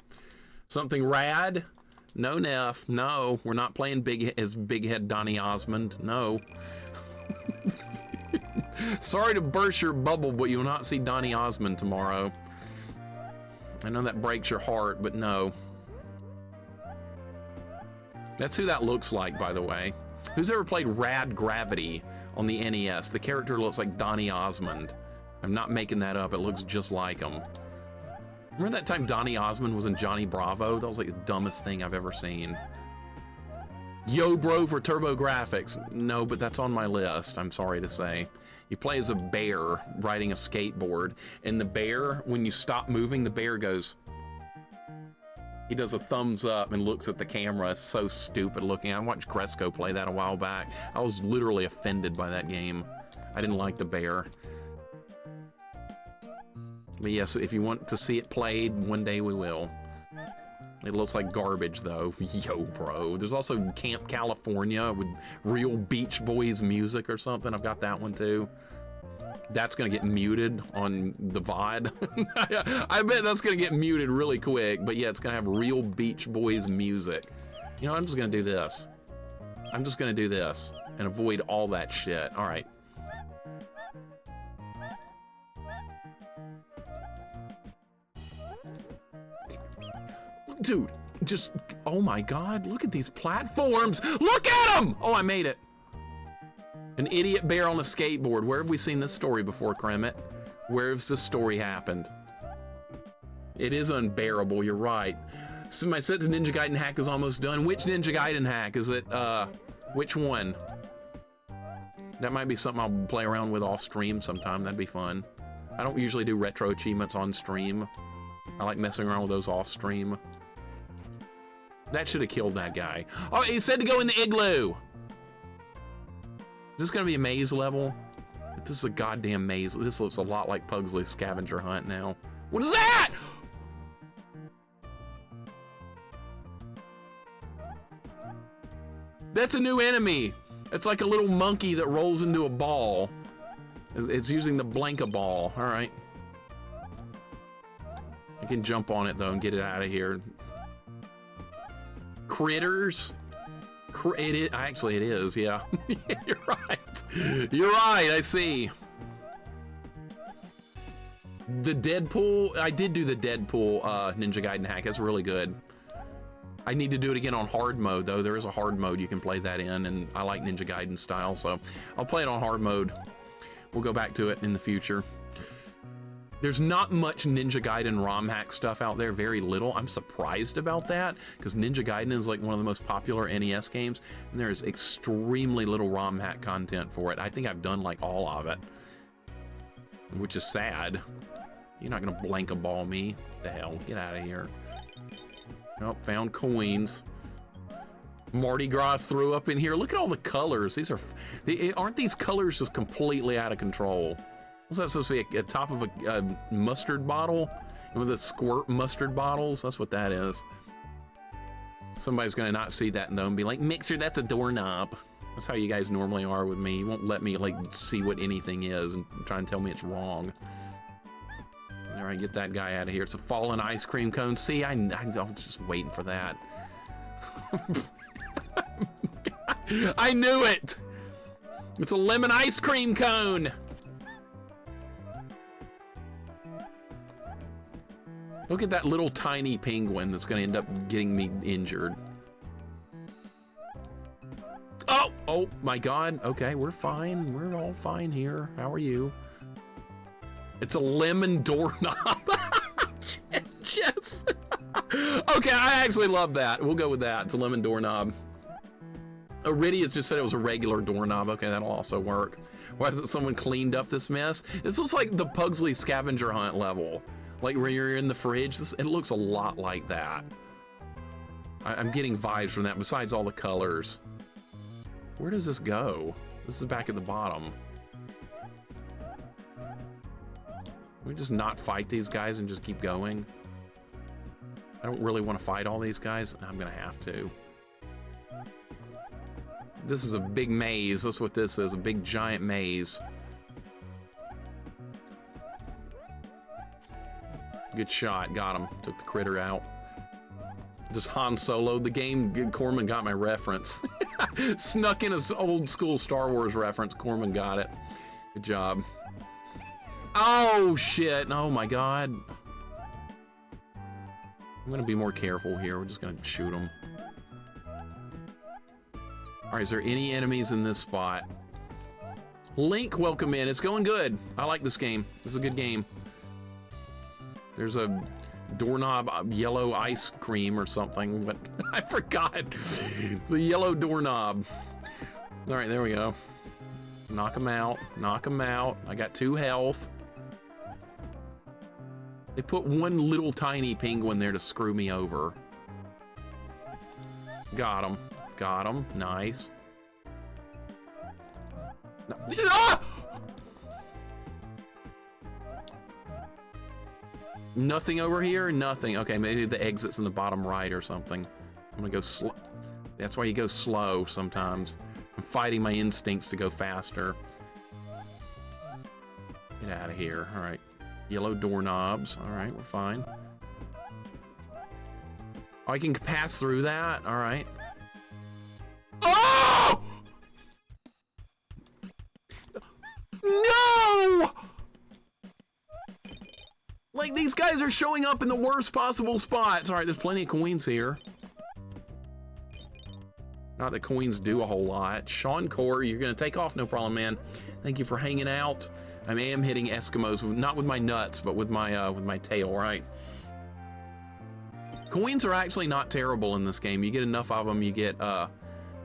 Something rad? No, Neff. No, we're not playing Big Head Donny Osmond. No. Sorry to burst your bubble, but you will not see Donny Osmond tomorrow. I know that breaks your heart, but no. That's who that looks like, by the way. Who's ever played Rad Gravity on the NES? The character looks like Donny Osmond. I'm not making that up. It looks just like him. Remember that time Donny Osmond was in Johnny Bravo? That was like the dumbest thing I've ever seen. Yo, bro, for Turbo Graphics. No, but that's on my list, I'm sorry to say. You play as a bear riding a skateboard, and the bear, when you stop moving, the bear goes... He does a thumbs up and looks at the camera. It's so stupid looking. I watched Cresco play that a while back. I was literally offended by that game. I didn't like the bear. But yes, if you want to see it played, one day we will. It looks like garbage, though. Yo, bro. There's also Camp California with real Beach Boys music or something. I've got that one, too. That's going to get muted on the VOD. I bet that's going to get muted really quick. But yeah, it's going to have real Beach Boys music. You know, I'm just going to do this. I'm just going to do this and avoid all that shit. All right. Dude, just, oh my God, look at these platforms. Look at them! Oh, I made it. An idiot bear on a skateboard. Where have we seen this story before, Kremet? Where has this story happened? It is unbearable, you're right. So my set to Ninja Gaiden hack is almost done. Which Ninja Gaiden hack? Is it, which one? That might be something I'll play around with off stream sometime. That'd be fun. I don't usually do retro achievements on stream. I like messing around with those off stream. That should have killed that guy. Oh, he said to go in the igloo. Is this gonna be a maze level? This is a goddamn maze. This looks a lot like Pugsley's scavenger hunt now. What is that? That's a new enemy. It's like a little monkey that rolls into a ball. It's using the blanka ball. All right. I can jump on it though and get it out of here. Critters. It is, actually, it is. Yeah, you're right. You're right. I see. The Deadpool. I did do the Deadpool Ninja Gaiden hack. That's really good. I need to do it again on hard mode though. There is a hard mode you can play that in, and I like Ninja Gaiden style, so I'll play it on hard mode. We'll go back to it in the future. There's not much Ninja Gaiden ROM hack stuff out there, very little. I'm surprised about that, because Ninja Gaiden is like one of the most popular NES games, and there's extremely little ROM hack content for it. I think I've done like all of it, which is sad. You're not gonna blank a ball me. What the hell? Get out of here. Oh, found coins. Mardi Gras threw up in here. Look at all the colors. These are, aren't these colors just completely out of control? What's that supposed to be? A top of a mustard bottle? With the squirt mustard bottles? That's what that is. Somebody's gonna not see that though and be like, Mixer, that's a doorknob. That's how you guys normally are with me. You won't let me like see what anything is and try and tell me it's wrong. All right, get that guy out of here. It's a fallen ice cream cone. See, I was just waiting for that. I knew it! It's a lemon ice cream cone! Look at that little tiny penguin that's gonna end up getting me injured. Oh! Oh my god. Okay, we're fine. We're all fine here. How are you? It's a lemon doorknob. Yes. Okay, I actually love that. We'll go with that. It's a lemon doorknob. Iridia's just said it was a regular doorknob. Okay, that'll also work. Why hasn't someone cleaned up this mess? This looks like the Pugsley scavenger hunt level. Like where you're in the fridge. It looks a lot like that. I'm getting vibes from that, besides all the colors. Where does this go? This is back at the bottom. Can we just not fight these guys and just keep going? I don't really want to fight all these guys. I'm gonna have to. This is a big maze. That's what this is, a big giant maze. Good shot, got him. Took the critter out. Just Han Solo'd the game. Corman got my reference. Snuck in his old school Star Wars reference. Corman got it. Good job. Oh shit, oh my god. I'm gonna be more careful here. We're just gonna shoot them. All right, is there any enemies in this spot? Link, welcome in. It's going good. I like this game. This is a good game. There's a doorknob, yellow ice cream or something, but I forgot. It's a yellow doorknob. All right, there we go. Knock him out, knock him out. I got 2 health. They put one little tiny penguin there to screw me over. Got him. Got him. Nice. No. Ah! Nothing over here? Nothing. Okay, maybe the exit's in the bottom right or something. I'm gonna go slow. That's why you go slow sometimes. I'm fighting my instincts to go faster. Get out of here. All right. Yellow doorknobs. All right, we're fine. Oh, I can pass through that. All right. Oh! No! Like, these guys are showing up in the worst possible spots. All right, there's plenty of coins here. Not that coins do a whole lot. Sean Core, you're gonna take off, no problem, man. Thank you for hanging out. I am hitting Eskimos, not with my nuts, but with my tail, right? Coins are actually not terrible in this game. You get enough of them, you get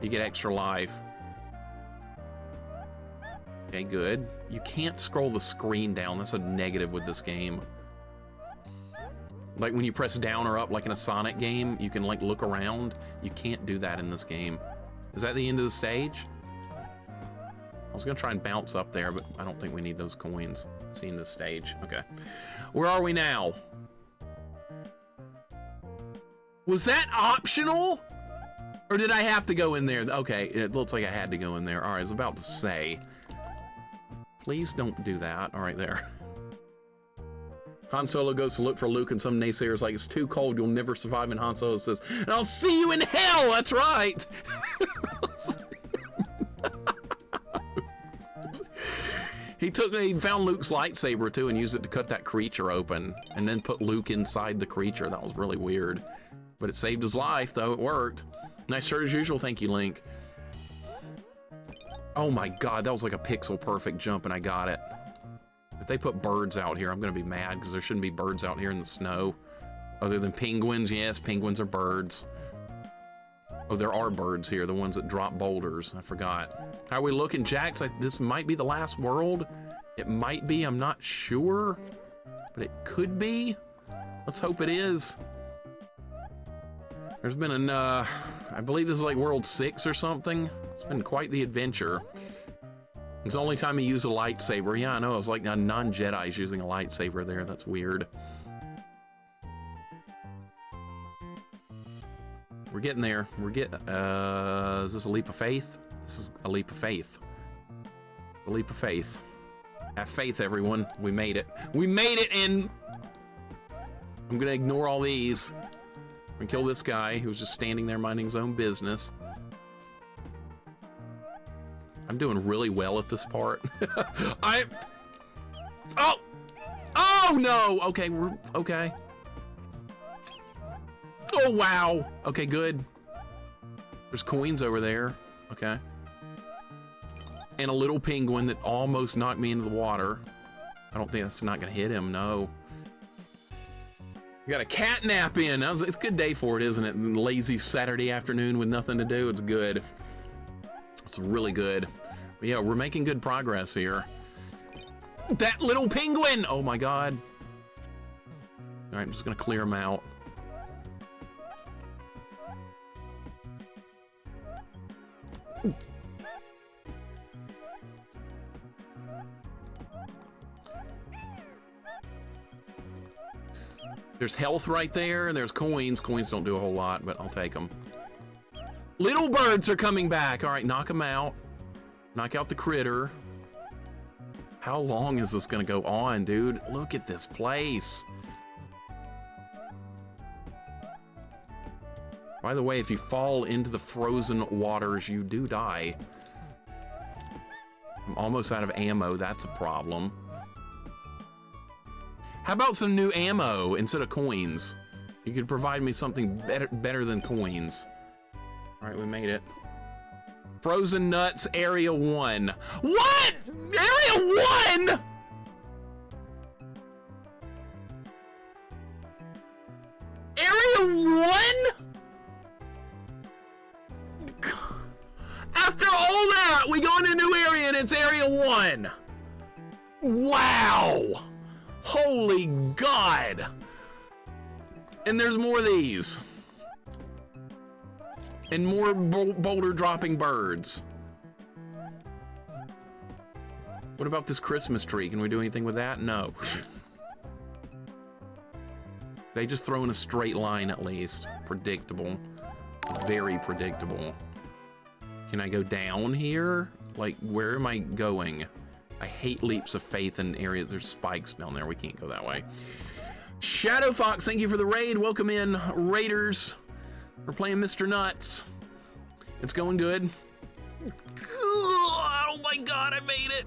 extra life. Okay, good. You can't scroll the screen down. That's a negative with this game. Like when you press down or up, like in a Sonic game, you can like look around. You can't do that in this game. Is that the end of the stage? I was gonna try and bounce up there, but I don't think we need those coins. Seeing the stage, okay. Where are we now? Was that optional? Or did I have to go in there? Okay, it looks like I had to go in there. All right, I was about to say. Please don't do that. All right, there. Han Solo goes to look for Luke, and some naysayers like, it's too cold, you'll never survive, and Han Solo says, and I'll see you in hell! That's right! He found Luke's lightsaber, too, and used it to cut that creature open, and then put Luke inside the creature. That was really weird. But it saved his life, though. It worked. Nice shirt as usual. Thank you, Link. Oh my god, that was like a pixel-perfect jump, and I got it. If they put birds out here, I'm gonna be mad because there shouldn't be birds out here in the snow. Other than penguins, yes, penguins are birds. Oh, there are birds here, the ones that drop boulders. I forgot. How are we looking, Jax? This might be the last world. It might be, I'm not sure. But it could be. Let's hope it is. There's been an, I believe this is like World 6 or something. It's been quite the adventure. It's the only time he used a lightsaber. Yeah, I know. It was like non-Jedi's using a lightsaber there. That's weird. We're getting there. We're getting... is this a leap of faith? This is a leap of faith. A leap of faith. Have faith, everyone. We made it. We made it, and... I'm gonna ignore all these. We're gonna kill this guy who's just standing there minding his own business. I'm doing really well at this part. Oh! Oh, no! Okay, we're... Okay. Oh, wow! Okay, good. There's coins over there. Okay. And a little penguin that almost knocked me into the water. I don't think that's not gonna hit him, no. We got a cat nap in. It's a good day for it, isn't it? Lazy Saturday afternoon with nothing to do. It's good. It's really good. But yeah, we're making good progress here. That little penguin! Oh my god. All right, I'm just gonna clear him out. There's health right there, and there's coins. Coins don't do a whole lot, but I'll take them. Little birds are coming back. All right, knock them out. Knock out the critter. How long is this gonna go on, dude? Look at this place. By the way, if you fall into the frozen waters, you do die. I'm almost out of ammo. That's a problem. How about some new ammo instead of coins? You could provide me something better than coins. All right, we made it. Frozen Nuts Area 1. What? Area 1? Area 1? After all that, we go in a new area and it's Area 1. Wow. Holy God. And there's more of these. And more boulder dropping birds. What about this Christmas tree? Can we do anything with that? No. They just throw in a straight line at least. Predictable. Very predictable. Can I go down here? Like, where am I going? I hate leaps of faith in areas. There's spikes down there. We can't go that way. Shadow Fox, thank you for the raid. Welcome in, Raiders. We're playing Mr. Nuts. It's going good. Oh my God, I made it.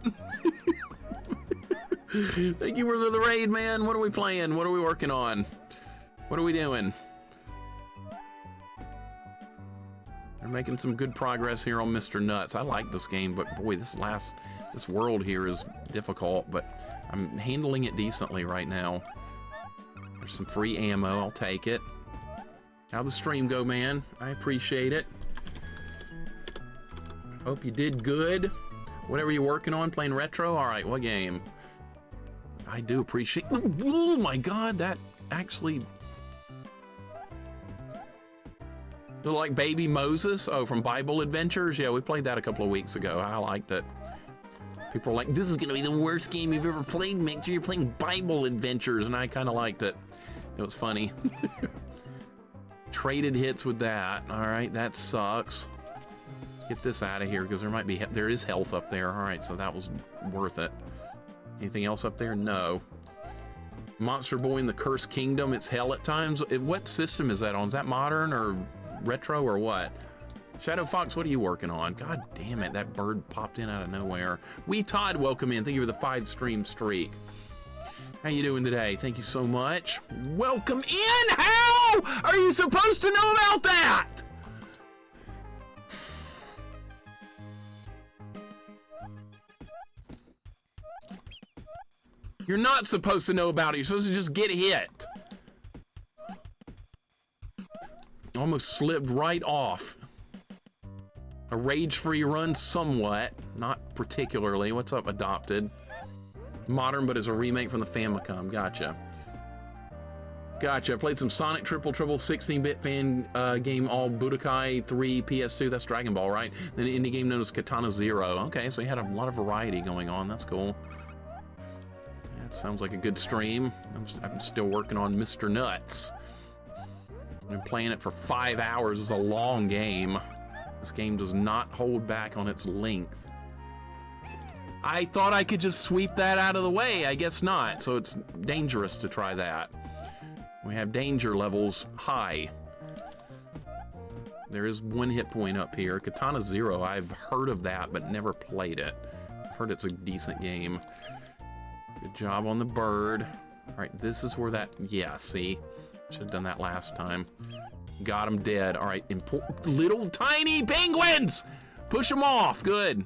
Thank you for the raid, man. What are we playing? What are we working on? What are we doing? We're making some good progress here on Mr. Nuts. I like this game, but boy, this world here is difficult, but I'm handling it decently right now. There's some free ammo. I'll take it. How'd the stream go, man? I appreciate it. Hope you did good. Whatever you're working on, playing retro? All right, what game? I do appreciate... Oh my God, that actually... So like Baby Moses? Oh, from Bible Adventures? Yeah, we played that a couple of weeks ago. I liked it. People were like, this is gonna be the worst game you've ever played, Mick. You're playing Bible Adventures, and I kind of liked it. It was funny. Traded hits with that. All right, that sucks. Get this out of here, because there is health up there. All right, so that was worth it. Anything else up there? No. Monster Boy in the Cursed Kingdom, it's hell at times. What system is that on? Is that modern or retro or what? Shadow Fox, what are you working on? God damn it, that bird popped in out of nowhere. Wee Todd, welcome in. Thank you for the 5-stream streak. How you doing today? Thank you so much. Welcome in! How are you supposed to know about that? You're not supposed to know about it. You're supposed to just get hit. Almost slipped right off. A rage-free run somewhat, not particularly. What's up, Adopted? Modern, but as a remake from the Famicom. Gotcha. Gotcha. Played some Sonic Triple 16-bit fan game, all Budokai 3 PS2. That's Dragon Ball, right? Then an indie game known as Katana Zero. Okay, so you had a lot of variety going on. That's cool. That sounds like a good stream. I'm still working on Mr. Nuts. I've been playing it for 5 hours. It's a long game. This game does not hold back on its length. I thought I could just sweep that out of the way. I guess not. So it's dangerous to try that. We have danger levels high. There is 1 hit point up here. Katana Zero, I've heard of that, but never played it. I've heard it's a decent game. Good job on the bird. All right, this is where that, yeah, see? Should have done that last time. Got him dead. All right, little tiny penguins! Push them off, good.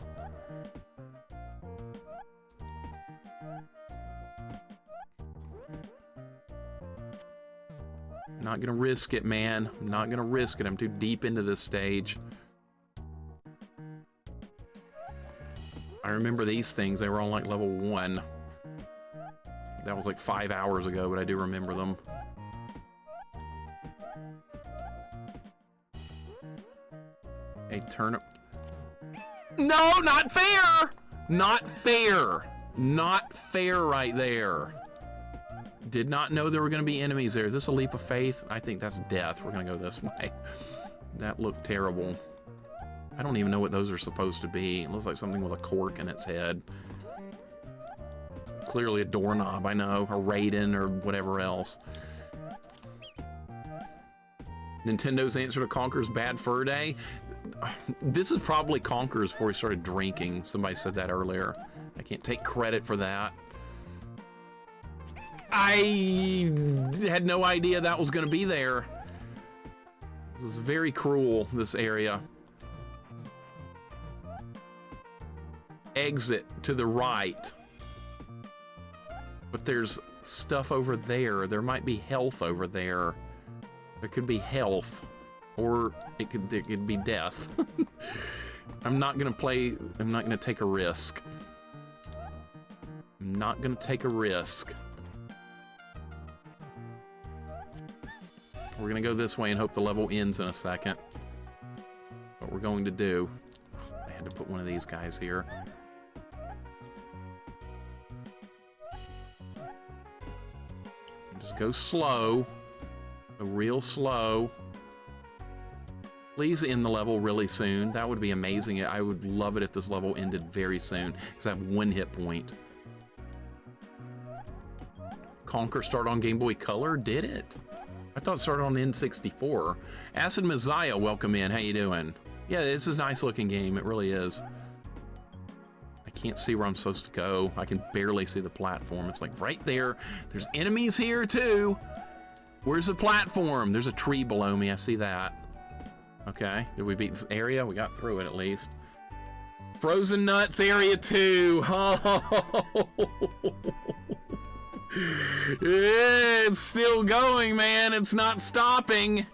Not gonna risk it, man. I'm not gonna risk it. I'm too deep into this stage. I remember these things. They were on like level 1. That was like 5 hours ago, but I do remember them. Hey, turnip. No, not fair! Not fair! Not fair right there. Did not know there were going to be enemies there. Is this a leap of faith? I think that's death. We're going to go this way. That looked terrible. I don't even know what those are supposed to be. It looks like something with a cork in its head. Clearly a doorknob, I know. A Raiden or whatever else. Nintendo's answer to Conker's Bad Fur Day. This is probably Conker's before he started drinking. Somebody said that earlier. I can't take credit for that. I had no idea that was going to be there. This is very cruel, this area. Exit to the right. But there's stuff over there. There might be health over there. There could be health. Or it could be death. I'm not going to take a risk. I'm not going to take a risk. We're gonna go this way and hope the level ends in a second. What we're going to do. I had to put one of these guys here. Just go slow. Go real slow. Please end the level really soon. That would be amazing. I would love it if this level ended very soon, because I have 1 hit point. Conker started on Game Boy Color? Did it? I thought it started on the N64. Acid Messiah, welcome in. How you doing? Yeah, this is a nice looking game. It really is. I can't see where I'm supposed to go. I can barely see the platform. It's like right there. There's enemies here too. Where's the platform? There's a tree below me. I see that. Okay, did we beat this area? We got through it at least. Frozen Nuts Area 2. Oh. It's still going, man. It's not stopping.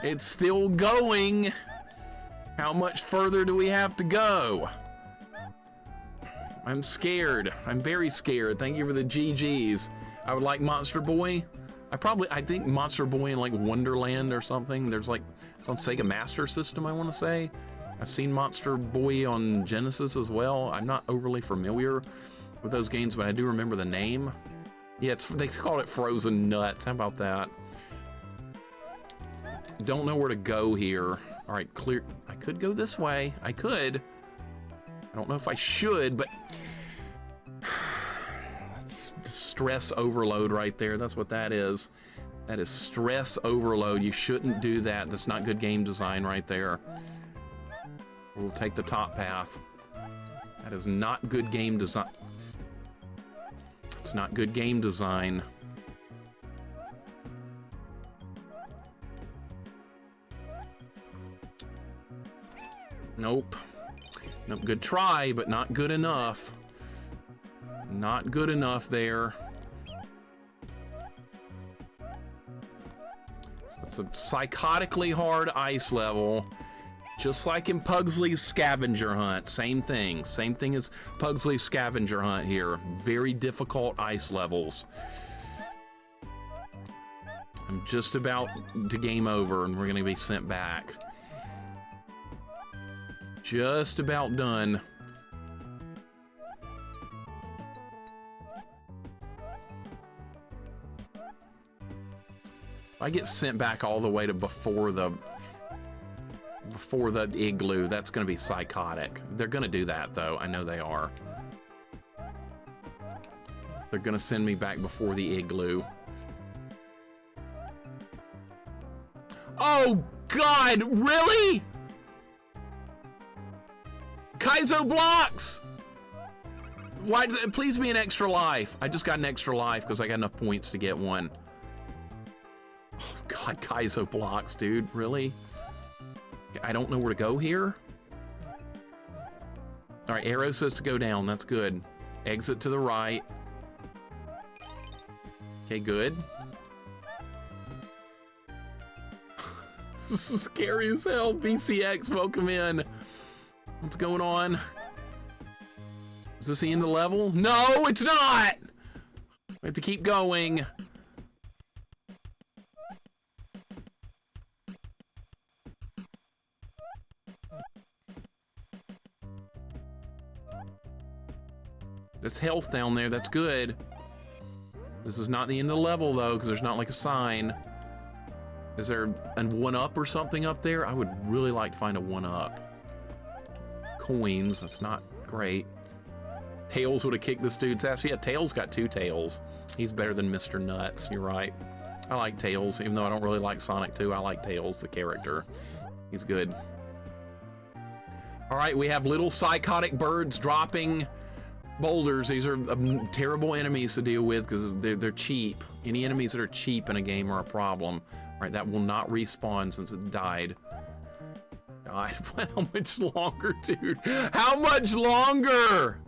It's still going. How much further do we have to go? I'm scared. I'm very scared. Thank you for the GGs. I would like Monster Boy. I think Monster Boy in like Wonderland or something. There's like, it's on Sega Master System, I want to say. I've seen Monster Boy on Genesis as well. I'm not overly familiar with those games, but I do remember the name. Yeah, they call it Frozen Nuts. How about that? Don't know where to go here. All right, clear. I could go this way. I could. I don't know if I should, but that's stress overload right there. That's what that is. That is stress overload. You shouldn't do that. That's not good game design right there. We'll take the top path. That is not good game design. It's not good game design. Nope. Nope. Good try, but not good enough. Not good enough there. So it's a psychotically hard ice level. Just like in Pugsley's scavenger hunt. Same thing. Same thing as Pugsley's scavenger hunt here. Very difficult ice levels. I'm just about to game over and we're going to be sent back. Just about done. If I get sent back all the way to before the igloo, that's going to be psychotic. They're going to do that, though. I know they are. They're going to send me back before the igloo. Oh, God, really? Kaizo blocks! Why does it please be an extra life? I just got an extra life because I got enough points to get one. Oh, God, Kaizo blocks, dude. Really? I don't know where to go here. All right, arrow says to go down. That's good. Exit to the right. Okay, good. This is scary as hell. BCX, welcome in. What's going on? Is this the end of the level? No, it's not! We have to keep going. There's health down there, that's good. This is not the end of the level though, because there's not like a sign. Is there a 1-up or something up there? I would really like to find a 1-up. Coins, that's not great. Tails would have kicked this dude's ass. Yeah, Tails got 2 tails. He's better than Mr. Nuts, you're right. I like Tails, even though I don't really like Sonic 2. I like Tails, the character. He's good. All right, we have little psychotic birds dropping boulders. These are terrible enemies to deal with because they're cheap. Any enemies that are cheap in a game are a problem. All right, that will not respawn since it died. God, how much longer, dude? How much longer?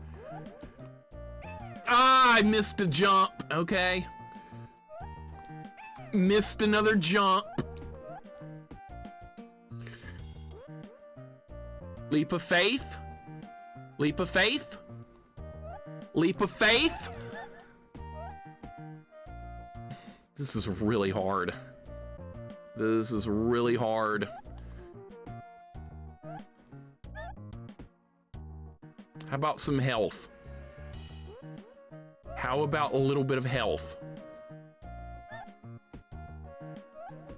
Ah, I missed a jump. Okay. Missed another jump. Leap of faith. Leap of faith. Leap of faith. This is really hard. This is really hard. How about some health? How about a little bit of health? All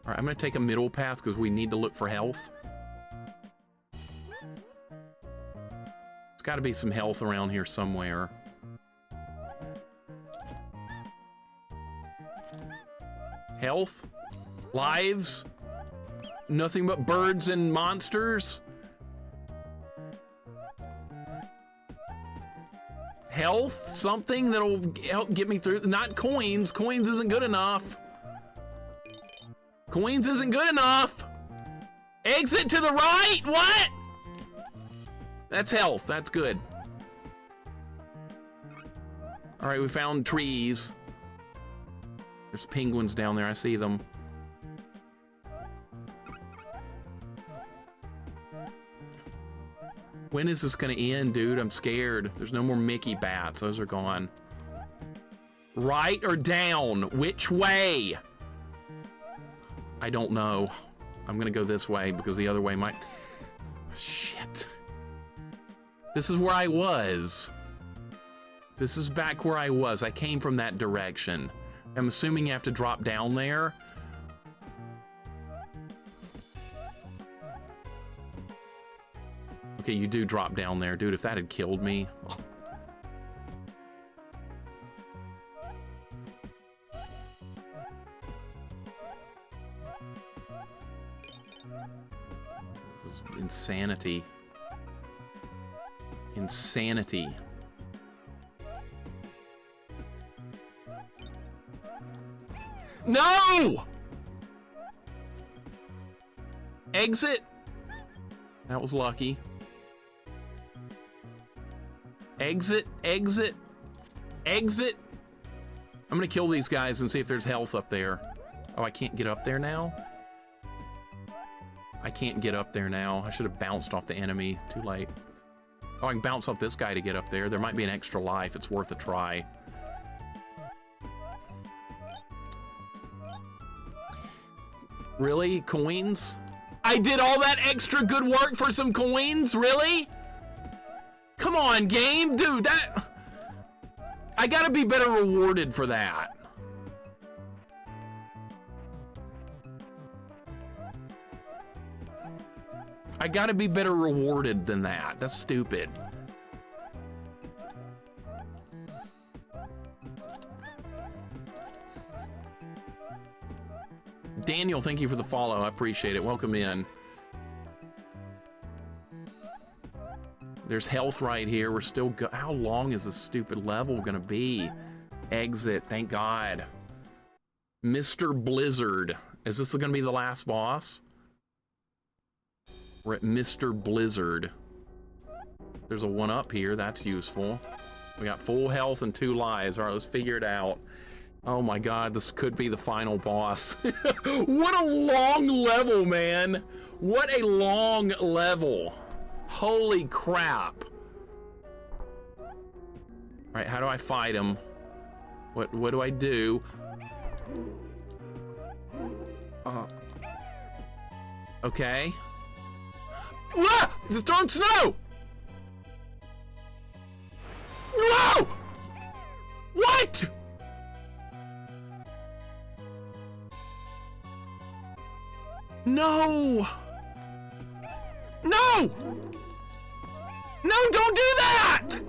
right, I'm gonna take a middle path because we need to look for health. There's gotta be some health around here somewhere. Health? Lives? Nothing but birds and monsters? Health? Something that'll help get me through? Not coins. Coins isn't good enough. Coins isn't good enough. Exit to the right? What? That's health. That's good. All right, we found trees. There's penguins down there. I see them. When is this gonna end, dude? I'm scared. There's no more Mickey bats. Those are gone. Right or down? Which way? I don't know. I'm gonna go this way because the other way might... Shit. This is where I was. This is back where I was. I came from that direction. I'm assuming you have to drop down there. Okay, you do drop down there. Dude, if that had killed me... Oh. This is insanity. Insanity. No! Exit. That was lucky. Exit, exit, exit. I'm gonna kill these guys and see if there's health up there. Oh, I can't get up there now? I can't get up there now. I should have bounced off the enemy. Too late. Oh, I can bounce off this guy to get up there. There might be an extra life. It's worth a try. Really? Coins? I did all that extra good work for some coins? Really? Come on, game. Dude, that... I gotta be better rewarded for that. I gotta be better rewarded than that. That's stupid. Daniel, thank you for the follow. I appreciate it. Welcome in. There's health right here. We're still how long is this stupid level gonna be? Exit, thank God. Mr. Blizzard. Is this gonna be the last boss? We're at Mr. Blizzard. There's a 1-up here, that's useful. We got full health and 2 lives. All right, let's figure it out. Oh my God, this could be the final boss. What a long level, man. What a long level. Holy crap. All right, how do I fight him? What do I do? Okay. Ah! It's throwing snow! No! What? No! No! No, don't do that!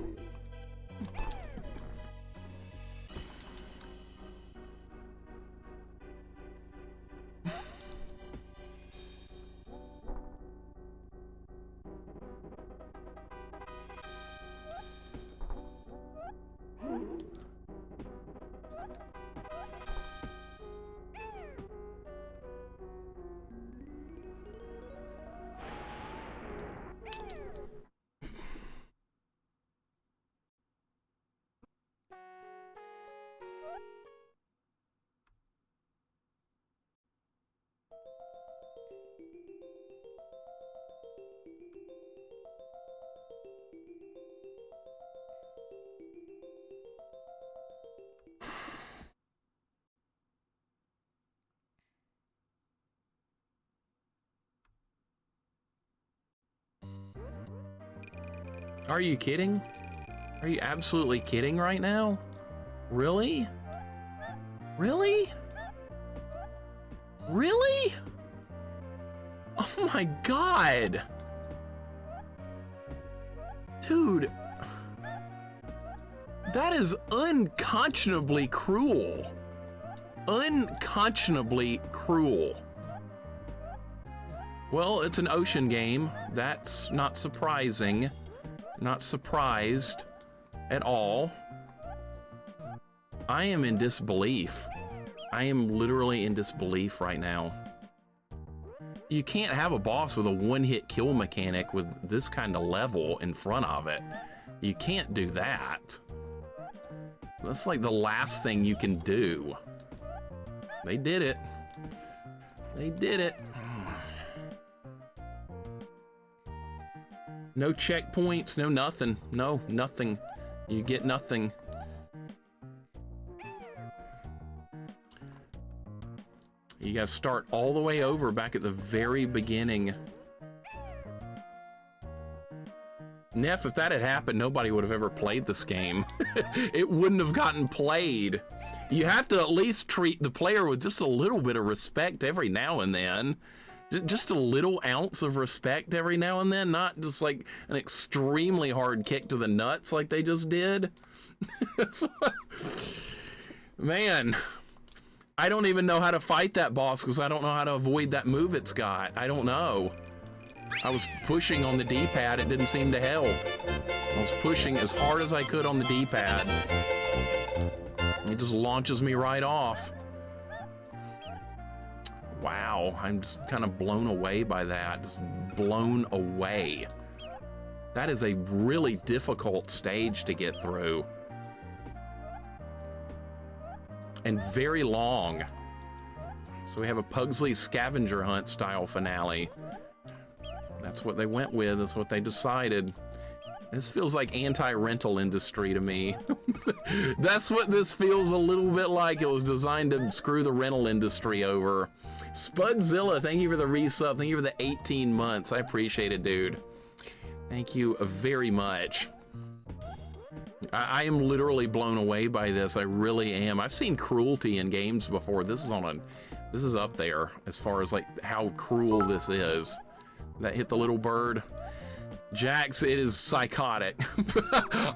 Are you kidding? Are you absolutely kidding right now? Really? Really? Really? Oh my God. Dude. That is unconscionably cruel. Unconscionably cruel. Well, it's an ocean game. That's not surprising. Not surprised at all. I am in disbelief. I am literally in disbelief right now. You can't have a boss with a one-hit kill mechanic with this kind of level in front of it. You can't do that. That's like the last thing you can do. They did it. They did it. No checkpoints, no nothing. No, nothing. You get nothing. You gotta start all the way over back at the very beginning. Neff, if that had happened, nobody would have ever played this game. It wouldn't have gotten played. You have to at least treat the player with just a little bit of respect every now and then. Just a little ounce of respect every now and then, not just like an extremely hard kick to the nuts like they just did. Man, I don't even know how to fight that boss because I don't know how to avoid that move it's got. I don't know. I was pushing on the D-pad, it didn't seem to help. I was pushing as hard as I could on the D-pad. It just launches me right off. Wow, I'm just kind of blown away by that. Just blown away. That is a really difficult stage to get through. And very long. So we have a Pugsley scavenger hunt style finale. That's what they went with, that's what they decided. This feels like anti-rental industry to me. That's what this feels a little bit like. It was designed to screw the rental industry over. Spudzilla, thank you for the resub. Thank you for the 18 months. I appreciate it, dude. Thank you very much. I am literally blown away by this. I really am. I've seen cruelty in games before. This is up there as far as like how cruel this is. That hit the little bird. Jax, it is psychotic.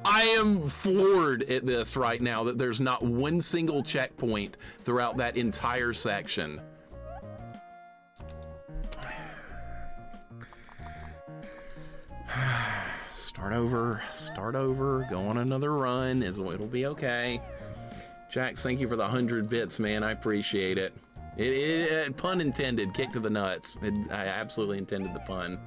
I am floored at this right now that there's not one single checkpoint throughout that entire section. Start over, go on another run, it'll be okay. Jax, thank you for the 100 bits, man, I appreciate it. It pun intended, kick to the nuts. I absolutely intended the pun.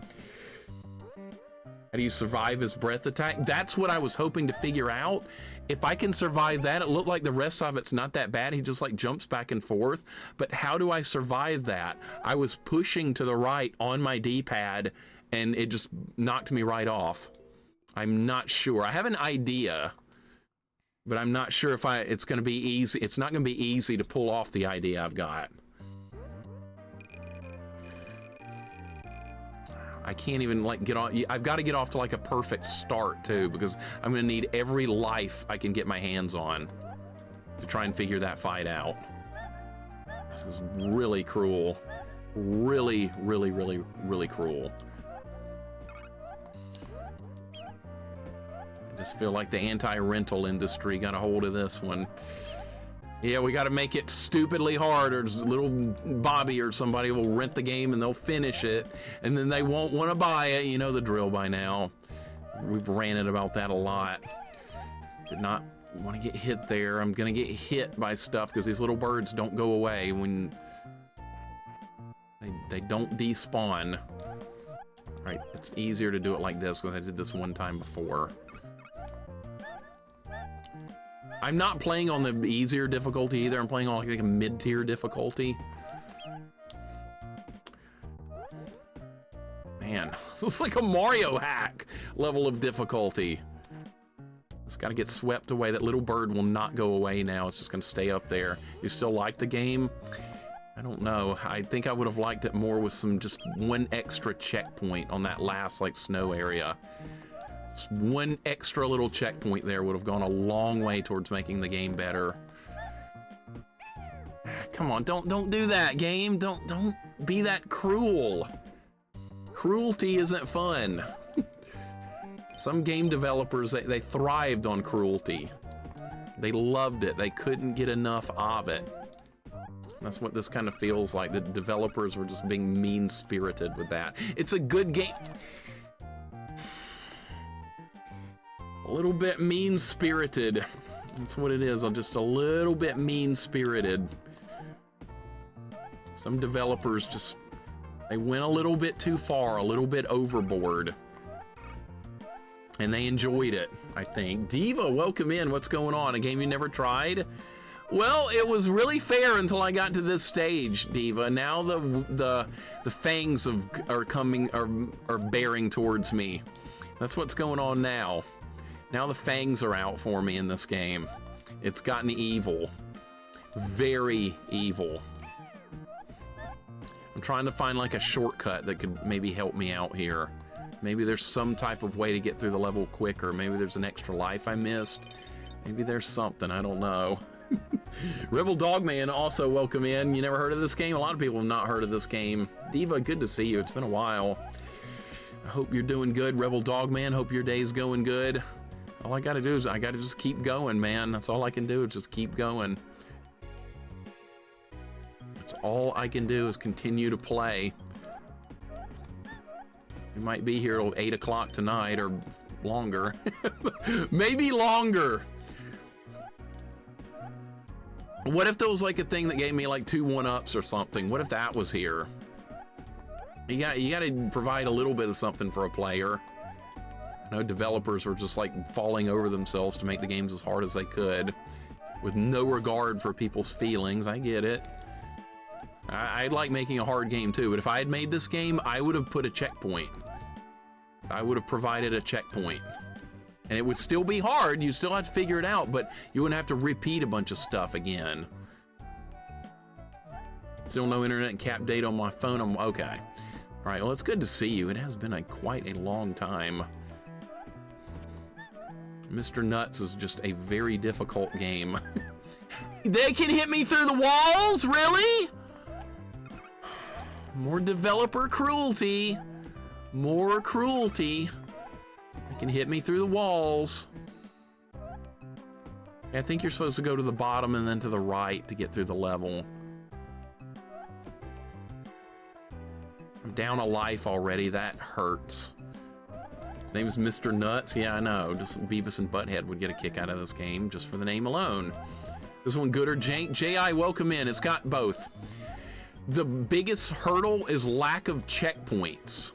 How do you survive his breath attack? That's what I was hoping to figure out. If I can survive that, it looked like the rest of it's not that bad. He just like jumps back and forth. But how do I survive that? I was pushing to the right on my D-pad and it just knocked me right off. I'm not sure. I have an idea, but I'm not sure if it's going to be easy. It's not going to be easy to pull off the idea I've got. I can't even like get on. I've got to get off to like a perfect start too, because I'm going to need every life I can get my hands on to try and figure that fight out. This is really cruel. Really, really, really, really cruel. I just feel like the anti-rental industry got a hold of this one. Yeah, we got to make it stupidly hard, or little Bobby or somebody will rent the game and they'll finish it, and then they won't want to buy it. You know the drill by now. We've ranted about that a lot. Did not want to get hit there. I'm going to get hit by stuff because these little birds don't go away when they don't despawn. Right, it's easier to do it like this because I did this one time before. I'm not playing on the easier difficulty either. I'm playing on like a mid-tier difficulty. Man, this is like a Mario hack level of difficulty. It's got to get swept away. That little bird will not go away now. It's just going to stay up there. You still like the game? I don't know. I think I would have liked it more with just one extra checkpoint on that last like snow area. Just one extra little checkpoint there would have gone a long way towards making the game better. Come on, don't do that, game. Don't be that cruel. Cruelty isn't fun. Some game developers, they thrived on cruelty. They loved it. They couldn't get enough of it. That's what this kind of feels like. The developers were just being mean-spirited with that. It's a good game. A little bit mean-spirited. That's what it is. Just a little bit mean-spirited. Some developers they went a little bit too far, a little bit overboard. And they enjoyed it, I think. Diva, welcome in. What's going on? A game you never tried? Well, it was really fair until I got to this stage, Diva. Now the fangs are bearing towards me. That's what's going on now. Now the fangs are out for me in this game. It's gotten evil. Very evil. I'm trying to find like a shortcut that could maybe help me out here. Maybe there's some type of way to get through the level quicker. Maybe there's an extra life I missed. Maybe there's something, I don't know. Rebel Dogman also welcome in. You never heard of this game? A lot of people have not heard of this game. Diva, good to see you. It's been a while. I hope you're doing good, Rebel Dogman. Hope your day's going good. All I gotta do is I gotta just keep going, man. That's all I can do is just keep going. That's all I can do is continue to play. We might be here till 8 o'clock tonight or longer. Maybe longer. What if there was like a thing that gave me like 2 1-ups or something? What if that was here? You got to provide a little bit of something for a player. I know developers were just like falling over themselves to make the games as hard as they could with no regard for people's feelings. I get it. I'd like making a hard game too, but if I had made this game, I would have put a checkpoint. I would have provided a checkpoint. And it would still be hard, you still have to figure it out, but you wouldn't have to repeat a bunch of stuff again. Still no internet cap date on my phone, I'm okay. All right, well, it's good to see you. It has been quite a long time. MR NUTZ is just a very difficult game. They can hit me through the walls, really? More developer cruelty. More cruelty. They can hit me through the walls. I think you're supposed to go to the bottom and then to the right to get through the level. I'm down a life already. That hurts. His name is MR NUTZ. Yeah, I know. Just Beavis and Butthead would get a kick out of this game just for the name alone. This one gooder. J.I. welcome in. It's got both. The biggest hurdle is lack of checkpoints.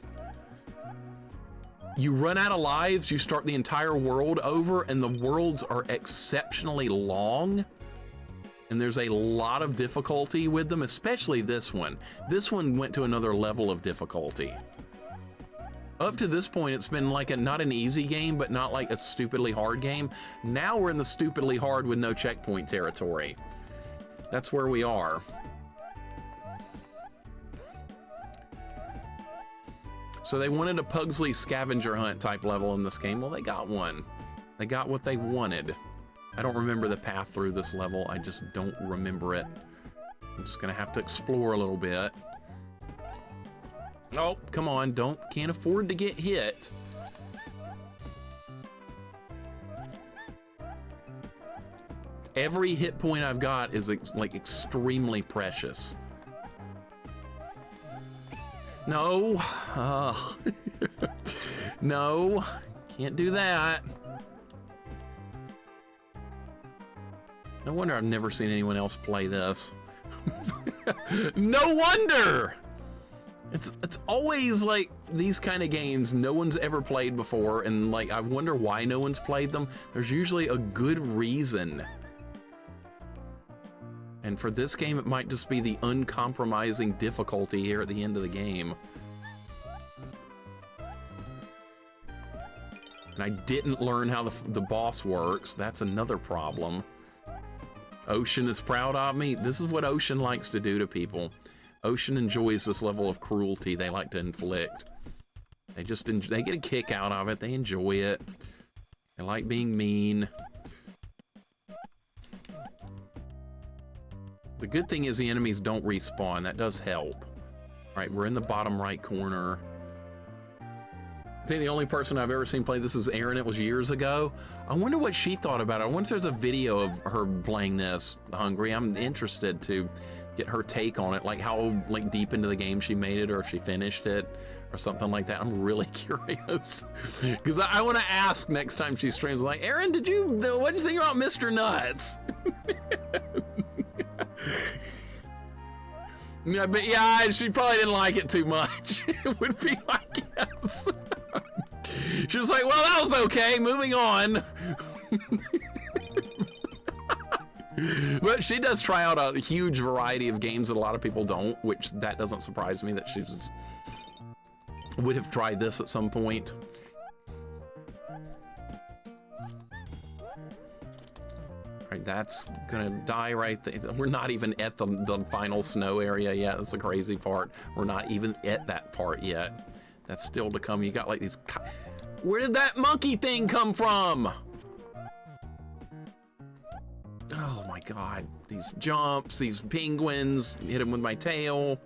You run out of lives, you start the entire world over, and the worlds are exceptionally long. And there's a lot of difficulty with them, especially this one. This one went to another level of difficulty. Up to this point, it's been like not an easy game, but not like a stupidly hard game. Now we're in the stupidly hard with no checkpoint territory. That's where we are. So they wanted a Pugsley scavenger hunt type level in this game. Well, they got one. They got what they wanted. I don't remember the path through this level. I just don't remember it. I'm just gonna have to explore a little bit. Oh, come on, can't afford to get hit. Every hit point I've got is like extremely precious. No, no, can't do that. No wonder I've never seen anyone else play this. No wonder! It's always like these kind of games no one's ever played before, and like I wonder why no one's played them. There's usually a good reason. And for this game, it might just be the uncompromising difficulty here at the end of the game. And I didn't learn how the boss works. That's another problem. Ocean is proud of me. This is what Ocean likes to do to people. Ocean enjoys this level of cruelty they like to inflict. They get a kick out of it. They enjoy it. They like being mean. The good thing is the enemies don't respawn. That does help. All right, we're in the bottom right corner. I think the only person I've ever seen play this is Erin. It was years ago. I wonder what she thought about it. I wonder if there's a video of her playing this, Hungry. I'm interested to get her take on it, like how deep into the game she made it, or if she finished it, or something like that. I'm really curious because I want to ask next time she streams, like, Erin, what did you think about MR NUTZ? Yeah, but yeah, she probably didn't like it too much. It would be my guess. She was like, well, that was okay, moving on. But she does try out a huge variety of games that a lot of people don't, which that doesn't surprise me that she would have tried this at some point. Right, that's gonna die right there. We're not even at the final snow area yet. That's the crazy part. We're not even at that part yet. That's still to come. You got like these... Where did that monkey thing come from? oh my God, these jumps, these penguins, hit him with my tail.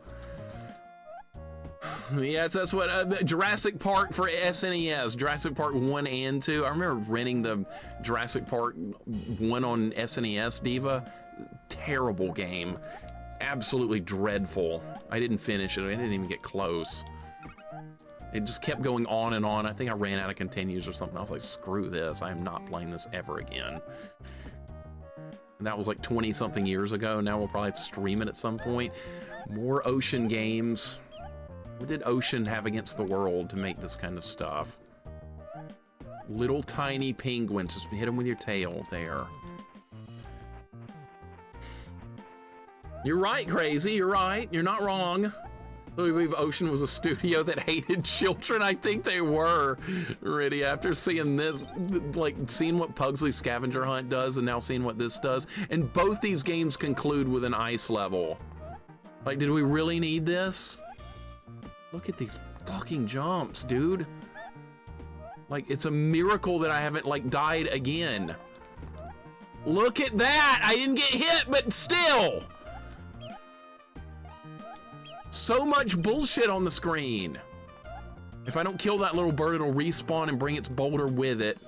Yes, that's what Jurassic Park for SNES, Jurassic Park 1 and 2. I remember renting the Jurassic Park 1 on SNES, Diva. Terrible game. Absolutely dreadful. I didn't finish it. I didn't even get close. It just kept going on and on. I think I ran out of continues or something. I was like, screw this. I am not playing this ever again. And that was like 20 something years ago. Now we'll probably have to stream it at some point. More ocean games. What did Ocean have against the world to make this kind of stuff? Little tiny penguins. Just hit them with your tail there. You're right, Crazy. You're right. You're not wrong. I believe Ocean was a studio that hated children. I think they were, really, after seeing this, like seeing what Pugsley Scavenger Hunt does and now seeing what this does. And both these games conclude with an ice level. Like, did we really need this? Look at these fucking jumps, dude. Like, it's a miracle that I haven't, like, died again. Look at that! I didn't get hit, but still! So much bullshit on the screen. If I don't kill that little bird, it'll respawn and bring its boulder with it.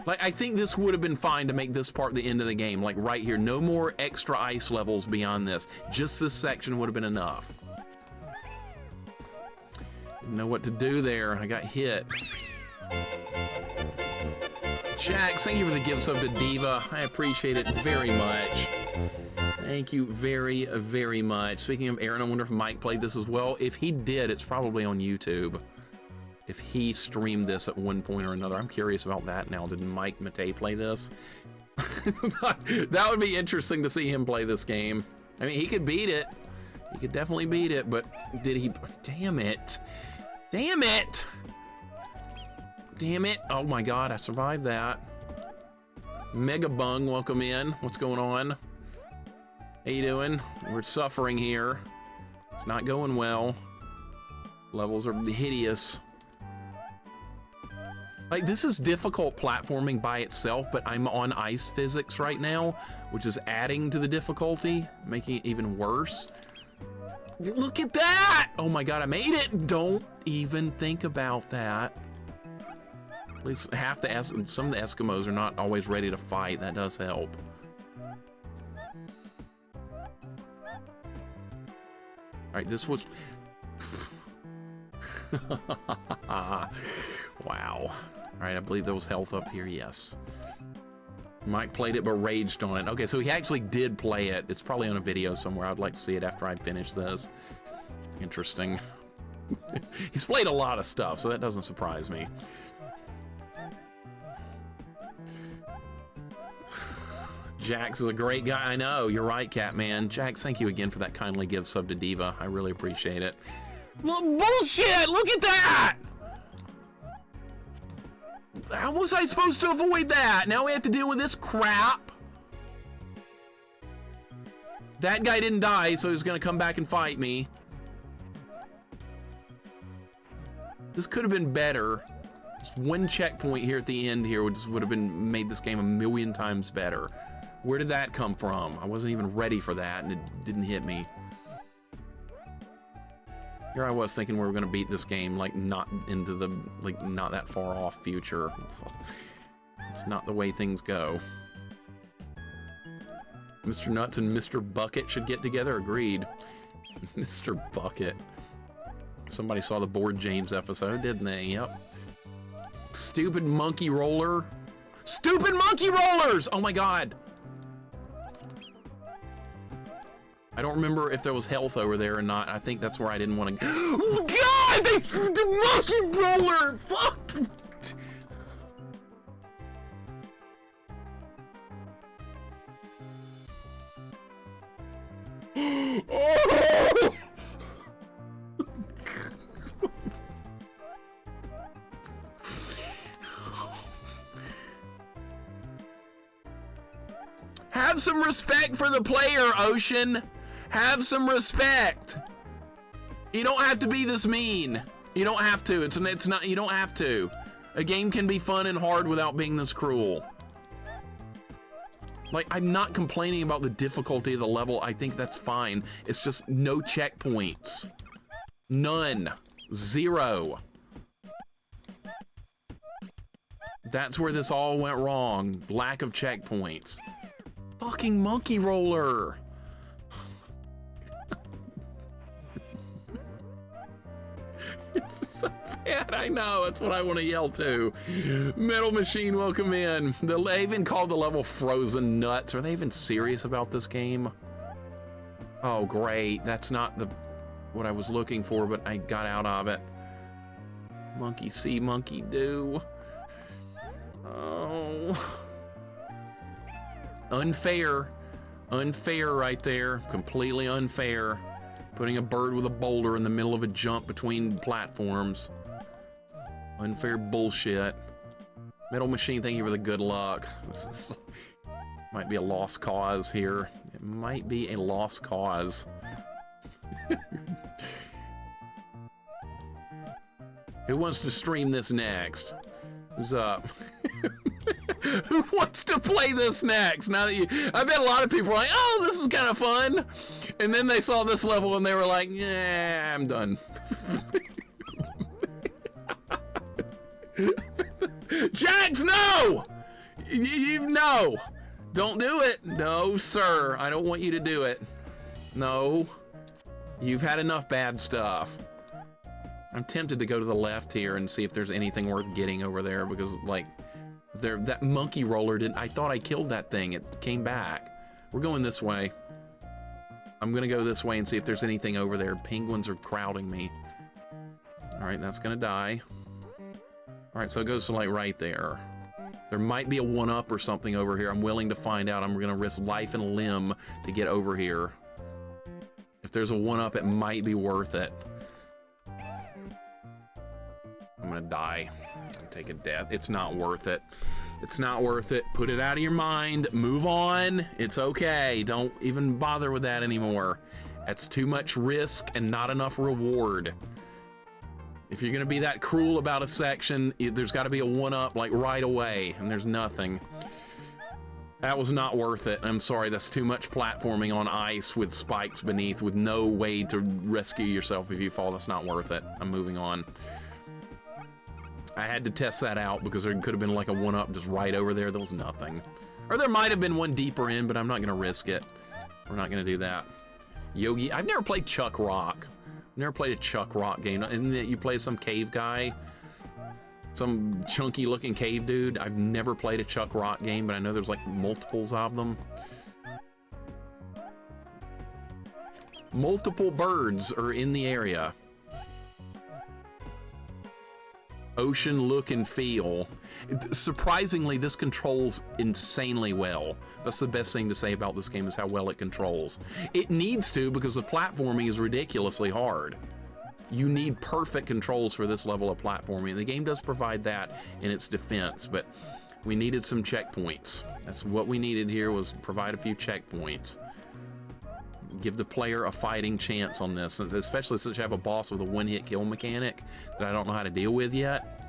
Like, I think this would have been fine to make this part the end of the game. Like, right here, no more extra ice levels beyond this. Just this section would have been enough. Didn't know what to do there. I got hit. Jax, thank you for the gift sub to Diva. I appreciate it very much. Thank you very, very much. Speaking of Aaron, I wonder if Mike played this as well. If he did, it's probably on YouTube. If he streamed this at one point or another. I'm curious about that now. Did Mike Matei play this? That would be interesting to see him play this game. I mean, he could beat it. He could definitely beat it, but did he? Damn it. Damn it. Damn it. Oh my God, I survived that. Mega Bung, welcome in. What's going on? How you doing? We're suffering here. It's not going well. Levels are hideous. Like, this is difficult platforming by itself, but I'm on ice physics right now, which is adding to the difficulty, making it even worse. Look at that! Oh my God, I made it! Don't even think about that. At least some of the Eskimos are not always ready to fight. That does help. All right, this was... Wow. All right, I believe there was health up here, yes. Mike played it but raged on it. Okay, so he actually did play it. It's probably on a video somewhere. I'd like to see it after I finish this. Interesting. He's played a lot of stuff, so that doesn't surprise me. Jax is a great guy. I know, you're right, Catman. Jax, thank you again for that kindly give sub to Diva. I really appreciate it. Bullshit! Look at that! How was I supposed to avoid that? Now we have to deal with this crap. That guy didn't die, so he's gonna come back and fight me. This could have been better. Just one checkpoint here at the end here would have been made this game a million times better. Where did that come from? I wasn't even ready for that, and it didn't hit me. Here I was thinking we were gonna beat this game, like, not into the, like, not that far off future. It's not the way things go. Mr. Nuts and Mr. Bucket should get together, agreed. Mr. Bucket. Somebody saw the Board James episode, didn't they? Yep. Stupid monkey roller. Stupid monkey rollers! Oh my God. I don't remember if there was health over there or not. I think that's where I didn't want to go. Oh God! They threw the monkey roller! Fuck! Oh! Have some respect for the player, Ocean. Have some respect. You don't have to be this mean. You don't have to. It's not. You don't have to. A game can be fun and hard without being this cruel. Like, I'm not complaining about the difficulty of the level. I think that's fine. It's just no checkpoints. None. Zero. That's where this all went wrong. Lack of checkpoints. Fucking monkey roller. It's so bad, I know. That's what I want to yell to. Metal Machine, welcome in. They even called the level Frozen Nuts. Are they even serious about this game? Oh, great. That's not what I was looking for, but I got out of it. Monkey see, monkey do. Oh. Unfair. Unfair right there. Completely unfair. Putting a bird with a boulder in the middle of a jump between platforms. Unfair bullshit. Metal Machine, thank you for the good luck. This might be a lost cause here. It might be a lost cause. Who wants to stream this next? Who's up? Who wants to play this next? Now that I bet a lot of people are like, oh, this is kind of fun. And then they saw this level and they were like, yeah, I'm done. Jax, no! No! Don't do it. No, sir. I don't want you to do it. No. You've had enough bad stuff. I'm tempted to go to the left here and see if there's anything worth getting over there because, like, that monkey roller didn't. I thought I killed that thing. It came back. We're going this way. I'm gonna go this way and see if there's anything over there. Penguins are crowding me. All right, that's gonna die. All right, so it goes to like right there. There might be a one-up or something over here. I'm willing to find out. I'm gonna risk life and limb to get over here. If there's a one-up, it might be worth it. I'm gonna die. Take a death. It's not worth it. It's not worth it. Put it out of your mind. Move on. It's okay. Don't even bother with that anymore. That's too much risk and not enough reward. If you're gonna be that cruel about a section, there's got to be a one-up like right away, and there's nothing. That was not worth it. I'm sorry. That's too much platforming on ice with spikes beneath with no way to rescue yourself if you fall. That's not worth it. I'm moving on. I had to test that out because there could have been like a one-up just right over there. There was nothing. Or there might have been one deeper in, but I'm not going to risk it. We're not going to do that. Yogi, I've never played Chuck Rock. I've never played a Chuck Rock game. Isn't it you play some cave guy? Some chunky looking cave dude? I've never played a Chuck Rock game, but I know there's like multiples of them. Multiple birds are in the area. Ocean look and feel. Surprisingly, this controls insanely well. That's the best thing to say about this game is how well it controls. It needs to because the platforming is ridiculously hard. You need perfect controls for this level of platforming. The game does provide that in its defense, but we needed some checkpoints. That's what we needed here, was provide a few checkpoints. Give the player a fighting chance on this, especially since you have a boss with a one-hit kill mechanic that I don't know how to deal with yet.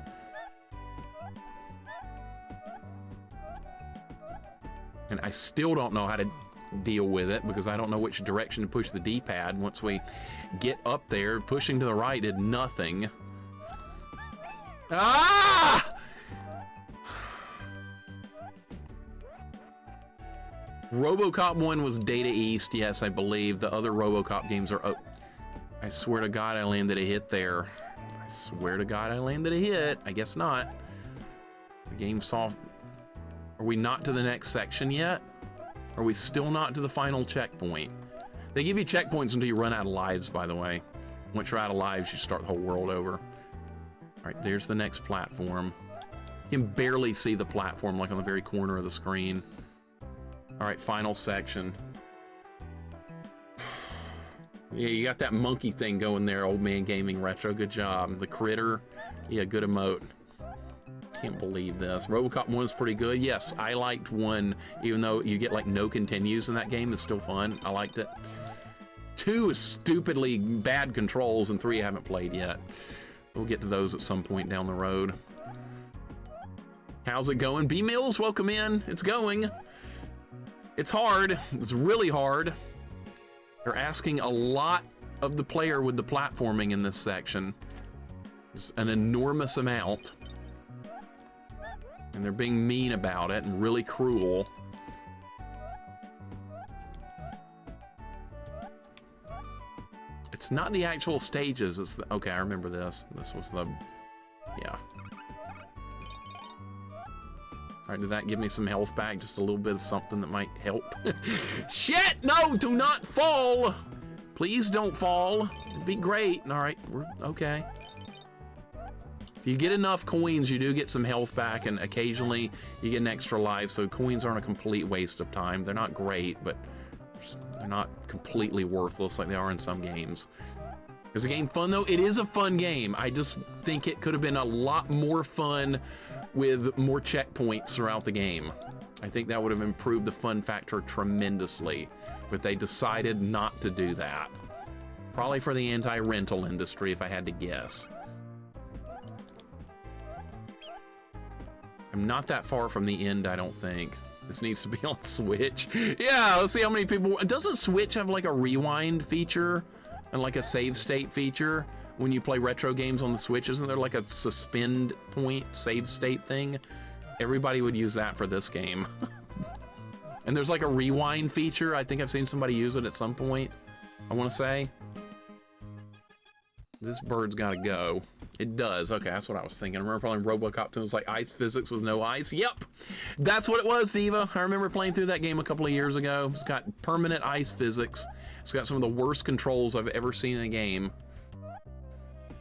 And I still don't know how to deal with it because I don't know which direction to push the D-pad. Once we get up there, pushing to the right did nothing. Ah! RoboCop 1 was Data East, yes, I believe. The other RoboCop games are... Oh, I swear to God I landed a hit there. I swear to God I landed a hit. I guess not. The game's soft. Are we not to the next section yet? Are we still not to the final checkpoint? They give you checkpoints until you run out of lives, by the way. Once you're out of lives, you start the whole world over. All right, there's the next platform. You can barely see the platform, like on the very corner of the screen. All right, final section. Yeah, you got that monkey thing going there, Old Man Gaming Retro. Good job. The critter. Yeah, good emote. Can't believe this. RoboCop 1 is pretty good. Yes, I liked 1, even though you get like no continues in that game. It's still fun. I liked it. 2 is stupidly bad controls, and 3 I haven't played yet. We'll get to those at some point down the road. How's it going? B-Mills, welcome in. It's going. It's hard. It's really hard. They're asking a lot of the player with the platforming in this section. It's an enormous amount. And they're being mean about it and really cruel. It's not the actual stages, it's the... Okay, I remember this. This was the... Yeah. Alright, did that give me some health back? Just a little bit of something that might help. Shit! No! Do not fall! Please don't fall. It'd be great. Alright, we're... Okay. If you get enough coins, you do get some health back, and occasionally you get an extra life, so coins aren't a complete waste of time. They're not great, but... They're not completely worthless like they are in some games. Is the game fun though? It is a fun game. I just think it could have been a lot more fun with more checkpoints throughout the game. I think that would have improved the fun factor tremendously, but they decided not to do that. Probably for the anti-rental industry, if I had to guess. I'm not that far from the end, I don't think. This needs to be on Switch. Yeah, let's see how many people... Doesn't Switch have like a rewind feature and like a save state feature when you play retro games on the Switch? Isn't there like a suspend point save state thing? Everybody would use that for this game. And there's like a rewind feature. I think I've seen somebody use it at some point, I want to say. This bird's got to go. It does. Okay, that's what I was thinking. I remember playing Robocop 2. It was like ice physics with no ice. Yep, that's what it was, Diva. I remember playing through that game a couple of years ago. It's got permanent ice physics. It's got some of the worst controls I've ever seen in a game.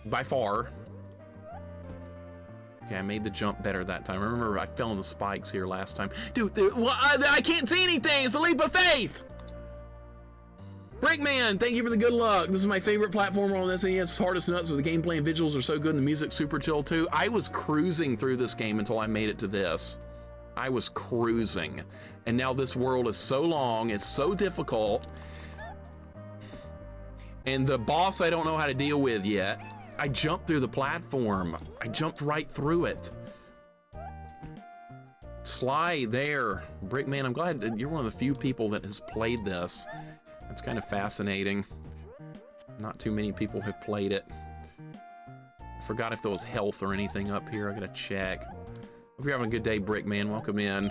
By far. Okay, I made the jump better that time. I remember I fell in the spikes here last time. Dude, well, I can't see anything. It's a leap of faith. Brickman, thank you for the good luck. This is my favorite platformer on SNES. It's hard as nuts, but the gameplay and visuals are so good and the music's super chill too. I was cruising through this game until I made it to this. I was cruising. And now this world is so long, it's so difficult. And the boss I don't know how to deal with yet. I jumped through the platform. I jumped right through it. Sly there. Brickman, I'm glad that you're one of the few people that has played this. That's kind of fascinating. Not too many people have played it. I forgot if there was health or anything up here. I gotta check. Hope you're having a good day, Brickman. Welcome in.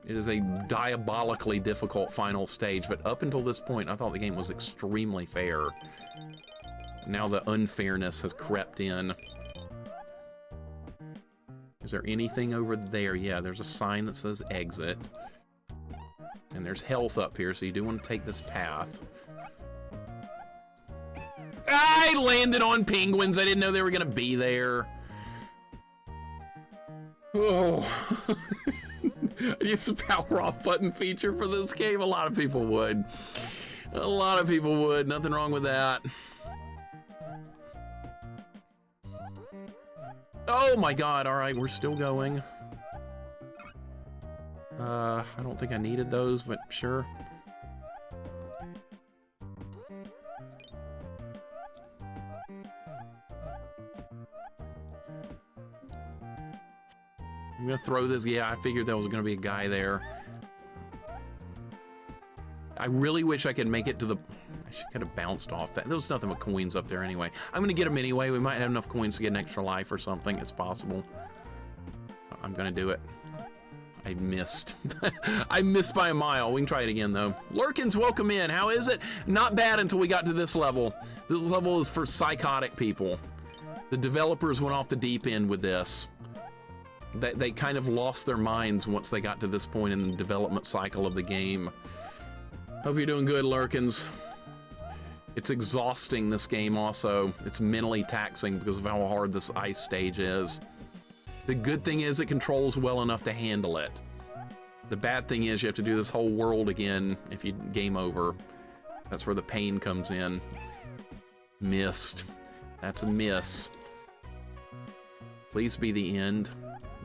It is a diabolically difficult final stage, but up until this point, I thought the game was extremely fair. Now the unfairness has crept in. Is there anything over there? Yeah, there's a sign that says exit. And there's health up here, so you do want to take this path. I landed on penguins. I didn't know they were going to be there. Oh. I use the power off button feature for this game. A lot of people would. A lot of people would. Nothing wrong with that. Oh my god. All right, we're still going. I don't think I needed those, but sure. I'm gonna throw this. Yeah, I figured there was gonna be a guy there. I really wish I could make it to the... I should kind of bounced off that. There was nothing but coins up there anyway. I'm gonna get them anyway. We might have enough coins to get an extra life or something. It's possible. I'm gonna do it. I missed. I missed by a mile. We can try it again, though. Lurkins, welcome in. How is it? Not bad until we got to this level. This level is for psychotic people. The developers went off the deep end with this. They kind of lost their minds once they got to this point in the development cycle of the game. Hope you're doing good, Lurkins. It's exhausting, this game also. It's mentally taxing because of how hard this ice stage is. The good thing is it controls well enough to handle it. The bad thing is you have to do this whole world again if you game over. That's where the pain comes in. Missed. That's a miss. Please be the end.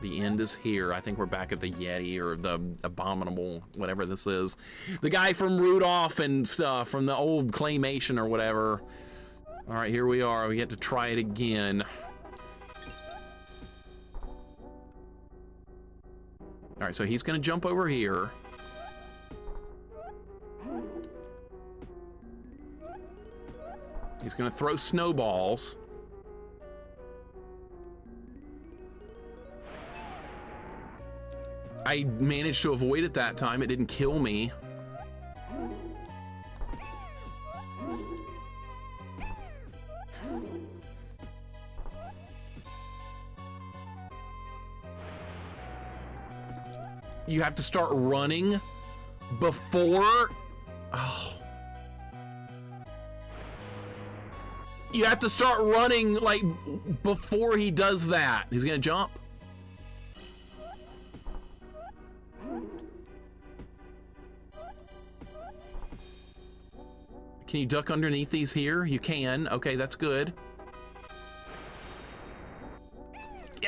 The end is here. I think we're back at the Yeti or the Abominable, whatever this is. The guy from Rudolph and stuff, from the old Claymation or whatever. All right, here we are. We get to try it again. All right, so he's gonna jump over here. He's gonna throw snowballs. I managed to avoid it that time. It didn't kill me. You have to start running before... Oh. You have to start running, like, before he does that. He's gonna jump. Can you duck underneath these here? You can. Okay, that's good.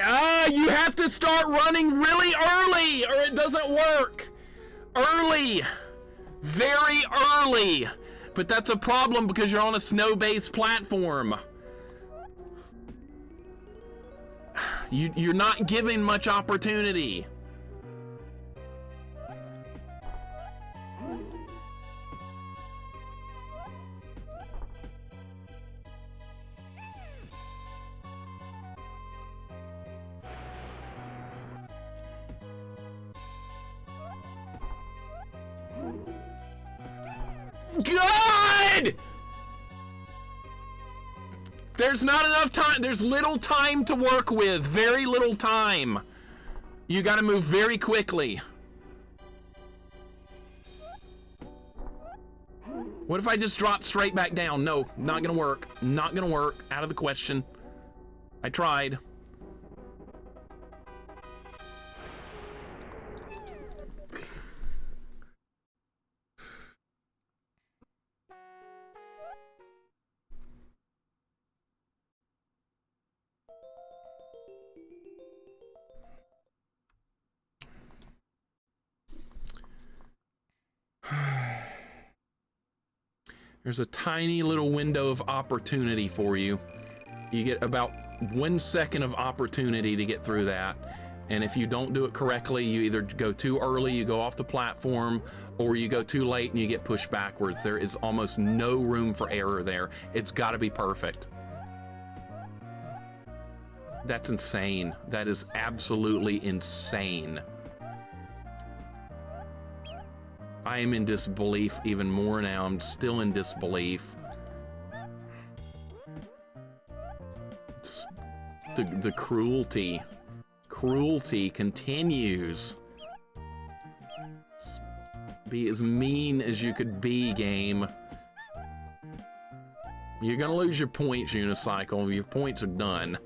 Ah, you have to start running really early or it doesn't work. Early. Very early. But that's a problem because you're on a snow-based platform. You're not given much opportunity. God! There's not enough time. There's little time to work with. Very little time. You gotta move very quickly. What if I just drop straight back down? No, not gonna work. Not gonna work. Out of the question. I tried. There's a tiny little window of opportunity for you. You get about 1 second of opportunity to get through that. And if you don't do it correctly, you either go too early, you go off the platform, or you go too late and you get pushed backwards. There is almost no room for error there. It's gotta be perfect. That's insane. That is absolutely insane. I am in disbelief even more now. I'm still in disbelief. It's the cruelty. Cruelty continues. Be as mean as you could be, game. You're gonna lose your points, Unicycle. Your points are done.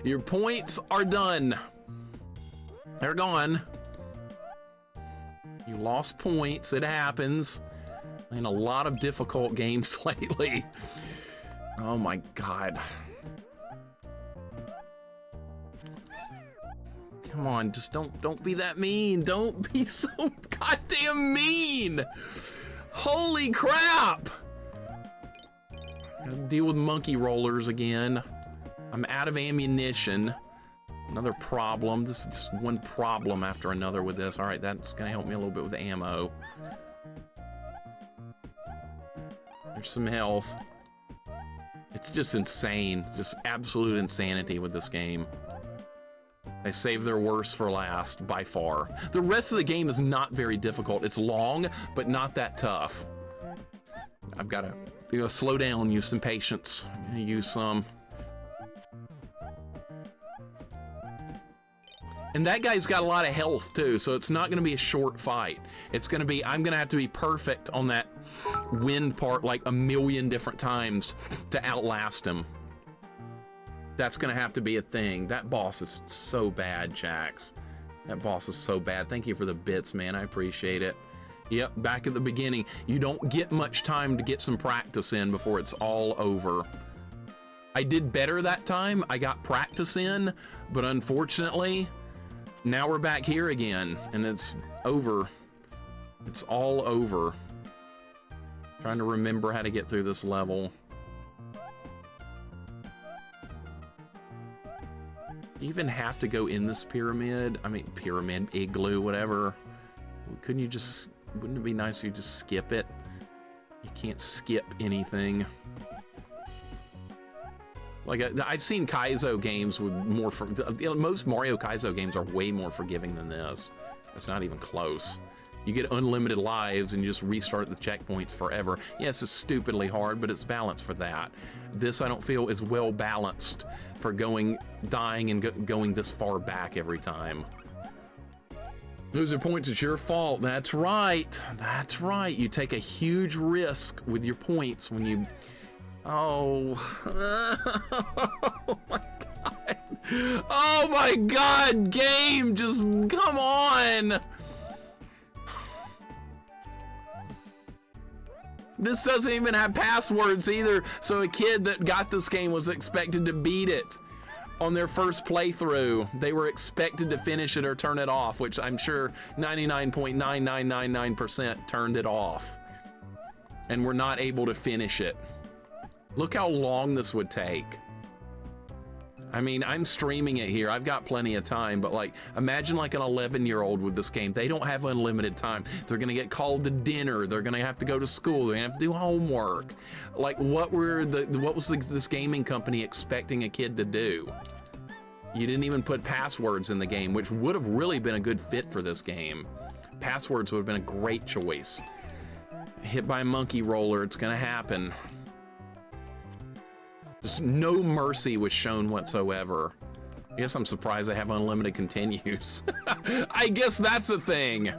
Your points are done. They're gone. You lost points, it happens. In a lot of difficult games lately. Oh my God. Come on, just don't be that mean. Don't be so goddamn mean. Holy crap. Gotta deal with monkey rollers again. I'm out of ammunition. Another problem. This is just one problem after another with this. All right, that's gonna help me a little bit with the ammo. There's some health. It's just insane. Just absolute insanity with this game. They save their worst for last, by far. The rest of the game is not very difficult. It's long, but not that tough. I've gotta slow down, use some patience, use some... And that guy's got a lot of health too, so it's not gonna be a short fight. It's gonna be, I'm gonna have to be perfect on that wind part like a million different times to outlast him. That's gonna have to be a thing. That boss is so bad, Jax. That boss is so bad. Thank you for the bits, man, I appreciate it. Yep, back at the beginning. You don't get much time to get some practice in before it's all over. I did better that time, I got practice in, but unfortunately, now we're back here again, and it's over. It's all over. Trying to remember how to get through this level. You even have to go in this pyramid. I mean, pyramid, igloo, whatever. Couldn't you just, wouldn't it be nice if you just skip it? You can't skip anything. Like, I've seen Kaizo games with more, most Mario Kaizo games are way more forgiving than this. It's not even close. You get unlimited lives and you just restart the checkpoints forever. Yes, it's stupidly hard, but it's balanced for that. This, I don't feel, is well balanced for dying and going this far back every time. Loser points, it's your fault. That's right. That's right. You take a huge risk with your points when you... Oh. Oh my God. Oh my God, game, just come on. This doesn't even have passwords either, so a kid that got this game was expected to beat it on their first playthrough. They were expected to finish it or turn it off, which I'm sure 99.9999% turned it off and were not able to finish it. Look how long this would take. I mean, I'm streaming it here. I've got plenty of time, but like, imagine like an 11-year-old with this game. They don't have unlimited time. They're gonna get called to dinner. They're gonna have to go to school. They're gonna have to do homework. Like, what was this gaming company expecting a kid to do? You didn't even put passwords in the game, which would have really been a good fit for this game. Passwords would have been a great choice. Hit by a monkey roller, it's gonna happen. Just no mercy was shown whatsoever. I guess I'm surprised I have unlimited continues. I guess that's a thing.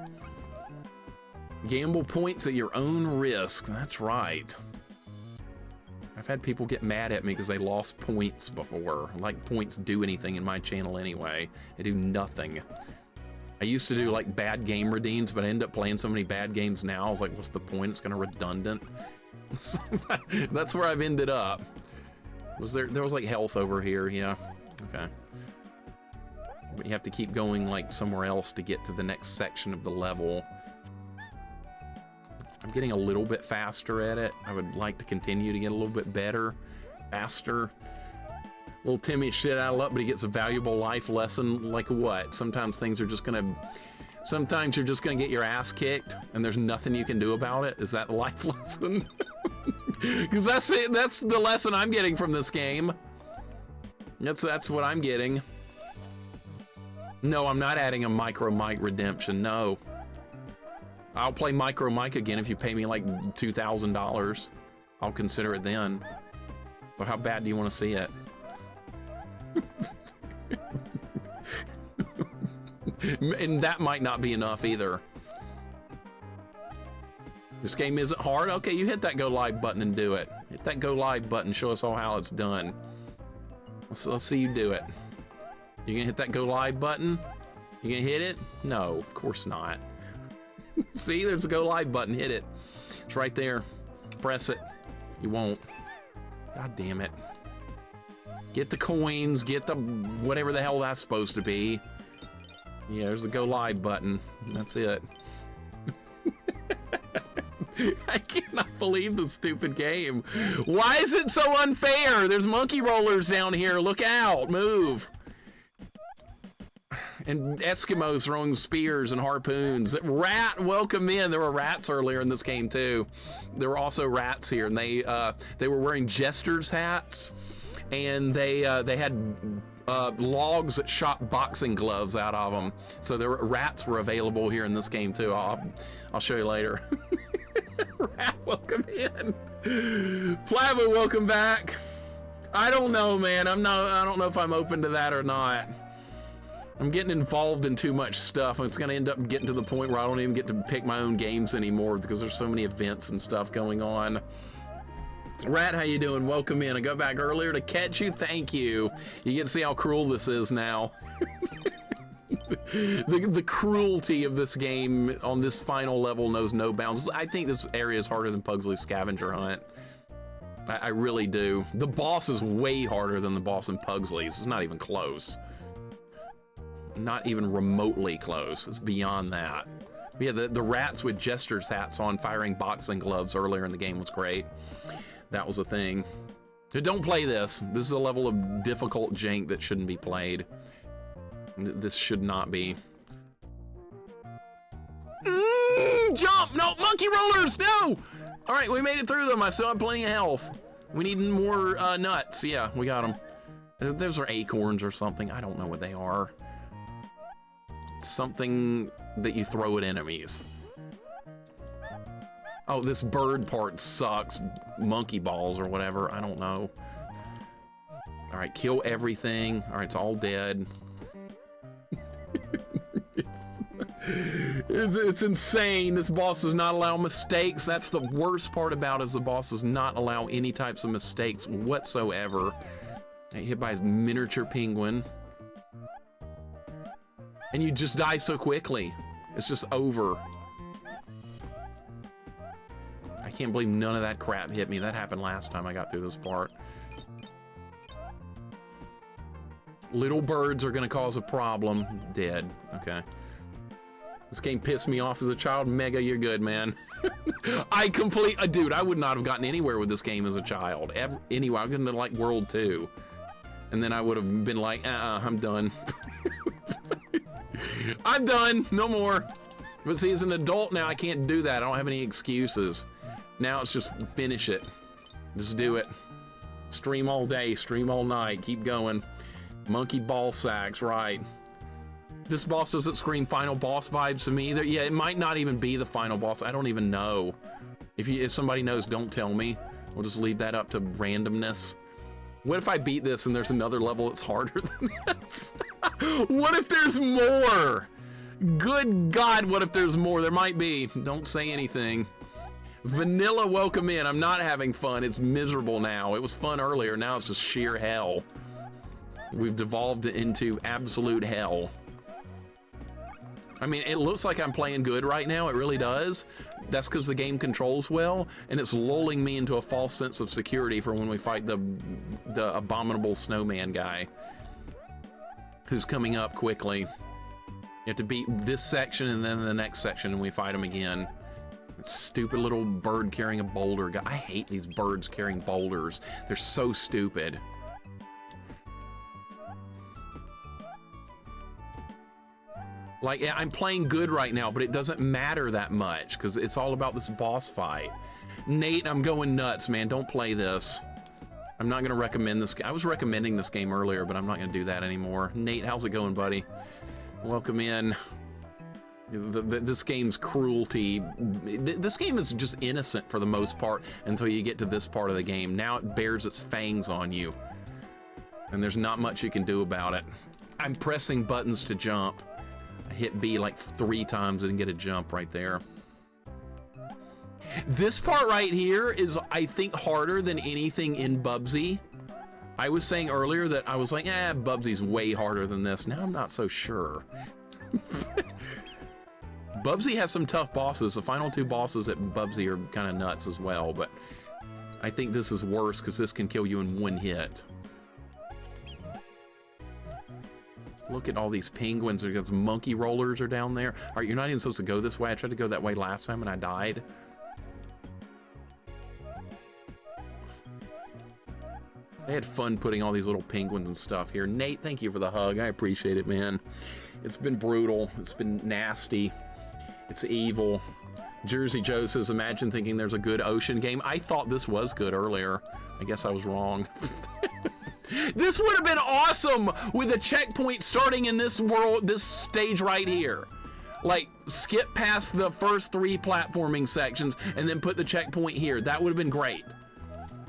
Gamble points at your own risk. That's right. I've had people get mad at me because they lost points before. Like, points do anything in my channel anyway. They do nothing. I used to do like bad game redeems, but I end up playing so many bad games now. I was like, what's the point? It's kind of redundant. That's where I've ended up. Was there was like health over here, yeah, okay. But you have to keep going like somewhere else to get to the next section of the level. I'm getting a little bit faster at it. I would like to continue to get a little bit better, faster. Little Timmy shit out of luck, but he gets a valuable life lesson. Like what? Sometimes things are just gonna, sometimes you're just gonna get your ass kicked and there's nothing you can do about it. Is that the life lesson? Because that's it. That's the lesson I'm getting from this game. That's what I'm getting. No, I'm not adding a Micro Mike redemption. No. I'll play Micro Mike again if you pay me like $2,000. I'll consider it then. Well, how bad do you want to see it? And that might not be enough either. This game isn't hard. Okay, you hit that go live button and do it. Hit that go live button, show us all how it's done. Let's see you do it. You gonna hit that go live button? You gonna hit it? No, of course not. See, there's a go live button, hit it. It's right there. Press it. You won't. God damn it. Get the coins, get the whatever the hell that's supposed to be. Yeah, there's the go live button. That's it. I cannot believe the stupid game. Why is it so unfair? There's monkey rollers down here. Look out. Move. And Eskimos throwing spears and harpoons. Rat, welcome in. There were rats earlier in this game too. There were also rats here, and they were wearing jester's hats, and they had logs that shot boxing gloves out of them. So rats were available here in this game too. I'll show you later. Rat, welcome in. Plava, welcome back. I don't know, man. I don't know if I'm open to that or not. I'm getting involved in too much stuff. It's gonna end up getting to the point where I don't even get to pick my own games anymore because there's so many events and stuff going on. Rat, how you doing? Welcome in. I got back earlier to catch you. Thank you. You get to see how cruel this is now. The cruelty of this game on this final level knows no bounds. I think this area is harder than Pugsley's Scavenger Hunt. I really do. The boss is way harder than the boss in Pugsley's. It's not even close. Not even remotely close. It's beyond that. But yeah, the rats with jester's hats on firing boxing gloves earlier in the game was great. That was a thing. Don't play this. This is a level of difficult jank that shouldn't be played. This should not be. Jump! No, monkey rollers! No! All right, we made it through them. I still have plenty of health. We need more nuts. Yeah, we got them. Those are acorns or something. I don't know what they are. Something that you throw at enemies. Oh, this bird part sucks. Monkey balls or whatever. I don't know. All right, kill everything. All right, it's all dead. It's insane. This boss does not allow mistakes. That's the worst part about it, is the boss does not allow any types of mistakes whatsoever. I get hit by a miniature penguin. And you just die so quickly. It's just over. I can't believe none of that crap hit me. That happened last time I got through this part. Little birds are gonna cause a problem. Dead. Okay. This game pissed me off as a child. Mega, you're good, man. Dude, I would not have gotten anywhere with this game as a child. Anyway, I was gonna like World 2. And then I would have been like, I'm done. I'm done, no more. But see, as an adult now, I can't do that. I don't have any excuses. Now it's just finish it. Just do it. Stream all day, stream all night, keep going. Monkey ball sacks, right. This boss doesn't scream final boss vibes to me either. Yeah, it might not even be the final boss. I don't even know. If somebody knows, don't tell me. We'll just leave that up to randomness. What if I beat this and there's another level that's harder than this? What if there's more? Good God, what if there's more? There might be. Don't say anything. Vanilla, welcome in. I'm not having fun. It's miserable now. It was fun earlier. Now it's just sheer hell. We've devolved into absolute hell. I mean, it looks like I'm playing good right now. It really does. That's because the game controls well, and it's lulling me into a false sense of security for when we fight the abominable snowman guy who's coming up quickly. You have to beat this section and then the next section, and we fight him again. That stupid little bird carrying a boulder guy. I hate these birds carrying boulders. They're so stupid. Like, yeah, I'm playing good right now, but it doesn't matter that much because it's all about this boss fight. Nate, I'm going nuts, man. Don't play this. I'm not going to recommend this. I was recommending this game earlier, but I'm not going to do that anymore. Nate, how's it going, buddy? Welcome in. This game's cruelty. This game is just innocent for the most part until you get to this part of the game. Now it bears its fangs on you, and there's not much you can do about it. I'm pressing buttons to jump. I hit B like 3 times and get a jump right there. This part right here is, I think, harder than anything in Bubsy. I was saying earlier that I was like, Bubsy's way harder than this. Now I'm not so sure. Bubsy has some tough bosses. The final 2 bosses at Bubsy are kind of nuts as well, but I think this is worse because this can kill you in 1 hit. Look at all these penguins. Those monkey rollers are down there. All right, you're not even supposed to go this way. I tried to go that way last time and I died. I had fun putting all these little penguins and stuff here. Nate, thank you for the hug. I appreciate it, man. It's been brutal. It's been nasty. It's evil. Jersey Joe says, imagine thinking there's a good ocean game. I thought this was good earlier. I guess I was wrong. This would have been awesome with a checkpoint starting in this world, this stage right here. Like, skip past the first 3 platforming sections and then put the checkpoint here. That would have been great.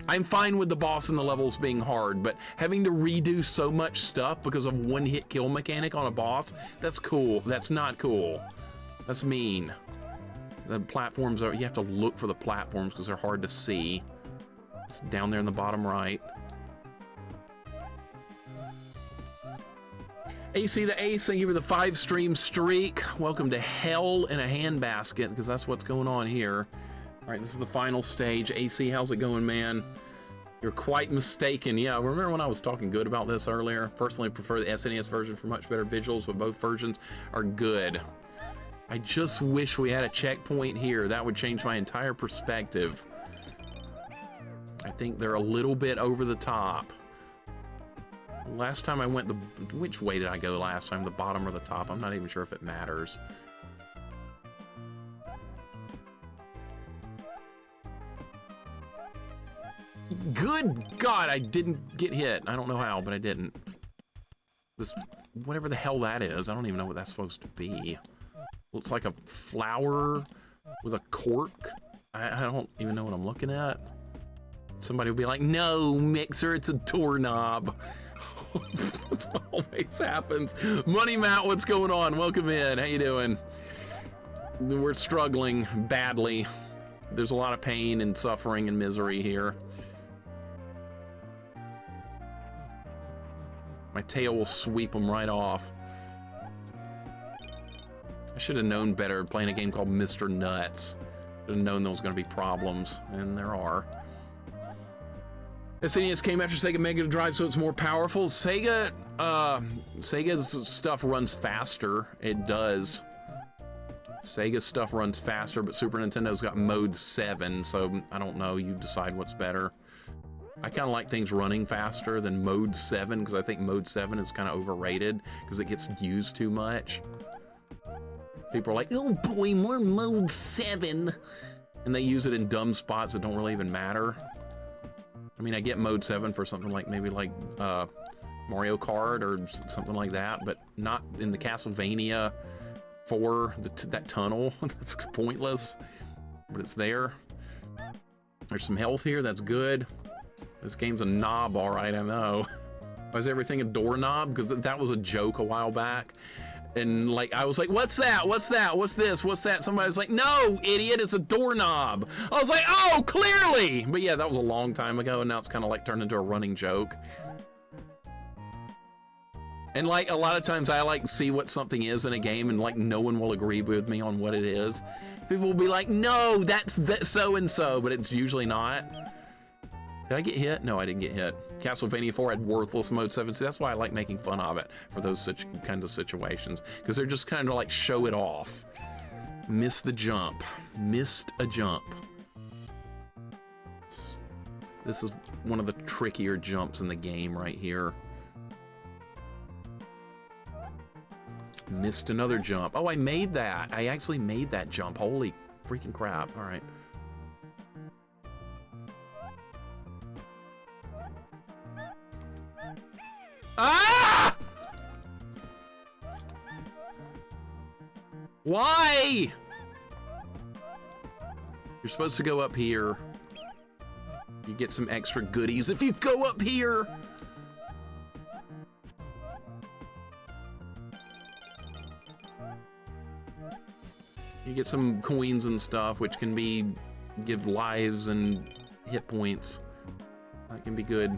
I'm fine with the boss and the levels being hard, but having to redo so much stuff because of 1-hit kill mechanic on a boss, that's cool. That's not cool. That's mean. The platforms are, you have to look for the platforms because they're hard to see. It's down there in the bottom right. AC the Ace, thank you for the 5-stream streak. Welcome to hell in a handbasket, because that's what's going on here. All right, this is the final stage. AC, how's it going, man? You're quite mistaken. Yeah, remember when I was talking good about this earlier? Personally, prefer the SNES version for much better visuals, but both versions are good. I just wish we had a checkpoint here. That would change my entire perspective. I think they're a little bit over the top. Last time I went which way did I go last time? The bottom or the top? I'm not even sure if it matters. Good God, I didn't get hit. I don't know how, but I didn't. This, whatever the hell that is, I don't even know what that's supposed to be. Looks like a flower with a cork. I don't even know what I'm looking at. Somebody will be like, no, Mixer, it's a doorknob. That's what always happens. Money Matt, what's going on? Welcome in. How you doing? We're struggling badly. There's a lot of pain and suffering and misery here. My tail will sweep them right off. I should have known better playing a game called MR NUTZ. Should have known there was going to be problems, and there are. SNES came after Sega Mega Drive, so it's more powerful. Sega's stuff runs faster. It does. Sega's stuff runs faster, but Super Nintendo's got Mode 7, so I don't know. You decide what's better. I kind of like things running faster than Mode 7, because I think Mode 7 is kind of overrated, because it gets used too much. People are like, oh boy, more Mode 7. And they use it in dumb spots that don't really even matter. I mean, I get Mode 7 for something like maybe like Mario Kart or something like that, but not in the Castlevania 4, that tunnel. That's pointless, but it's there. There's some health here, that's good. This game's a knob, all right, I know. Why is everything a doorknob? Because that was a joke a while back. And like, I was like, what's that? What's that? What's this? What's that? Somebody was like, no, idiot, it's a doorknob. I was like, oh, clearly. But yeah, that was a long time ago, and now it's kind of like turned into a running joke. And like, a lot of times I like see what something is in a game, and like, no one will agree with me on what it is. People will be like, no, that's so-and-so, but it's usually not. Did I get hit? No, I didn't get hit. Castlevania 4 had worthless Mode 7. See, that's why I like making fun of it for those kinds of situations, because they're just kind of like show it off. Missed the jump. Missed a jump. This is one of the trickier jumps in the game right here. Missed another jump. Oh, I made that. I actually made that jump. Holy freaking crap. All right. Ah! Why? You're supposed to go up here. You get some extra goodies if you go up here. You get some coins and stuff, which can give lives and hit points. That can be good.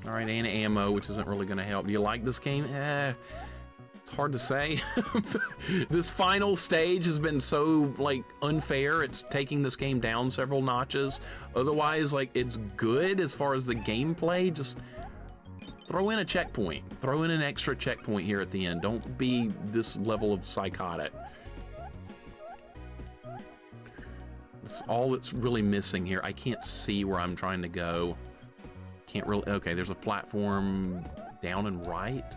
All right, and ammo, which isn't really going to help. Do you like this game? It's hard to say. This final stage has been so, like, unfair. It's taking this game down several notches. Otherwise, like, it's good as far as the gameplay. Just throw in a checkpoint. Throw in an extra checkpoint here at the end. Don't be this level of psychotic. That's all that's really missing here. I can't see where I'm trying to go. Can't really, okay, there's a platform down and right.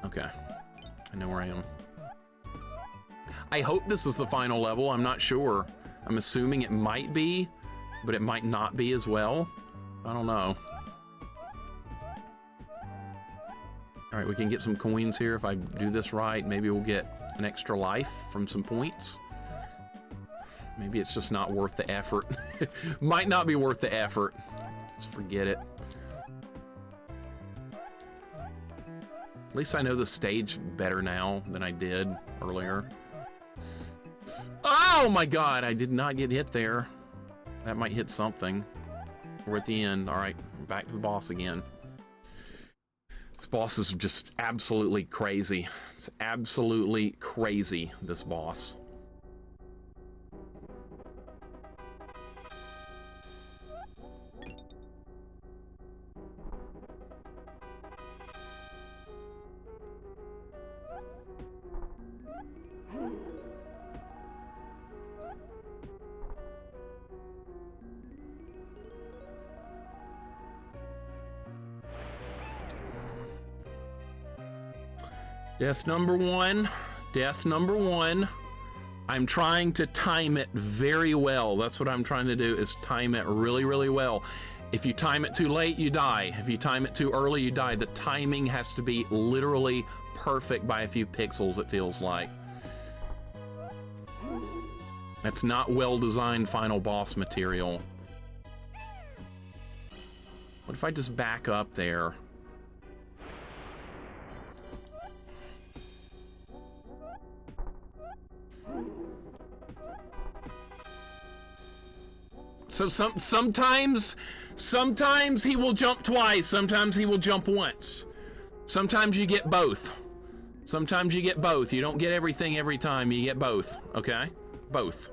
Okay, I know where I am. I hope this is the final level, I'm not sure. I'm assuming it might be, but it might not be as well. I don't know. All right, we can get some coins here if I do this right. Maybe we'll get an extra life from some points. Maybe it's just not worth the effort. Might not be worth the effort. Just forget it. At least I know the stage better now than I did earlier. Oh my God, I did not get hit there. That might hit something. We're at the end. All right, back to the boss again. This boss is just absolutely crazy. It's absolutely crazy, this boss. Death number one. Death number one. I'm trying to time it very well. That's what I'm trying to do, is time it really, really well. If you time it too late, you die. If you time it too early, you die. The timing has to be literally perfect by a few pixels, it feels like. That's not well-designed final boss material. What if I just back up there? So sometimes he will jump twice, sometimes he will jump once. Sometimes you get both. Sometimes you get both. You don't get everything every time, you get both, okay? Both.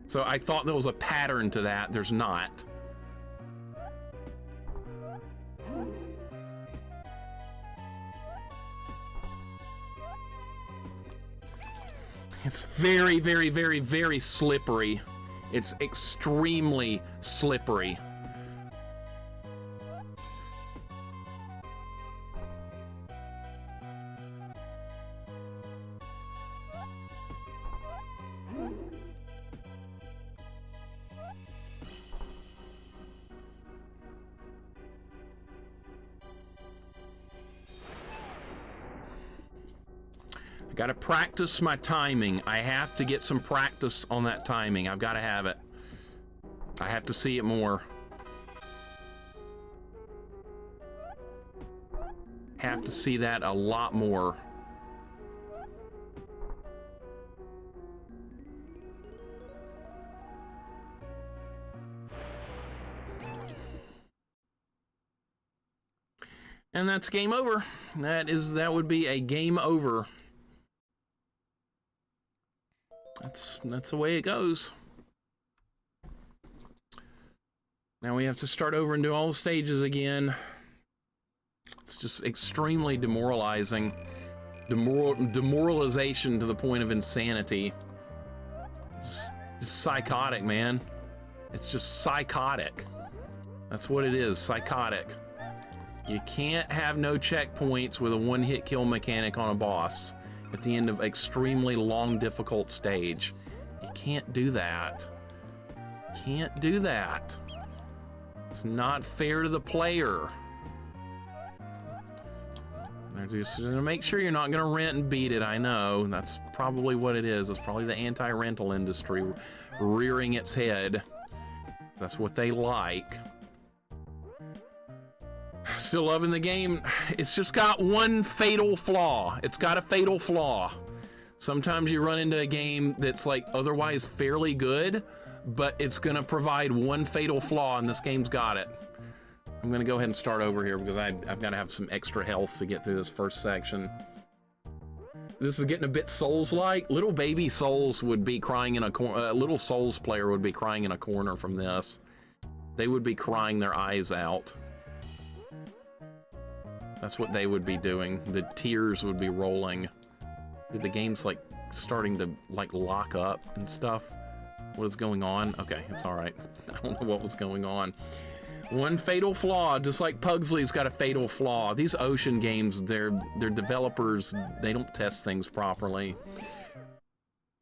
So I thought there was a pattern to that, there's not. It's very, very, very, very slippery. It's extremely slippery. I gotta practice my timing. I have to get some practice on that timing. I've got to have it. I have to see it more. Have to see that a lot more. And that's game over. That would be a game over. That's the way it goes. Now we have to start over and do all the stages again. It's just extremely demoralizing. Demoralization to the point of insanity. It's psychotic, man. It's just psychotic. That's what it is, psychotic. You can't have no checkpoints with a one-hit kill mechanic on a boss at the end of extremely long, difficult stage. You can't do that. Can't do that. It's not fair to the player. They're just gonna make sure you're not gonna rent and beat it. I know, that's probably what it is. It's probably the anti-rental industry rearing its head. That's what they like. Still loving the game. It's just got one fatal flaw. It's got a fatal flaw. Sometimes you run into a game that's like otherwise fairly good, but it's gonna provide one fatal flaw, and this game's got it. I'm gonna go ahead and start over here because I've got to have some extra health to get through this first section. This is getting a bit Souls-like. Little baby Souls would be crying in a corner. Little Souls player would be crying in a corner from this. They would be crying their eyes out. That's what they would be doing. The tears would be rolling. The game's like starting to like lock up and stuff. What is going on? Okay, it's all right. I don't know what was going on. One fatal flaw, just like Pugsley's got a fatal flaw. These Ocean games, their developers, they don't test things properly.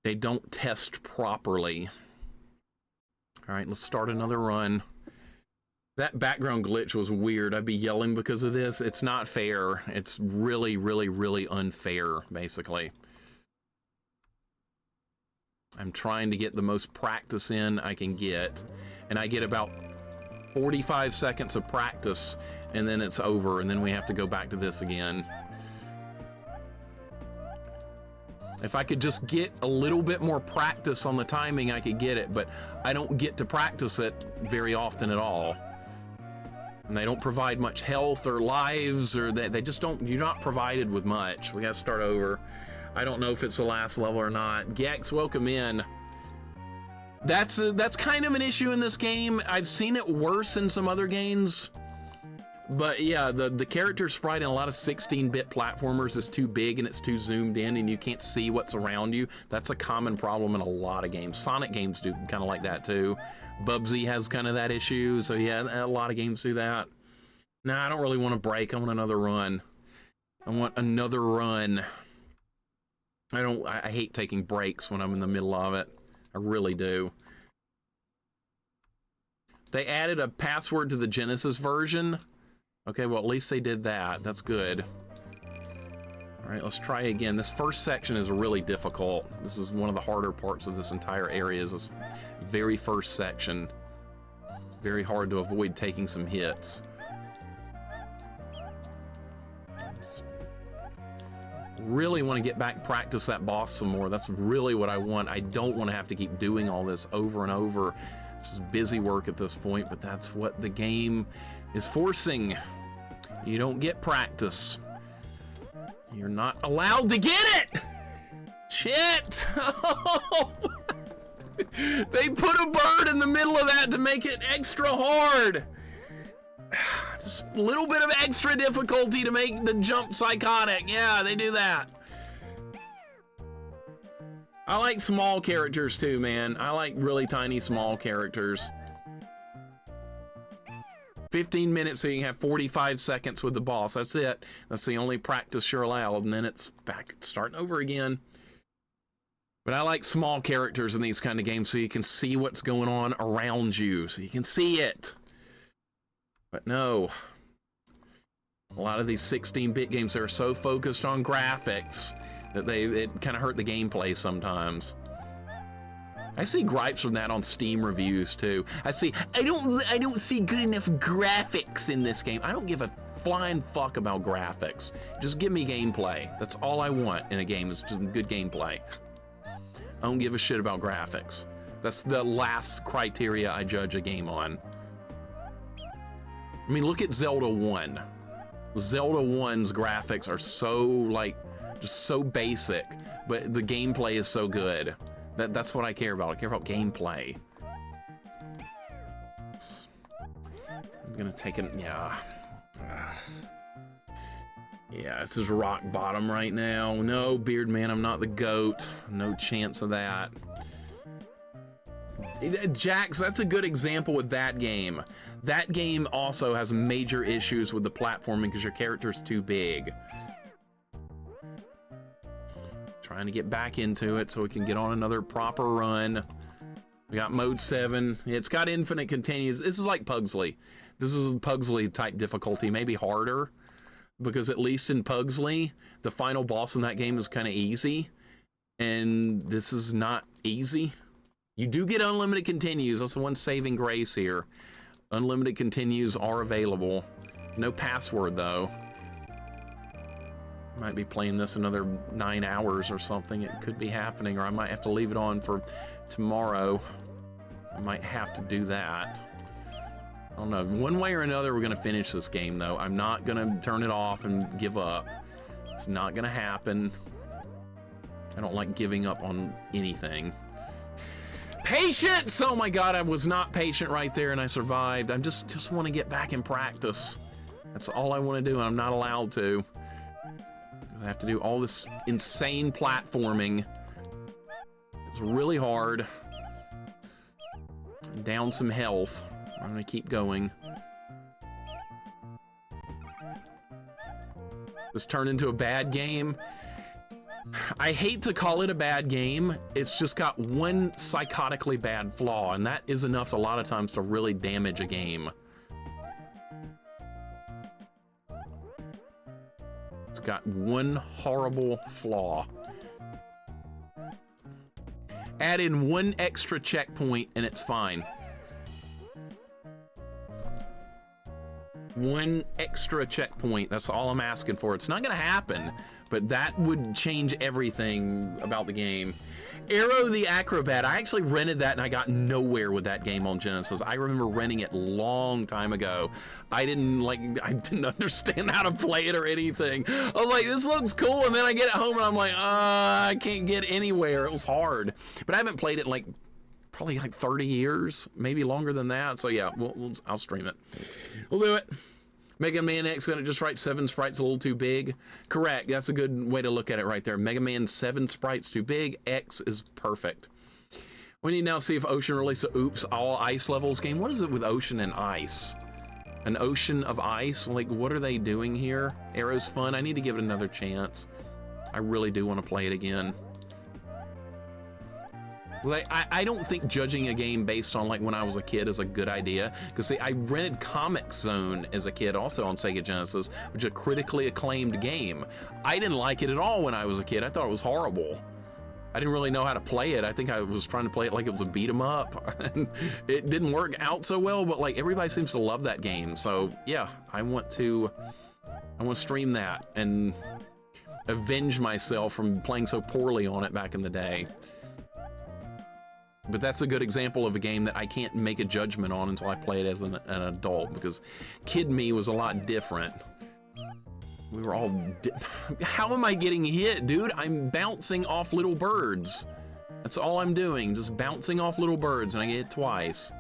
They don't test properly. All right, let's start another run. That background glitch was weird. I'd be yelling because of this. It's not fair. It's really, really, really unfair, basically. I'm trying to get the most practice in I can get, and I get about 45 seconds of practice, and then it's over, and then we have to go back to this again. If I could just get a little bit more practice on the timing, I could get it, but I don't get to practice it very often at all. And they don't provide much health or lives, or they just don't, you're not provided with much. We gotta start over. I don't know if it's the last level or not. Gex, welcome in. That's kind of an issue in this game. I've seen it worse in some other games. But yeah, the character sprite in a lot of 16-bit platformers is too big and it's too zoomed in and you can't see what's around you. That's a common problem in a lot of games. Sonic games do kind of like that too. Bubsy has kind of that issue, so yeah, a lot of games do that. Nah, I don't really want to break. I want another run. I want another run. I hate taking breaks when I'm in the middle of it. I really do. They added a password to the Genesis version. Okay, well, at least they did that. That's good. All right, let's try again. This first section is really difficult. This is one of the harder parts of this entire area, is this very first section. It's very hard to avoid taking some hits. Really want to get back, practice that boss some more. That's really what I want. I don't want to have to keep doing all this over and over. This is busy work at this point, but that's what the game is forcing. You don't get practice. You're not allowed to get it! Shit! They put a bird in the middle of that to make it extra hard. Just a little bit of extra difficulty to make the jump psychotic. Yeah, they do that. I like small characters too, man. I like really tiny small characters. 15 minutes so you can have 45 seconds with the boss. That's it. That's the only practice you're allowed, and then it's back starting over again. But I like small characters in these kind of games so you can see what's going on around you, so you can see it. But no, a lot of these 16-bit games are so focused on graphics that it kind of hurt the gameplay sometimes. I see gripes from that on Steam reviews too. I don't see good enough graphics in this game. I don't give a flying fuck about graphics. Just give me gameplay. That's all I want in a game, is just good gameplay. I don't give a shit about graphics. That's the last criteria I judge a game on. I mean, look at Zelda 1. Zelda 1's graphics are so, like, just so basic, but the gameplay is so good. That's what I care about. I care about gameplay. I'm gonna take it, yeah. Yeah, this is rock bottom right now. No, Beardman, I'm not the GOAT. No chance of that. Jax, that's a good example with that game. That game also has major issues with the platforming because your character's too big. Trying to get back into it so we can get on another proper run. We got mode 7. It's got infinite continues. This is like Pugsley. This is Pugsley type difficulty, maybe harder, because at least in Pugsley, the final boss in that game is kind of easy, and this is not easy. You do get unlimited continues. That's the one saving grace here. Unlimited continues are available. No password though. Might be playing this another 9 hours or something. It could be happening, or I might have to leave it on for tomorrow. I might have to do that. I don't know. One way or another, we're gonna finish this game though. I'm not gonna turn it off and give up. It's not gonna happen. I don't like giving up on anything. Patience! Oh my God, I was not patient right there and I survived. I just want to get back in practice. That's all I want to do, and I'm not allowed to. I have to do all this insane platforming. It's really hard. Down some health. I'm gonna keep going. This turned into a bad game. I hate to call it a bad game. It's just got one psychotically bad flaw, and that is enough a lot of times to really damage a game. It's got one horrible flaw. Add in one extra checkpoint and it's fine. One extra checkpoint, that's all I'm asking for. It's not gonna happen, but that would change everything about the game. Arrow the Acrobat, I actually rented that and I got nowhere with that game on Genesis. I remember renting it a long time ago. I didn't understand how to play it or anything. I was like, this looks cool, and then I get it home and I'm like, I can't get anywhere. It was hard. But I haven't played it in probably 30 years, maybe longer than that. So yeah, I'll stream it. We'll do it. Mega Man X gonna just write 7 sprites a little too big. Correct, that's a good way to look at it right there. Mega Man 7 sprites too big, X is perfect. We need now to see if Ocean releases a Oops All Ice Levels game. What is it with Ocean and Ice? An ocean of ice? Like, what are they doing here? Arrow's fun. I need to give it another chance. I really do want to play it again. Like, I don't think judging a game based on like when I was a kid is a good idea. Because see, I rented Comix Zone as a kid, also on Sega Genesis, which is a critically acclaimed game. I didn't like it at all when I was a kid. I thought it was horrible. I didn't really know how to play it. I think I was trying to play it like it was a beat 'em up. And it didn't work out so well, but like everybody seems to love that game. So yeah, I want to stream that and avenge myself from playing so poorly on it back in the day. But that's a good example of a game that I can't make a judgment on until I play it as an adult, because kid me was a lot different. We were all... How am I getting hit, dude? I'm bouncing off little birds. That's all I'm doing, just bouncing off little birds, and I get hit twice.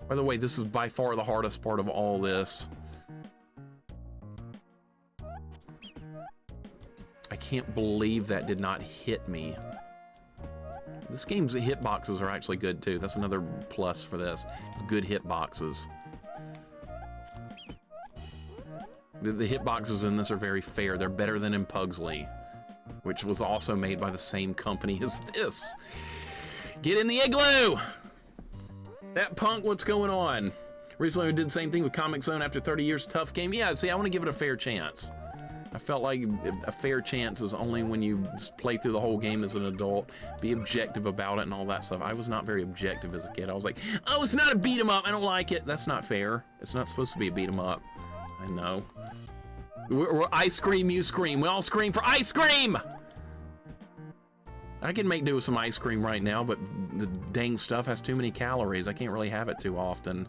By the way, this is by far the hardest part of all this. I can't believe that did not hit me. This game's hitboxes are actually good too. That's another plus for this. It's good hitboxes. The hitboxes in this are very fair. They're better than in Pugsley, which was also made by the same company as this. Get in the igloo! That punk, what's going on? Recently we did the same thing with Comix Zone after 30 years. Tough game. Yeah, see, I want to give it a fair chance. I felt like a fair chance is only when you just play through the whole game as an adult, be objective about it and all that stuff. I was not very objective as a kid. I was like, oh, it's not a beat 'em up. I don't like it. That's not fair. It's not supposed to be a beat 'em up. I know. We're I scream, you scream. We all scream for ice cream! I can make do with some ice cream right now, but the dang stuff has too many calories. I can't really have it too often.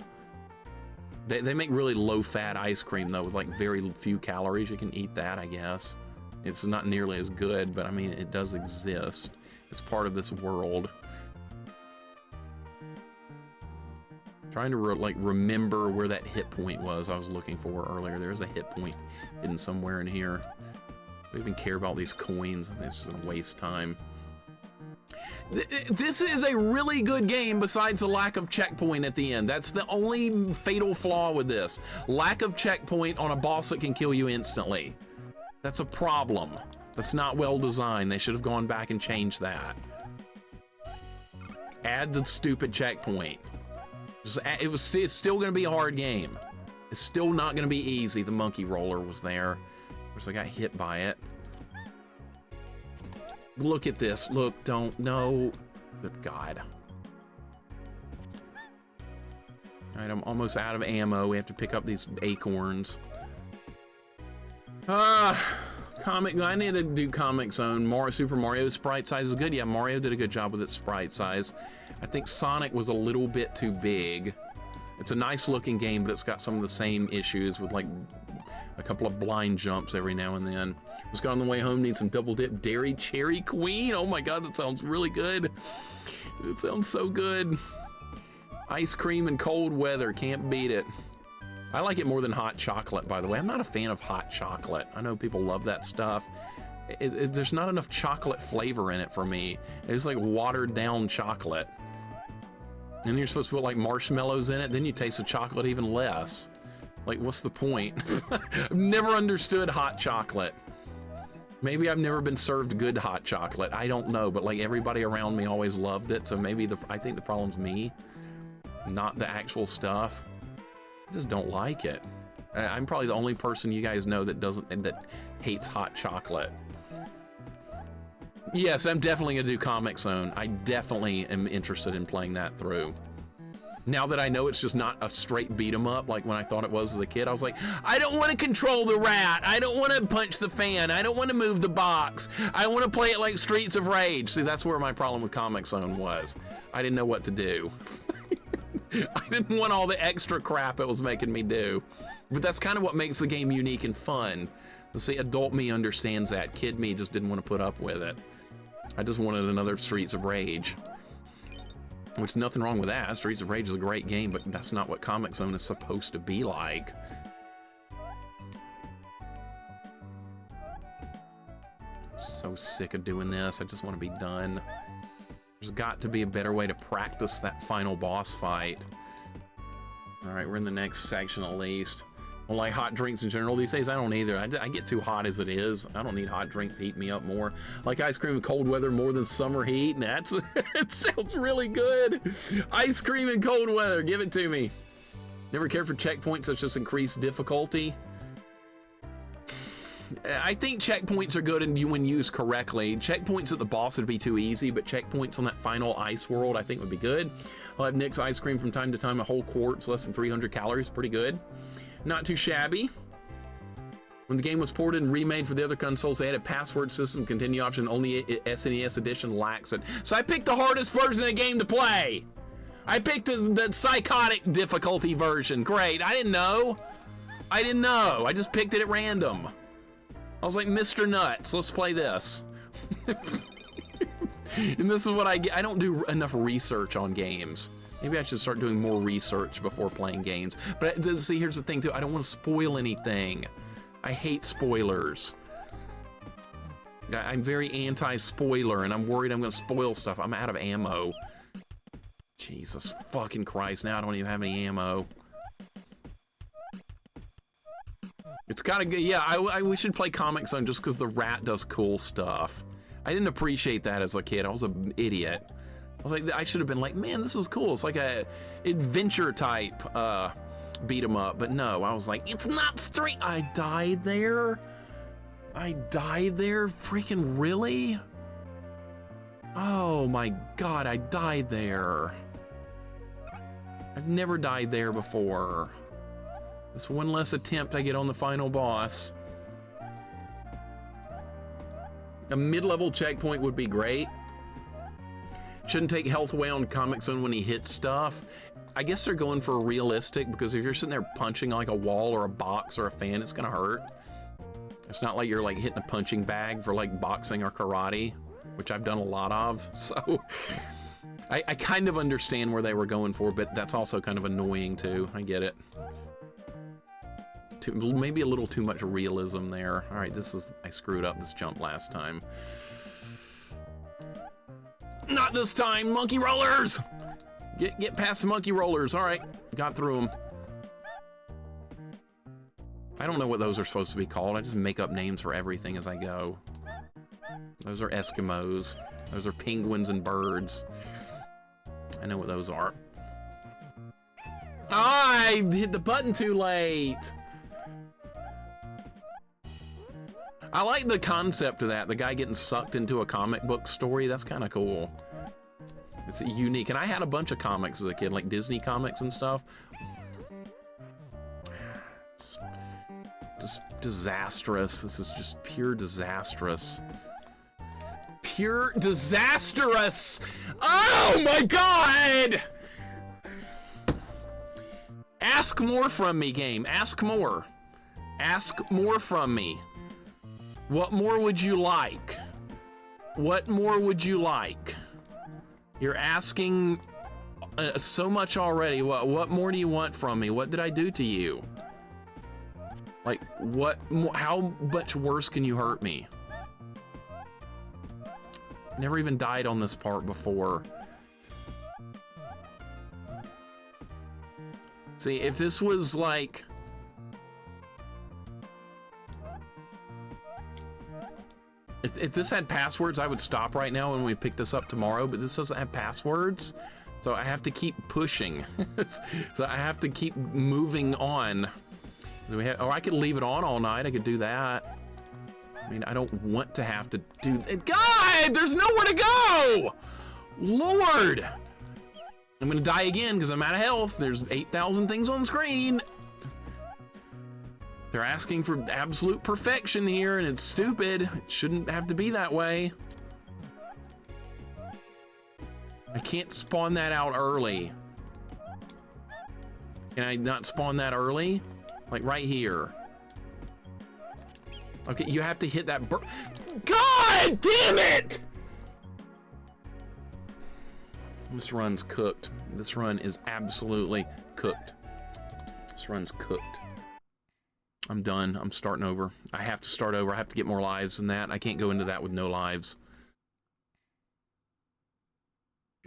They make really low-fat ice cream, though, with, like, very few calories. You can eat that, I guess. It's not nearly as good, but, I mean, it does exist. It's part of this world. Trying to, remember where that hit point was I was looking for earlier. There's a hit point hidden somewhere in here. I don't even care about these coins. I think it's just gonna waste time. This is a really good game besides the lack of checkpoint at the end. That's the only fatal flaw with this. Lack of checkpoint on a boss that can kill you instantly. That's a problem. That's not well designed. They should have gone back and changed that. Add the stupid checkpoint. It's still gonna be a hard game. It's still not gonna be easy. The monkey roller was there. Of course, I got hit by it. Look at this. Look, don't, no. Good God. All right, I'm almost out of ammo. We have to pick up these acorns. I need to do Comix Zone. Super Mario sprite size is good. Yeah, Mario did a good job with its sprite size. I think Sonic was a little bit too big. It's a nice looking game, but it's got some of the same issues with like a couple of blind jumps every now and then. Just got on the way home, need some double dip dairy cherry queen. Oh my God, that sounds really good. It sounds so good. Ice cream and cold weather, can't beat it. I like it more than hot chocolate, by the way. I'm not a fan of hot chocolate. I know people love that stuff. There's not enough chocolate flavor in it for me. It's like watered down chocolate. And you're supposed to put like marshmallows in it, then you taste the chocolate even less. Like, what's the point? I've never understood hot chocolate. Maybe I've never been served good hot chocolate. I don't know, but like everybody around me always loved it, so maybe I think the problem's me, not the actual stuff. I just don't like it. I'm probably the only person you guys know that hates hot chocolate. Yes, I'm definitely gonna do Comix Zone. I definitely am interested in playing that through. Now that I know it's just not a straight beat 'em up like when I thought it was as a kid, I was like, I don't want to control the rat. I don't want to punch the fan. I don't want to move the box. I want to play it like Streets of Rage. See, that's where my problem with Comix Zone was. I didn't know what to do. I didn't want all the extra crap it was making me do. But that's kind of what makes the game unique and fun. See, adult me understands that. Kid me just didn't want to put up with it. I just wanted another Streets of Rage. Which, nothing wrong with that. Streets of Rage is a great game, but that's not what Comix Zone is supposed to be like. I'm so sick of doing this. I just want to be done. There's got to be a better way to practice that final boss fight. All right, we're in the next section at least. I don't like hot drinks in general these days. I don't either. I get too hot as it is. I don't need hot drinks to heat me up more. I like ice cream in cold weather more than summer heat. And that's, it sounds really good. Ice cream in cold weather, give it to me. Never cared for checkpoints such as increased difficulty. I think checkpoints are good when used correctly. Checkpoints at the boss would be too easy, but checkpoints on that final ice world I think would be good. I'll have Nick's ice cream from time to time, a whole quart, it's less than 300 calories, pretty good. Not too shabby. When the game was ported and remade for the other consoles, they had a password system, continue option, only SNES edition lacks it. So I picked the hardest version of the game to play. I picked the psychotic difficulty version. Great, I didn't know. I just picked it at random. I was like, Mr. Nuts, let's play this. And this is what I get. I don't do enough research on games. Maybe I should start doing more research before playing games. But see, here's the thing too. I don't want to spoil anything. I hate spoilers. I'm very anti-spoiler, and I'm worried I'm going to spoil stuff. I'm out of ammo. Jesus fucking Christ, now I don't even have any ammo. It's gotta go, yeah, we should play Comic Zone just because the rat does cool stuff. I didn't appreciate that as a kid. I was an idiot. I was like, I should have been like, man, this is cool. It's like a adventure type beat 'em up, but no, I was like, it's not straight. I died there? Freaking really? Oh my God, I died there. I've never died there before. That's one less attempt I get on the final boss. A mid-level checkpoint would be great. Shouldn't take health away on Comic Zone when he hits stuff. I guess they're going for realistic, because if you're sitting there punching like a wall or a box or a fan, it's gonna hurt. It's not like you're like hitting a punching bag for like boxing or karate, which I've done a lot of, so I kind of understand where they were going for, but that's also kind of annoying too. I get it. Maybe a little too much realism there. All right, I screwed up this jump last time. Not this time, monkey rollers! Get past the monkey rollers. All right, got through them. I don't know what those are supposed to be called. I just make up names for everything as I go. Those are Eskimos. Those are penguins and birds. I know what those are. I hit the button too late. I like the concept of that, the guy getting sucked into a comic book story. That's kind of cool. It's unique. And I had a bunch of comics as a kid, like Disney comics and stuff. It's just disastrous. This is just pure disastrous. Pure disastrous! Oh my God! Ask more from me, game. Ask more. Ask more from me. What more would you like? What more would you like? You're asking so much already. What more do you want from me? What did I do to you? Like, how much worse can you hurt me? Never even died on this part before. See, if this was like... If this had passwords, I would stop right now when we pick this up tomorrow, but this doesn't have passwords, so I have to keep pushing. So I have to keep moving on. Or I could leave it on all night, I could do that. I mean, I don't want to have to do that. God, there's nowhere to go! Lord! I'm gonna die again because I'm out of health. There's 8,000 things on the screen. They're asking for absolute perfection here, and it's stupid. It shouldn't have to be that way. I can't spawn that out early. Can I not spawn that early? Like right here. Okay, you have to hit that God damn it! This run's cooked. This run is absolutely cooked. This run's cooked. I'm done. I'm starting over. I have to start over. I have to get more lives than that. I can't go into that with no lives.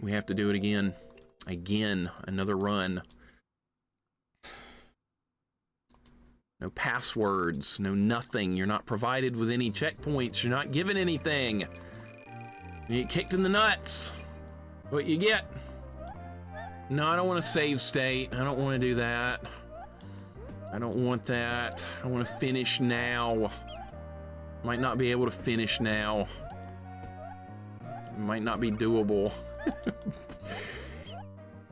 We have to do it again. Again, another run. No passwords, no nothing. You're not provided with any checkpoints. You're not given anything. You get kicked in the nuts. What you get? No, I don't want to save state. I don't want to do that. I don't want that. I want to finish now. Might not be able to finish now. Might not be doable.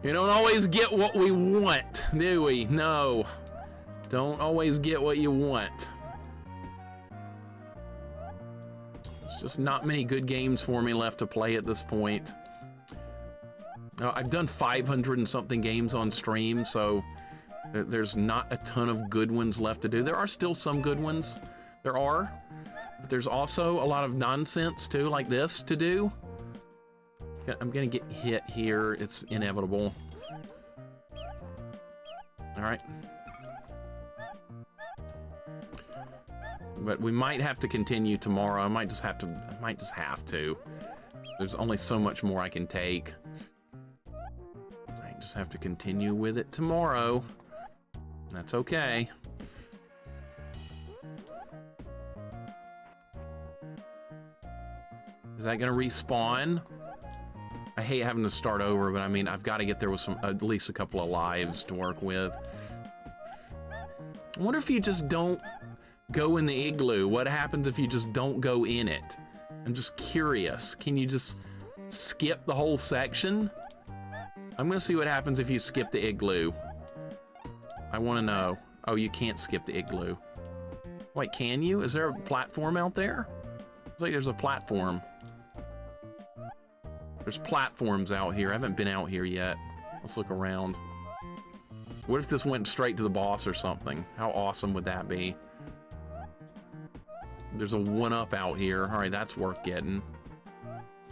You don't always get what we want, do we? No. Don't always get what you want. There's just not many good games for me left to play at this point. I've done 500 and something games on stream, so there's not a ton of good ones left to do. There are still some good ones. There are. But there's also a lot of nonsense, too, like this to do. I'm gonna get hit here. It's inevitable. All right. But we might have to continue tomorrow. I might just have to. There's only so much more I can take. I just have to continue with it tomorrow. That's okay. Is that gonna respawn? I hate having to start over, but I mean, I've got to get there with some, at least a couple of lives to work with. I wonder if you just don't go in the igloo. What happens if you just don't go in it? I'm just curious. Can you just skip the whole section? I'm gonna see what happens if you skip the igloo. I want to know. Oh, you can't skip the igloo. Wait, can you? Is there a platform out there? Looks like there's a platform. There's platforms out here. I haven't been out here yet. Let's look around. What if this went straight to the boss or something? How awesome would that be? There's a 1-up out here. All right, that's worth getting.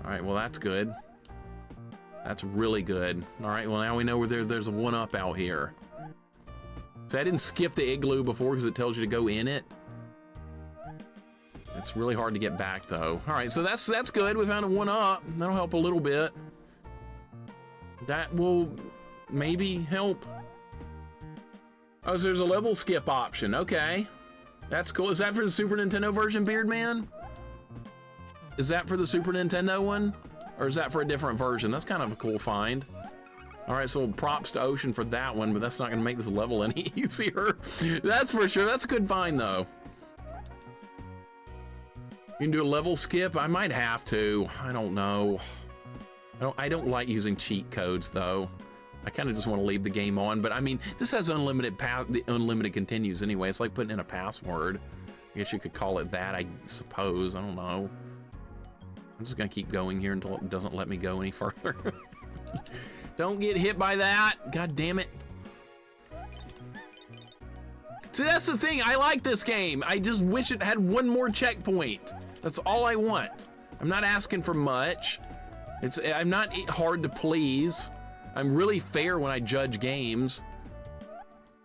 All right, well, that's good. That's really good. All right, well, now we know where there's a 1-up out here. So I didn't skip the igloo before because it tells you to go in it. It's really hard to get back, though. All right, so that's good. We found a 1-up. That'll help a little bit. That will maybe help. Oh, so there's a level skip option. Okay. That's cool. Is that for the Super Nintendo version, Beardman? Is that for the Super Nintendo one? Or is that for a different version? That's kind of a cool find. All right, so props to Ocean for that one, but that's not going to make this level any easier. That's for sure. That's a good find, though. You can do a level skip? I might have to. I don't know. I don't like using cheat codes, though. I kind of just want to leave the game on, but I mean, this has unlimited continues anyway. It's like putting in a password. I guess you could call it that, I suppose. I don't know. I'm just gonna keep going here until it doesn't let me go any further. Don't get hit by that. God damn it. See, that's the thing. I like this game. I just wish it had one more checkpoint. That's all I want. I'm not asking for much. I'm not hard to please. I'm really fair when I judge games.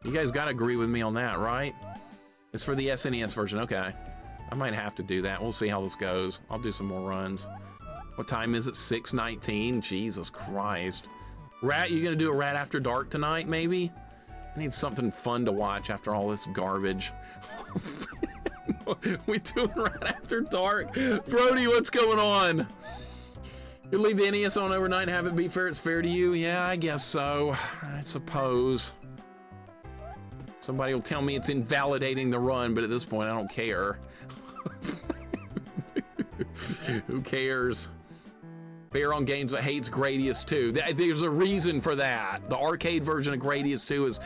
You guys gotta agree with me on that, right? It's for the SNES version, okay. I might have to do that. We'll see how this goes. I'll do some more runs. What time is it? 6:19? Jesus Christ. Rat, you gonna do a Rat After Dark tonight, maybe? I need something fun to watch after all this garbage. We doing Rat After Dark? Brody, what's going on? You leave the NES on overnight and have it be fair. It's fair to you? Yeah, I guess so. I suppose. Somebody will tell me it's invalidating the run, but at this point, I don't care. Who cares? Fair on games that hates Gradius 2. There's a reason for that. The arcade version of Gradius 2 is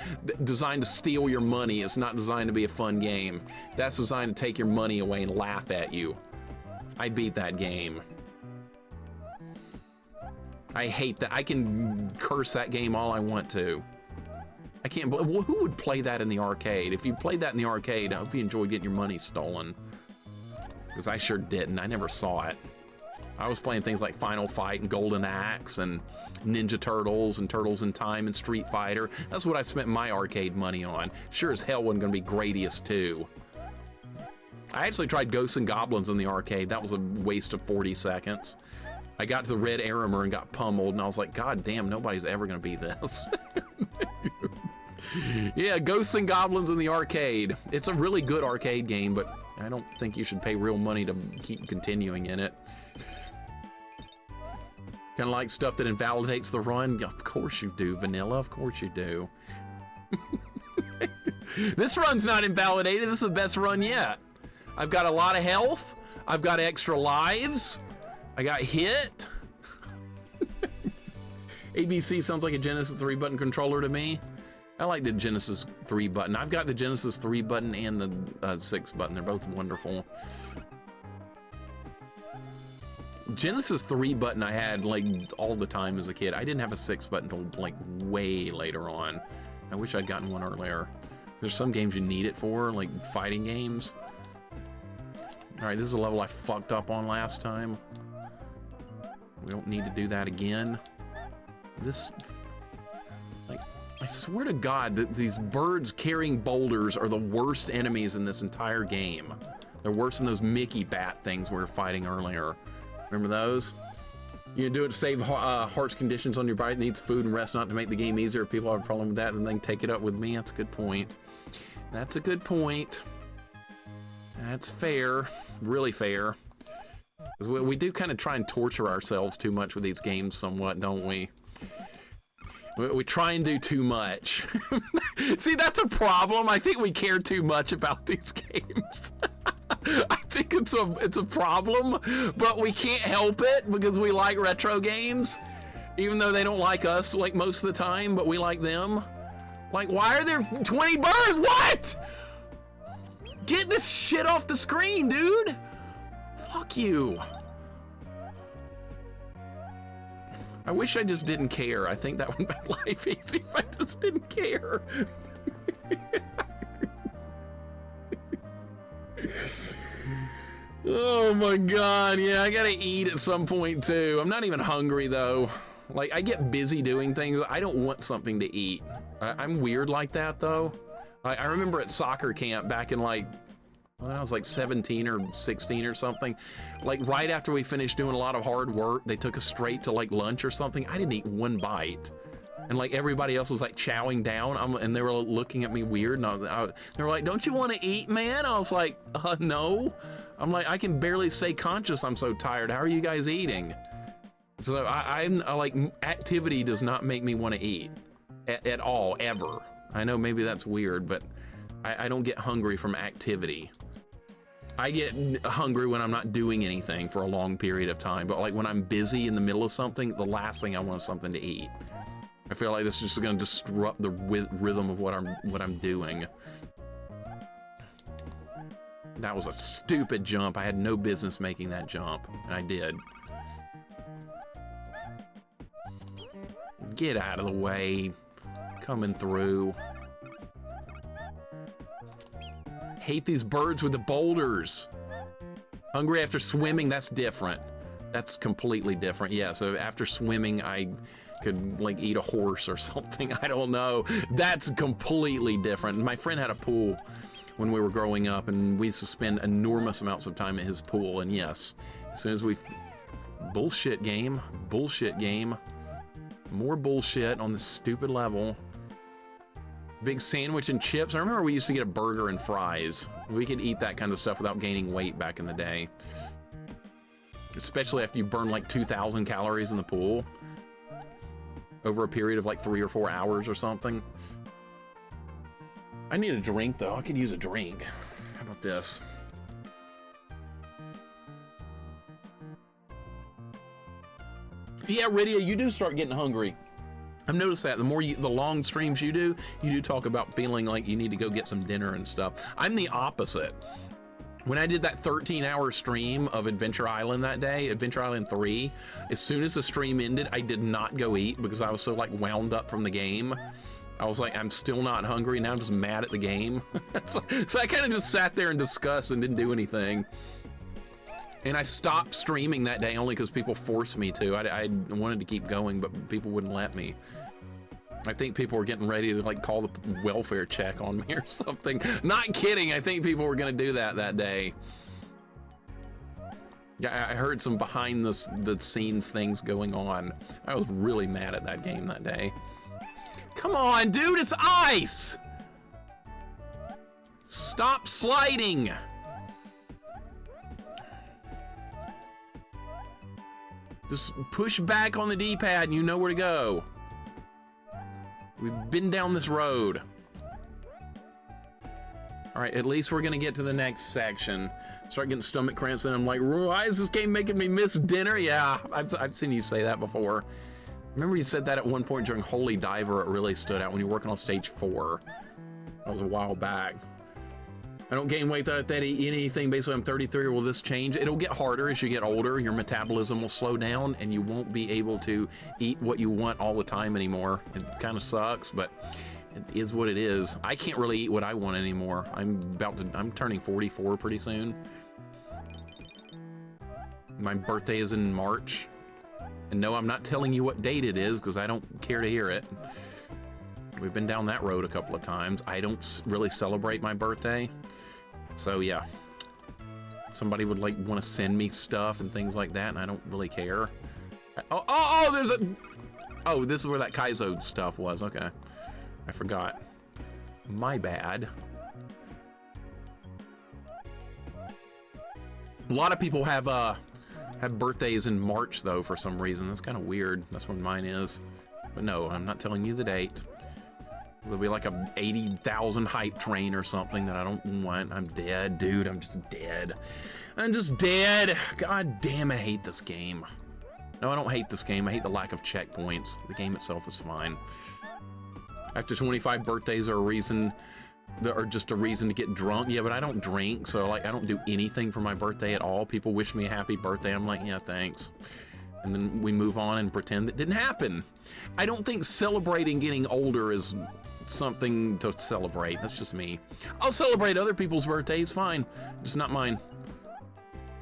designed to steal your money. It's not designed to be a fun game. That's designed to take your money away and laugh at you. I beat that game. I hate that. I can curse that game all I want to. I can't believe, well, who would play that in the arcade? If you played that in the arcade, I hope you enjoyed getting your money stolen. Because I sure didn't. I never saw it. I was playing things like Final Fight and Golden Axe and Ninja Turtles and Turtles in Time and Street Fighter. That's what I spent my arcade money on. Sure as hell wasn't going to be Gradius 2. I actually tried Ghosts and Goblins in the arcade. That was a waste of 40 seconds. I got to the red Aramer and got pummeled, and I was like, God damn, nobody's ever gonna beat this. Yeah, Ghosts and Goblins in the arcade. It's a really good arcade game, but I don't think you should pay real money to keep continuing in it. Kind of like stuff that invalidates the run. Of course you do, Vanilla, of course you do. This run's not invalidated. This is the best run yet. I've got a lot of health. I've got extra lives. I got hit. ABC sounds like a Genesis 3 button controller to me. I like the Genesis 3 button. I've got the Genesis 3 button and the 6 button. They're both wonderful. Genesis 3 button I had like all the time as a kid. I didn't have a 6 button until like way later on. I wish I'd gotten one earlier. There's some games you need it for, like fighting games. All right, this is a level I fucked up on last time. We don't need to do that again. This, like, I swear to God that these birds carrying boulders are the worst enemies in this entire game. They're worse than those Mickey bat things we were fighting earlier. Remember those? You do it to save heart's conditions on your body. It needs food and rest, not to make the game easier. If people have a problem with that, then they can take it up with me. That's a good point. That's a good point. That's fair. Really fair. Because we do kind of try and torture ourselves too much with these games somewhat, don't we? We try and do too much. See, that's a problem. I think we care too much about these games. I think it's a problem, but we can't help it because we like retro games, even though they don't like us like most of the time, but we like them. Like, why are there 20 birds? What? Get this shit off the screen, dude. Fuck you. I wish I just didn't care. I think that would make life easy if I just didn't care. Oh my God, yeah, I gotta eat at some point too. I'm not even hungry though. Like, I get busy doing things. I don't want something to eat. I'm weird like that though. I remember at soccer camp back in like, when I was like 17 or 16 or something, like right after we finished doing a lot of hard work, they took us straight to like lunch or something. I didn't eat one bite. And like everybody else was like chowing down, and they were looking at me weird, and they were like, don't you want to eat, man? I was like, no. I'm like, I can barely stay conscious. I'm so tired. How are you guys eating? So I'm like, activity does not make me want to eat at all, ever. I know maybe that's weird, but I don't get hungry from activity. I get hungry when I'm not doing anything for a long period of time, but like when I'm busy in the middle of something, the last thing I want is something to eat. I feel like this is just going to disrupt the rhythm of what I'm doing. That was a stupid jump. I had no business making that jump, and I did. Get out of the way. Coming through. Hate these birds with the boulders. Hungry after swimming, that's different. That's completely different. Yeah, so after swimming, I could like eat a horse or something. I don't know. That's completely different. My friend had a pool when we were growing up, and we used to spend enormous amounts of time at his pool. And yes, as soon as we... Bullshit game. Bullshit game. More bullshit on this stupid level. Big sandwich and chips. I remember we used to get a burger and fries. We could eat that kind of stuff without gaining weight back in the day. Especially after you burn like 2,000 calories in the pool over a period of like 3 or 4 hours or something. I need a drink though. I could use a drink. How about this? Yeah, Rydia, you do start getting hungry. I've noticed that the more the long streams you do talk about feeling like you need to go get some dinner and stuff. I'm the opposite. When I did that 13-hour stream of Adventure Island that day, Adventure Island 3, as soon as the stream ended, I did not go eat because I was so like wound up from the game. I was like, I'm still not hungry. Now I'm just mad at the game. So I kind of just sat there in disgust and didn't do anything. And I stopped streaming that day only because people forced me to. I wanted to keep going, but people wouldn't let me. I think people were getting ready to like call the welfare check on me or something. Not kidding. I think people were going to do that day. Yeah, I heard some behind the scenes things going on. I was really mad at that game that day. Come on, dude, it's ice! Stop sliding! Just push back on the D-pad and you know where to go. We've been down this road. All right, at least we're gonna get to the next section. Start getting stomach cramps and I'm like, why is this game making me miss dinner? Yeah, I've seen you say that before. Remember you said that at one point during Holy Diver, it really stood out when you're working on stage 4. That was a while back. I don't gain weight without anything. Basically, I'm 33. Will this change? It'll get harder as you get older. Your metabolism will slow down and you won't be able to eat what you want all the time anymore. It kind of sucks, but it is what it is. I can't really eat what I want anymore. I'm turning 44 pretty soon. My birthday is in March. And no, I'm not telling you what date it is because I don't care to hear it. We've been down that road a couple of times. I don't really celebrate my birthday. So yeah, somebody would like want to send me stuff and things like that, and I don't really care. Oh, this is where that Kaizo stuff was. Okay, I forgot. My bad. A lot of people have birthdays in March though for some reason. That's kind of weird. That's when mine is. But no, I'm not telling you the date. There'll be like a 80,000 hype train or something that I don't want. I'm dead, dude. I'm just dead. I'm just dead. God damn, I hate this game. No, I don't hate this game. I hate the lack of checkpoints. The game itself is fine. After 25 birthdays are a reason, or just a reason to get drunk. Yeah, but I don't drink, so like I don't do anything for my birthday at all. People wish me a happy birthday. I'm like, yeah, thanks. And then we move on and pretend it didn't happen. I don't think celebrating getting older is something to celebrate. That's just me. I'll celebrate other people's birthdays, fine. Just not mine.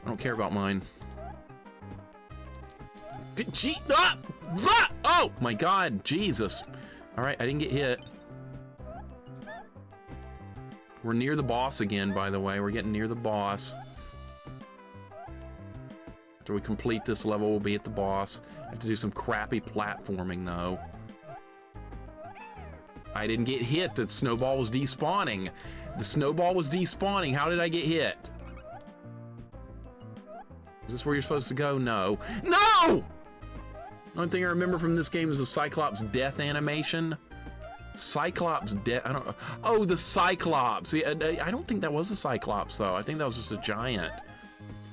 I don't care about mine. Oh my God, Jesus. All right, I didn't get hit. We're near the boss again, by the way. We're getting near the boss. After we complete this level, we'll be at the boss. I have to do some crappy platforming, though. I didn't get hit. The snowball was despawning. The snowball was despawning. How did I get hit? Is this where you're supposed to go? No. No! The only thing I remember from this game is the Cyclops death animation. Cyclops death. I don't know. Oh, the Cyclops. I don't think that was a Cyclops, though. I think that was just a giant.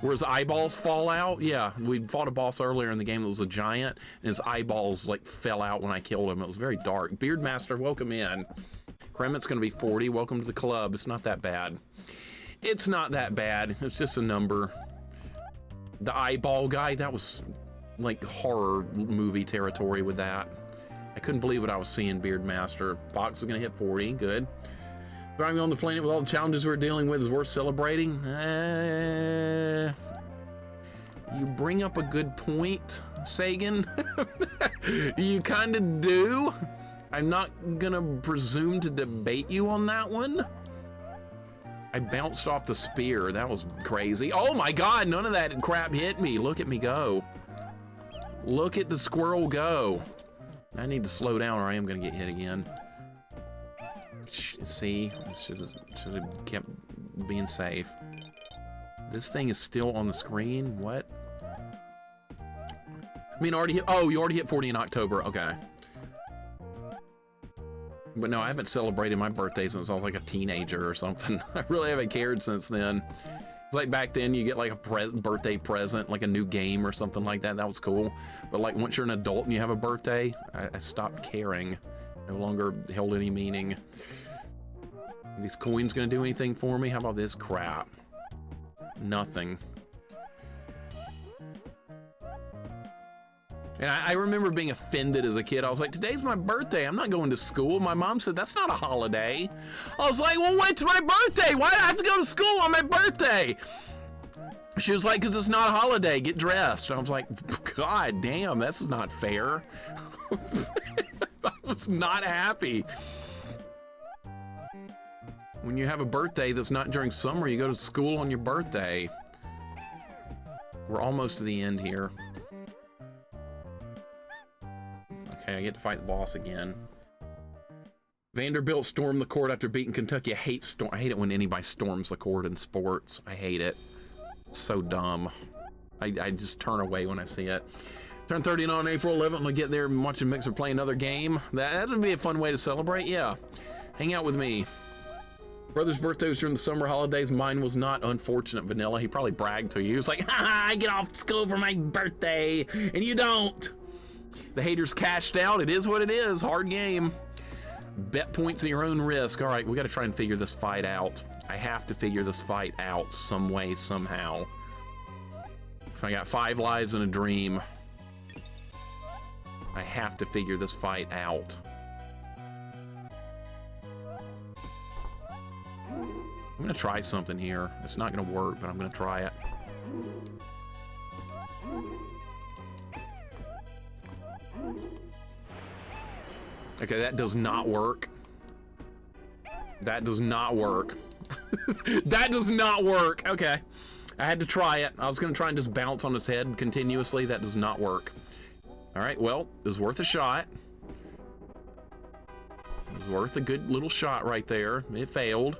Where his eyeballs fall out? Yeah, we fought a boss earlier in the game that was a giant, and his eyeballs like fell out when I killed him. It was very dark. Beardmaster, welcome in. Kremit's gonna be 40. Welcome to the club. It's not that bad. It's not that bad. It's just a number. The eyeball guy, that was like horror movie territory with that. I couldn't believe what I was seeing, Beardmaster. Fox is gonna hit 40, good. Driving on the planet with all the challenges we're dealing with is worth celebrating. You bring up a good point, Sagan. You kind of do. I'm not gonna presume to debate you on that one. I bounced off the spear. That was crazy. Oh my God, none of that crap hit me. Look at me go. Look at the squirrel go. I need to slow down or I am gonna get hit again. See, should have kept being safe. This thing is still on the screen. What? I mean, already hit. Oh, you already hit 40 in October. Okay. But no, I haven't celebrated my birthday since I was like a teenager or something. I really haven't cared since then. It's like back then you get like a birthday present, like a new game or something like that. That was cool. But like once you're an adult and you have a birthday, I stopped caring. No longer held any meaning. Are these coins gonna do anything for me? How about this crap? Nothing. And I remember being offended as a kid. I was like, today's my birthday. I'm not going to school. My mom said, that's not a holiday. I was like, well, when's my birthday? Why do I have to go to school on my birthday? She was like, because it's not a holiday. Get dressed. And I was like, God damn, this is not fair. I was not happy. When you have a birthday that's not during summer, you go to school on your birthday. We're almost to the end here. Okay, I get to fight the boss again. Vanderbilt stormed the court after beating Kentucky. I hate it when anybody storms the court in sports. I hate it. It's so dumb. I just turn away when I see it. Turn 30 on April 11th. I'm gonna get there and watch a Mixer play another game. That would be a fun way to celebrate. Yeah, hang out with me. Brother's birthday was during the summer holidays. Mine was not. Unfortunate, Vanilla. He probably bragged to you. He was like, ha, I get off school for my birthday, and you don't. The haters cashed out. It is what it is. Hard game. Bet points at your own risk. All right, we got to try and figure this fight out. I have to figure this fight out some way, somehow. If I got 5 lives and a dream, I have to figure this fight out. I'm gonna try something here. It's not gonna work, but I'm gonna try it. Okay, that does not work. That does not work. That does not work. Okay, I had to try it. I was gonna try and just bounce on his head continuously. That does not work. All right, well, it was worth a shot. It was worth a good little shot right there. It failed.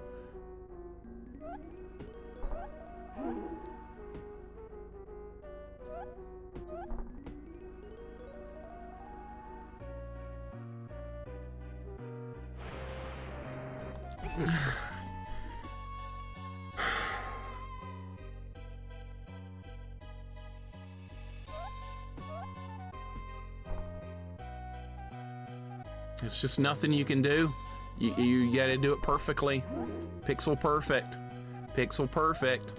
It's just nothing you can do. You gotta do it perfectly. Pixel perfect. Pixel perfect.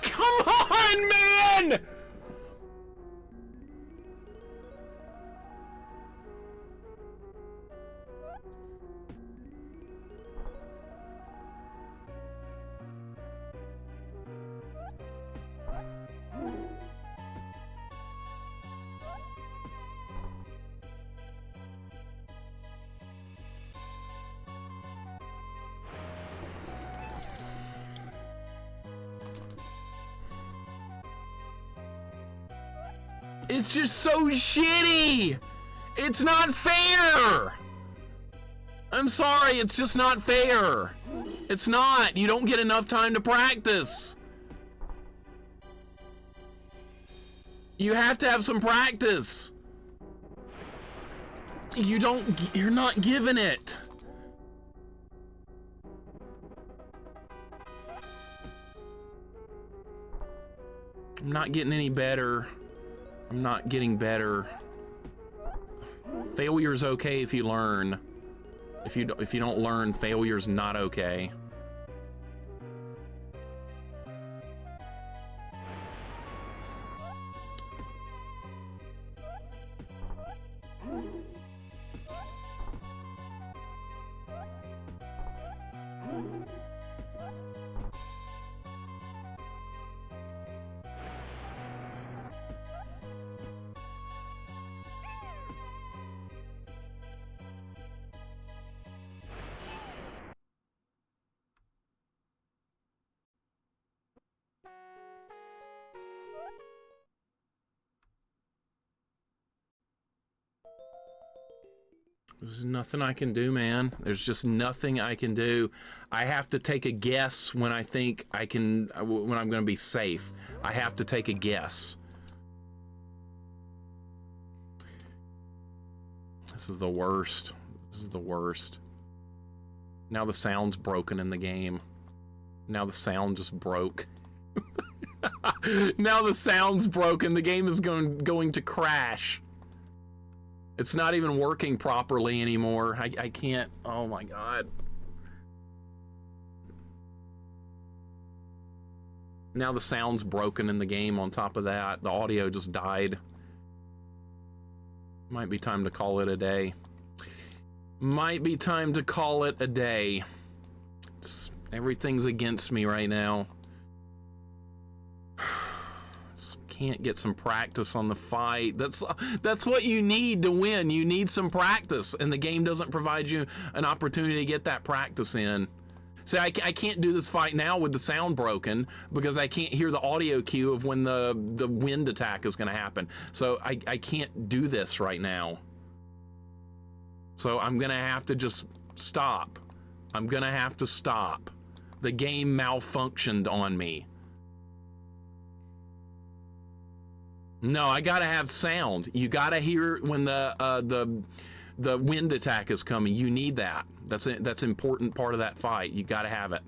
Come on, man! It's just so shitty. It's not fair. I'm sorry, it's just not fair. It's not. You don't get enough time to practice. You have to have some practice. You're not giving it. I'm not getting any better. I'm not getting better. Failure's okay if you learn. If you don't learn, failure's not okay. There's nothing I can do, man. There's just nothing I can do. I have to take a guess when I think I can, when I'm going to be safe. I have to take a guess. This is the worst. This is the worst. Now the sound's broken in the game. Now the sound just broke. Now the sound's broken. The game is going to crash. It's not even working properly anymore. I can't. Oh my God. Now the sound's broken in the game on top of that. The audio just died. Might be time to call it a day. Might be time to call it a day. Everything's against me right now. Can't get some practice on the fight. That's what you need to win. You need some practice, and the game doesn't provide you an opportunity to get that practice in. See, I can't do this fight now with the sound broken because I can't hear the audio cue of when the wind attack is going to happen. So I can't do this right now. So I'm going to have to just stop. I'm going to have to stop. The game malfunctioned on me. No, I gotta have sound. You gotta hear when the wind attack is coming. You need that. That's an important part of that fight. You gotta have it.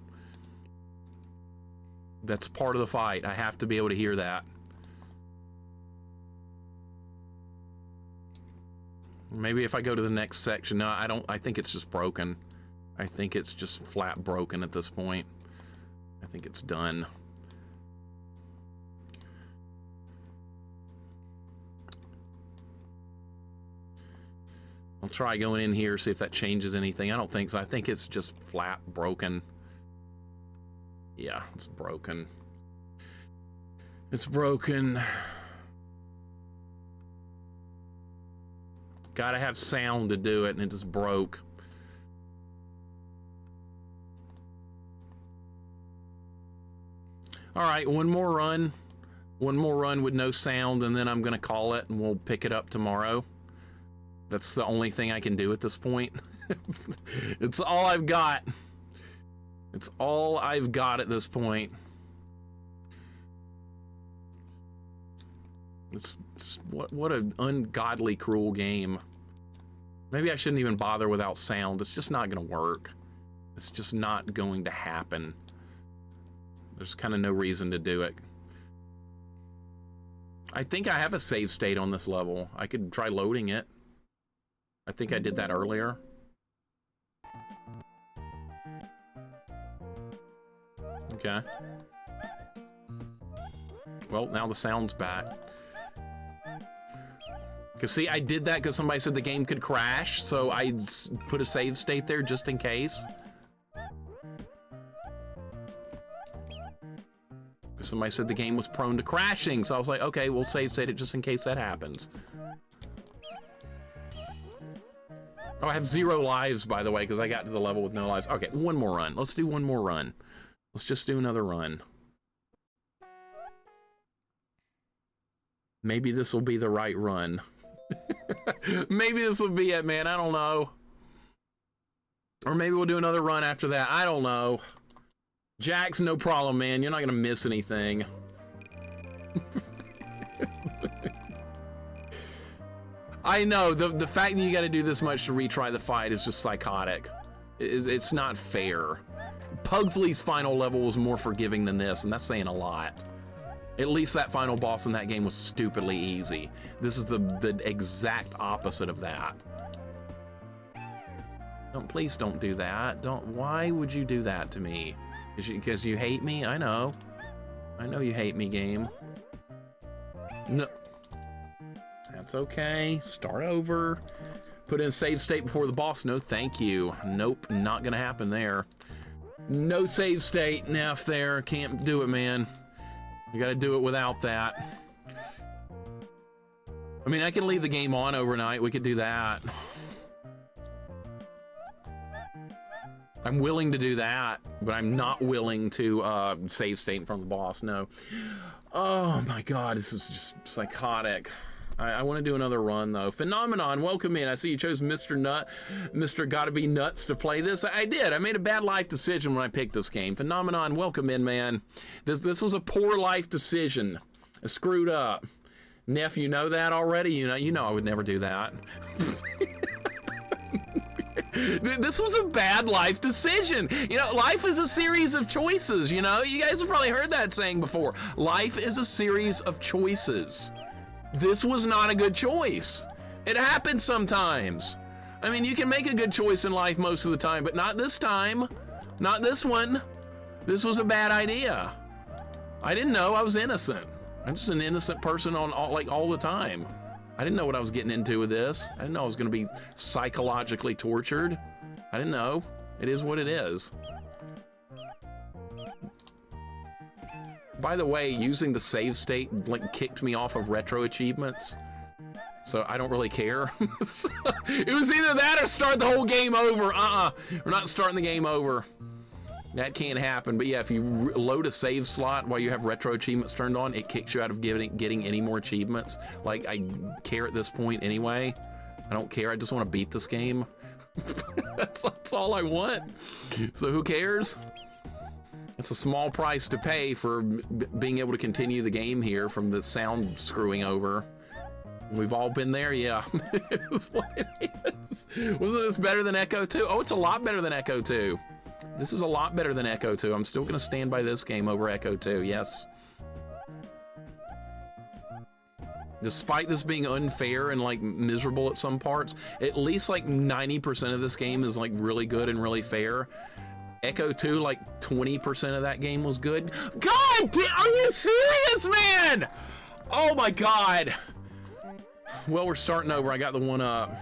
That's part of the fight. I have to be able to hear that. Maybe if I go to the next section. No, I don't. I think it's just broken. I think it's just flat broken at this point. I think it's done. I'll try going in here, see if that changes anything. I don't think so. I think it's just flat broken. Yeah, it's broken. It's broken. Gotta have sound to do it, and it just broke. All right, one more run. One more run with no sound, and then I'm gonna call it, and we'll pick it up tomorrow. That's the only thing I can do at this point. It's all I've got. It's all I've got at this point. It's what an ungodly cruel game. Maybe I shouldn't even bother without sound. It's just not gonna work. It's just not going to happen. There's kind of no reason to do it. I think I have a save state on this level. I could try loading it. I think I did that earlier. Okay. Well, now the sound's back. Because, see, I did that because somebody said the game could crash, so I put a save state there just in case. Because somebody said the game was prone to crashing, so I was like, okay, we'll save state it just in case that happens. Oh, I have 0 lives, by the way, because I got to the level with no lives. Okay, one more run. Let's do one more run. Let's just do another run. Maybe this will be the right run. Maybe this will be it, man. I don't know. Or maybe we'll do another run after that. I don't know. Jax, no problem, man. You're not going to miss anything. I know, the fact that you got to do this much to retry the fight is just psychotic. It's not fair. Pugsley's final level was more forgiving than this, and that's saying a lot. At least that final boss in that game was stupidly easy. This is the exact opposite of that. Please don't do that. Why would you do that to me? Because you hate me? I know. I know you hate me, game. No. That's okay. Start over. Put in save state before the boss. No, thank you. Nope, not gonna happen there. No save state, Neff there. Can't do it, man. You gotta do it without that. I mean, I can leave the game on overnight. We could do that. I'm willing to do that, but I'm not willing to save state in front of the boss, no. Oh my God, this is just psychotic. I want to do another run though. Phenomenon, welcome in. I see you chose Mr. Gotta Be Nuts to play this. I did. I made a bad life decision when I picked this game. Phenomenon, welcome in, man. This was a poor life decision. I screwed up. Neff, you know that already? You know I would never do that. This was a bad life decision. You know, life is a series of choices, you know? You guys have probably heard that saying before. Life is a series of choices. This was not a good choice. It happens sometimes. I mean, you can make a good choice in life most of the time, but not this time. Not this one. This was a bad idea. I didn't know. I was innocent. I'm just an innocent person all the time. I didn't know what I was getting into with this. I didn't know I was going to be psychologically tortured. I didn't know. It is what it is. By the way, using the save state like kicked me off of retro achievements. So I don't really care. It was either that or start the whole game over. We're not starting the game over. That can't happen. But yeah, if you load a save slot while you have retro achievements turned on, it kicks you out of getting any more achievements. Like, I care at this point anyway. I don't care. I just want to beat this game. That's all I want. So who cares? It's a small price to pay for being able to continue the game here from the sound screwing over. We've all been there, yeah. It's what it is. Wasn't this better than Echo 2? Oh, it's a lot better than Echo 2. This is a lot better than Echo 2. I'm still gonna stand by this game over Echo 2, yes. Despite this being unfair and like miserable at some parts, at least like 90% of this game is like really good and really fair. Echo 2, like 20% of that game was good. God damn, are you serious, man? Oh my God. Well, we're starting over. I got the one up.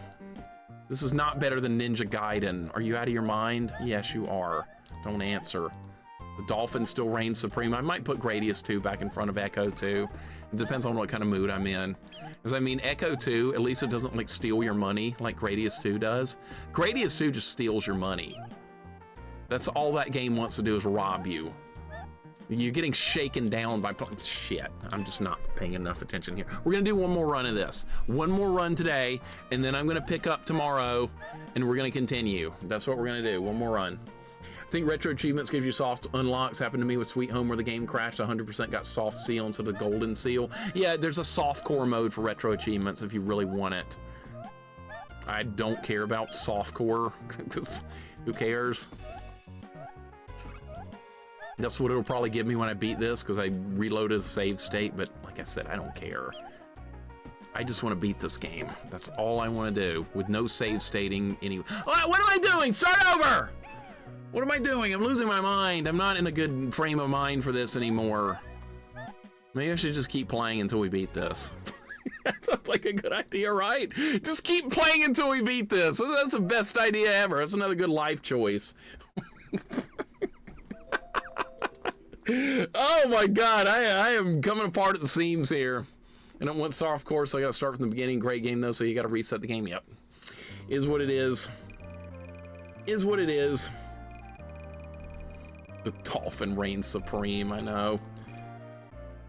This is not better than Ninja Gaiden. Are you out of your mind? Yes, you are. Don't answer. The Dolphin still reigns supreme. I might put Gradius 2 back in front of Echo 2. It depends on what kind of mood I'm in. Because, I mean, Echo 2, at least it doesn't, like, steal your money like Gradius 2 does. Gradius 2 just steals your money. That's all that game wants to do is rob you. You're getting shaken down by... Shit, I'm just not paying enough attention here. We're gonna do one more run of this. One more run today, and then I'm gonna pick up tomorrow, and we're gonna continue. That's what we're gonna do, one more run. I think retro achievements gives you soft unlocks. Happened to me with Sweet Home where the game crashed. 100% got soft seal instead of the golden seal. Yeah, there's a soft core mode for retro achievements if you really want it. I don't care about soft core. Who cares? That's what it'll probably give me when I beat this, because I reloaded the save state, but like I said, I don't care. I just want to beat this game. That's all I want to do, with no save stating anyway. Oh, what am I doing? Start over! What am I doing? I'm losing my mind. I'm not in a good frame of mind for this anymore. Maybe I should just keep playing until we beat this. That sounds like a good idea, right? Just keep playing until we beat this. That's the best idea ever. That's another good life choice. Oh my God, I am coming apart at the seams here. I don't want soft core, so I gotta start from the beginning. Great game though, so you gotta reset the game. Yep. Is what it is. Is what it is. The Dolphin reigns supreme, I know.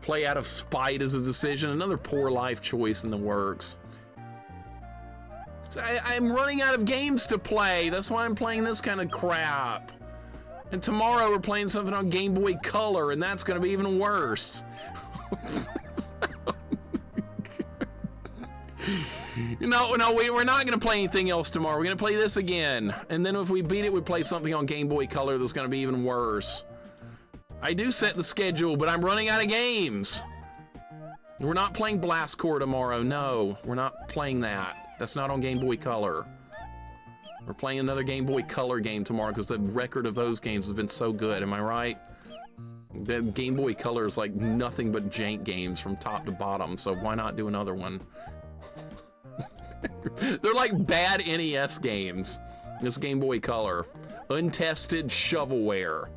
Play out of spite is a decision. Another poor life choice in the works. So I'm running out of games to play. That's why I'm playing this kind of crap. And tomorrow we're playing something on Game Boy Color, and that's gonna be even worse. No, we're not gonna play anything else tomorrow. We're gonna play this again. And then if we beat it, we play something on Game Boy Color that's gonna be even worse. I do set the schedule, but I'm running out of games. We're not playing Blast Core tomorrow. No, we're not playing that. That's not on Game Boy Color. We're playing another Game Boy Color game tomorrow because the record of those games has been so good, am I right? The Game Boy Color is like nothing but jank games from top to bottom, so why not do another one? They're like bad NES games. This Game Boy Color. Untested shovelware.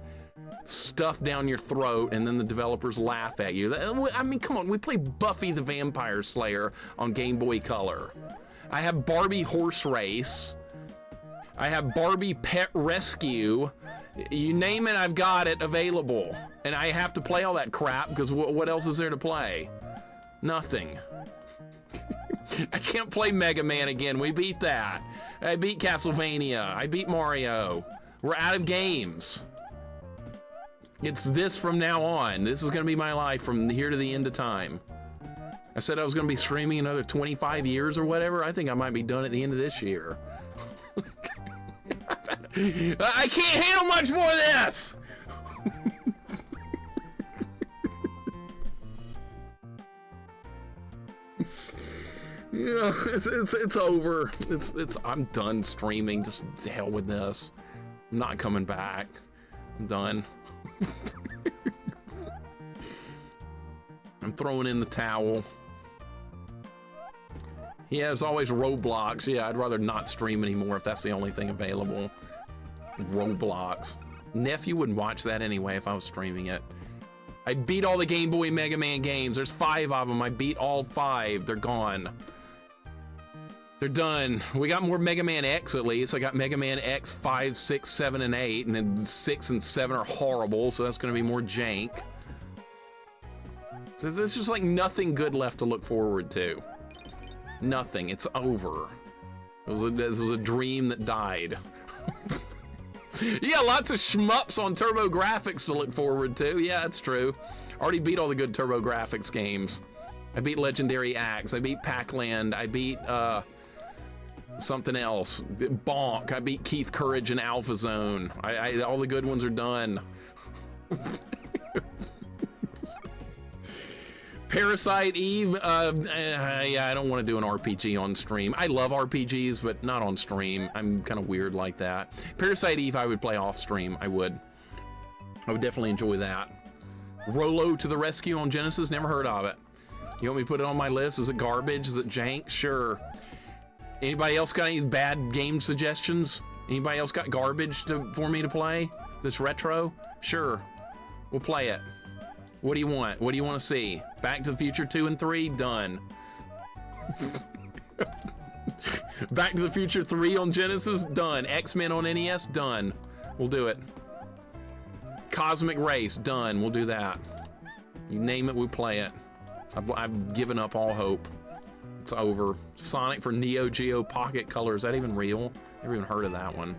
Stuff down your throat, and then the developers laugh at you. I mean, come on, we play Buffy the Vampire Slayer on Game Boy Color. I have Barbie Horse Race. I have Barbie Pet Rescue. You name it, I've got it available. And I have to play all that crap because what else is there to play? Nothing. I can't play Mega Man again. We beat that. I beat Castlevania. I beat Mario. We're out of games. It's this from now on. This is going to be my life from here to the end of time. I said I was going to be streaming another 25 years or whatever. I think I might be done at the end of this year. I can't handle much more of this. Yeah, it's over. I'm done streaming. Just the hell with this. I'm not coming back. I'm done. I'm throwing in the towel. Yeah, it's always Roblox. Yeah, I'd rather not stream anymore if that's the only thing available. Roblox. Nephew wouldn't watch that anyway if I was streaming it. I beat all the Game Boy Mega Man games. There's 5 of them. I beat all 5. They're gone. They're done. We got more Mega Man X at least. I got Mega Man X 5, 6, 7, and 8, and then 6 and 7 are horrible, so that's gonna be more jank. So there's just like nothing good left to look forward to. Nothing. It's over. It was a dream that died. Yeah, lots of shmups on Turbo Graphics to look forward to. Yeah, that's true. Already beat all the good Turbo Graphics games. I beat Legendary Axe. I beat Pac-Land. I beat something else. Bonk. I beat Keith Courage and Alpha Zone. All the good ones are done. Parasite Eve, yeah, I don't want to do an RPG on stream. I love RPGs, but not on stream. I'm kind of weird like that. Parasite Eve, I would play off stream. I would definitely enjoy that. Rolo to the Rescue on Genesis, never heard of it. You want me to put it on my list? Is it garbage? Is it jank? Sure. Anybody else got any bad game suggestions? Anybody else got garbage for me to play that's retro? Sure, we'll play it. What do you want? What do you want to see? Back to the Future 2 and 3? Done. Back to the Future 3 on Genesis? Done. X-Men on NES? Done. We'll do it. Cosmic Race? Done. We'll do that. You name it, we'll play it. I've given up all hope. It's over. Sonic for Neo Geo Pocket Color. Is that even real? Never even heard of that one.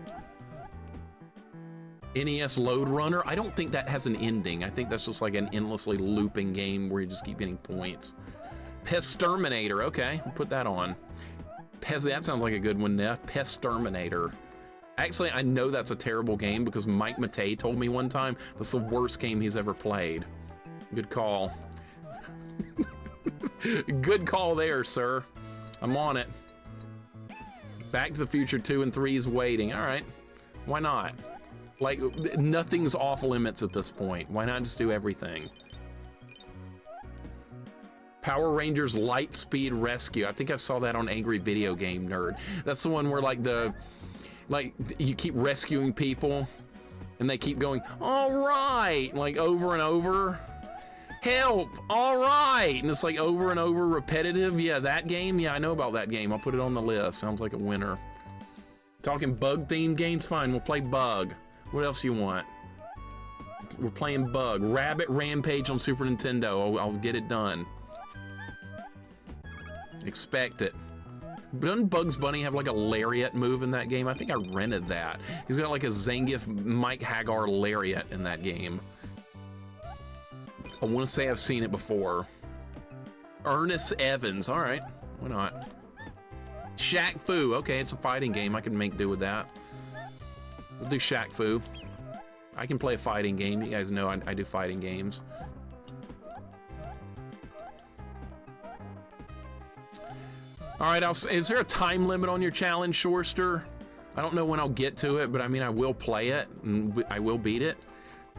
NES Load Runner, I don't think that has an ending. I think that's just like an endlessly looping game where you just keep getting points. Pestterminator, okay, I'll put that on. That sounds like a good one, Neff. Pestterminator. Actually, I know that's a terrible game because Mike Matei told me one time that's the worst game he's ever played. Good call. Good call there, sir. I'm on it. Back to the Future 2 and 3 is waiting. All right, why not? Like, nothing's off limits at this point. Why not just do everything? Power Rangers Lightspeed Rescue. I think I saw that on Angry Video Game Nerd. That's the one where like you keep rescuing people and they keep going, all right, like over and over. Help, all right. And it's like over and over repetitive. Yeah, that game. Yeah, I know about that game. I'll put it on the list. Sounds like a winner. Talking bug themed games, fine. We'll play Bug. What else you want? We're playing Bug. Rabbit Rampage on Super Nintendo. I'll get it done. Expect it. Doesn't Bugs Bunny have like a lariat move in that game? I think I rented that. He's got like a Zangief Mike Hagar lariat in that game. I want to say I've seen it before. Ernest Evans. All right. Why not? Shaq Fu. Okay, it's a fighting game. I can make do with that. We'll do Shaq Fu. I can play a fighting game. You guys know I do fighting games. All right, is there a time limit on your challenge, Shorster? I don't know when I'll get to it, but I mean, I will play it, and I will beat it.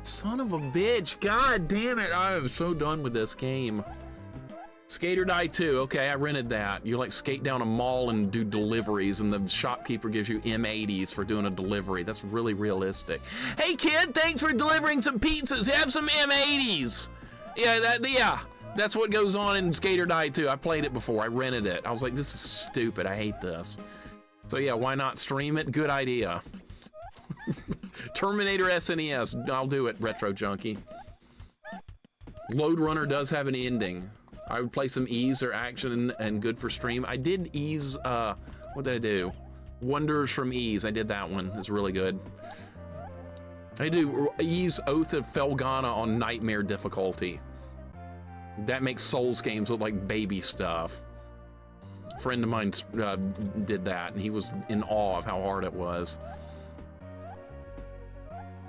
Son of a bitch, god damn it, I am so done with this game. Skate or Die 2, okay, I rented that. You like skate down a mall and do deliveries, and the shopkeeper gives you M80s for doing a delivery. That's really realistic. Hey kid, thanks for delivering some pizzas. Have some M80s. Yeah, that's what goes on in Skate or Die 2. I played it before, I rented it. I was like, this is stupid, I hate this. So yeah, why not stream it? Good idea. Terminator SNES, I'll do it, Retro Junkie. Load Runner does have an ending. I would play some Ease or Action and good for stream. I did Ease, what did I do? Wonders from Ease, I did that one, it's really good. I do Ease Oath of Felghana on Nightmare difficulty. That makes Souls games look like baby stuff. A friend of mine did that, and he was in awe of how hard it was.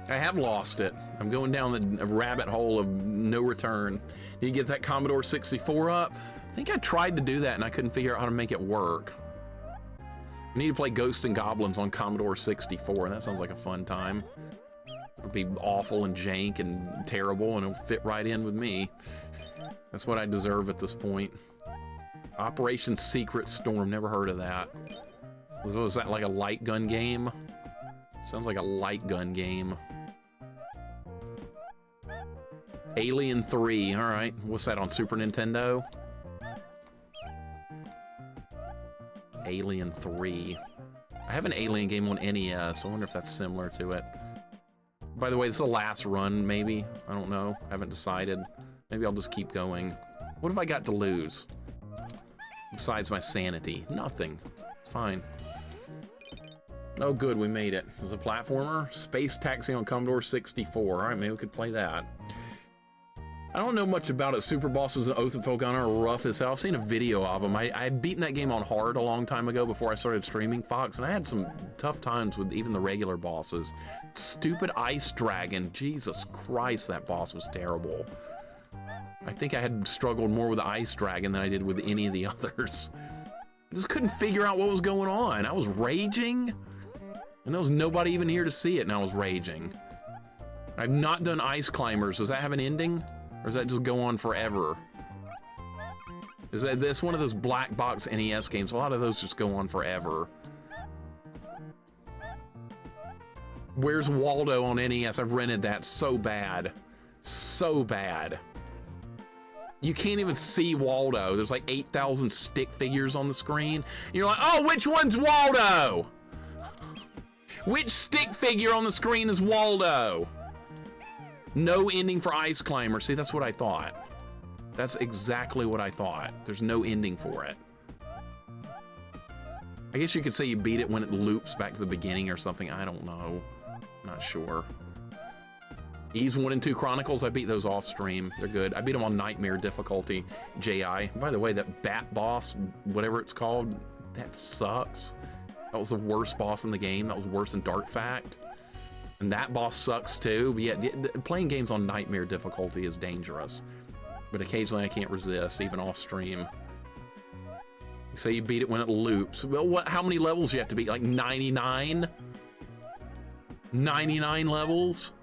I have lost it. I'm going down the rabbit hole of no return. Need to get that Commodore 64 up. I think I tried to do that and I couldn't figure out how to make it work. I need to play Ghosts and Goblins on Commodore 64. That sounds like a fun time. It'll be awful and jank and terrible, and it'll fit right in with me. That's what I deserve at this point. Operation Secret Storm, never heard of that. Was that like a light gun game? Sounds like a light gun game. Alien 3, all right. What's that, on Super Nintendo? Alien 3. I have an Alien game on NES. I wonder if that's similar to it. By the way, this is the last run, maybe. I don't know. I haven't decided. Maybe I'll just keep going. What have I got to lose? Besides my sanity. Nothing. It's fine. Oh, good, we made it. It was a platformer. Space Taxi on Commodore 64. All right, maybe we could play that. I don't know much about it. Super Bosses and Oath of Felghana are rough as hell. I've seen a video of them. I had beaten that game on hard a long time ago before I started streaming Fox, and I had some tough times with even the regular bosses. Stupid Ice Dragon. Jesus Christ, that boss was terrible. I think I had struggled more with the Ice Dragon than I did with any of the others. I just couldn't figure out what was going on. I was raging, and there was nobody even here to see it, and I was raging. I've not done Ice Climbers. Does that have an ending? Or does that just go on forever? Is that this one of those black box NES games? A lot of those just go on forever. Where's Waldo on NES? I've rented that so bad. So bad. You can't even see Waldo. There's like 8,000 stick figures on the screen. And you're like, oh, which one's Waldo? Which stick figure on the screen is Waldo? No ending for Ice Climber. See, that's what I thought. That's exactly what I thought. There's no ending for it. I guess you could say you beat it when it loops back to the beginning or something. I don't know. Not sure. Ys 1 and 2 Chronicles, I beat those off stream. They're good. I beat them on Nightmare difficulty, JI. By the way, that bat boss, whatever it's called, that sucks. That was the worst boss in the game. That was worse than Dark Fact. And that boss sucks too. But yeah, playing games on Nightmare difficulty is dangerous. But occasionally I can't resist, even off stream. So you beat it when it loops. Well, how many levels do you have to beat? Like 99? 99 levels?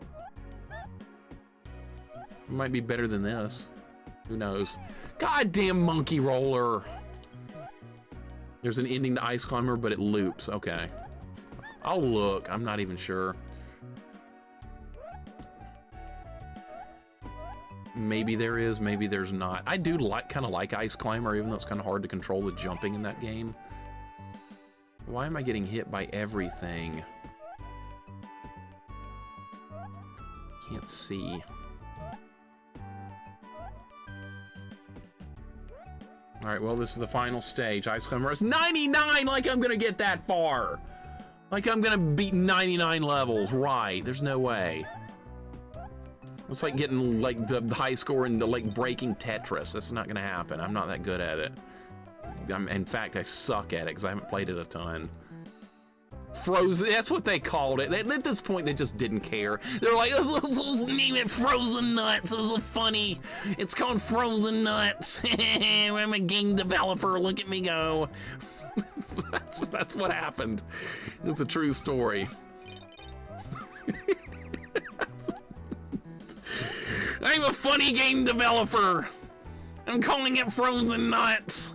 It might be better than this. Who knows? Goddamn monkey roller. There's an ending to Ice Climber, but it loops. Okay. I'll look. I'm not even sure. Maybe there is, maybe there's not. I do kind of like Ice Climber, even though it's kind of hard to control the jumping in that game. Why am I getting hit by everything? Can't see. All right, well, this is the final stage. Ice Climber is 99, like I'm gonna get that far. Like I'm gonna beat 99 levels, right? There's no way. It's like getting like the high score in the like breaking Tetris. That's not gonna happen. I'm not that good at it. In fact, I suck at it because I haven't played it a ton. Frozen, that's what they called it. At this point, they just didn't care. They're like, let's name it Frozen Nuts. This is funny. It's called Frozen Nuts. I'm a game developer. Look at me go. That's what happened. It's a true story. I'm a funny game developer. I'm calling it Frozen Nuts.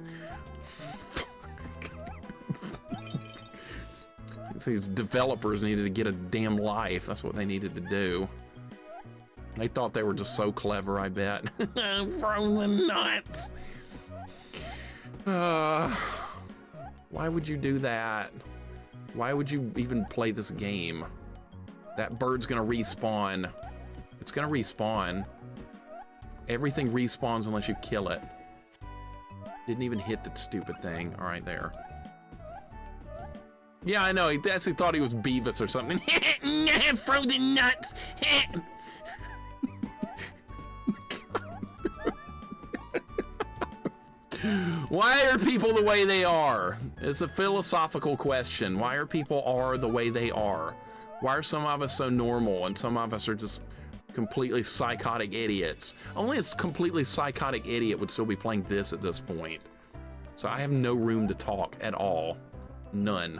These developers needed to get a damn life. That's what they needed to do. They thought they were just so clever, I bet. Frozen Nuts. Why would you do that? Why would you even play this game? That bird's gonna respawn. It's gonna respawn. Everything respawns unless you kill it. Didn't even hit that stupid thing. All right, there. Yeah, I know. He actually thought he was Beavis or something. Frozen Nuts. Why are people the way they are? It's a philosophical question. Why are people the way they are? Why are some of us so normal and some of us are just completely psychotic idiots? Only a completely psychotic idiot would still be playing this at this point. So I have no room to talk at all. None.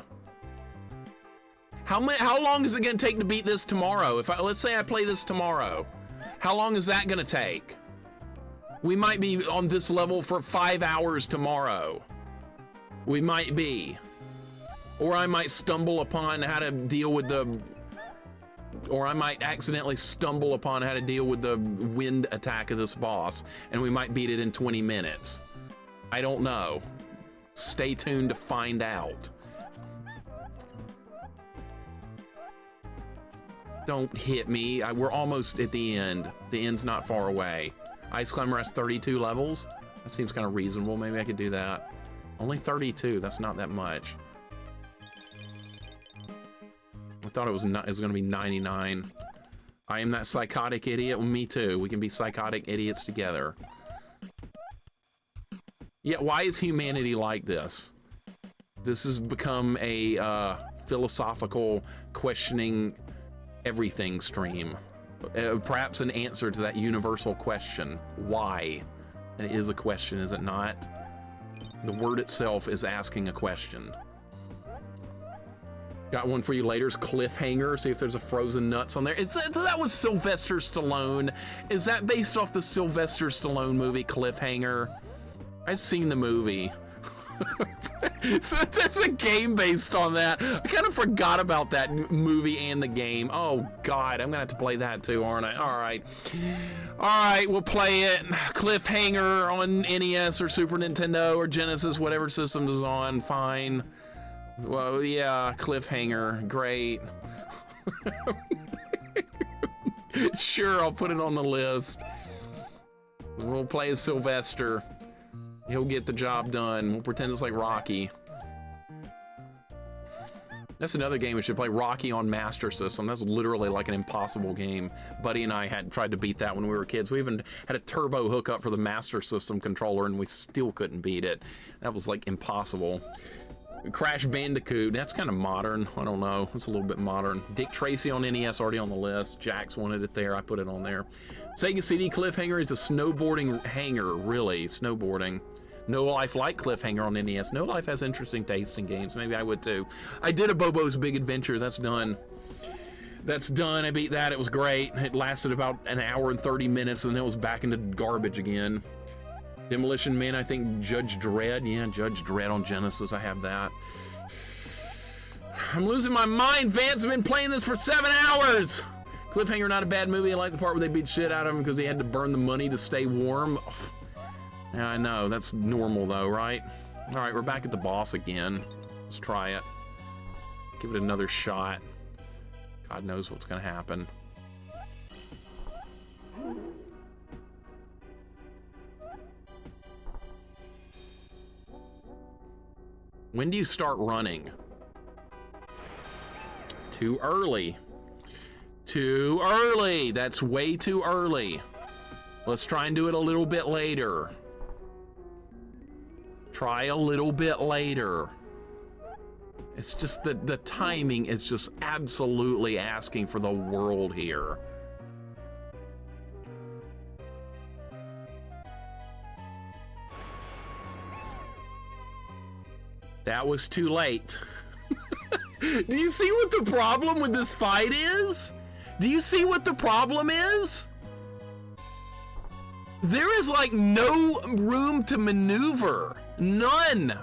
How long is it gonna take to beat this tomorrow? Let's say I play this tomorrow. How long is that gonna take? We might be on this level for 5 hours tomorrow. We might be. Or I might stumble upon how to deal with the... Or I might accidentally stumble upon how to deal with the wind attack of this boss, and we might beat it in 20 minutes. I don't know. Stay tuned to find out. Don't hit me. We're almost at the end. The end's not far away. Ice Climber has 32 levels. That seems kind of reasonable. Maybe I could do that. Only 32. That's not that much. I thought it was going to be 99. I am that psychotic idiot. Well, me too. We can be psychotic idiots together. Yeah, why is humanity like this? This has become a philosophical questioning everything stream. Perhaps an answer to that universal question. Why? And it is a question, is it not? The word itself is asking a question. Got one for you later. It's Cliffhanger. See if there's a Frozen Nuts on there. That was Sylvester Stallone. Is that based off the Sylvester Stallone movie Cliffhanger? I've seen the movie. So there's a game based on that. I kind of forgot about that movie and the game. Oh God, I'm gonna have to play that too, aren't I? All right, we'll play it. Cliffhanger on NES or Super Nintendo or Genesis, whatever system is on. Fine. Well, yeah, Cliffhanger, great. Sure, I'll put it on the list. We'll play as Sylvester. He'll get the job done. We'll pretend it's like Rocky. That's another game we should play, Rocky on Master System. That's literally like an impossible game. Buddy and I had tried to beat that when we were kids. We even had a turbo hookup for the Master System controller and we still couldn't beat it. That was like impossible. Crash Bandicoot, that's kind of modern. I don't know, it's a little bit modern. Dick Tracy on NES, already on the list. Jax wanted it there, I put it on there. Sega CD Cliffhanger is a snowboarding hanger, really, snowboarding. No Life like Cliffhanger on NES. No Life has interesting taste in games, maybe I would too. I did a Bobo's Big Adventure, that's done. That's done, I beat that, it was great. It lasted about an hour and 30 minutes and it was back into garbage again. Demolition Man, I think Judge Dredd. Yeah, Judge Dredd on Genesis. I have that. I'm losing my mind. Vance have been playing this for 7 hours. Cliffhanger, not a bad movie. I like the part where they beat shit out of him because he had to burn the money to stay warm. Yeah, I know. That's normal, though, right? All right, we're back at the boss again. Let's try it. Give it another shot. God knows what's going to happen. When do you start running? Too early. Too early. That's way too early. Let's try and do it a little bit later. Try a little bit later. It's just that the timing is just absolutely asking for the world here. That was too late. Do you see what the problem with this fight is? Do you see what the problem is? There is like no room to maneuver. None.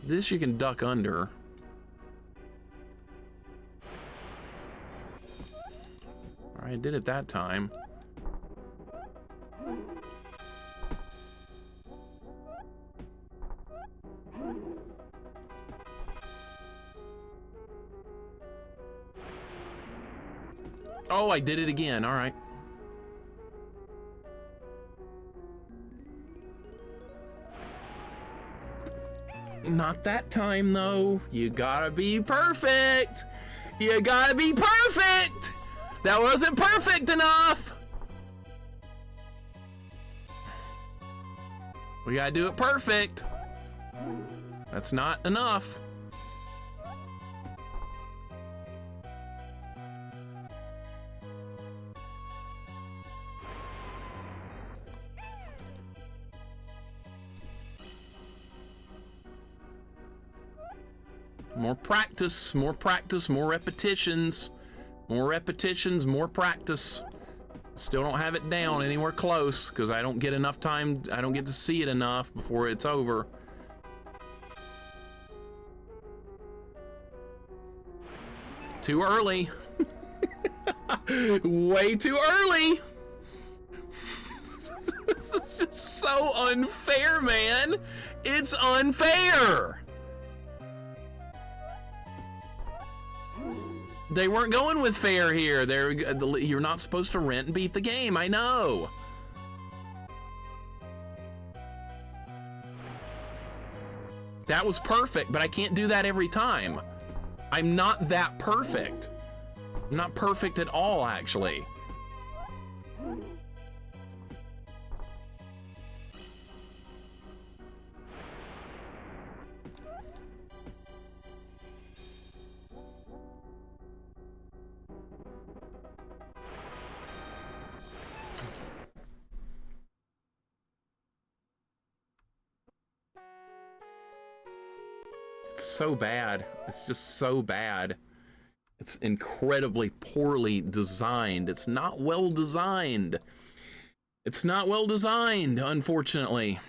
This you can duck under. All right, I did it that time. Oh, I did it again. All right. Not that time, though. You gotta be perfect. You gotta be perfect. That wasn't perfect enough. We gotta do it perfect. That's not enough. More practice, more repetitions. More repetitions, more practice. Still don't have it down anywhere close because I don't get enough time. I don't get to see it enough before it's over. Too early. Way too early. This is just so unfair, man. It's unfair. They weren't going with fair here. You're not supposed to rent and beat the game. I know. That was perfect, but I can't do that every time. I'm not that perfect. I'm not perfect at all, actually. It's so bad. It's just so bad. It's incredibly poorly designed. It's not well designed. It's not well designed, unfortunately.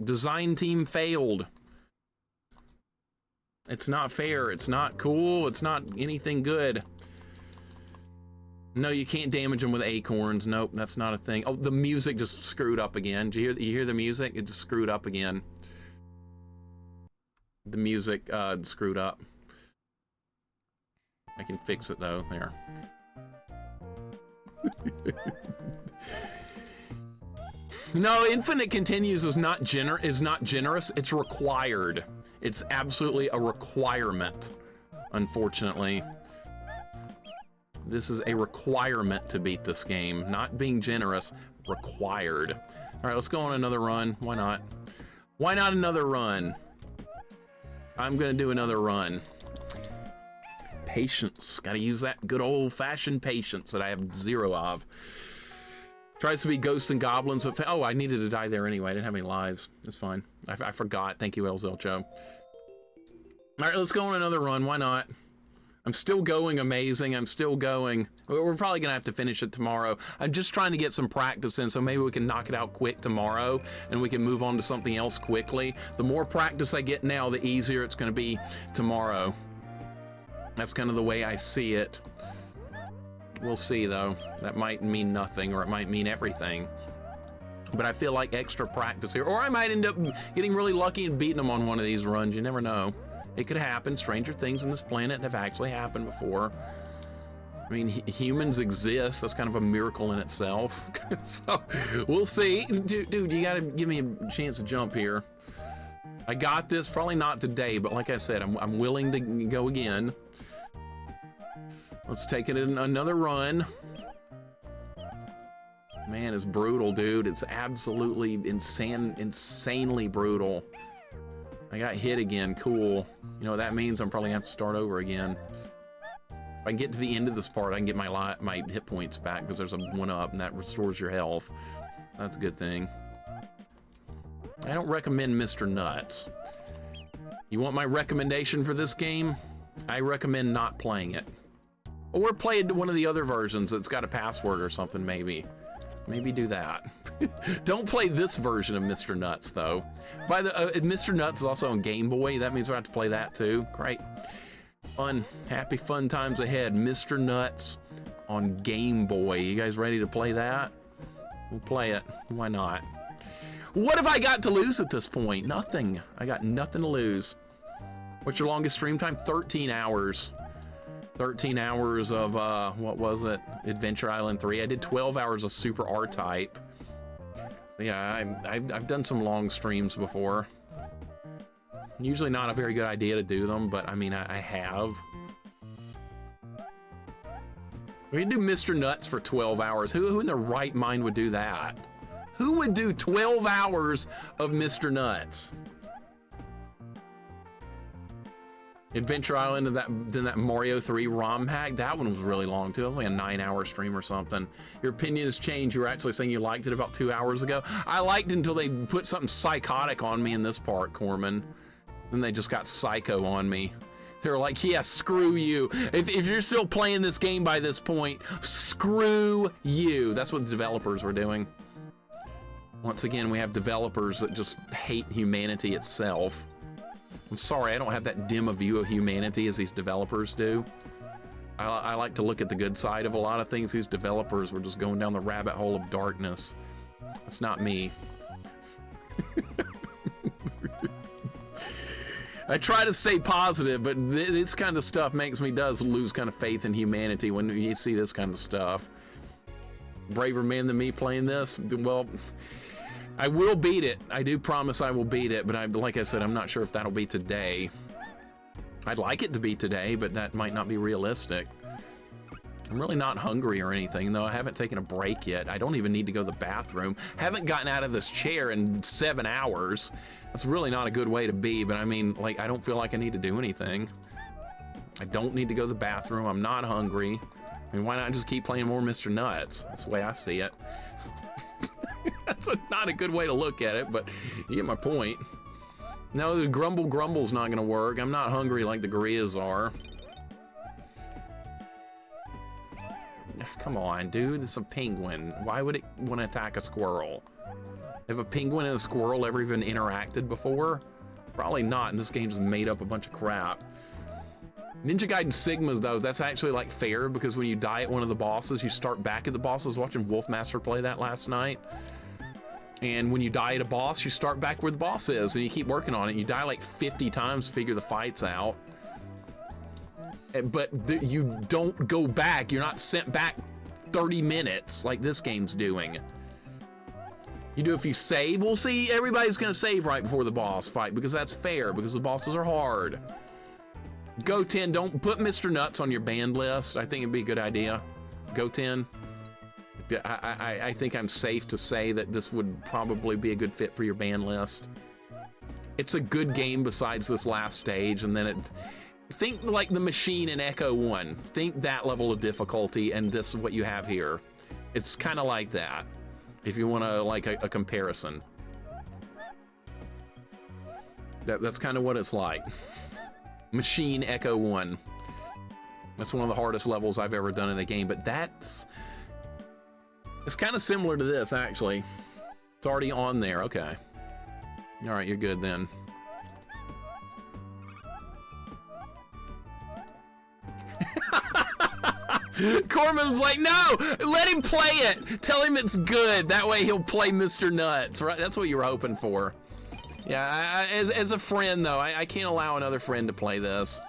Design team failed. It's not fair. It's not cool. It's not anything good. No, you can't damage them with acorns. Nope, that's not a thing. Oh, the music just screwed up again. Did you hear the music? It just screwed up again. The music screwed up. I can fix it though. There. No, infinite continues is not generous. It's required. It's absolutely a requirement. Unfortunately, this is a requirement to beat this game. Not being generous, required. All right, let's go on another run. Why not? Why not another run? I'm gonna do another run. Patience. Gotta use that good old-fashioned patience that I have zero of. Tries to be ghosts and goblins. Oh, I needed to die there anyway. I didn't have any lives. It's fine. I forgot. Thank you, El Zelcho. All right, let's go on another run. Why not? I'm still going amazing. I'm still going. We're probably gonna have to finish it tomorrow. I'm just trying to get some practice in, so maybe we can knock it out quick tomorrow and we can move on to something else quickly. The more practice I get now, the easier it's gonna be tomorrow. That's kind of the way I see it. We'll see though. That might mean nothing or it might mean everything. But I feel like extra practice here, or I might end up getting really lucky and beating them on one of these runs. You never know. It could happen. Stranger things on this planet have actually happened before. I mean, humans exist. That's kind of a miracle in itself. So we'll see. Dude, you gotta give me a chance to jump here. I got this. Probably not today, but like I said, I'm willing to go again. Let's take it in another run. Man, it's brutal, dude. It's absolutely insanely brutal. I got hit again. Cool. You know what that means? I'm probably gonna have to start over again. If I get to the end of this part, I can get my hit points back because there's a 1-up and that restores your health. That's a good thing. I don't recommend Mr. Nuts. You want my recommendation for this game? I recommend not playing it. Or play one of the other versions that's got a password or something, maybe. Maybe do that. Don't play this version of Mr. Nuts, though. Mr. Nuts is also on Game Boy. That means we'll have to play that, too. Great. Fun. Happy fun times ahead. Mr. Nuts on Game Boy. You guys ready to play that? We'll play it. Why not? What have I got to lose at this point? Nothing. I got nothing to lose. What's your longest stream time? 13 hours. 13 hours of, what was it? Adventure Island 3. I did 12 hours of Super R-Type. So yeah, I've done some long streams before. Usually not a very good idea to do them, but I mean, I have. We can do Mr. Nuts for 12 hours. Who in their right mind would do that? Who would do 12 hours of Mr. Nuts? Adventure Island and that Mario 3 ROM hack, that one was really long too. That was like a 9-hour stream or something. Your opinion has changed. You were actually saying you liked it about 2 hours ago. I liked it until they put something psychotic on me in this part, Corman. Then they just got psycho on me. They're like, yeah, screw you. If you're still playing this game by this point, screw you. That's what the developers were doing. Once again, we have developers that just hate humanity itself. I'm sorry, I don't have that dim a view of humanity as these developers do. I like to look at the good side of a lot of things. These developers were just going down the rabbit hole of darkness. That's not me. I try to stay positive, but this kind of stuff does lose kind of faith in humanity when you see this kind of stuff. Braver man than me playing this? Well, I will beat it. I do promise I will beat it, but like I said, I'm not sure if that'll be today. I'd like it to be today, but that might not be realistic. I'm really not hungry or anything, though. I haven't taken a break yet. I don't even need to go to the bathroom. Haven't gotten out of this chair in 7 hours. That's really not a good way to be, but I mean, like, I don't feel like I need to do anything. I don't need to go to the bathroom. I'm not hungry. I mean, why not just keep playing more Mr. Nuts? That's the way I see it. That's not a good way to look at it, but you get my point. No, the grumble's not gonna work. I'm not hungry like the gorillas are. Come on, dude, it's a penguin. Why would it want to attack a squirrel? Have a penguin and a squirrel ever even interacted before? Probably not, and this game's made up a bunch of crap. Ninja Gaiden Sigmas, though, that's actually like fair, because when you die at one of the bosses, you start back at the boss. I was watching Wolfmaster play that last night. And when you die at a boss, you start back where the boss is, and you keep working on it. You die like 50 times to figure the fights out. But you don't go back. You're not sent back 30 minutes like this game's doing. You do if you save. We'll see, everybody's gonna save right before the boss fight, because that's fair, because the bosses are hard. Go 10, don't put Mr. Nuts on your banned list. I think it'd be a good idea. Go 10. I think I'm safe to say that this would probably be a good fit for your ban list. It's a good game besides this last stage, and then think like the Machine in Echo 1. Think that level of difficulty, and this is what you have here. It's kind of like that, if you want to like a comparison. That's kind of what it's like. Machine Echo 1. That's one of the hardest levels I've ever done in a game, but it's kind of similar to this, actually. It's already on there. Okay. All right, you're good then. Corman's like, no, let him play it. Tell him it's good. That way he'll play Mr. Nuts, right? That's what you were hoping for. Yeah, as a friend, though, I can't allow another friend to play this.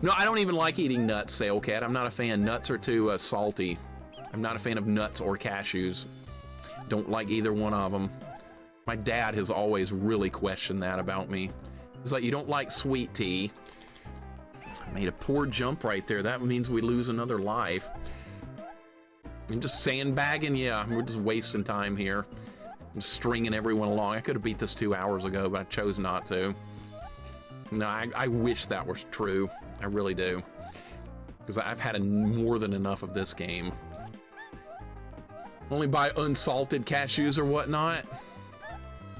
No, I don't even like eating nuts, Sailcat. I'm not a fan. Nuts are too salty. I'm not a fan of nuts or cashews. Don't like either one of them. My dad has always really questioned that about me. He's like, you don't like sweet tea. I made a poor jump right there. That means we lose another life. I'm just sandbagging. Yeah, we're just wasting time here. I'm stringing everyone along. I could have beat this 2 hours ago, but I chose not to. No, I wish that was true. I really do. Because I've had more than enough of this game. Only buy unsalted cashews or whatnot.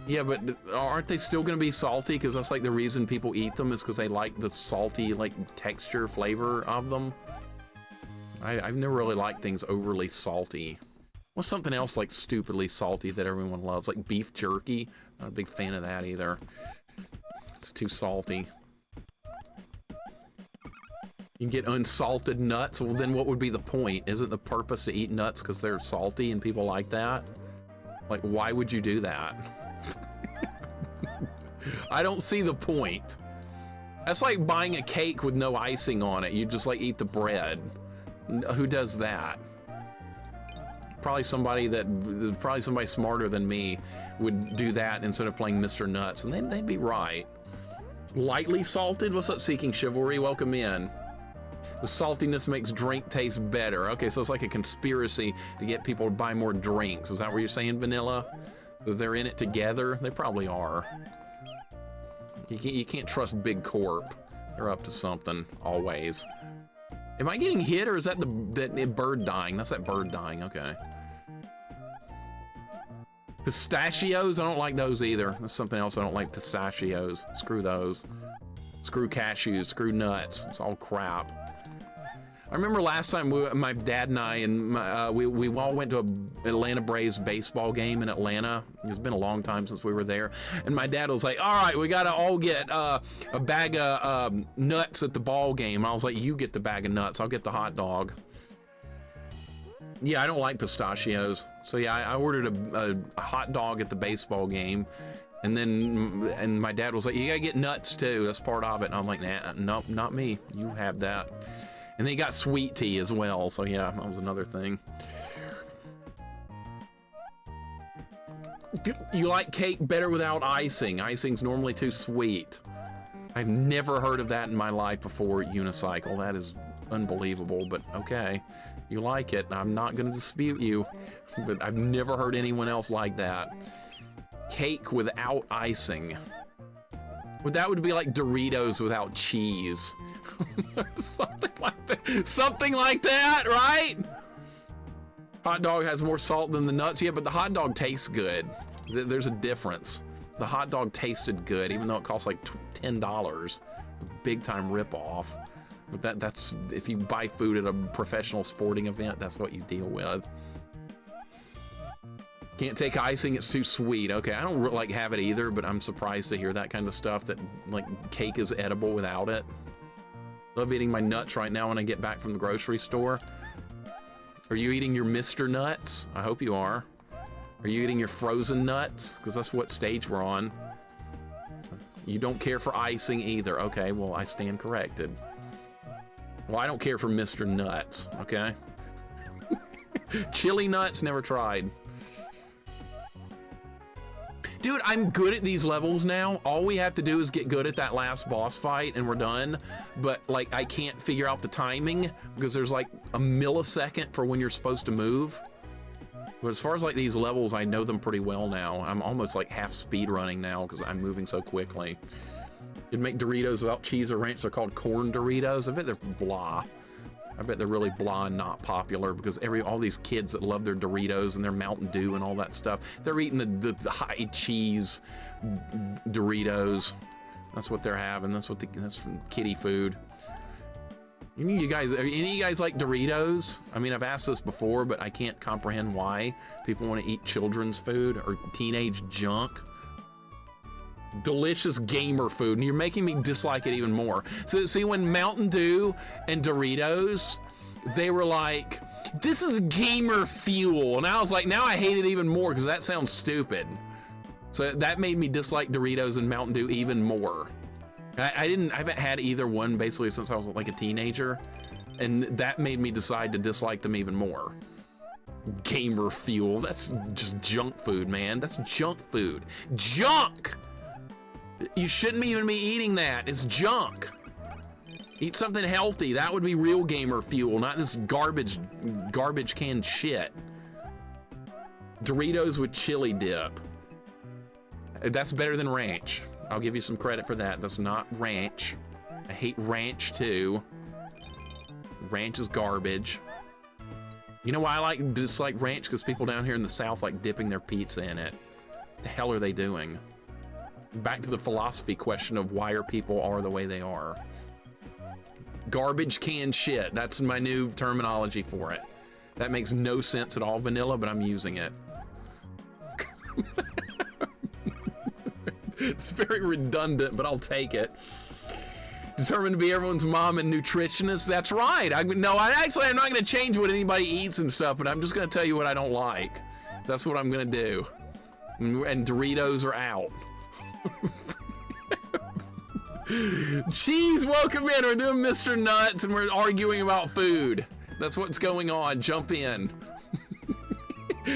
Yeah, but aren't they still going to be salty? Because that's like the reason people eat them, is because they like the salty, like, texture, flavor of them. I've never really liked things overly salty. What's something else like stupidly salty that everyone loves? Like beef jerky? Not a big fan of that either. It's too salty. You can get unsalted nuts. Well, then what would be the point? Isn't the purpose to eat nuts because they're salty and people like that? Like, why would you do that? I don't see the point. That's like buying a cake with no icing on it. You just like eat the bread. Who does that? Probably somebody smarter than me would do that instead of playing Mr. Nuts, and they'd be right. Lightly salted? What's up, Seeking Chivalry? Welcome in. The saltiness makes drink taste better. Okay, so it's like a conspiracy to get people to buy more drinks. Is that what you're saying, Vanilla? They're in it together? They probably are. You can't trust Big Corp. They're up to something, always. Am I getting hit, or is that that bird dying? That's that bird dying, okay. Pistachios, I don't like those either. That's something else I don't like, pistachios. Screw those. Screw cashews, screw nuts. It's all crap. I remember last time my dad and I and we all went to an Atlanta Braves baseball game in Atlanta. It's been a long time since we were there. And my dad was like, all right, we gotta all get a bag of nuts at the ball game. And I was like, you get the bag of nuts, I'll get the hot dog. Yeah, I don't like pistachios. So yeah, I ordered a hot dog at the baseball game. And my dad was like, you gotta get nuts too, that's part of it. And I'm like, nah, nope, not me, you have that. And then he got sweet tea as well, so yeah, that was another thing. You like cake better without icing. Icing's normally too sweet. I've never heard of that in my life before, Unicycle. That is unbelievable, but okay. You like it, I'm not gonna dispute you, but I've never heard anyone else like that. Cake without icing. Well, that would be like Doritos without cheese. Something like that. Something like that, right? Hot dog has more salt than the nuts. Yeah, but the hot dog tastes good. There's a difference. The hot dog tasted good, even though it costs like $10. Big time ripoff. But that's if you buy food at a professional sporting event, that's what you deal with. Can't take icing, it's too sweet. Okay, I don't like have it either, but I'm surprised to hear that kind of stuff, that like cake is edible without it. Love eating my nuts right now when I get back from the grocery store. Are you eating your Mr. Nuts? I hope you are. Are you eating your frozen nuts? Because that's what stage we're on. You don't care for icing either. Okay, well, I stand corrected. Well, I don't care for Mr. Nuts, okay? Chili nuts, never tried. Dude, I'm good at these levels now. All we have to do is get good at that last boss fight and we're done. But like, I can't figure out the timing because there's like a millisecond for when you're supposed to move. But as far as like these levels, I know them pretty well now. I'm almost like half speed running now because I'm moving so quickly. You'd make Doritos without cheese or ranch. They're called corn Doritos. I bet they're blah. I bet they're really blah and not popular because all these kids that love their Doritos and their Mountain Dew and all that stuff, they're eating the high cheese Doritos. That's what they're having. That's from kiddie food. Any of you guys like Doritos? I mean, I've asked this before, but I can't comprehend why people want to eat children's food or teenage junk. Delicious gamer food, and you're making me dislike it even more. So see, when Mountain Dew and Doritos, they were like, this is gamer fuel, and I was like, now I hate it even more because that sounds stupid. So that made me dislike Doritos and Mountain Dew even more. I haven't had either one basically since I was like a teenager, and that made me decide to dislike them even more. Gamer fuel, that's just junk food, man. That's junk food. Junk! You shouldn't even be eating that. It's junk. Eat something healthy. That would be real gamer fuel, not this garbage canned shit. Doritos with chili dip. That's better than ranch. I'll give you some credit for that. That's not ranch. I hate ranch too. Ranch is garbage. You know why I dislike ranch? Because people down here in the South like dipping their pizza in it. What the hell are they doing? Back to the philosophy question of why people are the way they are. Garbage canned shit. That's my new terminology for it. That makes no sense at all, vanilla, but I'm using it. It's very redundant, but I'll take it. Determined to be everyone's mom and nutritionist. That's right. I'm not going to change what anybody eats and stuff, but I'm just going to tell you what I don't like. That's what I'm going to do. And Doritos are out. Cheese, welcome in. We're doing Mr. Nuts and we're arguing about food. That's what's going on. Jump in.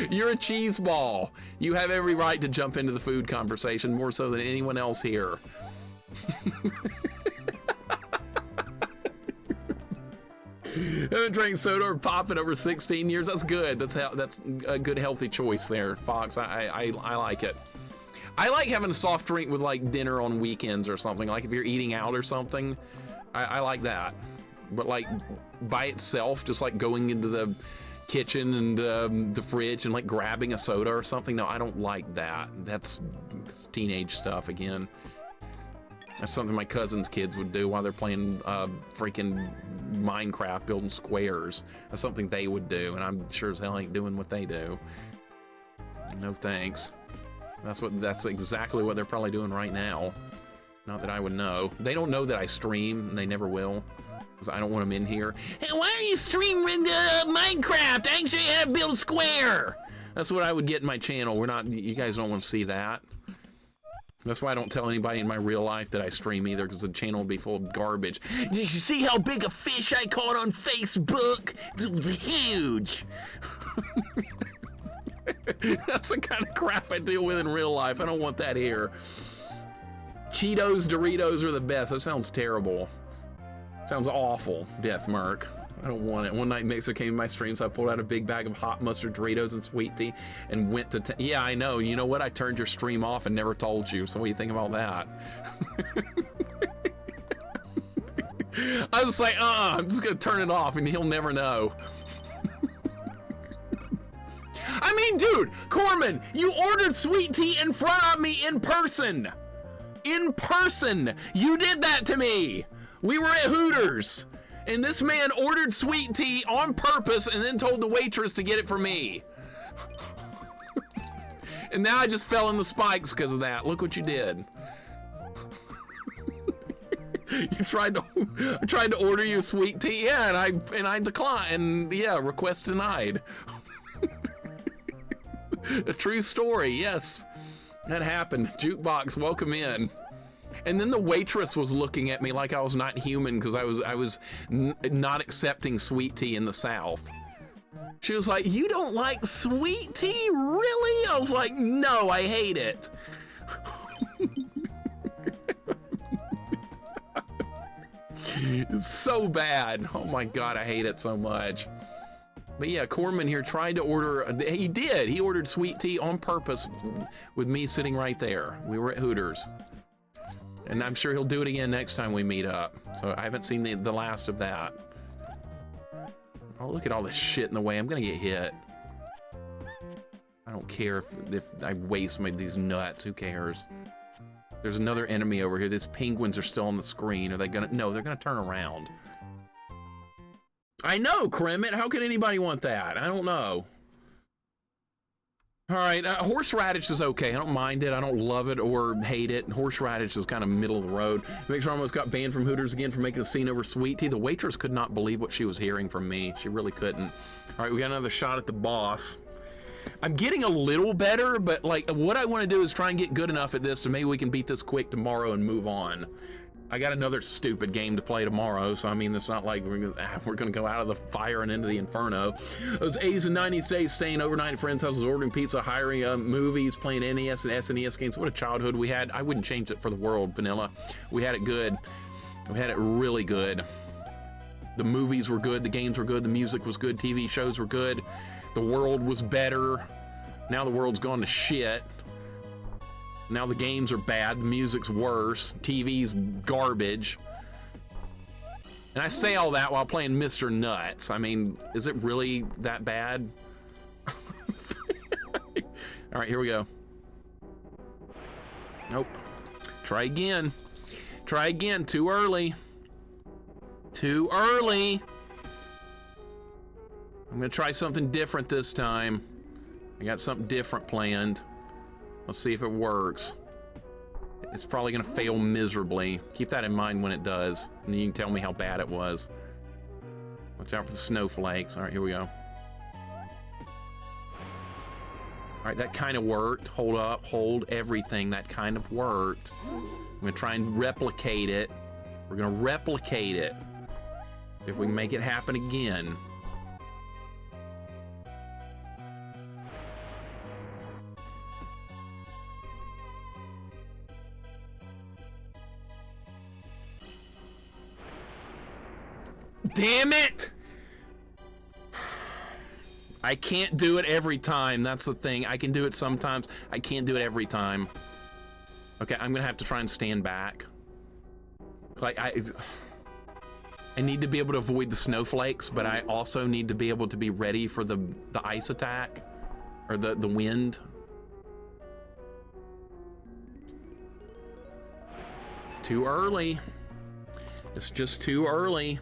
You're a cheese ball. You have every right to jump into the food conversation more so than anyone else here. Haven't drank soda or pop in over 16 years. That's good. That's a good healthy choice there, Fox. I like it. I like having a soft drink with like dinner on weekends or something. Like if you're eating out or something, I like that. But like by itself, just like going into the kitchen and the fridge and like grabbing a soda or something. No, I don't like that. That's teenage stuff again. That's something my cousin's kids would do while they're playing freaking Minecraft, building squares. That's something they would do, and I'm sure as hell ain't doing what they do. No thanks. That's exactly what they're probably doing right now. Not that I would know. They don't know that I stream, and they never will, because I don't want them in here. Hey, why are you streaming Minecraft? I can show you how to build a square. That's what I would get in my channel. You guys don't want to see that. That's why I don't tell anybody in my real life that I stream either, because the channel will be full of garbage. Did you see how big a fish I caught on Facebook? It was huge. That's the kind of crap I deal with in real life. I don't want that here. Cheetos, Doritos are the best. That sounds terrible. Sounds awful, Death Merc. I don't want it. One night Mixer came to my stream, so I pulled out a big bag of hot mustard Doritos and sweet tea and went to yeah, I know. You know what? I turned your stream off and never told you. So what do you think about that? I was like, I'm just gonna turn it off and he'll never know. I mean, dude, Corman, you ordered sweet tea in front of me in person. In person. You did that to me. We were at Hooters. And this man ordered sweet tea on purpose and then told the waitress to get it for me. And now I just fell in the spikes because of that. Look what you did. You tried to order you sweet tea, yeah, and I declined, and yeah, request denied. A true story, yes. That happened. Jukebox, welcome in. And then the waitress was looking at me like I was not human because I was not accepting sweet tea in the South. She was like, "You don't like sweet tea? Really?" I was like, "No, I hate it." It's so bad. Oh my God, I hate it so much. But yeah, Corman here tried to order, he did. He ordered sweet tea on purpose with me sitting right there. We were at Hooters. And I'm sure he'll do it again next time we meet up. So I haven't seen the last of that. Oh, look at all this shit in the way. I'm gonna get hit. I don't care if I waste these nuts. Who cares? There's another enemy over here. These penguins are still on the screen. Are they gonna? No, they're gonna turn around. I know, Kremit. How could anybody want that? I don't know. All right, horseradish is okay. I don't mind it. I don't love it or hate it. Horseradish is kind of middle of the road. Make sure I almost got banned from Hooters again for making a scene over sweet tea. The waitress could not believe what she was hearing from me. She really couldn't. All right, we got another shot at the boss. I'm getting a little better, but like what I want to do is try and get good enough at this so maybe we can beat this quick tomorrow and move on. I got another stupid game to play tomorrow, so I mean, it's not like we're gonna go out of the fire and into the inferno. Those 80s and 90s days, staying overnight at friends' houses, ordering pizza, hiring movies, playing NES and SNES games. What a childhood we had. I wouldn't change it for the world, Vanilla. We had it good. We had it really good. The movies were good, the games were good, the music was good, TV shows were good, the world was better. Now the world's gone to shit. Now the games are bad, the music's worse, TV's garbage. And I say all that while playing Mr. Nuts. I mean, is it really that bad? All right, here we go. Nope. Try again. Try again, too early. Too early. I'm gonna try something different this time. I got something different planned. Let's see if it works. It's probably gonna fail miserably. Keep that in mind when it does, and you can tell me how bad it was. Watch out for the snowflakes. All right, here we go. All right, that kind of worked. Hold up, hold everything. That kind of worked. I'm gonna try and replicate it. We're gonna replicate it. If we can make it happen again. Damn it! I can't do it every time. That's the thing. I can do it sometimes. I can't do it every time. Okay, I'm gonna have to try and stand back. Like I need to be able to avoid the snowflakes, but I also need to be able to be ready for the ice attack, or the wind. Too early. It's just too early.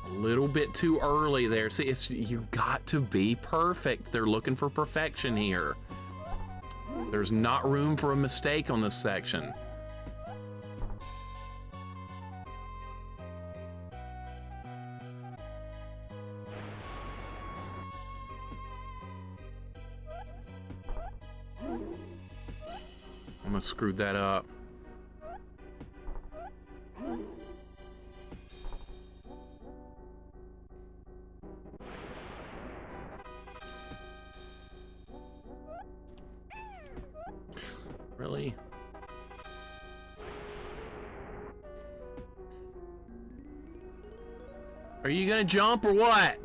A little bit too early there. See, you got to be perfect. They're looking for perfection here. There's not room for a mistake on this section. Almost screwed that up. Really? Are you gonna jump or what?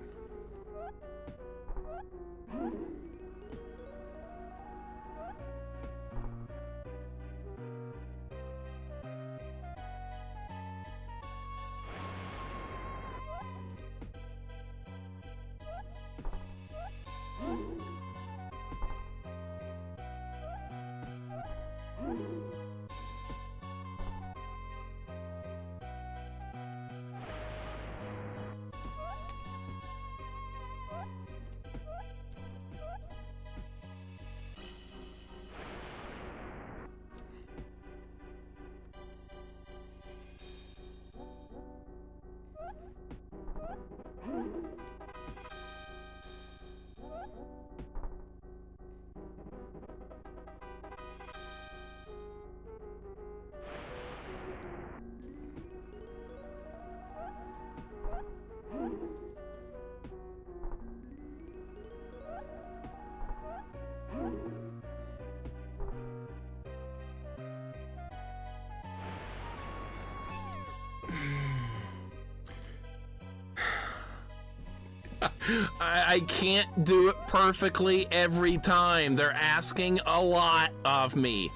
I can't do it perfectly every time. They're asking a lot of me.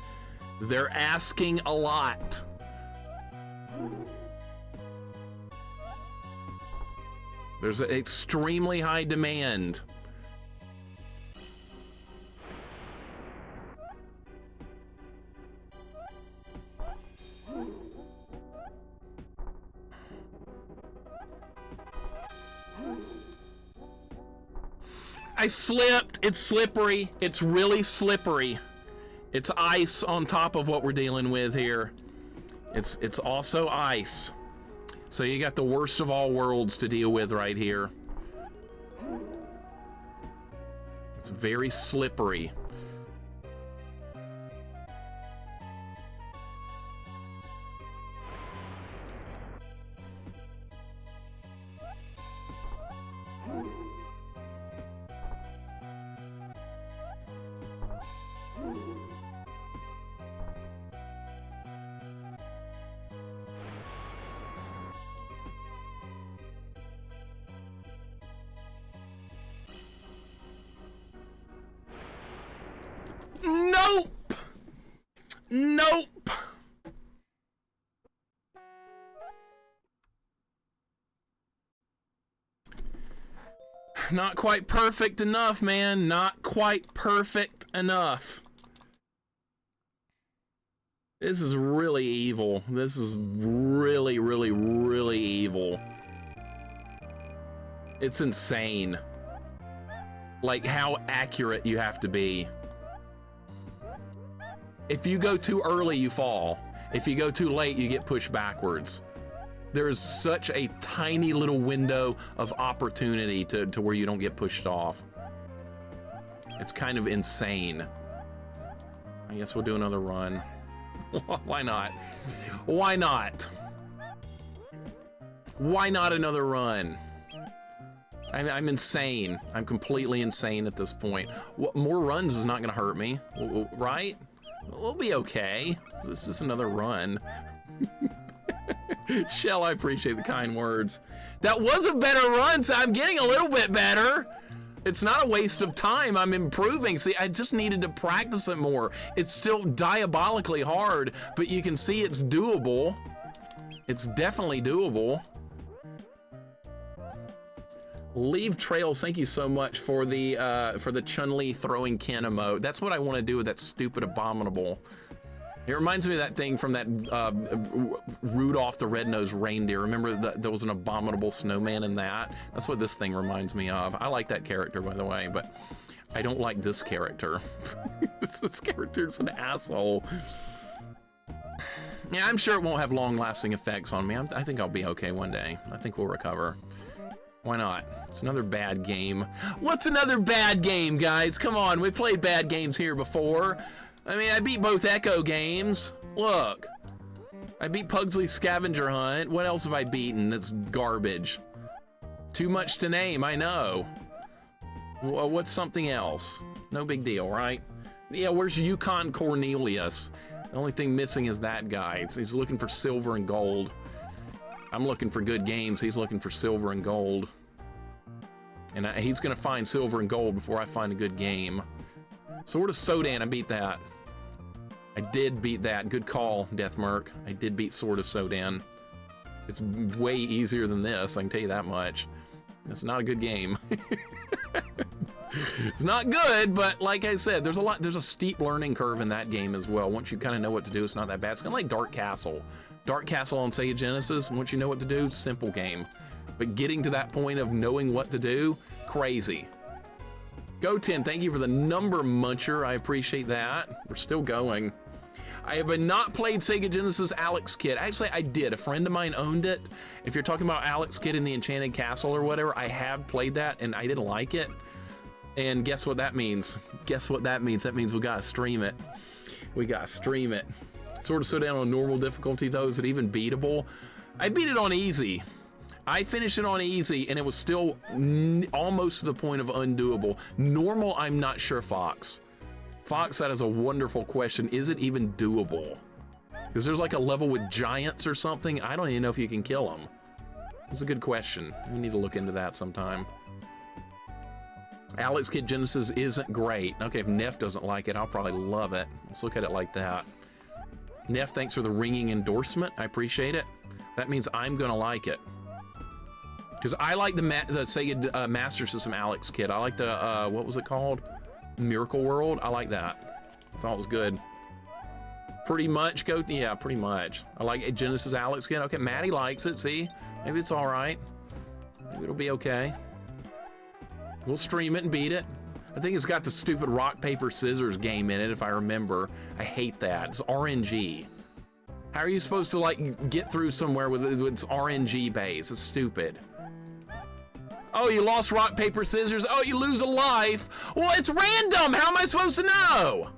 They're asking a lot. There's an extremely high demand. I slipped. It's slippery. It's really slippery. It's ice on top of what we're dealing with here. It's also ice. So you got the worst of all worlds to deal with right here. It's very slippery. Nope! Nope! Not quite perfect enough, man. Not quite perfect enough. This is really evil. This is really, really, really evil. It's insane. Like how accurate you have to be. If you go too early, you fall. If you go too late, you get pushed backwards. There is such a tiny little window of opportunity to where you don't get pushed off. It's kind of insane. I guess we'll do another run. Why not? Why not? Why not another run? I'm insane. I'm completely insane at this point. More runs is not gonna hurt me, right? We'll be okay. This is another run. Shell, I appreciate the kind words. That was a better run, so I'm getting a little bit better. It's not a waste of time. I'm improving. See, I just needed to practice it more. It's still diabolically hard, but you can see it's doable. It's definitely doable. Leave trails, thank you so much for the Chun-Li throwing Ken emote. That's what I want to do with that stupid abominable. It reminds me of that thing from that Rudolph the Red-Nosed Reindeer. Remember that there was an abominable snowman in that? That's what this thing reminds me of. I like that character, by the way, but I don't like this character. This character's an asshole. Yeah, I'm sure it won't have long-lasting effects on me. I think I'll be okay one day. I think we'll recover. Why not? It's another bad game. What's another bad game, guys? Come on, we've played bad games here before. I mean, I beat both Echo games. Look. I beat Pugsley's Scavenger Hunt. What else have I beaten that's garbage? Too much to name, I know. What's something else? No big deal, right? Yeah, where's Yukon Cornelius? The only thing missing is that guy. He's looking for silver and gold. I'm looking for good games. He's looking for silver and gold. And he's gonna find silver and gold before I find a good game. Sword of Sodan, I beat that. I did beat that. Good call, Deathmerk. I did beat Sword of Sodan. It's way easier than this, I can tell you that much. It's not a good game. It's not good, but like I said, there's a steep learning curve in that game as well. Once you kind of know what to do, it's not that bad. It's kind of like Dark Castle. Dark Castle on Sega Genesis, once you know what to do, simple game. But getting to that point of knowing what to do, crazy. Go 10, thank you for the number muncher. I appreciate that. We're still going. I have not played Sega Genesis Alex Kidd. Actually, I did. A friend of mine owned it. If you're talking about Alex Kidd in the Enchanted Castle or whatever, I have played that and I didn't like it. And guess what that means? Guess what that means? That means we gotta stream it. We gotta stream it. Sort of so down on normal difficulty though. Is it even beatable? I beat it on easy. I finished it on easy and it was still almost to the point of undoable. Normal, I'm not sure, Fox. Fox, that is a wonderful question. Is it even doable? Because there's like a level with giants or something. I don't even know if you can kill them. It's a good question. We need to look into that sometime. Alex Kidd Genesis isn't great. Okay, if Neff doesn't like it, I'll probably love it. Let's look at it like that. Neff, thanks for the ringing endorsement. I appreciate it. That means I'm gonna like it. Because I like the Sega Master System Alex Kidd. I like the, what was it called? Miracle World. I like that. I thought it was good. Pretty much, yeah, pretty much. I like Genesis Alex Kidd. Okay, Maddie likes it, see? Maybe it's all right. Maybe it'll be okay. We'll stream it and beat it. I think it's got the stupid rock, paper, scissors game in it, if I remember. I hate that. It's RNG. How are you supposed to, like, get through somewhere with its RNG base? It's stupid. Oh, you lost rock, paper, scissors. Oh, you lose a life. Well, it's random. How am I supposed to know?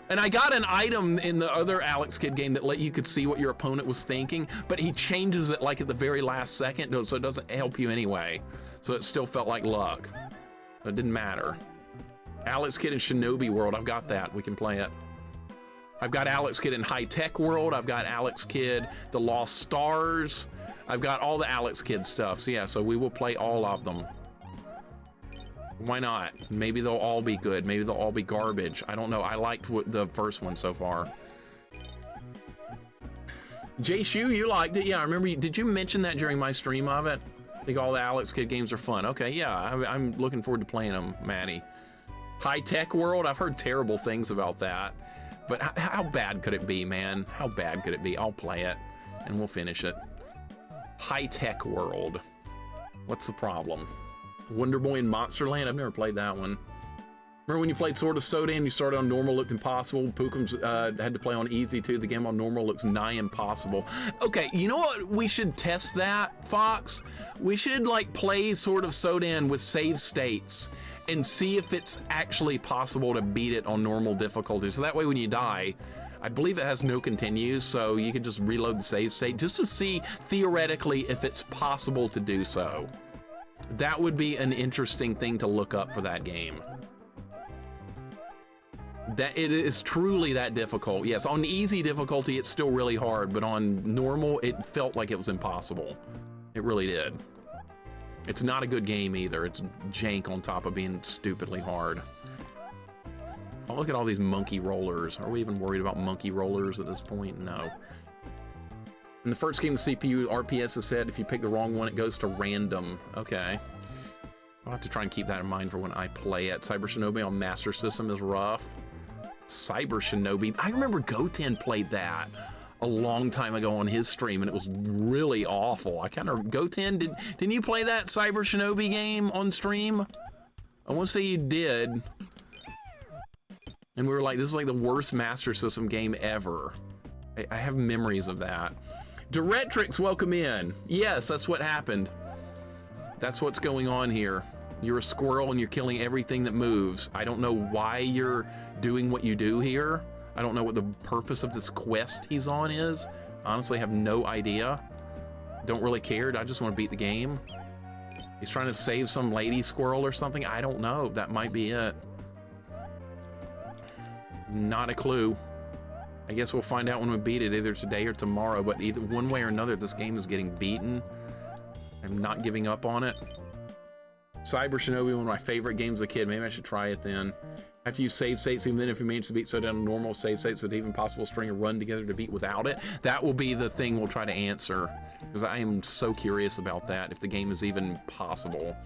And I got an item in the other Alex Kidd game that let you could see what your opponent was thinking, but he changes it like at the very last second, so it doesn't help you anyway. So it still felt like luck. It didn't matter. Alex Kidd in Shinobi World, I've got that. We can play it. I've got Alex Kidd in High Tech World. I've got Alex Kidd, The Lost Stars. I've got all the Alex Kidd stuff. So yeah, so we will play all of them. Why not? Maybe they'll all be good. Maybe they'll all be garbage. I don't know. I liked the first one so far. Jay Shu, you liked it? Yeah, I remember. Did you mention that during my stream of it? I think all the Alex Kidd games are fun. Okay, yeah, I'm looking forward to playing them, Maddie. High Tech World, I've heard terrible things about that. But how bad could it be, man? How bad could it be? I'll play it, and we'll finish it. High Tech World. What's the problem? Wonder Boy in Monsterland? I've never played that one. Remember when you played Sword of Sodan, you started on normal, looked impossible. Pookums had to play on easy too. The game on normal looks nigh impossible. Okay, you know what? We should test that, Fox. We should like play Sword of Sodan with save states and see if it's actually possible to beat it on normal difficulty. So that way when you die, I believe it has no continues, so you can just reload the save state just to see theoretically if it's possible to do so. That would be an interesting thing to look up for that game. That it is truly that difficult. Yes, on easy difficulty, it's still really hard, but on normal, it felt like it was impossible. It really did. It's not a good game either. It's jank on top of being stupidly hard. Oh, look at all these monkey rollers. Are we even worried about monkey rollers at this point? No. In the first game, the CPU RPS is set. If you pick the wrong one, it goes to random. Okay. I'll have to try and keep that in mind for when I play it. Cyber Shinobi on Master System is rough. Cyber Shinobi. I remember Goten played that a long time ago on his stream, and it was really awful. I kind of... Goten, didn't you play that Cyber Shinobi game on stream? I want to say you did. And we were like, this is like the worst Master System game ever. I have memories of that. Directrix, welcome in. Yes, that's what happened. That's what's going on here. You're a squirrel and you're killing everything that moves. I don't know why you're doing what you do here. I don't know what the purpose of this quest he's on is. Honestly, I have no idea. Don't really care. I just want to beat the game. He's trying to save some lady squirrel or something. I don't know. That might be it. Not a clue. I guess we'll find out when we beat it, either today or tomorrow, but either one way or another, this game is getting beaten. I'm not giving up on it. Cyber Shinobi, one of my favorite games as a kid. Maybe I should try it then. Have to use save states, even then if you manage to beat so down normal save states, is it even possible to string a run together to beat without it? That will be the thing we'll try to answer, because I am so curious about that, if the game is even possible.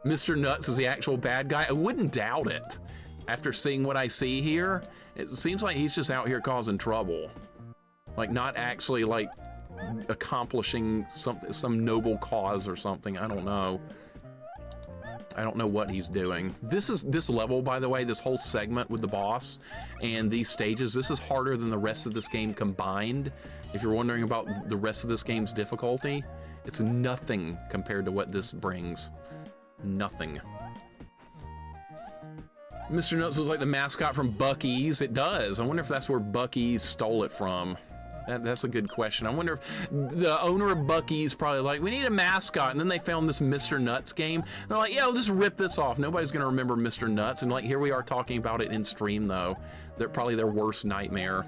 Mr. Nuts is the actual bad guy? I wouldn't doubt it. After seeing what I see here, it seems like he's just out here causing trouble. Like, not actually, like, accomplishing something, some noble cause or something. I don't know. I don't know what he's doing. This level, by the way, this whole segment with the boss and these stages, this is harder than the rest of this game combined. If you're wondering about the rest of this game's difficulty, it's nothing compared to what this brings. Nothing. Mr. Nuts looks like the mascot from Buc-ee's. It does. I wonder if that's where Buc-ee's stole it from. That's a good question. I wonder if the owner of Buc-ee's probably like, we need a mascot, and then they found this Mr. Nuts game. They're like, yeah, we'll just rip this off. Nobody's gonna remember Mr. Nuts, and like here we are talking about it in stream though. They're probably their worst nightmare.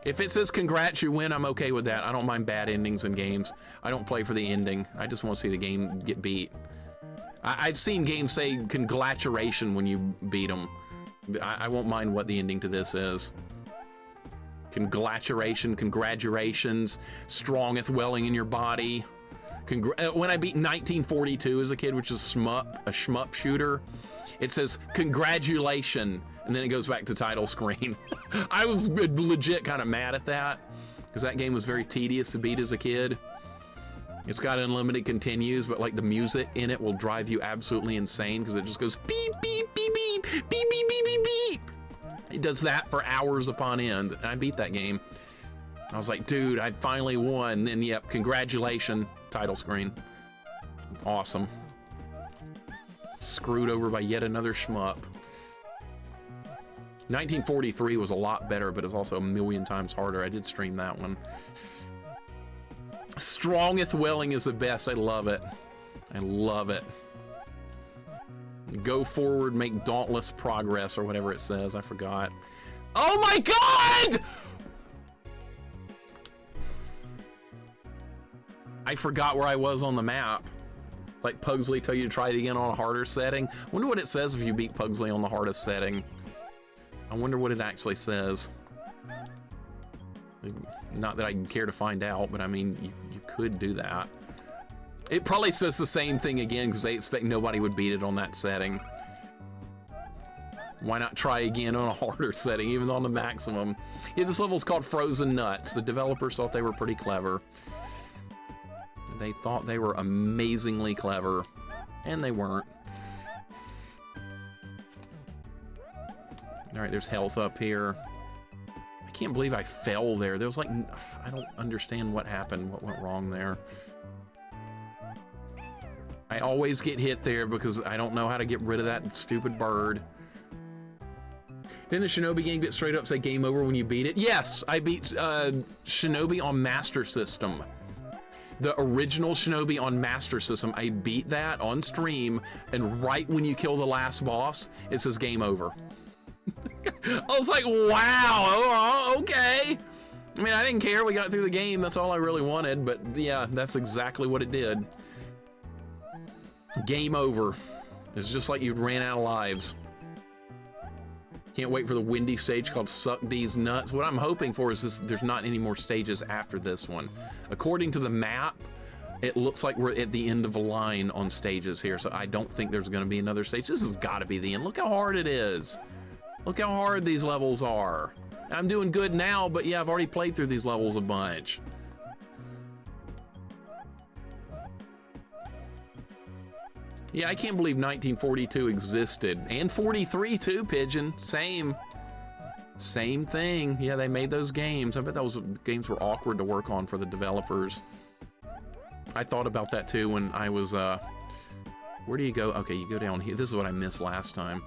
If it says congrats, you win, I'm okay with that. I don't mind bad endings in games. I don't play for the ending. I just want to see the game get beat. I've seen games say congratulation when you beat them. I won't mind what the ending to this is. Congratulations, strongeth welling in your body. When I beat 1942 as a kid, which is a shmup shooter, it says congratulation, and then it goes back to title screen. I was legit kind of mad at that, because that game was very tedious to beat as a kid. It's got unlimited continues, but like the music in it will drive you absolutely insane, because it just goes beep, beep, beep, beep, beep, beep, beep, beep, beep. It does that for hours upon end, and I beat that game. I was like, dude, I finally won. And yep, congratulations, title screen. Awesome. Screwed over by yet another shmup. 1943 was a lot better, but it was also a million times harder. I did stream that one. Strongeth Welling is the best. I love it. I love it. Go forward, make dauntless progress, or whatever it says. I forgot. Oh my god! I forgot where I was on the map. Like Pugsley tell you to try it again on a harder setting. I wonder what it says if you beat Pugsley on the hardest setting. I wonder what it actually says. Not that I care to find out, but I mean, you could do that. It probably says the same thing again because they expect nobody would beat it on that setting. Why not try again on a harder setting, even on the maximum? Yeah, this level's called Frozen Nuts. The developers thought they were pretty clever. They thought they were amazingly clever, and they weren't. All right, there's health up here. I can't believe I fell there. There was like, I don't understand what happened, what went wrong there. I always get hit there because I don't know how to get rid of that stupid bird. Didn't the Shinobi game get straight up say game over when you beat it? Yes, I beat Shinobi on Master System. The original Shinobi on Master System, I beat that on stream, and right when you kill the last boss, it says game over. I was like, wow, okay. I mean, I didn't care. We got through the game. That's all I really wanted. But yeah, that's exactly what it did. Game over. It's just like you ran out of lives. Can't wait for the windy stage called Suck These Nuts. What I'm hoping for is this, there's not any more stages after this one. According to the map, it looks like we're at the end of a line on stages here, so I don't think there's gonna be another stage. This has gotta be the end. Look how hard it is. Look how hard these levels are. I'm doing good now, but yeah, I've already played through these levels a bunch. Yeah, I can't believe 1942 existed. And 43 too, Pigeon. Same thing. Yeah, they made those games. I bet those games were awkward to work on for the developers. I thought about that too when I was, where do you go? Okay, you go down here. This is what I missed last time.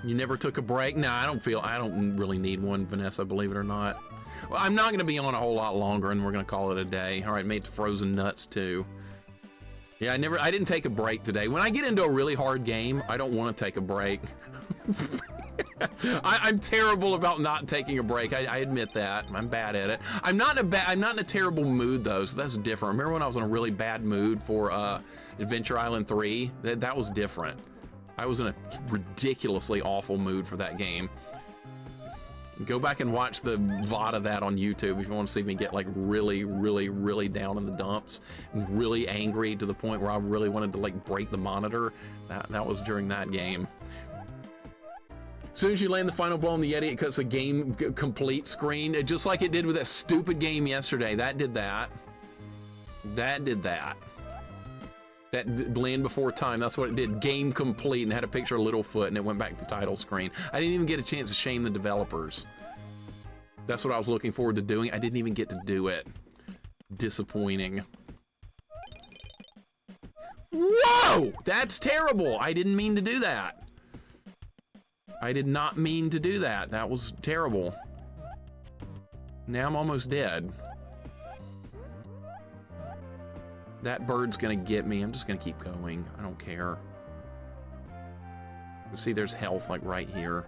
You never took a break? Nah, I don't really need one, Vanessa, believe it or not. Well, I'm not gonna be on a whole lot longer and we're gonna call it a day. All right, made Frozen Nuts too. Yeah, I didn't take a break today. When I get into a really hard game, I don't want to take a break. I'm terrible about not taking a break. I admit that. I'm bad at it. I'm not in a terrible mood though, so that's different. Remember when I was in a really bad mood for Adventure Island 3? That was different. I was in a ridiculously awful mood for that game. Go back and watch the VOD of that on YouTube if you want to see me get like really, really, really down in the dumps and really angry to the point where I really wanted to like break the monitor. That was during that game. As soon as you land the final blow on the Yeti, it cuts the game complete screen, just like it did with that stupid game yesterday. That did that. That did that. That Land Before Time, that's what it did. Game complete, and had a picture of Littlefoot, and it went back to the title screen. I didn't even get a chance to shame the developers. That's what I was looking forward to doing. I didn't even get to do it. Disappointing. Whoa! That's terrible! I didn't mean to do that. I did not mean to do that. That was terrible. Now I'm almost dead. That bird's gonna get me. I'm just gonna keep going. I don't care. See, there's health like right here.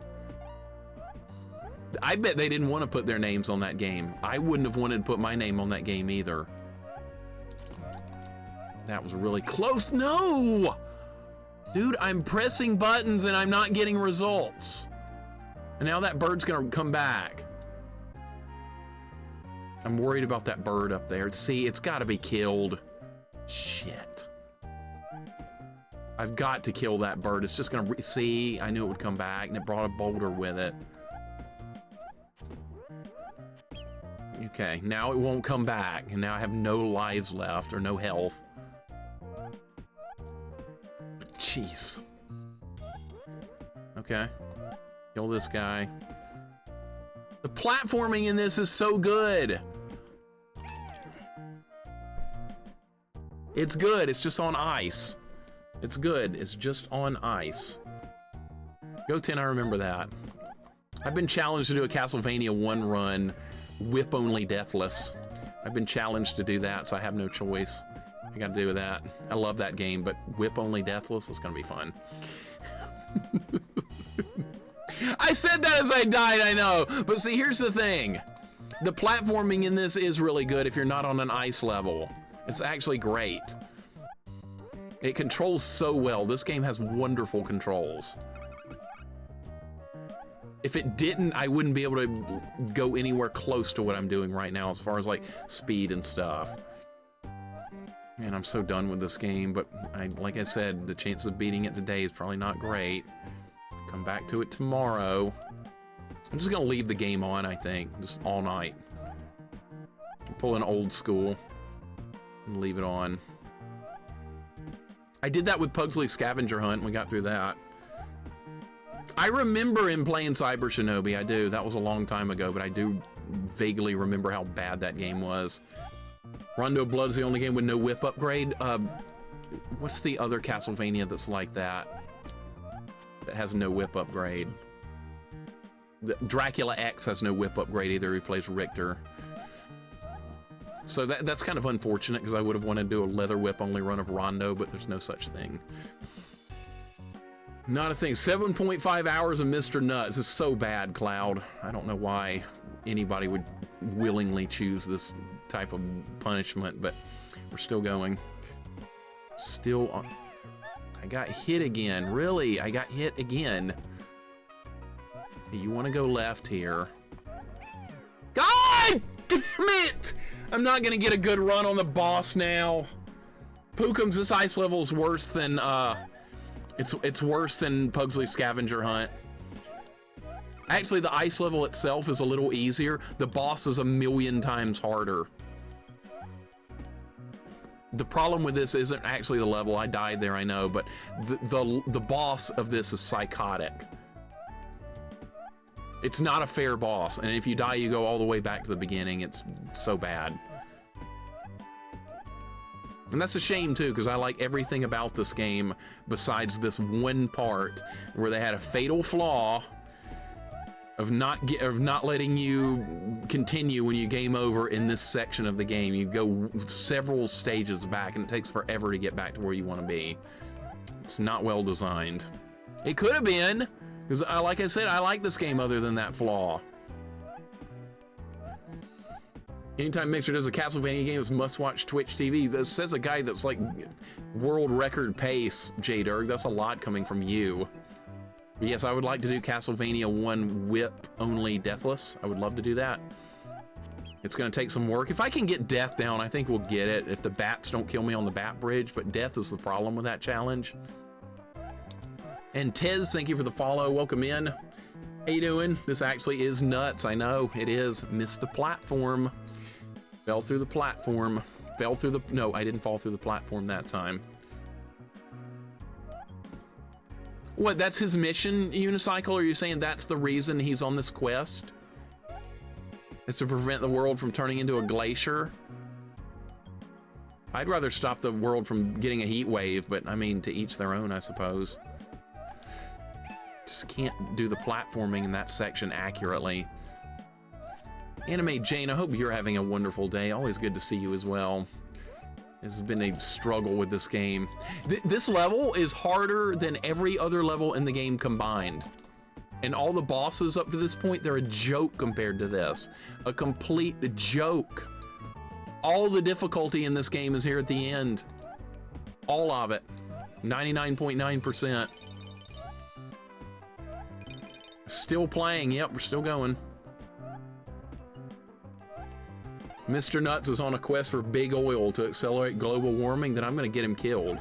I bet they didn't want to put their names on that game. I wouldn't have wanted to put my name on that game either. That was really close. No! Dude, I'm pressing buttons and I'm not getting results. And now that bird's gonna come back. I'm worried about that bird up there. See, it's gotta be killed. Shit. I've got to kill that bird. It's just gonna see, I knew it would come back and it brought a boulder with it. Okay, now it won't come back and now I have no lives left or no health. Jeez. Okay. Kill this guy. The platforming in this is so good. It's good, it's just on ice. It's good, it's just on ice. Go 10, I remember that. I've been challenged to do a Castlevania 1 run, whip only deathless. I've been challenged to do that, so I have no choice. I gotta do that. I love that game, but whip only deathless is gonna be fun. I said that as I died, I know. But see, here's the thing. The platforming in this is really good if you're not on an ice level. It's actually great. It controls so well. This game has wonderful controls. If it didn't, I wouldn't be able to go anywhere close to what I'm doing right now as far as like speed and stuff. Man, I'm so done with this game, but like I said, the chance of beating it today is probably not great. Come back to it tomorrow. I'm just gonna leave the game on, I think, just all night. Pull an old school and leave it on. I did that with Pugsley's Scavenger Hunt, and we got through that. I remember him playing Cyber Shinobi, I do. That was a long time ago, but I do vaguely remember how bad that game was. Rondo of Blood's the only game with no whip upgrade. What's the other Castlevania that's like that? That has no whip upgrade. Dracula X has no whip upgrade either. He plays Richter. So that's kind of unfortunate because I would have wanted to do a leather whip only run of Rondo, but there's no such thing. Not a thing. 7.5 hours of Mr. NUTZ. This is so bad, Cloud. I don't know why anybody would willingly choose this type of punishment, but we're still going. Still on. I got hit again. Really? I got hit again. Okay, you want to go left here. God damn it! I'm not gonna get a good run on the boss now. Pookums, this ice level is worse than it's worse than Pugsley's scavenger hunt. Actually, the ice level itself is a little easier. The boss is 1,000,000 times harder. The problem with this isn't actually the level. I died there, I know, but the boss of this is psychotic. It's not a fair boss, and if you die, you go all the way back to the beginning. It's so bad. And that's a shame too, because I like everything about this game besides this one part where they had a fatal flaw of not letting you continue when you game over in this section of the game. You go several stages back, and it takes forever to get back to where you want to be. It's not well designed. It could have been, because like I said, I like this game other than that flaw. Anytime Mixer does a Castlevania game, it's must-watch Twitch TV. This says a guy that's like world record pace, J-Dirk. That's a lot coming from you. But yes, I would like to do Castlevania 1 whip-only deathless. I would love to do that. It's gonna take some work. If I can get death down, I think we'll get it. If the bats don't kill me on the bat bridge, but death is the problem with that challenge. And Tez, thank you for the follow. Welcome in. How you doing? This actually is nuts. I know, it is. Missed the platform. Fell through the platform. Fell through the... No, I didn't fall through the platform that time. What, that's his mission, Unicycle? Are you saying that's the reason he's on this quest? Is to prevent the world from turning into a glacier? I'd rather stop the world from getting a heat wave, but I mean, to each their own, I suppose. Just can't do the platforming in that section accurately. Anime Jane, I hope you're having a wonderful day. Always good to see you as well. This has been a struggle with this game. This level is harder than every other level in the game combined. And all the bosses up to this point, they're a joke compared to this. A complete joke. All the difficulty in this game is here at the end. All of it. 99.9%. Still playing. Yep, we're still going. Mr. Nuts is on a quest for big oil to accelerate global warming, then I'm gonna get him killed.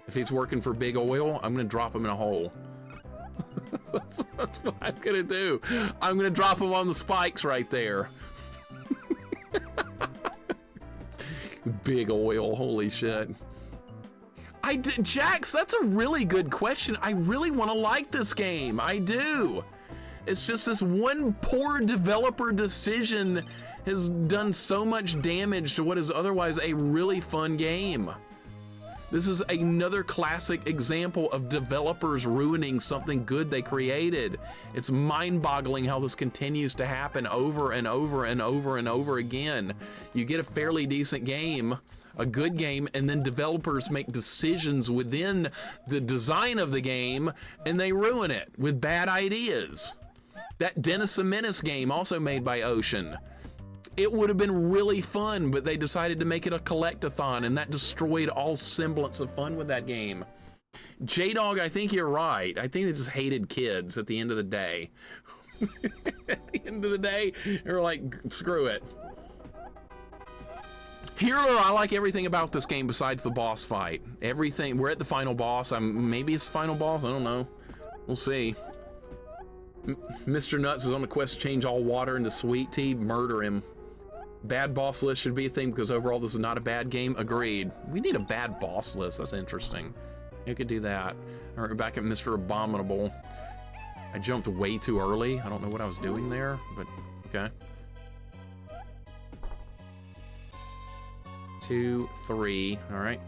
If he's working for big oil, I'm gonna drop him in a hole. that's what I'm gonna do. I'm gonna drop him on the spikes right there. Big oil, holy shit. Jax, that's a really good question. I really wanna like this game, I do. It's just this one poor developer decision has done so much damage to what is otherwise a really fun game. This is another classic example of developers ruining something good they created. It's mind-boggling how this continues to happen over and over and over and over again. You get a fairly decent game, a good game, and then developers make decisions within the design of the game, and they ruin it with bad ideas. That Dennis the Menace game, also made by Ocean. It would have been really fun, but they decided to make it a collect-a-thon, and that destroyed all semblance of fun with that game. J-Dog, I think you're right. I think they just hated kids at the end of the day. At the end of the day, they were like, screw it. Hero, I like everything about this game besides the boss fight. Everything, we're at the final boss. Maybe it's the final boss, I don't know. We'll see. Mr. Nuts is on a quest to change all water into sweet tea. Murder him. Bad boss list should be a thing because overall this is not a bad game. Agreed. We need a bad boss list. That's interesting. You could do that. All right, we're back at Mr. Abominable. I jumped way too early. I don't know what I was doing there, but okay. 2, 3. All right.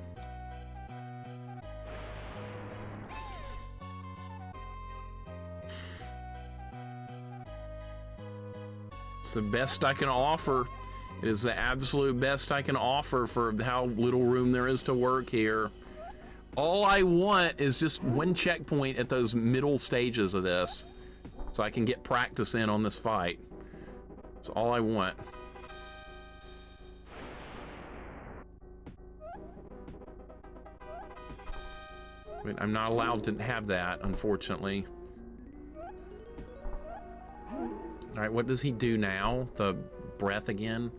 It's the best I can offer. It is the absolute best I can offer for how little room there is to work here. All I want is just one checkpoint at those middle stages of this, so I can get practice in on this fight. That's all I want. But I'm not allowed to have that, unfortunately. All right, what does he do now? The breath again?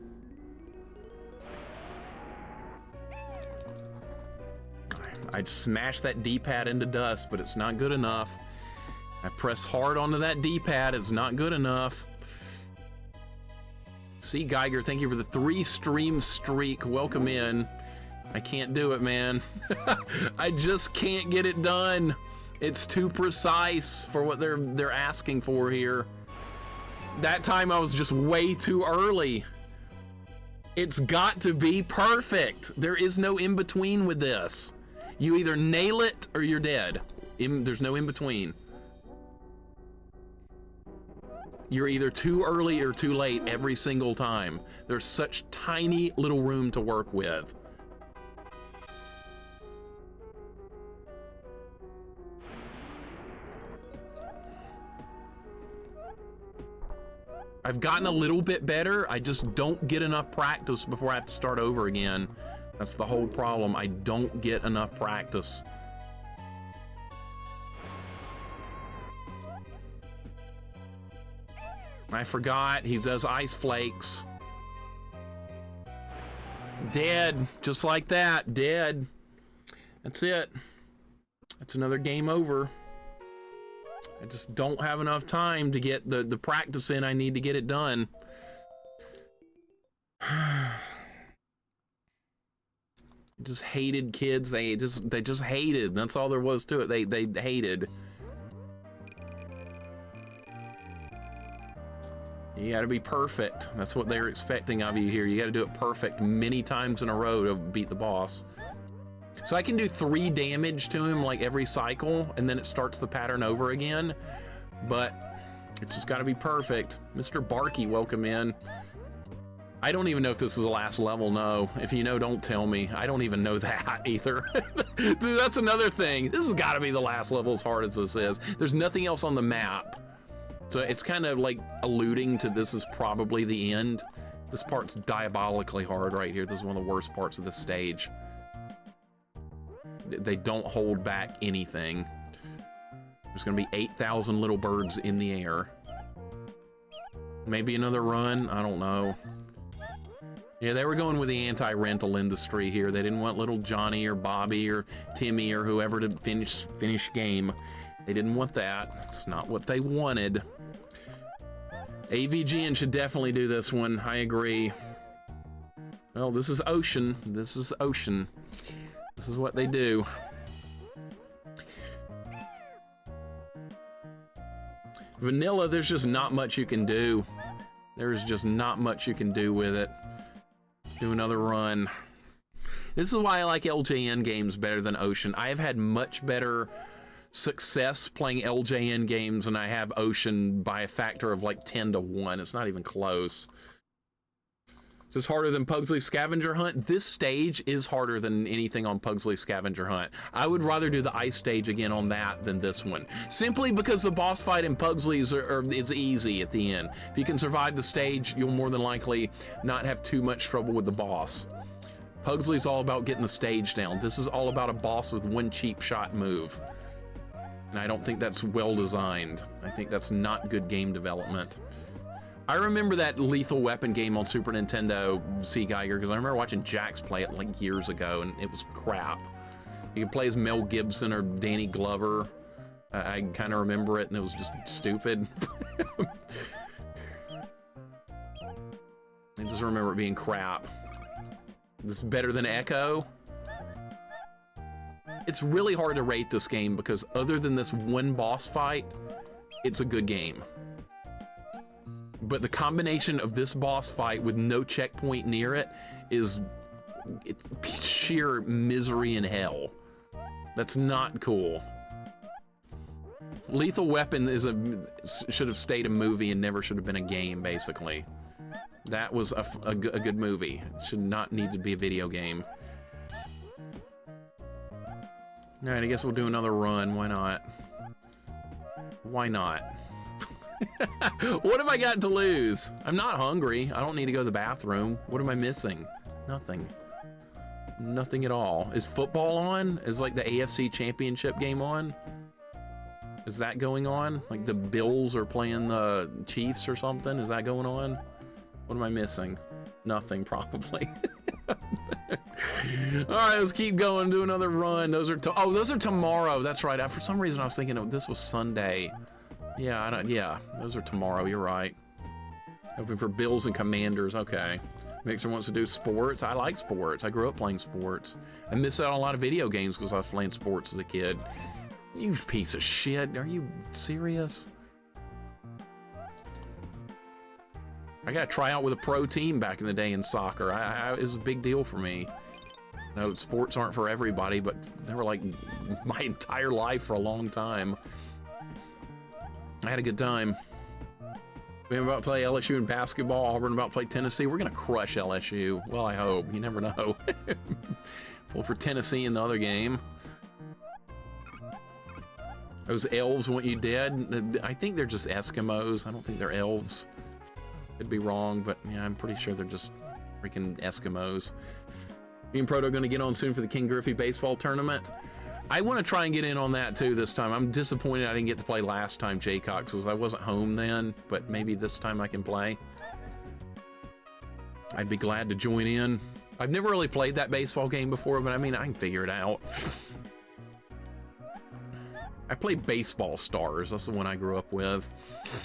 I'd smash that D-pad into dust, but it's not good enough. I press hard onto that D-pad, it's not good enough. C. Geiger, thank you for the 3-stream streak. Welcome in. I can't do it, man. I just can't get it done. It's too precise for what they're asking for here. That time I was just way too early. It's got to be perfect. There is no in between with this. You either nail it or you're dead. There's no in between. You're either too early or too late every single time. There's such tiny little room to work with. I've gotten a little bit better. I just don't get enough practice before I have to start over again. That's the whole problem. I don't get enough practice. I forgot he does ice flakes. Dead, just like that, dead. That's it. That's another game over. I just don't have enough time to get the practice in I need to get it done. I just hated kids. They just hated. That's all there was to it. They hated. You gotta be perfect. That's what they're expecting of you here. You gotta do it perfect many times in a row to beat the boss. So I can do 3 damage to him like every cycle, and then it starts the pattern over again. But it's just gotta be perfect. Mr. Barkey, welcome in. I don't even know if this is the last level, no. If you know, don't tell me. I don't even know that either. Dude, that's another thing. This has gotta be the last level as hard as this is. There's nothing else on the map. So it's kind of like alluding to this is probably the end. This part's diabolically hard right here. This is one of the worst parts of the stage. They don't hold back anything. There's gonna be 8,000 little birds in the air. Maybe another run, I don't know. Yeah, they were going with the anti-rental industry here. They didn't want little Johnny or Bobby or Timmy or whoever to finish game. They didn't want that. It's not what they wanted. AVGN should definitely do this one. I agree. Well, this is Ocean. This is Ocean. This is what they do. Vanilla, there's just not much you can do. There's just not much you can do with it. Let's do another run. This is why I like LJN games better than Ocean. I have had much better success playing LJN games than I have Ocean by a factor of like 10 to 1. It's not even close. Is this harder than Pugsley Scavenger Hunt? This stage is harder than anything on Pugsley Scavenger Hunt. I would rather do the ice stage again on that than this one. Simply because the boss fight in Pugsley's is easy at the end. If you can survive the stage, you'll more than likely not have too much trouble with the boss. Pugsley's all about getting the stage down. This is all about a boss with one cheap shot move. And I don't think that's well designed. I think that's not good game development. I remember that Lethal Weapon game on Super Nintendo, C. Geiger, because I remember watching Jax play it like years ago, and it was crap. You could play as Mel Gibson or Danny Glover. I kind of remember it, and it was just stupid. I just remember it being crap. This is better than Echo. It's really hard to rate this game because other than this one boss fight, it's a good game. But the combination of this boss fight with no checkpoint near it it's sheer misery in hell. That's not cool. Lethal Weapon should have stayed a movie and never should have been a game, basically. That was a good movie. It should not need to be a video game. All right, I guess we'll do another run. Why not? Why not? What have I got to lose? I'm not hungry. I don't need to go to the bathroom. What am I missing? Nothing. Nothing at all. Is football on? Is like the AFC Championship game on? Is that going on? Like the Bills are playing the Chiefs or something? Is that going on? What am I missing? Nothing, probably. All right, let's keep going. Do another run. Those are those are tomorrow. That's right. For some reason, I was thinking this was Sunday. Yeah, yeah, those are tomorrow. You're right. Hoping for Bills and Commanders. Okay. Mixer wants to do sports. I like sports. I grew up playing sports. I missed out on a lot of video games because I was playing sports as a kid. You piece of shit. Are you serious? I got to try out with a pro team back in the day in soccer. It was a big deal for me. No, sports aren't for everybody, but they were like my entire life for a long time. I had a good time. We're about to play LSU in basketball. Auburn about to play Tennessee. We're going to crush LSU. Well, I hope. You never know. Pull for Tennessee in the other game. Those elves want you dead. I think they're just Eskimos. I don't think they're elves. Could be wrong, but yeah, I'm pretty sure they're just freaking Eskimos. Me and Proto are going to get on soon for the King Griffey baseball tournament. I want to try and get in on that too this time. I'm disappointed I didn't get to play last time, Jaycox, because I wasn't home then, but maybe this time I can play. I'd be glad to join in. I've never really played that baseball game before, but I mean, I can figure it out. I played Baseball Stars. That's the one I grew up with.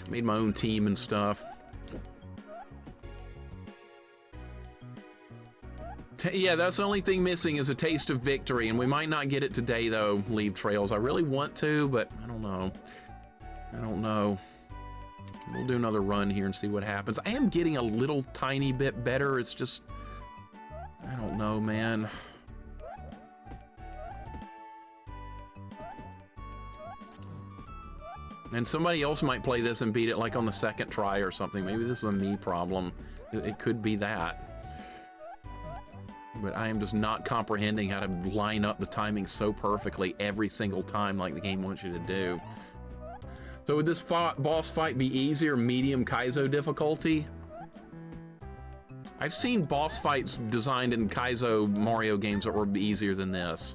Made my own team and stuff. Yeah, that's the only thing missing is a taste of victory, and we might not get it today, though, Leave Trails. I really want to, but I don't know. I don't know. We'll do another run here and see what happens. I am getting a little tiny bit better. It's just... I don't know, man. And somebody else might play this and beat it like on the second try or something. Maybe this is a me problem. It could be that. But I am just not comprehending how to line up the timing so perfectly every single time like the game wants you to do. So would this boss fight be easy or medium Kaizo difficulty? I've seen boss fights designed in Kaizo Mario games that were easier than this.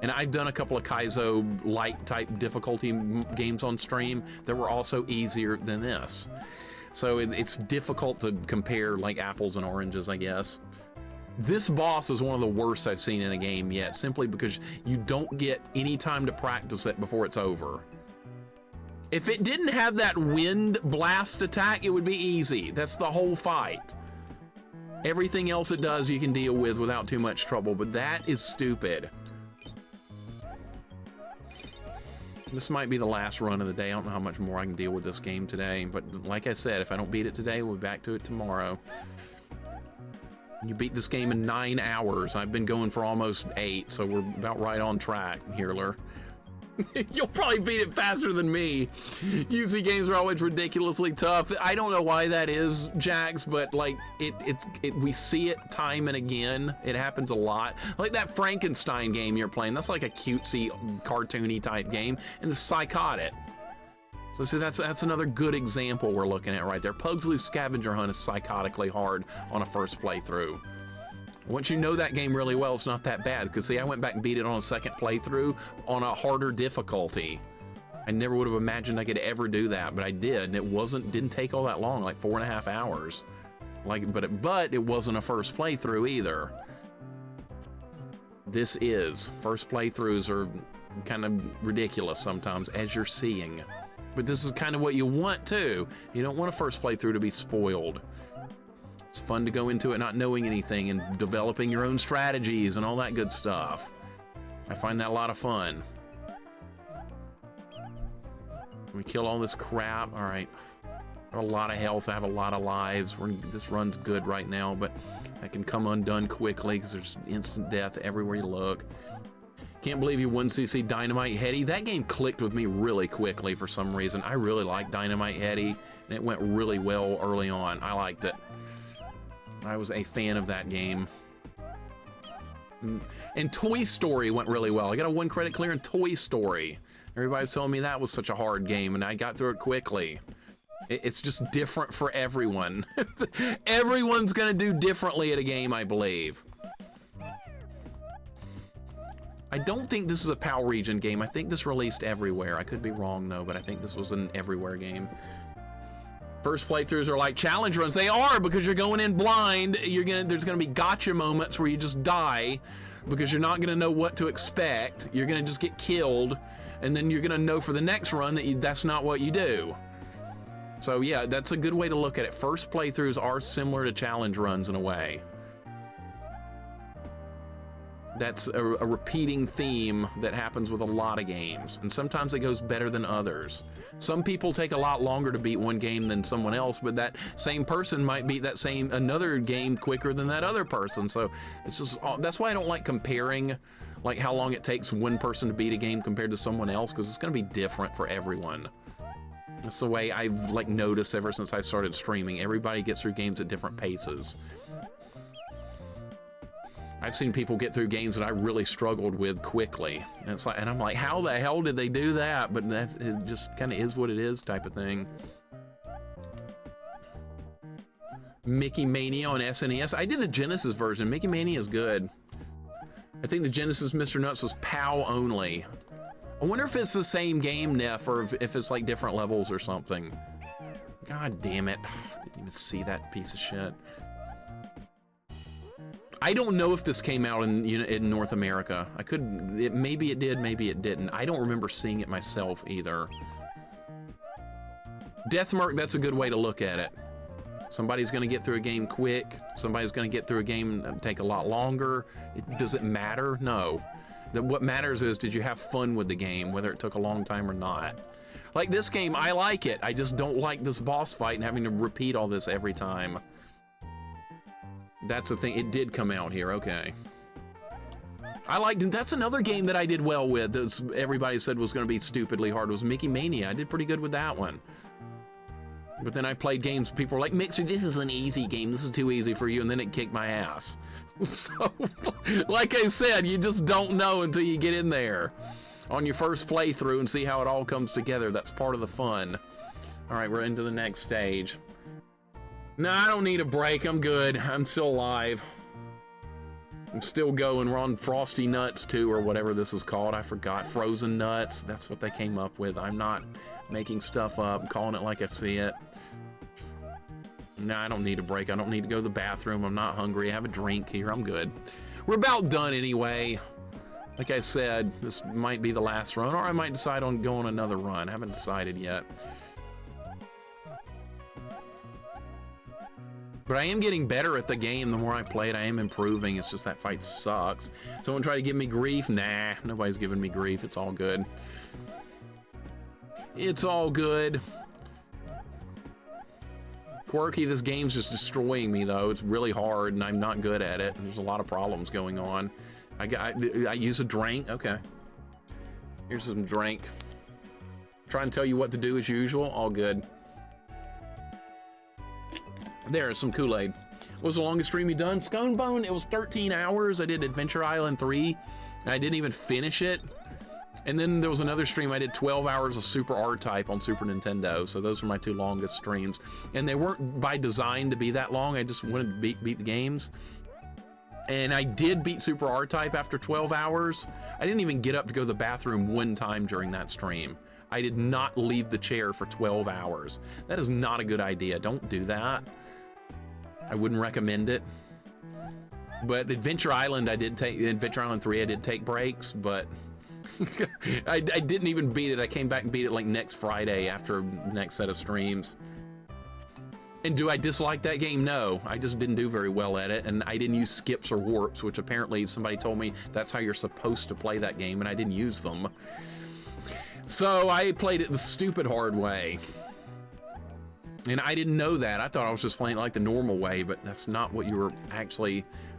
And I've done a couple of Kaizo light type difficulty games on stream that were also easier than this. So it's difficult to compare like apples and oranges, I guess. This boss is one of the worst I've seen in a game yet, simply because you don't get any time to practice it before it's over. If it didn't have that wind blast attack, it would be easy. That's the whole fight. Everything else it does you can deal with without too much trouble, but that is stupid. This might be the last run of the day. I don't know how much more I can deal with this game today, but like I said, if I don't beat it today, we'll be back to it tomorrow. You beat this game in 9 hours. I've been going for almost 8, so we're about right on track, Heerler. You'll probably beat it faster than me. Usually games are always ridiculously tough. I don't know why that is, Jax, but like we see it time and again. It happens a lot. Like that Frankenstein game you're playing, that's like a cutesy, cartoony type game, and it's psychotic. So see, that's another good example we're looking at right there. Pugsley's Scavenger Hunt is psychotically hard on a first playthrough. Once you know that game really well, it's not that bad. Because see, I went back and beat it on a second playthrough on a harder difficulty. I never would have imagined I could ever do that, but I did, and it didn't take all that long, like 4.5 hours. Like, but it wasn't a first playthrough either. This is. First playthroughs are kind of ridiculous sometimes, as you're seeing. But this is kind of what you want too. You don't want a first playthrough to be spoiled. It's fun to go into it not knowing anything and developing your own strategies and all that good stuff. I find that a lot of fun. We kill all this crap. All right. I have a lot of health. I have a lot of lives. This run's good right now, but that can come undone quickly because there's instant death everywhere you look. Can't believe you won CC Dynamite Heady. That game clicked with me really quickly for some reason. I really like Dynamite Heady, and it went really well early on. I liked it. I was a fan of that game. And Toy Story went really well. I got a 1 credit clear in Toy Story. Everybody's telling me that was such a hard game, and I got through it quickly. It's just different for everyone. Everyone's gonna do differently at a game, I believe. I don't think this is a PAL region game. I think this released everywhere. I could be wrong though, but I think this was an everywhere game. First playthroughs are like challenge runs. They are, because you're going in blind. There's gonna be gotcha moments where you just die because you're not gonna know what to expect. You're gonna just get killed, and then you're gonna know for the next run that that's not what you do. So yeah, that's a good way to look at it. First playthroughs are similar to challenge runs in a way. That's a repeating theme that happens with a lot of games, and sometimes it goes better than others. Some people take a lot longer to beat one game than someone else, but that same person might beat another game quicker than that other person. So it's just, that's why I don't like comparing like how long it takes one person to beat a game compared to someone else, because it's going to be different for everyone. That's the way I've like noticed ever since I started streaming. Everybody gets through games at different paces. I've seen people get through games that I really struggled with quickly, and it's like, and I'm like, how the hell did they do that? But it just kind of is what it is, type of thing. Mickey Mania on SNES. I did the Genesis version. Mickey Mania is good. I think the Genesis MR NUTZ was PAL only. I wonder if it's the same game, Neff, or if it's like different levels or something. God damn it! Didn't even see that piece of shit. I don't know if this came out in North America. Maybe it did, maybe it didn't. I don't remember seeing it myself either. Deathmark, that's a good way to look at it. Somebody's gonna get through a game quick. Somebody's gonna get through a game and take a lot longer. Does it matter? No. What matters is, did you have fun with the game, whether it took a long time or not? Like this game, I like it. I just don't like this boss fight and having to repeat all this every time. That's the thing. It did come out here. Okay. I liked it. That's another game that I did well with. That everybody said was going to be stupidly hard. Was Mickey Mania. I did pretty good with that one. But then I played games. People were like, Mixer, this is an easy game. This is too easy for you. And then it kicked my ass. So, like I said, you just don't know until you get in there on your first playthrough and see how it all comes together. That's part of the fun. All right, we're into the next stage. No, I don't need a break. I'm good. I'm still alive. I'm still going. We're on Frosty Nuts 2 or whatever this is called. I forgot. Frozen Nuts. That's what they came up with. I'm not making stuff up. I'm calling it like I see it. No, I don't need a break. I don't need to go to the bathroom. I'm not hungry. I have a drink here. I'm good. We're about done anyway. Like I said, this might be the last run, or I might decide on going another run. I haven't decided yet. But I am getting better at the game. The more I play it, I am improving. It's just that fight sucks. Someone try to give me grief? Nah, nobody's giving me grief. It's all good. It's all good. Quirky, this game's just destroying me, though. It's really hard, and I'm not good at it. There's a lot of problems going on. I use a drink. Okay. Here's some drink. Try and tell you what to do as usual. All good. There's some Kool-Aid. What was the longest stream you done? Scone Bone, it was 13 hours. I did Adventure Island 3, and I didn't even finish it. And then there was another stream I did 12 hours of Super R-Type on Super Nintendo. So those were my two longest streams. And they weren't by design to be that long. I just wanted to beat the games. And I did beat Super R-Type after 12 hours. I didn't even get up to go to the bathroom one time during that stream. I did not leave the chair for 12 hours. That is not a good idea. Don't do that. I wouldn't recommend it. But Adventure Island, Adventure Island 3, I did take breaks, but I didn't even beat it. I came back and beat it like next Friday after the next set of streams. And do I dislike that game? No, I just didn't do very well at it, and I didn't use skips or warps, which apparently somebody told me that's how you're supposed to play that game, and I didn't use them. So I played it the stupid hard way. And I didn't know that. I thought I was just playing it like the normal way, but that's not what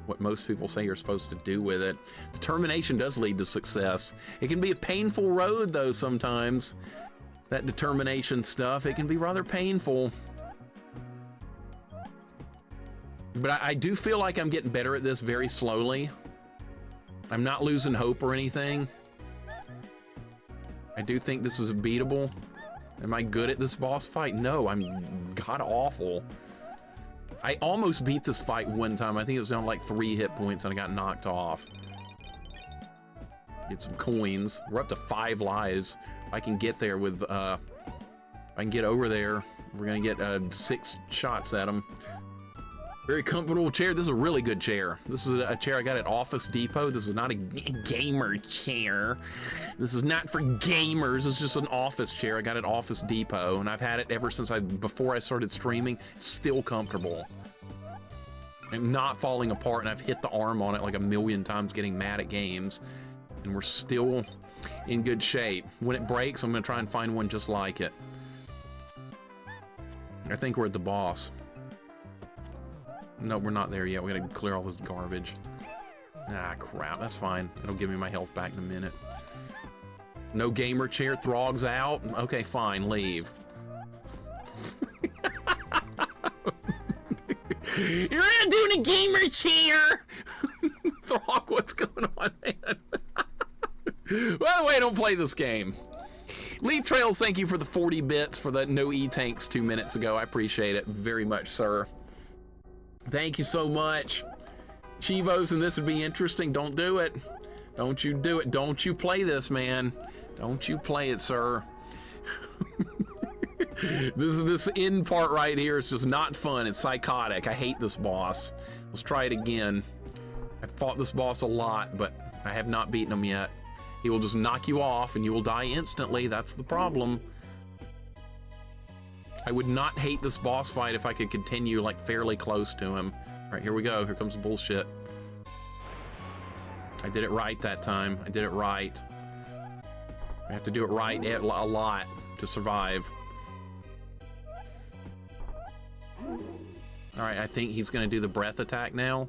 what most people say you're supposed to do with it. Determination does lead to success. It can be a painful road, though, sometimes. That determination stuff, it can be rather painful. But I do feel like I'm getting better at this very slowly. I'm not losing hope or anything. I do think this is beatable. Am I good at this boss fight? No, I'm god-awful. I almost beat this fight one time. I think it was on like 3 hit points and I got knocked off. Get some coins. We're up to 5 lives. If I can get there with, if I can get over there, we're gonna get 6 shots at him. Very comfortable chair. This is a really good chair. This is a chair I got at Office Depot. This is not a gamer chair. This is not for gamers. It's just an office chair I got at Office Depot, and I've had it ever since before I started streaming. It's still comfortable. I'm not falling apart, and I've hit the arm on it like a million times getting mad at games, and we're still in good shape. When it breaks, I'm gonna try and find one just like it. I think we're at the boss. No, we're not there yet. We gotta clear all this garbage. Ah, crap. That's fine. It'll give me my health back in a minute. No gamer chair. Throg's out. Okay, fine. Leave. You're not doing a gamer chair! Throg, what's going on, man? By the way, don't play this game. Leaf Trails, thank you for the 40 bits for the no E-tanks 2 minutes ago. I appreciate it very much, sir. Thank you so much. Chivos, and this would be interesting. Don't do it. Don't you do it. Don't you play this, man. Don't you play it, sir. This end part right here is just not fun. It's psychotic. I hate this boss. Let's try it again. I fought this boss a lot, but I have not beaten him yet. He will just knock you off and you will die instantly. That's the problem. I would not hate this boss fight if I could continue like fairly close to him. All right, here we go. Here comes the bullshit. I did it right that time. I did it right. I have to do it right a lot to survive. All right, I think he's gonna do the breath attack now.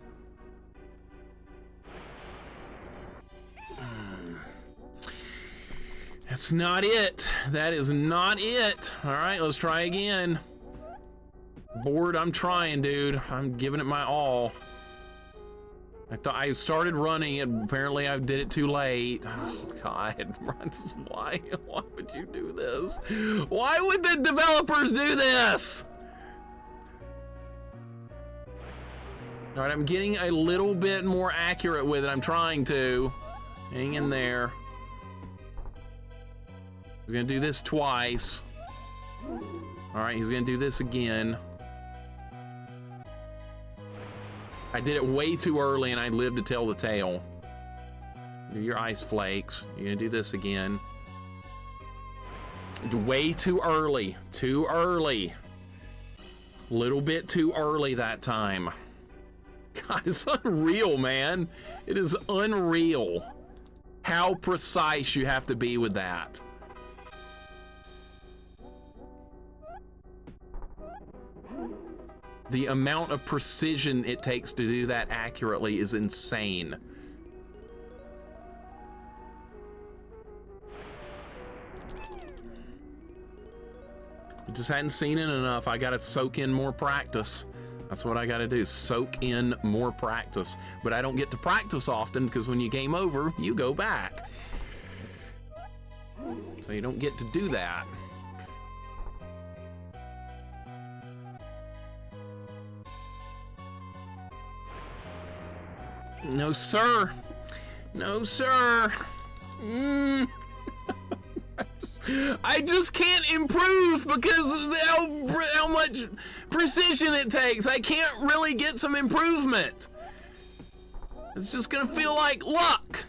That's not it. That is not it. All right, let's try again. Bored, I'm trying, dude. I'm giving it my all. I thought I started running and apparently I did it too late. Oh, God. Why would you do this? Why would the developers do this? All right, I'm getting a little bit more accurate with it. I'm trying to. Hang in there. He's gonna do this twice. All right, he's gonna do this again. I did it way too early and I lived to tell the tale. Do your ice flakes. You're gonna do this again. Way too early. Too early. Little bit too early that time. God, it's unreal, man. It is unreal how precise you have to be with that. The amount of precision it takes to do that accurately is insane. I just hadn't seen it enough. I gotta soak in more practice. That's what I gotta do, soak in more practice. But I don't get to practice often because when you game over, you go back. So you don't get to do that. No, sir. No, sir. I just can't improve because of how much precision it takes. I can't really get some improvement. It's just gonna feel like luck.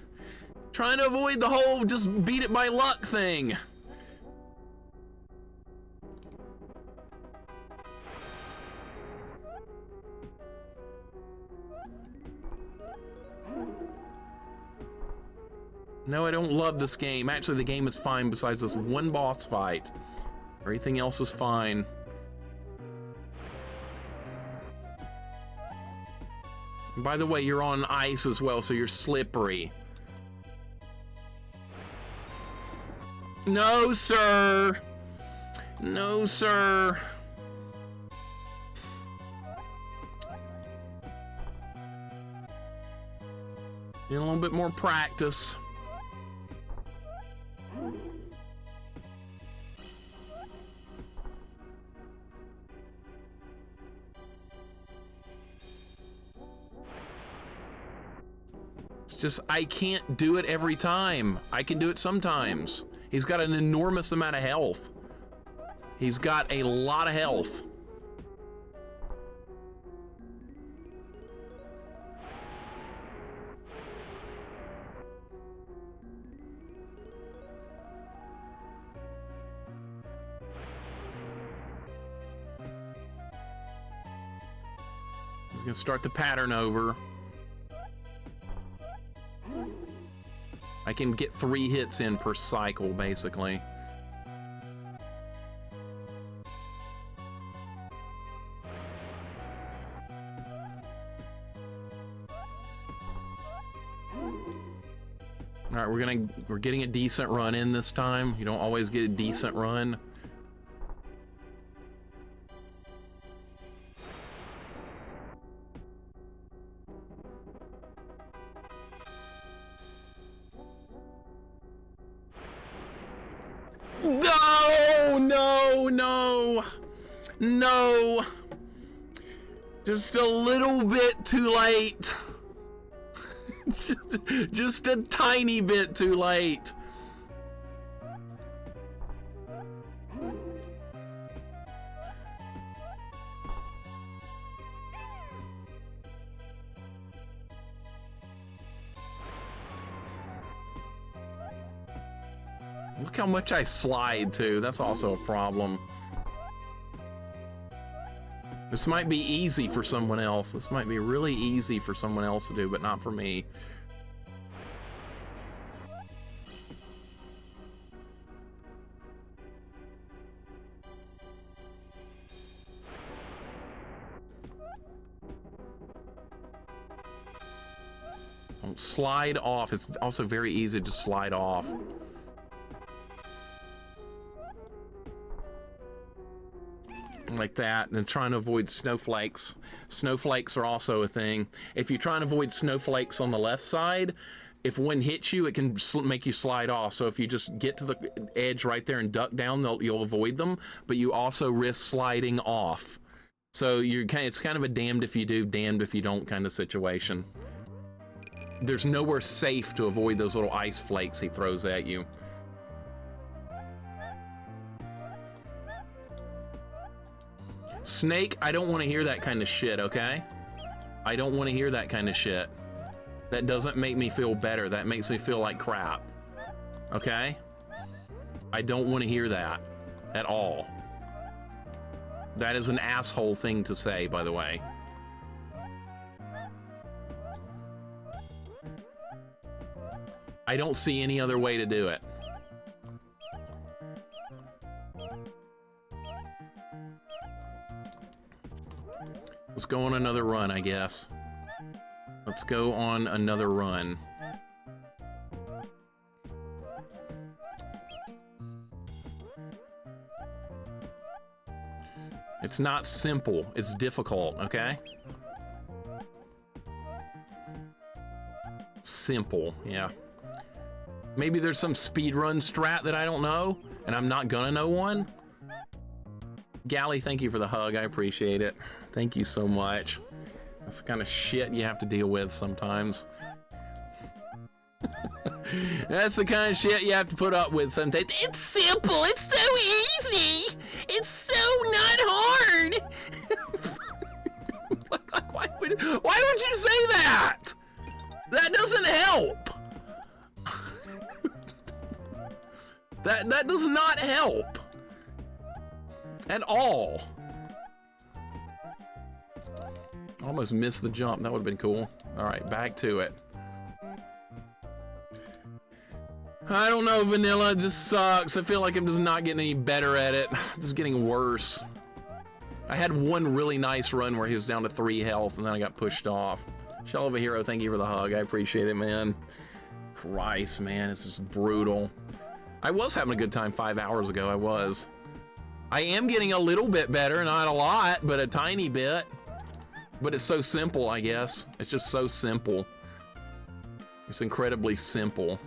Trying to avoid the whole just beat it by luck thing. No, I don't love this game. Actually, the game is fine besides this one boss fight. Everything else is fine. And by the way, you're on ice as well, so you're slippery. No, sir. No, sir. Need a little bit more practice. just, I can't do it every time. I can do it sometimes. He's got an enormous amount of health. He's got a lot of health. He's gonna start the pattern over. I can get 3 hits in per cycle, basically. All right, we're getting a decent run in this time. You don't always get a decent run. No! Just a little bit too late. just a tiny bit too late. Look how much I slide too. That's also a problem. This might be easy for someone else. This might be really easy for someone else to do, but not for me. Don't slide off. It's also very easy to slide off. Like that, and trying to avoid snowflakes. Snowflakes are also a thing. If you're trying to avoid snowflakes on the left side, if one hits you, it can make you slide off. So if you just get to the edge right there and duck down, you'll avoid them, but you also risk sliding off. So it's kind of a damned if you do, damned if you don't kind of situation. There's nowhere safe to avoid those little ice flakes he throws at you. Snake, I don't want to hear that kind of shit, okay? I don't want to hear that kind of shit. That doesn't make me feel better. That makes me feel like crap. Okay? I don't want to hear that at all. That is an asshole thing to say, by the way. I don't see any other way to do it. Let's go on another run, I guess. Let's go on another run. It's not simple, it's difficult, okay? Simple, yeah. Maybe there's some speedrun strat that I don't know, and I'm not gonna know one. Gally, thank you for the hug, I appreciate it. Thank you so much. That's the kind of shit you have to deal with sometimes. That's the kind of shit you have to put up with sometimes. It's simple, it's so easy! It's so not hard! Why would you say that? That doesn't help! That does not help. At all. Almost missed the jump. That would have been cool. All right, back to it. I don't know, vanilla just sucks. I feel like I'm just not getting any better at it. Just getting worse. I had one really nice run where he was down to 3 health and then I got pushed off. Shell of a hero, thank you for the hug. I appreciate it, man. Christ, man, it's just brutal. I was having a good time 5 hours ago, I was. I am getting a little bit better, not a lot, but a tiny bit. But it's so simple, I guess. It's just so simple. It's incredibly simple.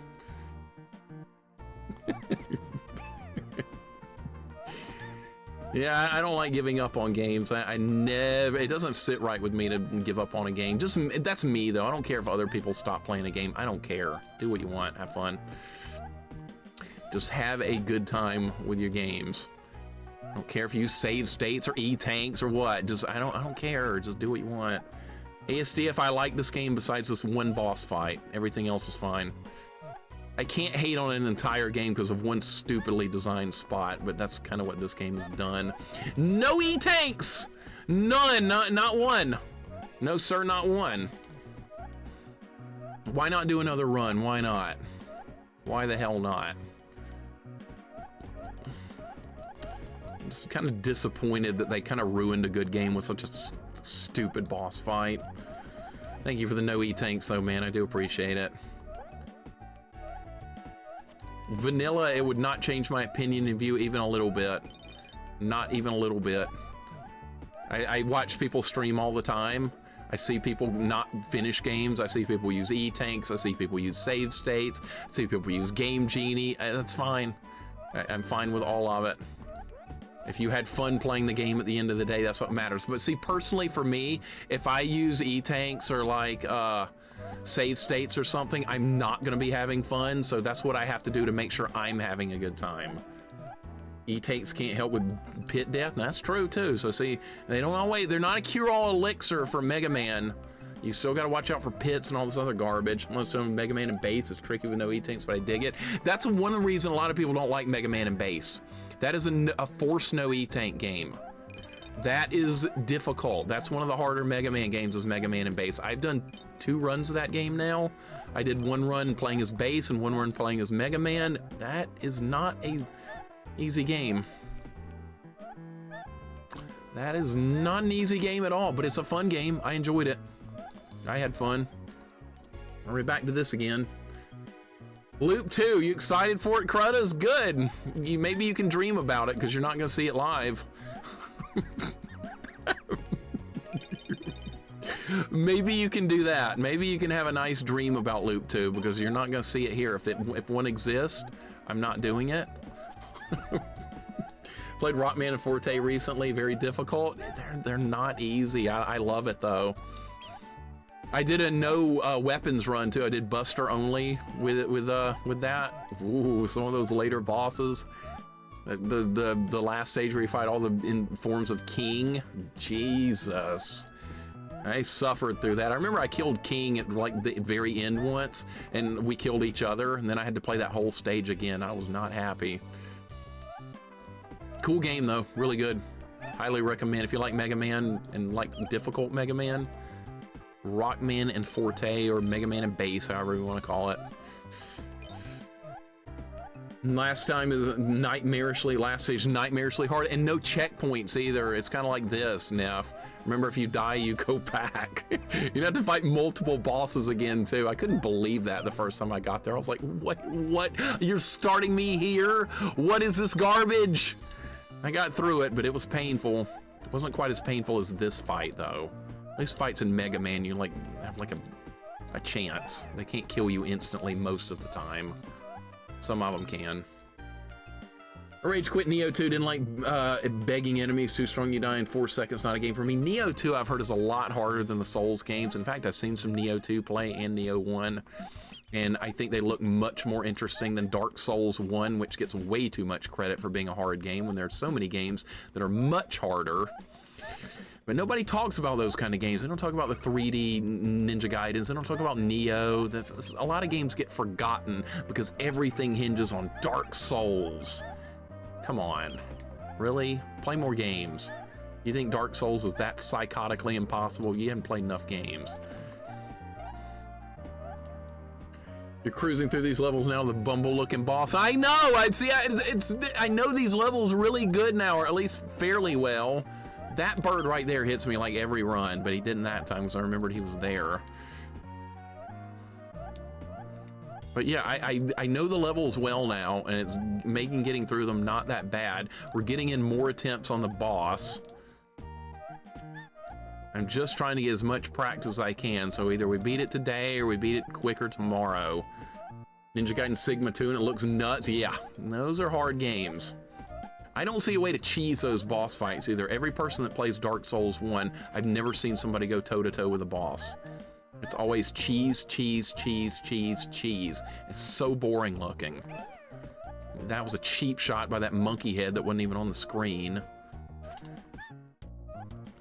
Yeah, I don't like giving up on games. I never, it doesn't sit right with me to give up on a game. Just, that's me though. I don't care if other people stop playing a game. I don't care. Do what you want, have fun. Just have a good time with your games. I don't care if you use save states or e-tanks or what. Just, I don't care. Just do what you want. ASDF, I like this game besides this one boss fight. Everything else is fine. I can't hate on an entire game because of one stupidly designed spot, but that's kind of what this game has done. No E-tanks! None, not one. No sir, not one. Why not do another run? Why not? Why the hell not? I'm just kind of disappointed that they kind of ruined a good game with such a stupid boss fight. Thank you for the no E-tanks though, man. I do appreciate it. Vanilla, it would not change my opinion and view even a little bit. Not even a little bit. I watch people stream all the time. I see people not finish games. I see people use E-tanks. I see people use save states. I see people use Game Genie. That's fine. I'm fine with all of it. If you had fun playing the game at the end of the day, that's what matters. But see, personally for me, if I use E-tanks or like save states or something, I'm not gonna be having fun, so that's what I have to do to make sure I'm having a good time. E-tanks can't help with pit death, and that's true too. So see, they don't always, they're not a cure-all elixir for Mega Man. You still gotta watch out for pits and all this other garbage. Unless on Mega Man and Bass, it's tricky with no E-tanks, but I dig it. That's one of the reasons a lot of people don't like Mega Man and Bass. That is a forced no E-tank game. That is difficult. That's one of the harder Mega Man games is Mega Man and Bass. I've done 2 runs of that game now. I did 1 run playing as Bass and 1 run playing as Mega Man. That is not a easy game. That is not an easy game at all, but it's a fun game. I enjoyed it. I had fun. We're back to this again. Loop 2, you excited for it, Cruddas? Good. Maybe you can dream about it because you're not going to see it live. Maybe you can do that. Maybe you can have a nice dream about Loop 2 because you're not going to see it here. If one exists, I'm not doing it. Played Rockman and Forte recently. Very difficult. They're not easy. I love it though. I did a no weapons run too. I did Buster only with that. Ooh, some of those later bosses. The last stage where you fight all the forms of King. Jesus. I suffered through that. I remember I killed King at like the very end once, and we killed each other, and then I had to play that whole stage again. I was not happy. Cool game though, really good. Highly recommend if you like Mega Man and like difficult Mega Man. Rockman and Forte, or Mega Man and Bass, however you want to call it. Last time is last stage nightmarishly hard, and no checkpoints either. It's kind of like this, Neff. Remember, if you die, you go back. You have to fight multiple bosses again too. I couldn't believe that the first time I got there. I was like, what? You're starting me here? What is this garbage? I got through it, but it was painful. It wasn't quite as painful as this fight though. These fights in Mega Man, you like have like a chance. They can't kill you instantly most of the time. Some of them can. Rage quit Neo 2, didn't like begging enemies, too strong, you die in 4 seconds, not a game for me. Neo 2 I've heard is a lot harder than the Souls games. In fact, I've seen some Neo 2 play and Neo 1, and I think they look much more interesting than Dark Souls 1, which gets way too much credit for being a hard game when there are so many games that are much harder. But nobody talks about those kind of games. They don't talk about the 3D Ninja Gaidens. They don't talk about Neo. That's a lot of games get forgotten because everything hinges on Dark Souls. Come on. Really? Play more games. You think Dark Souls is that psychotically impossible? You haven't played enough games. You're cruising through these levels now, the bumble-looking boss. I know! I know these levels really good now, or at least fairly well. That bird right there hits me like every run, but he didn't that time because I remembered he was there. But yeah, I know the levels well now, and it's making getting through them not that bad. We're getting in more attempts on the boss. I'm just trying to get as much practice as I can, so either we beat it today or we beat it quicker tomorrow. Ninja Gaiden Sigma 2, and it looks nuts. Yeah, those are hard games. I don't see a way to cheese those boss fights either. Every person that plays Dark Souls 1, I've never seen somebody go toe-to-toe with a boss. It's always cheese, cheese, cheese, cheese, cheese. It's so boring looking. That was a cheap shot by that monkey head that wasn't even on the screen.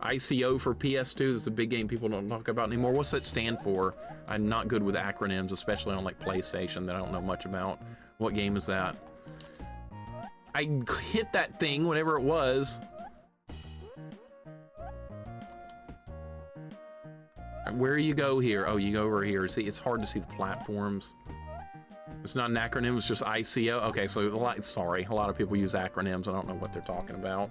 ICO for PS2, this is a big game people don't talk about anymore. What's that stand for? I'm not good with acronyms, especially on like PlayStation that I don't know much about. What game is that? I hit that thing, whatever it was. Where you go here? Oh, you go over here. See, it's hard to see the platforms. It's not an acronym, it's just ICO. Okay, so sorry, a lot of people use acronyms. I don't know what they're talking about.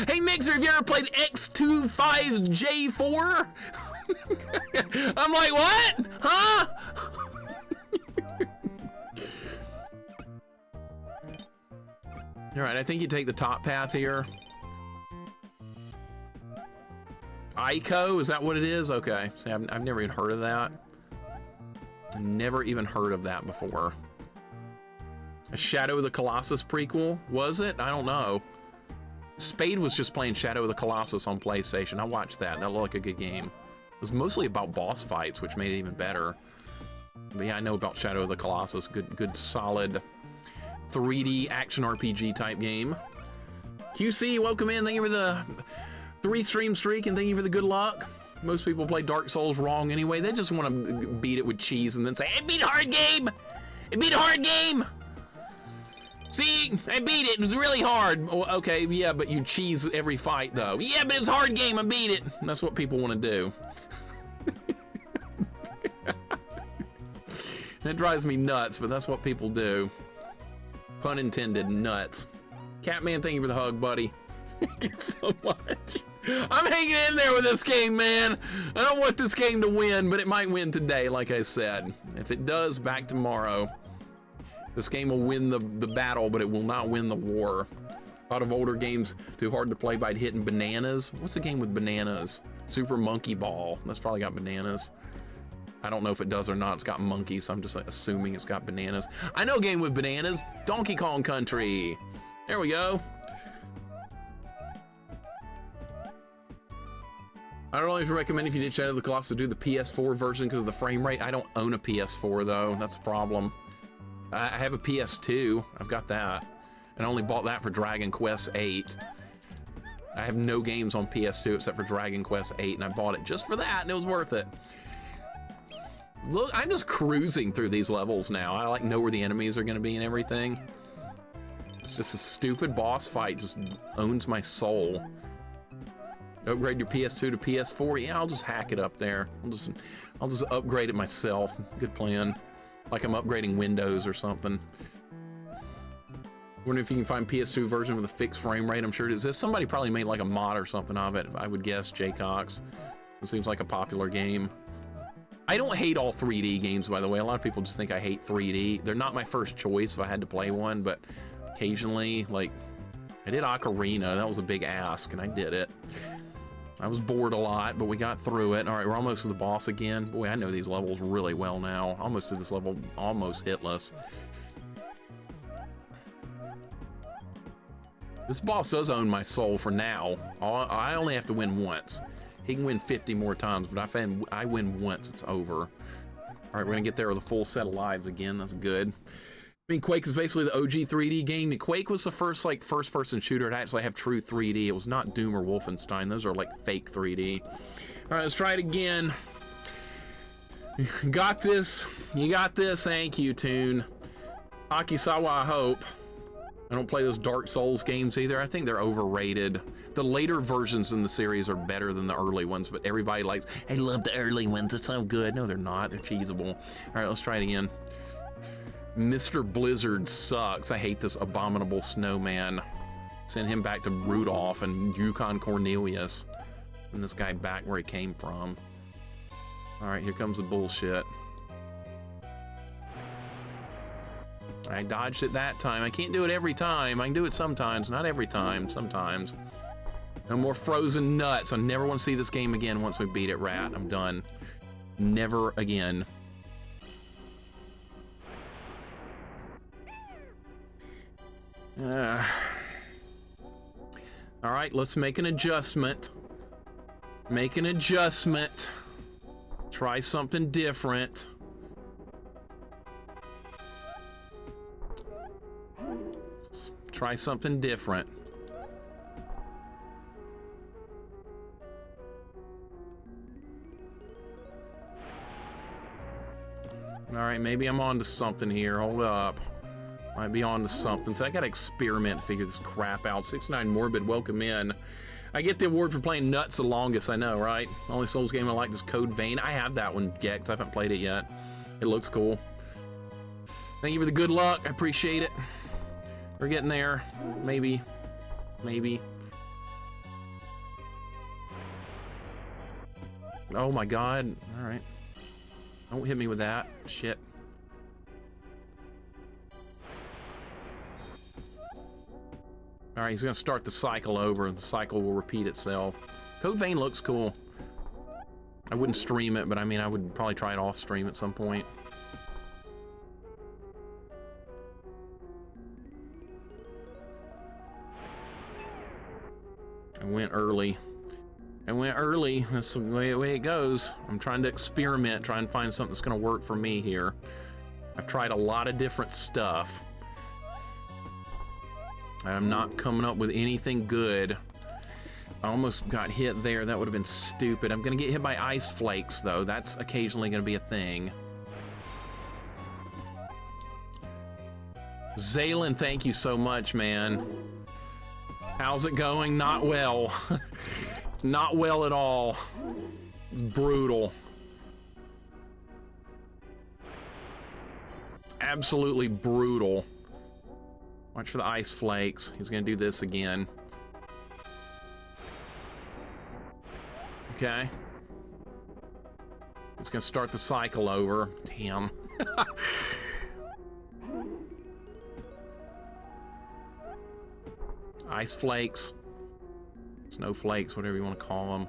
Hey, Mixer, have you ever played X25J4? I'm like, what? Huh? All right, I think you take the top path here. ICO, is that what it is? Okay, see, I've never even heard of that. I've never even heard of that before. A Shadow of the Colossus prequel? Was it? I don't know. Spade was just playing Shadow of the Colossus on PlayStation. I watched that. That looked like a good game. It was mostly about boss fights, which made it even better. But yeah, I know about Shadow of the Colossus. Good solid 3D action RPG type game. QC, welcome in. Thank you for the 3-stream streak, and thank you for the good luck. Most people play Dark Souls wrong anyway. They just want to beat it with cheese and then say, I beat a hard game! I beat a hard game! See, I beat it. It was really hard. Oh, okay, yeah, but you cheese every fight, though. Yeah, but it was a hard game. I beat it. And that's what people want to do. That drives me nuts, but that's what people do. Pun intended, nuts. Catman, thank you for the hug, buddy. Thank you so much. I'm hanging in there with this game, man. I don't want this game to win, but it might win today, like I said. If it does, back tomorrow. This game will win the battle, but it will not win the war. A lot of older games, too hard to play by hitting bananas. What's the game with bananas? Super Monkey Ball. That's probably got bananas. I don't know if it does or not. It's got monkeys, so I'm just like, assuming it's got bananas. I know a game with bananas. Donkey Kong Country. There we go. I don't always recommend if you did Shadow of the Colossus to do the PS4 version because of the frame rate. I don't own a PS4 though, that's a problem. I have a PS2, I've got that. And I only bought that for Dragon Quest VIII. I have no games on PS2 except for Dragon Quest VIII, and I bought it just for that, and it was worth it. Look, I'm just cruising through these levels now. I like know where the enemies are gonna be and everything. It's just a stupid boss fight, just owns my soul. Upgrade your PS2 to PS4. Yeah, I'll just hack it up there. I'll just upgrade it myself. Good plan. Like I'm upgrading Windows or something. Wonder if you can find PS2 version with a fixed frame rate. I'm sure it is. Somebody probably made like a mod or something of it. I would guess Jay Cox. It seems like a popular game. I don't hate all 3D games, by the way. A lot of people just think I hate 3D. They're not my first choice if I had to play one, but occasionally, like, I did Ocarina. That was a big ask, and I did it. I was bored a lot, but we got through it. All right, we're almost to the boss again. Boy, I know these levels really well now. Almost to this level, almost hitless. This boss does own my soul for now. I only have to win once. He can win 50 more times, but I win once, it's over. All right, we're gonna get there with a full set of lives again. That's good. I mean, Quake is basically the OG 3D game. Quake was the first, like, first-person shooter to actually have true 3D. It was not Doom or Wolfenstein. Those are, like, fake 3D. All right, let's try it again. Got this. You got this. Thank you, Toon. Akisawa, I hope. I don't play those Dark Souls games either. I think they're overrated. The later versions in the series are better than the early ones, but everybody likes, I love the early ones. It's so good. No, they're not. They're cheesable. All right, let's try it again. Mr. Blizzard sucks. I hate this abominable snowman. Send him back to Rudolph and Yukon Cornelius. And this guy back where he came from. All right, here comes the bullshit. I dodged it that time. I can't do it every time. I can do it sometimes, not every time, sometimes. No more frozen nuts. I never want to see this game again once we beat it, Rat. I'm done. Never again. All right, let's make an adjustment. Make an adjustment. Try something different. Try something different. All right, maybe I'm on to something here. Hold up. Might be on to something. So I gotta experiment, figure this crap out. 69 Morbid, welcome in. I get the award for playing Nuts the longest, I know, right? Only Souls game I like is Code Vein. I have that one, Gex. I haven't played it yet. It looks cool. Thank you for the good luck. I appreciate it. We're getting there. Maybe. Maybe. Oh my god. All right. Don't hit me with that. Shit. All right, he's gonna start the cycle over, and the cycle will repeat itself. Code Vein looks cool. I wouldn't stream it, but I mean, I would probably try it off stream at some point. I went early. I went early. That's the way it goes. I'm trying to experiment, try and find something that's gonna work for me here. I've tried a lot of different stuff. I'm not coming up with anything good. I almost got hit there. That would have been stupid. I'm gonna get hit by ice flakes, though. That's occasionally gonna be a thing. Zaylin, thank you so much, man. How's it going? Not well. Not well at all. It's brutal. Absolutely brutal. Watch for the ice flakes. He's gonna do this again. Okay. He's gonna start the cycle over. Damn. Ice flakes. Snowflakes, whatever you want to call them.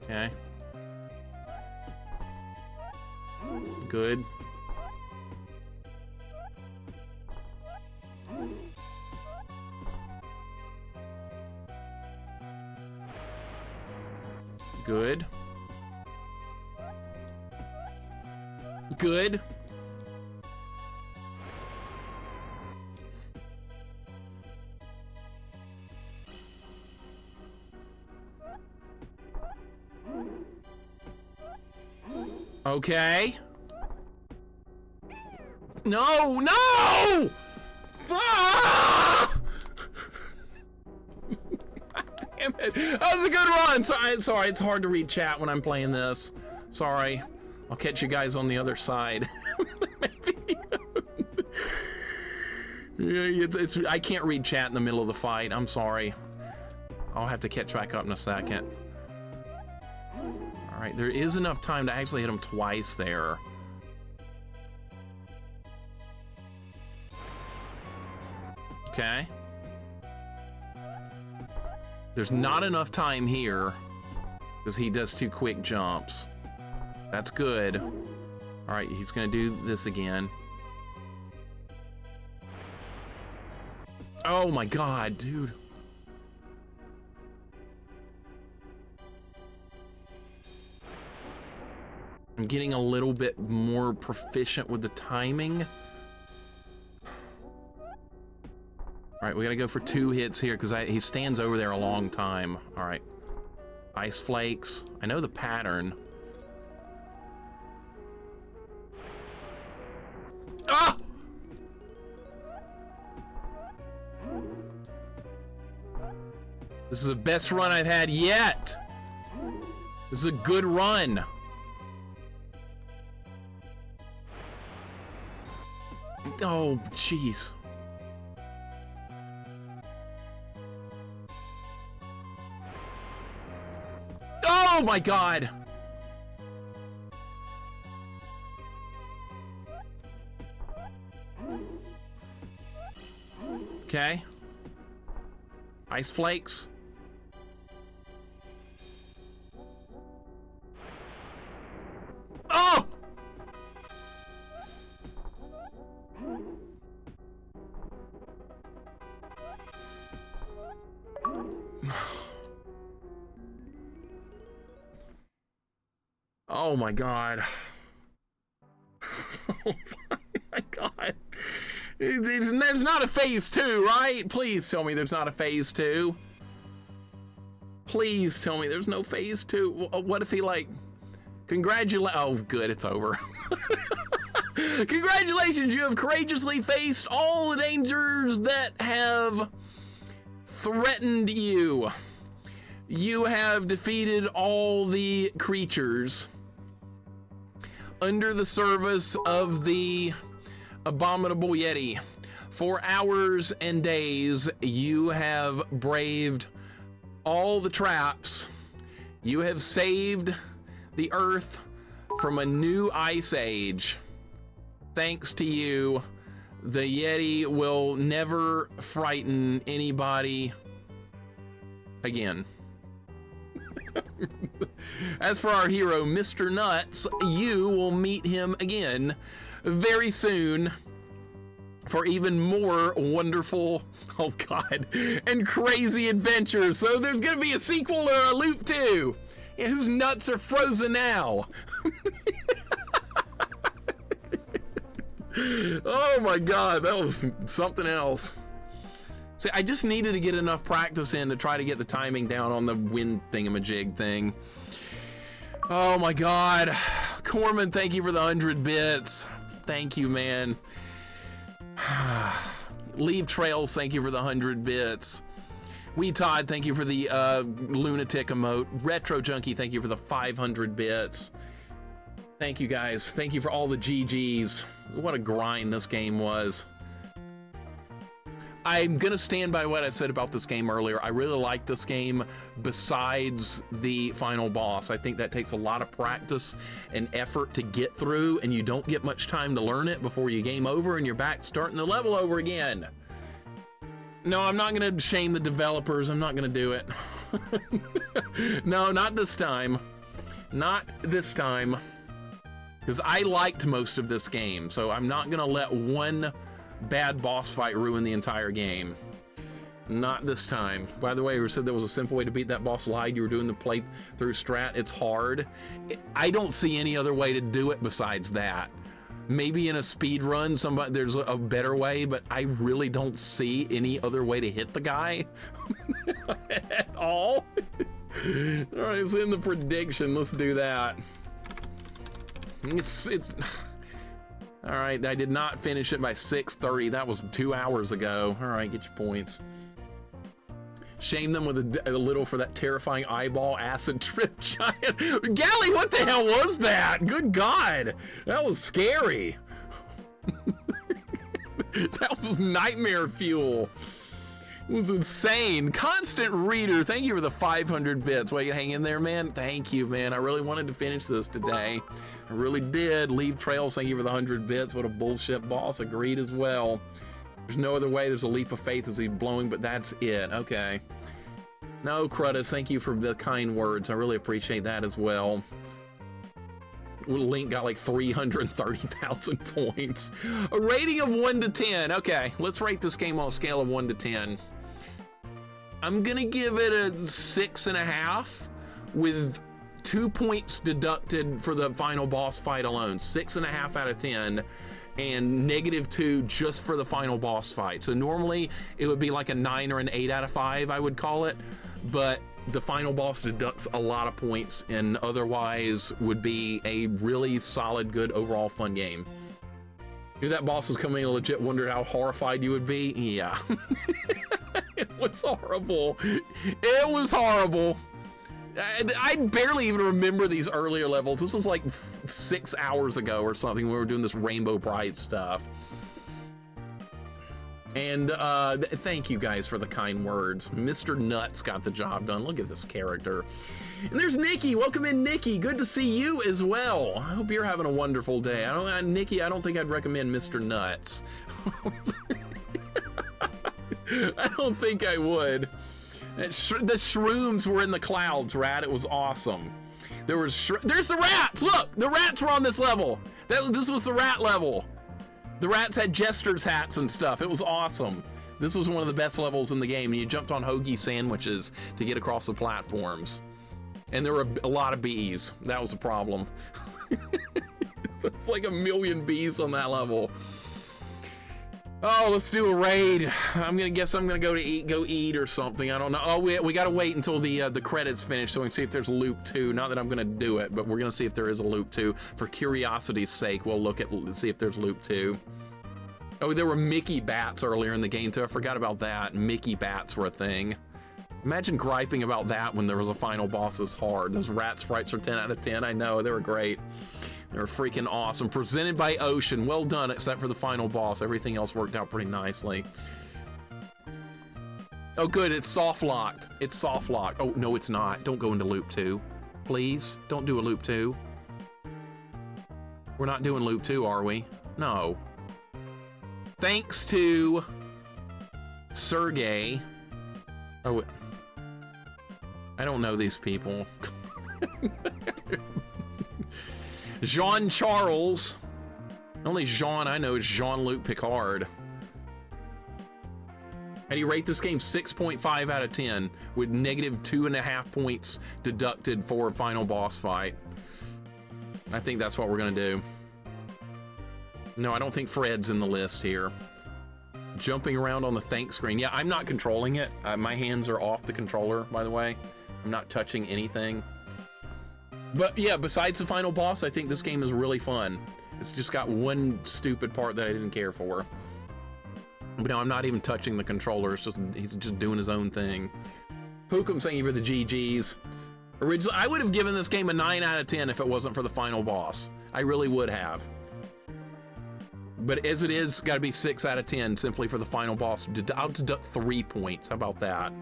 Okay. Good. Good. Good. Okay. No, no! Ah! Damn it. That was a good run. Sorry, it's hard to read chat when I'm playing this. Sorry. I'll catch you guys on the other side. Maybe. Yeah, I can't read chat in the middle of the fight. I'm sorry. I'll have to catch back up in a second. All right, there is enough time to actually hit him twice there. Okay. There's not enough time here because he does 2 quick jumps. That's good. All right, he's gonna do this again. Oh my god, dude. I'm getting a little bit more proficient with the timing. All right, we gotta go for 2 hits here because he stands over there a long time. All right, ice flakes. I know the pattern. Ah! This is the best run I've had yet. This is a good run. Oh, jeez. Oh my god. Okay. Ice flakes. Oh! Oh my God. Oh my God. There's not a phase 2, right? Please tell me there's not a phase 2. Please tell me there's no phase 2. What if he like, oh good, it's over. Congratulations, you have courageously faced all the dangers that have threatened you. You have defeated all the creatures under the service of the abominable Yeti. For hours and days, you have braved all the traps. You have saved the Earth from a new ice age. Thanks to you, the Yeti will never frighten anybody again. As for our hero, Mr. Nuts, you will meet him again very soon for even more wonderful, oh God, and crazy adventures. So there's gonna be a sequel or a loop too. Yeah, whose nuts are frozen now? Oh my God, that was something else. See, I just needed to get enough practice in to try to get the timing down on the wind thingamajig thing. Oh my God. Corman, thank you for the 100 bits. Thank you, man. Leave Trails, thank you for the 100 bits. Wee Todd, thank you for the lunatic emote. Retro Junkie, thank you for the 500 bits. Thank you guys. Thank you for all the GGs. What a grind this game was. I'm gonna stand by what I said about this game earlier. I really like this game besides the final boss. I think that takes a lot of practice and effort to get through, and you don't get much time to learn it before you game over and you're back starting the level over again. No, I'm not gonna shame the developers. I'm not gonna do it. No, not this time. Not this time. Because I liked most of this game, so I'm not gonna let one bad boss fight ruin the entire game. Not this time. By the way, who said there was a simple way to beat that boss lied. You were doing the playthrough strat. It's hard. I don't see any other way to do it besides that. Maybe in a speed run, there's a better way, but I really don't see any other way to hit the guy at all. All right, it's in the prediction. Let's do that. It's all right. I did not finish it by 6:30. That was 2 hours ago. All right, get your points. Shame them with a little for that terrifying eyeball acid trip giant. Gally, what the hell was that? Good God, that was scary. That was nightmare fuel. It was insane. Constant Reader, thank you for the 500 bits. Well, you hang in there, man. Thank you, man. I really wanted to finish this today. I really did. Leave Trails, thank you for the 100 bits. What a bullshit boss. Agreed as well. There's no other way. There's a leap of faith as he's blowing, but that's it. Okay. No, Crudus, thank you for the kind words. I really appreciate that as well. Link got like 330,000 points. A rating of 1 to 10. Okay, let's rate this game on a scale of 1 to 10. I'm gonna give it a 6.5 with 2 points deducted for the final boss fight alone. 6.5 out of 10. And -2 just for the final boss fight. So normally it would be like a 9 or an 8 out of 5, I would call it, but the final boss deducts a lot of points and otherwise would be a really solid, good, overall fun game. If that boss was coming, I legit wondered how horrified you would be. Yeah. It was horrible. It was horrible. I barely even remember these earlier levels. This was like 6 hours ago or something when we were doing this Rainbow Bride stuff. And thank you guys for the kind words. Mr. Nuts got the job done. Look at this character. And there's Nikki. Welcome in, Nikki. Good to see you as well. I hope you're having a wonderful day. Nikki, I don't think I'd recommend Mr. Nuts. I don't think I would. The shrooms were in the clouds, Rat. It was awesome. There's the rats. Look, the rats were on this level. This was the rat level. The rats had jester's hats and stuff. It was awesome. This was one of the best levels in the game. And you jumped on hoagie sandwiches to get across the platforms. And there were a lot of bees. That was a problem. It's like 1 million bees on that level. Oh, let's do a raid. I'm gonna go eat or something. I don't know. Oh, we gotta wait until the credits finish so we can see if there's loop 2. Not that I'm gonna do it, but we're gonna see if there is a loop 2. For curiosity's sake, we'll see if there's loop 2. Oh, there were Mickey bats earlier in the game too. I forgot about that. Mickey bats were a thing. Imagine griping about that when there was a final boss this hard. Those rat sprites are 10 out of 10. I know, they were great. They were freaking awesome. Presented by Ocean. Well done, except for the final boss. Everything else worked out pretty nicely. Oh, good. It's soft locked. It's soft locked. Oh, no, it's not. Don't go into loop 2. Please, don't do a loop 2. We're not doing loop 2, are we? No. Thanks to Sergey. Oh, I don't know these people. Jean Charles. The only Jean I know is Jean-Luc Picard. How do you rate this game? 6.5 out of 10 with negative 2.5 points deducted for a final boss fight. I think that's what we're gonna do. No, I don't think Fred's in the list here. Jumping around on the thanks screen. Yeah, I'm not controlling it. My hands are off the controller, by the way. I'm not touching anything. But yeah, besides the final boss, I think this game is really fun. It's just got one stupid part that I didn't care for. But no, I'm not even touching the controller. It's just, he's just doing his own thing. Pookum, thank you for the GGs. Originally, I would have given this game a 9 out of 10 if it wasn't for the final boss. I really would have. But as it is, got to be 6 out of 10 simply for the final boss. I'll deduct 3 points. How about that?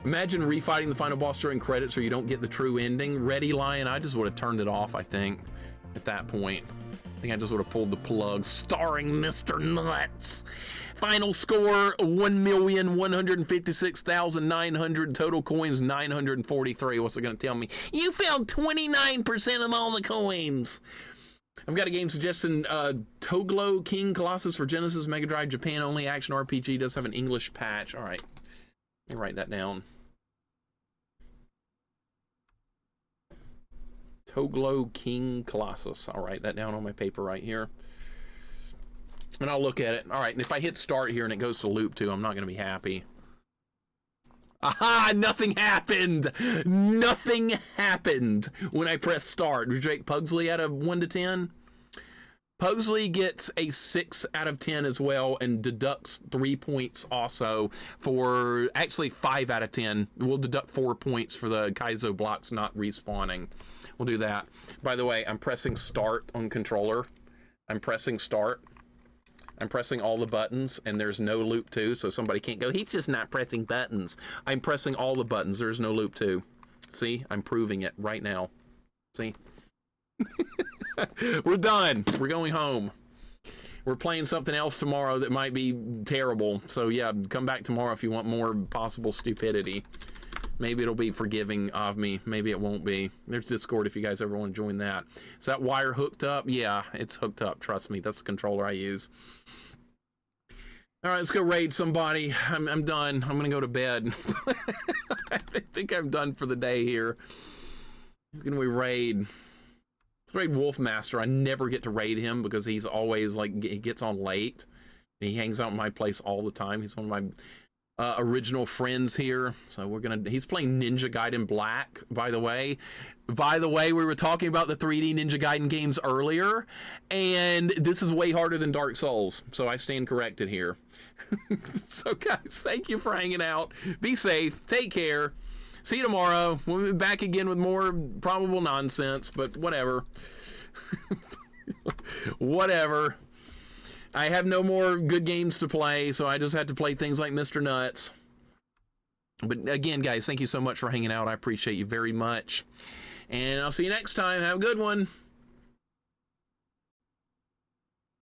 Imagine refighting the final boss during credits so you don't get the true ending. Ready, Lion? I just would have turned it off, I think, at that point. I think I just would have pulled the plug. Starring Mr. Nuts. Final score, 1,156,900. Total coins, 943. What's it going to tell me? You found 29% of all the coins. I've got a game suggestion. Toglo King Colossus for Genesis, Mega Drive, Japan only. Action RPG. Does have an English patch. All right. Let me write that down. Toglo King Colossus. I'll write that down on my paper right here. And I'll look at it. All right, and if I hit start here and it goes to loop 2, I'm not going to be happy. Aha! Nothing happened! Nothing happened when I press start. Did Drake Pugsley out of 1 to 10? Pugsley gets a 6 out of 10 as well and deducts 3 points also for, actually 5 out of 10. We'll deduct 4 points for the Kaizo blocks not respawning. We'll do that. By the way, I'm pressing start on controller. I'm pressing start. I'm pressing all the buttons and there's no loop 2, so somebody can't go, he's just not pressing buttons. I'm pressing all the buttons, there's no loop 2. See, I'm proving it right now. See? We're done. We're going home. We're playing something else tomorrow that might be terrible. So yeah, come back tomorrow if you want more possible stupidity. Maybe it'll be forgiving of me. Maybe it won't be. There's Discord if you guys ever want to join that. Is that wire hooked up? Yeah, it's hooked up. Trust me. That's the controller I use. All right, let's go raid somebody. I'm done. I'm going to go to bed. I think I'm done for the day here. Who can we raid? Let's raid Wolfmaster. I never get to raid him because he's always like, he gets on late. He hangs out in my place all the time. He's one of my original friends here. So we're gonna, he's playing Ninja Gaiden Black, by the way. We were talking about the 3D Ninja Gaiden games earlier, and this is way harder than Dark Souls. So I stand corrected here. So guys, thank you for hanging out. Be safe. Take care. See you tomorrow. We'll be back again with more probable nonsense, but whatever. Whatever. I have no more good games to play, so I just had to play things like Mr. Nuts. But again, guys, thank you so much for hanging out. I appreciate you very much. And I'll see you next time. Have a good one.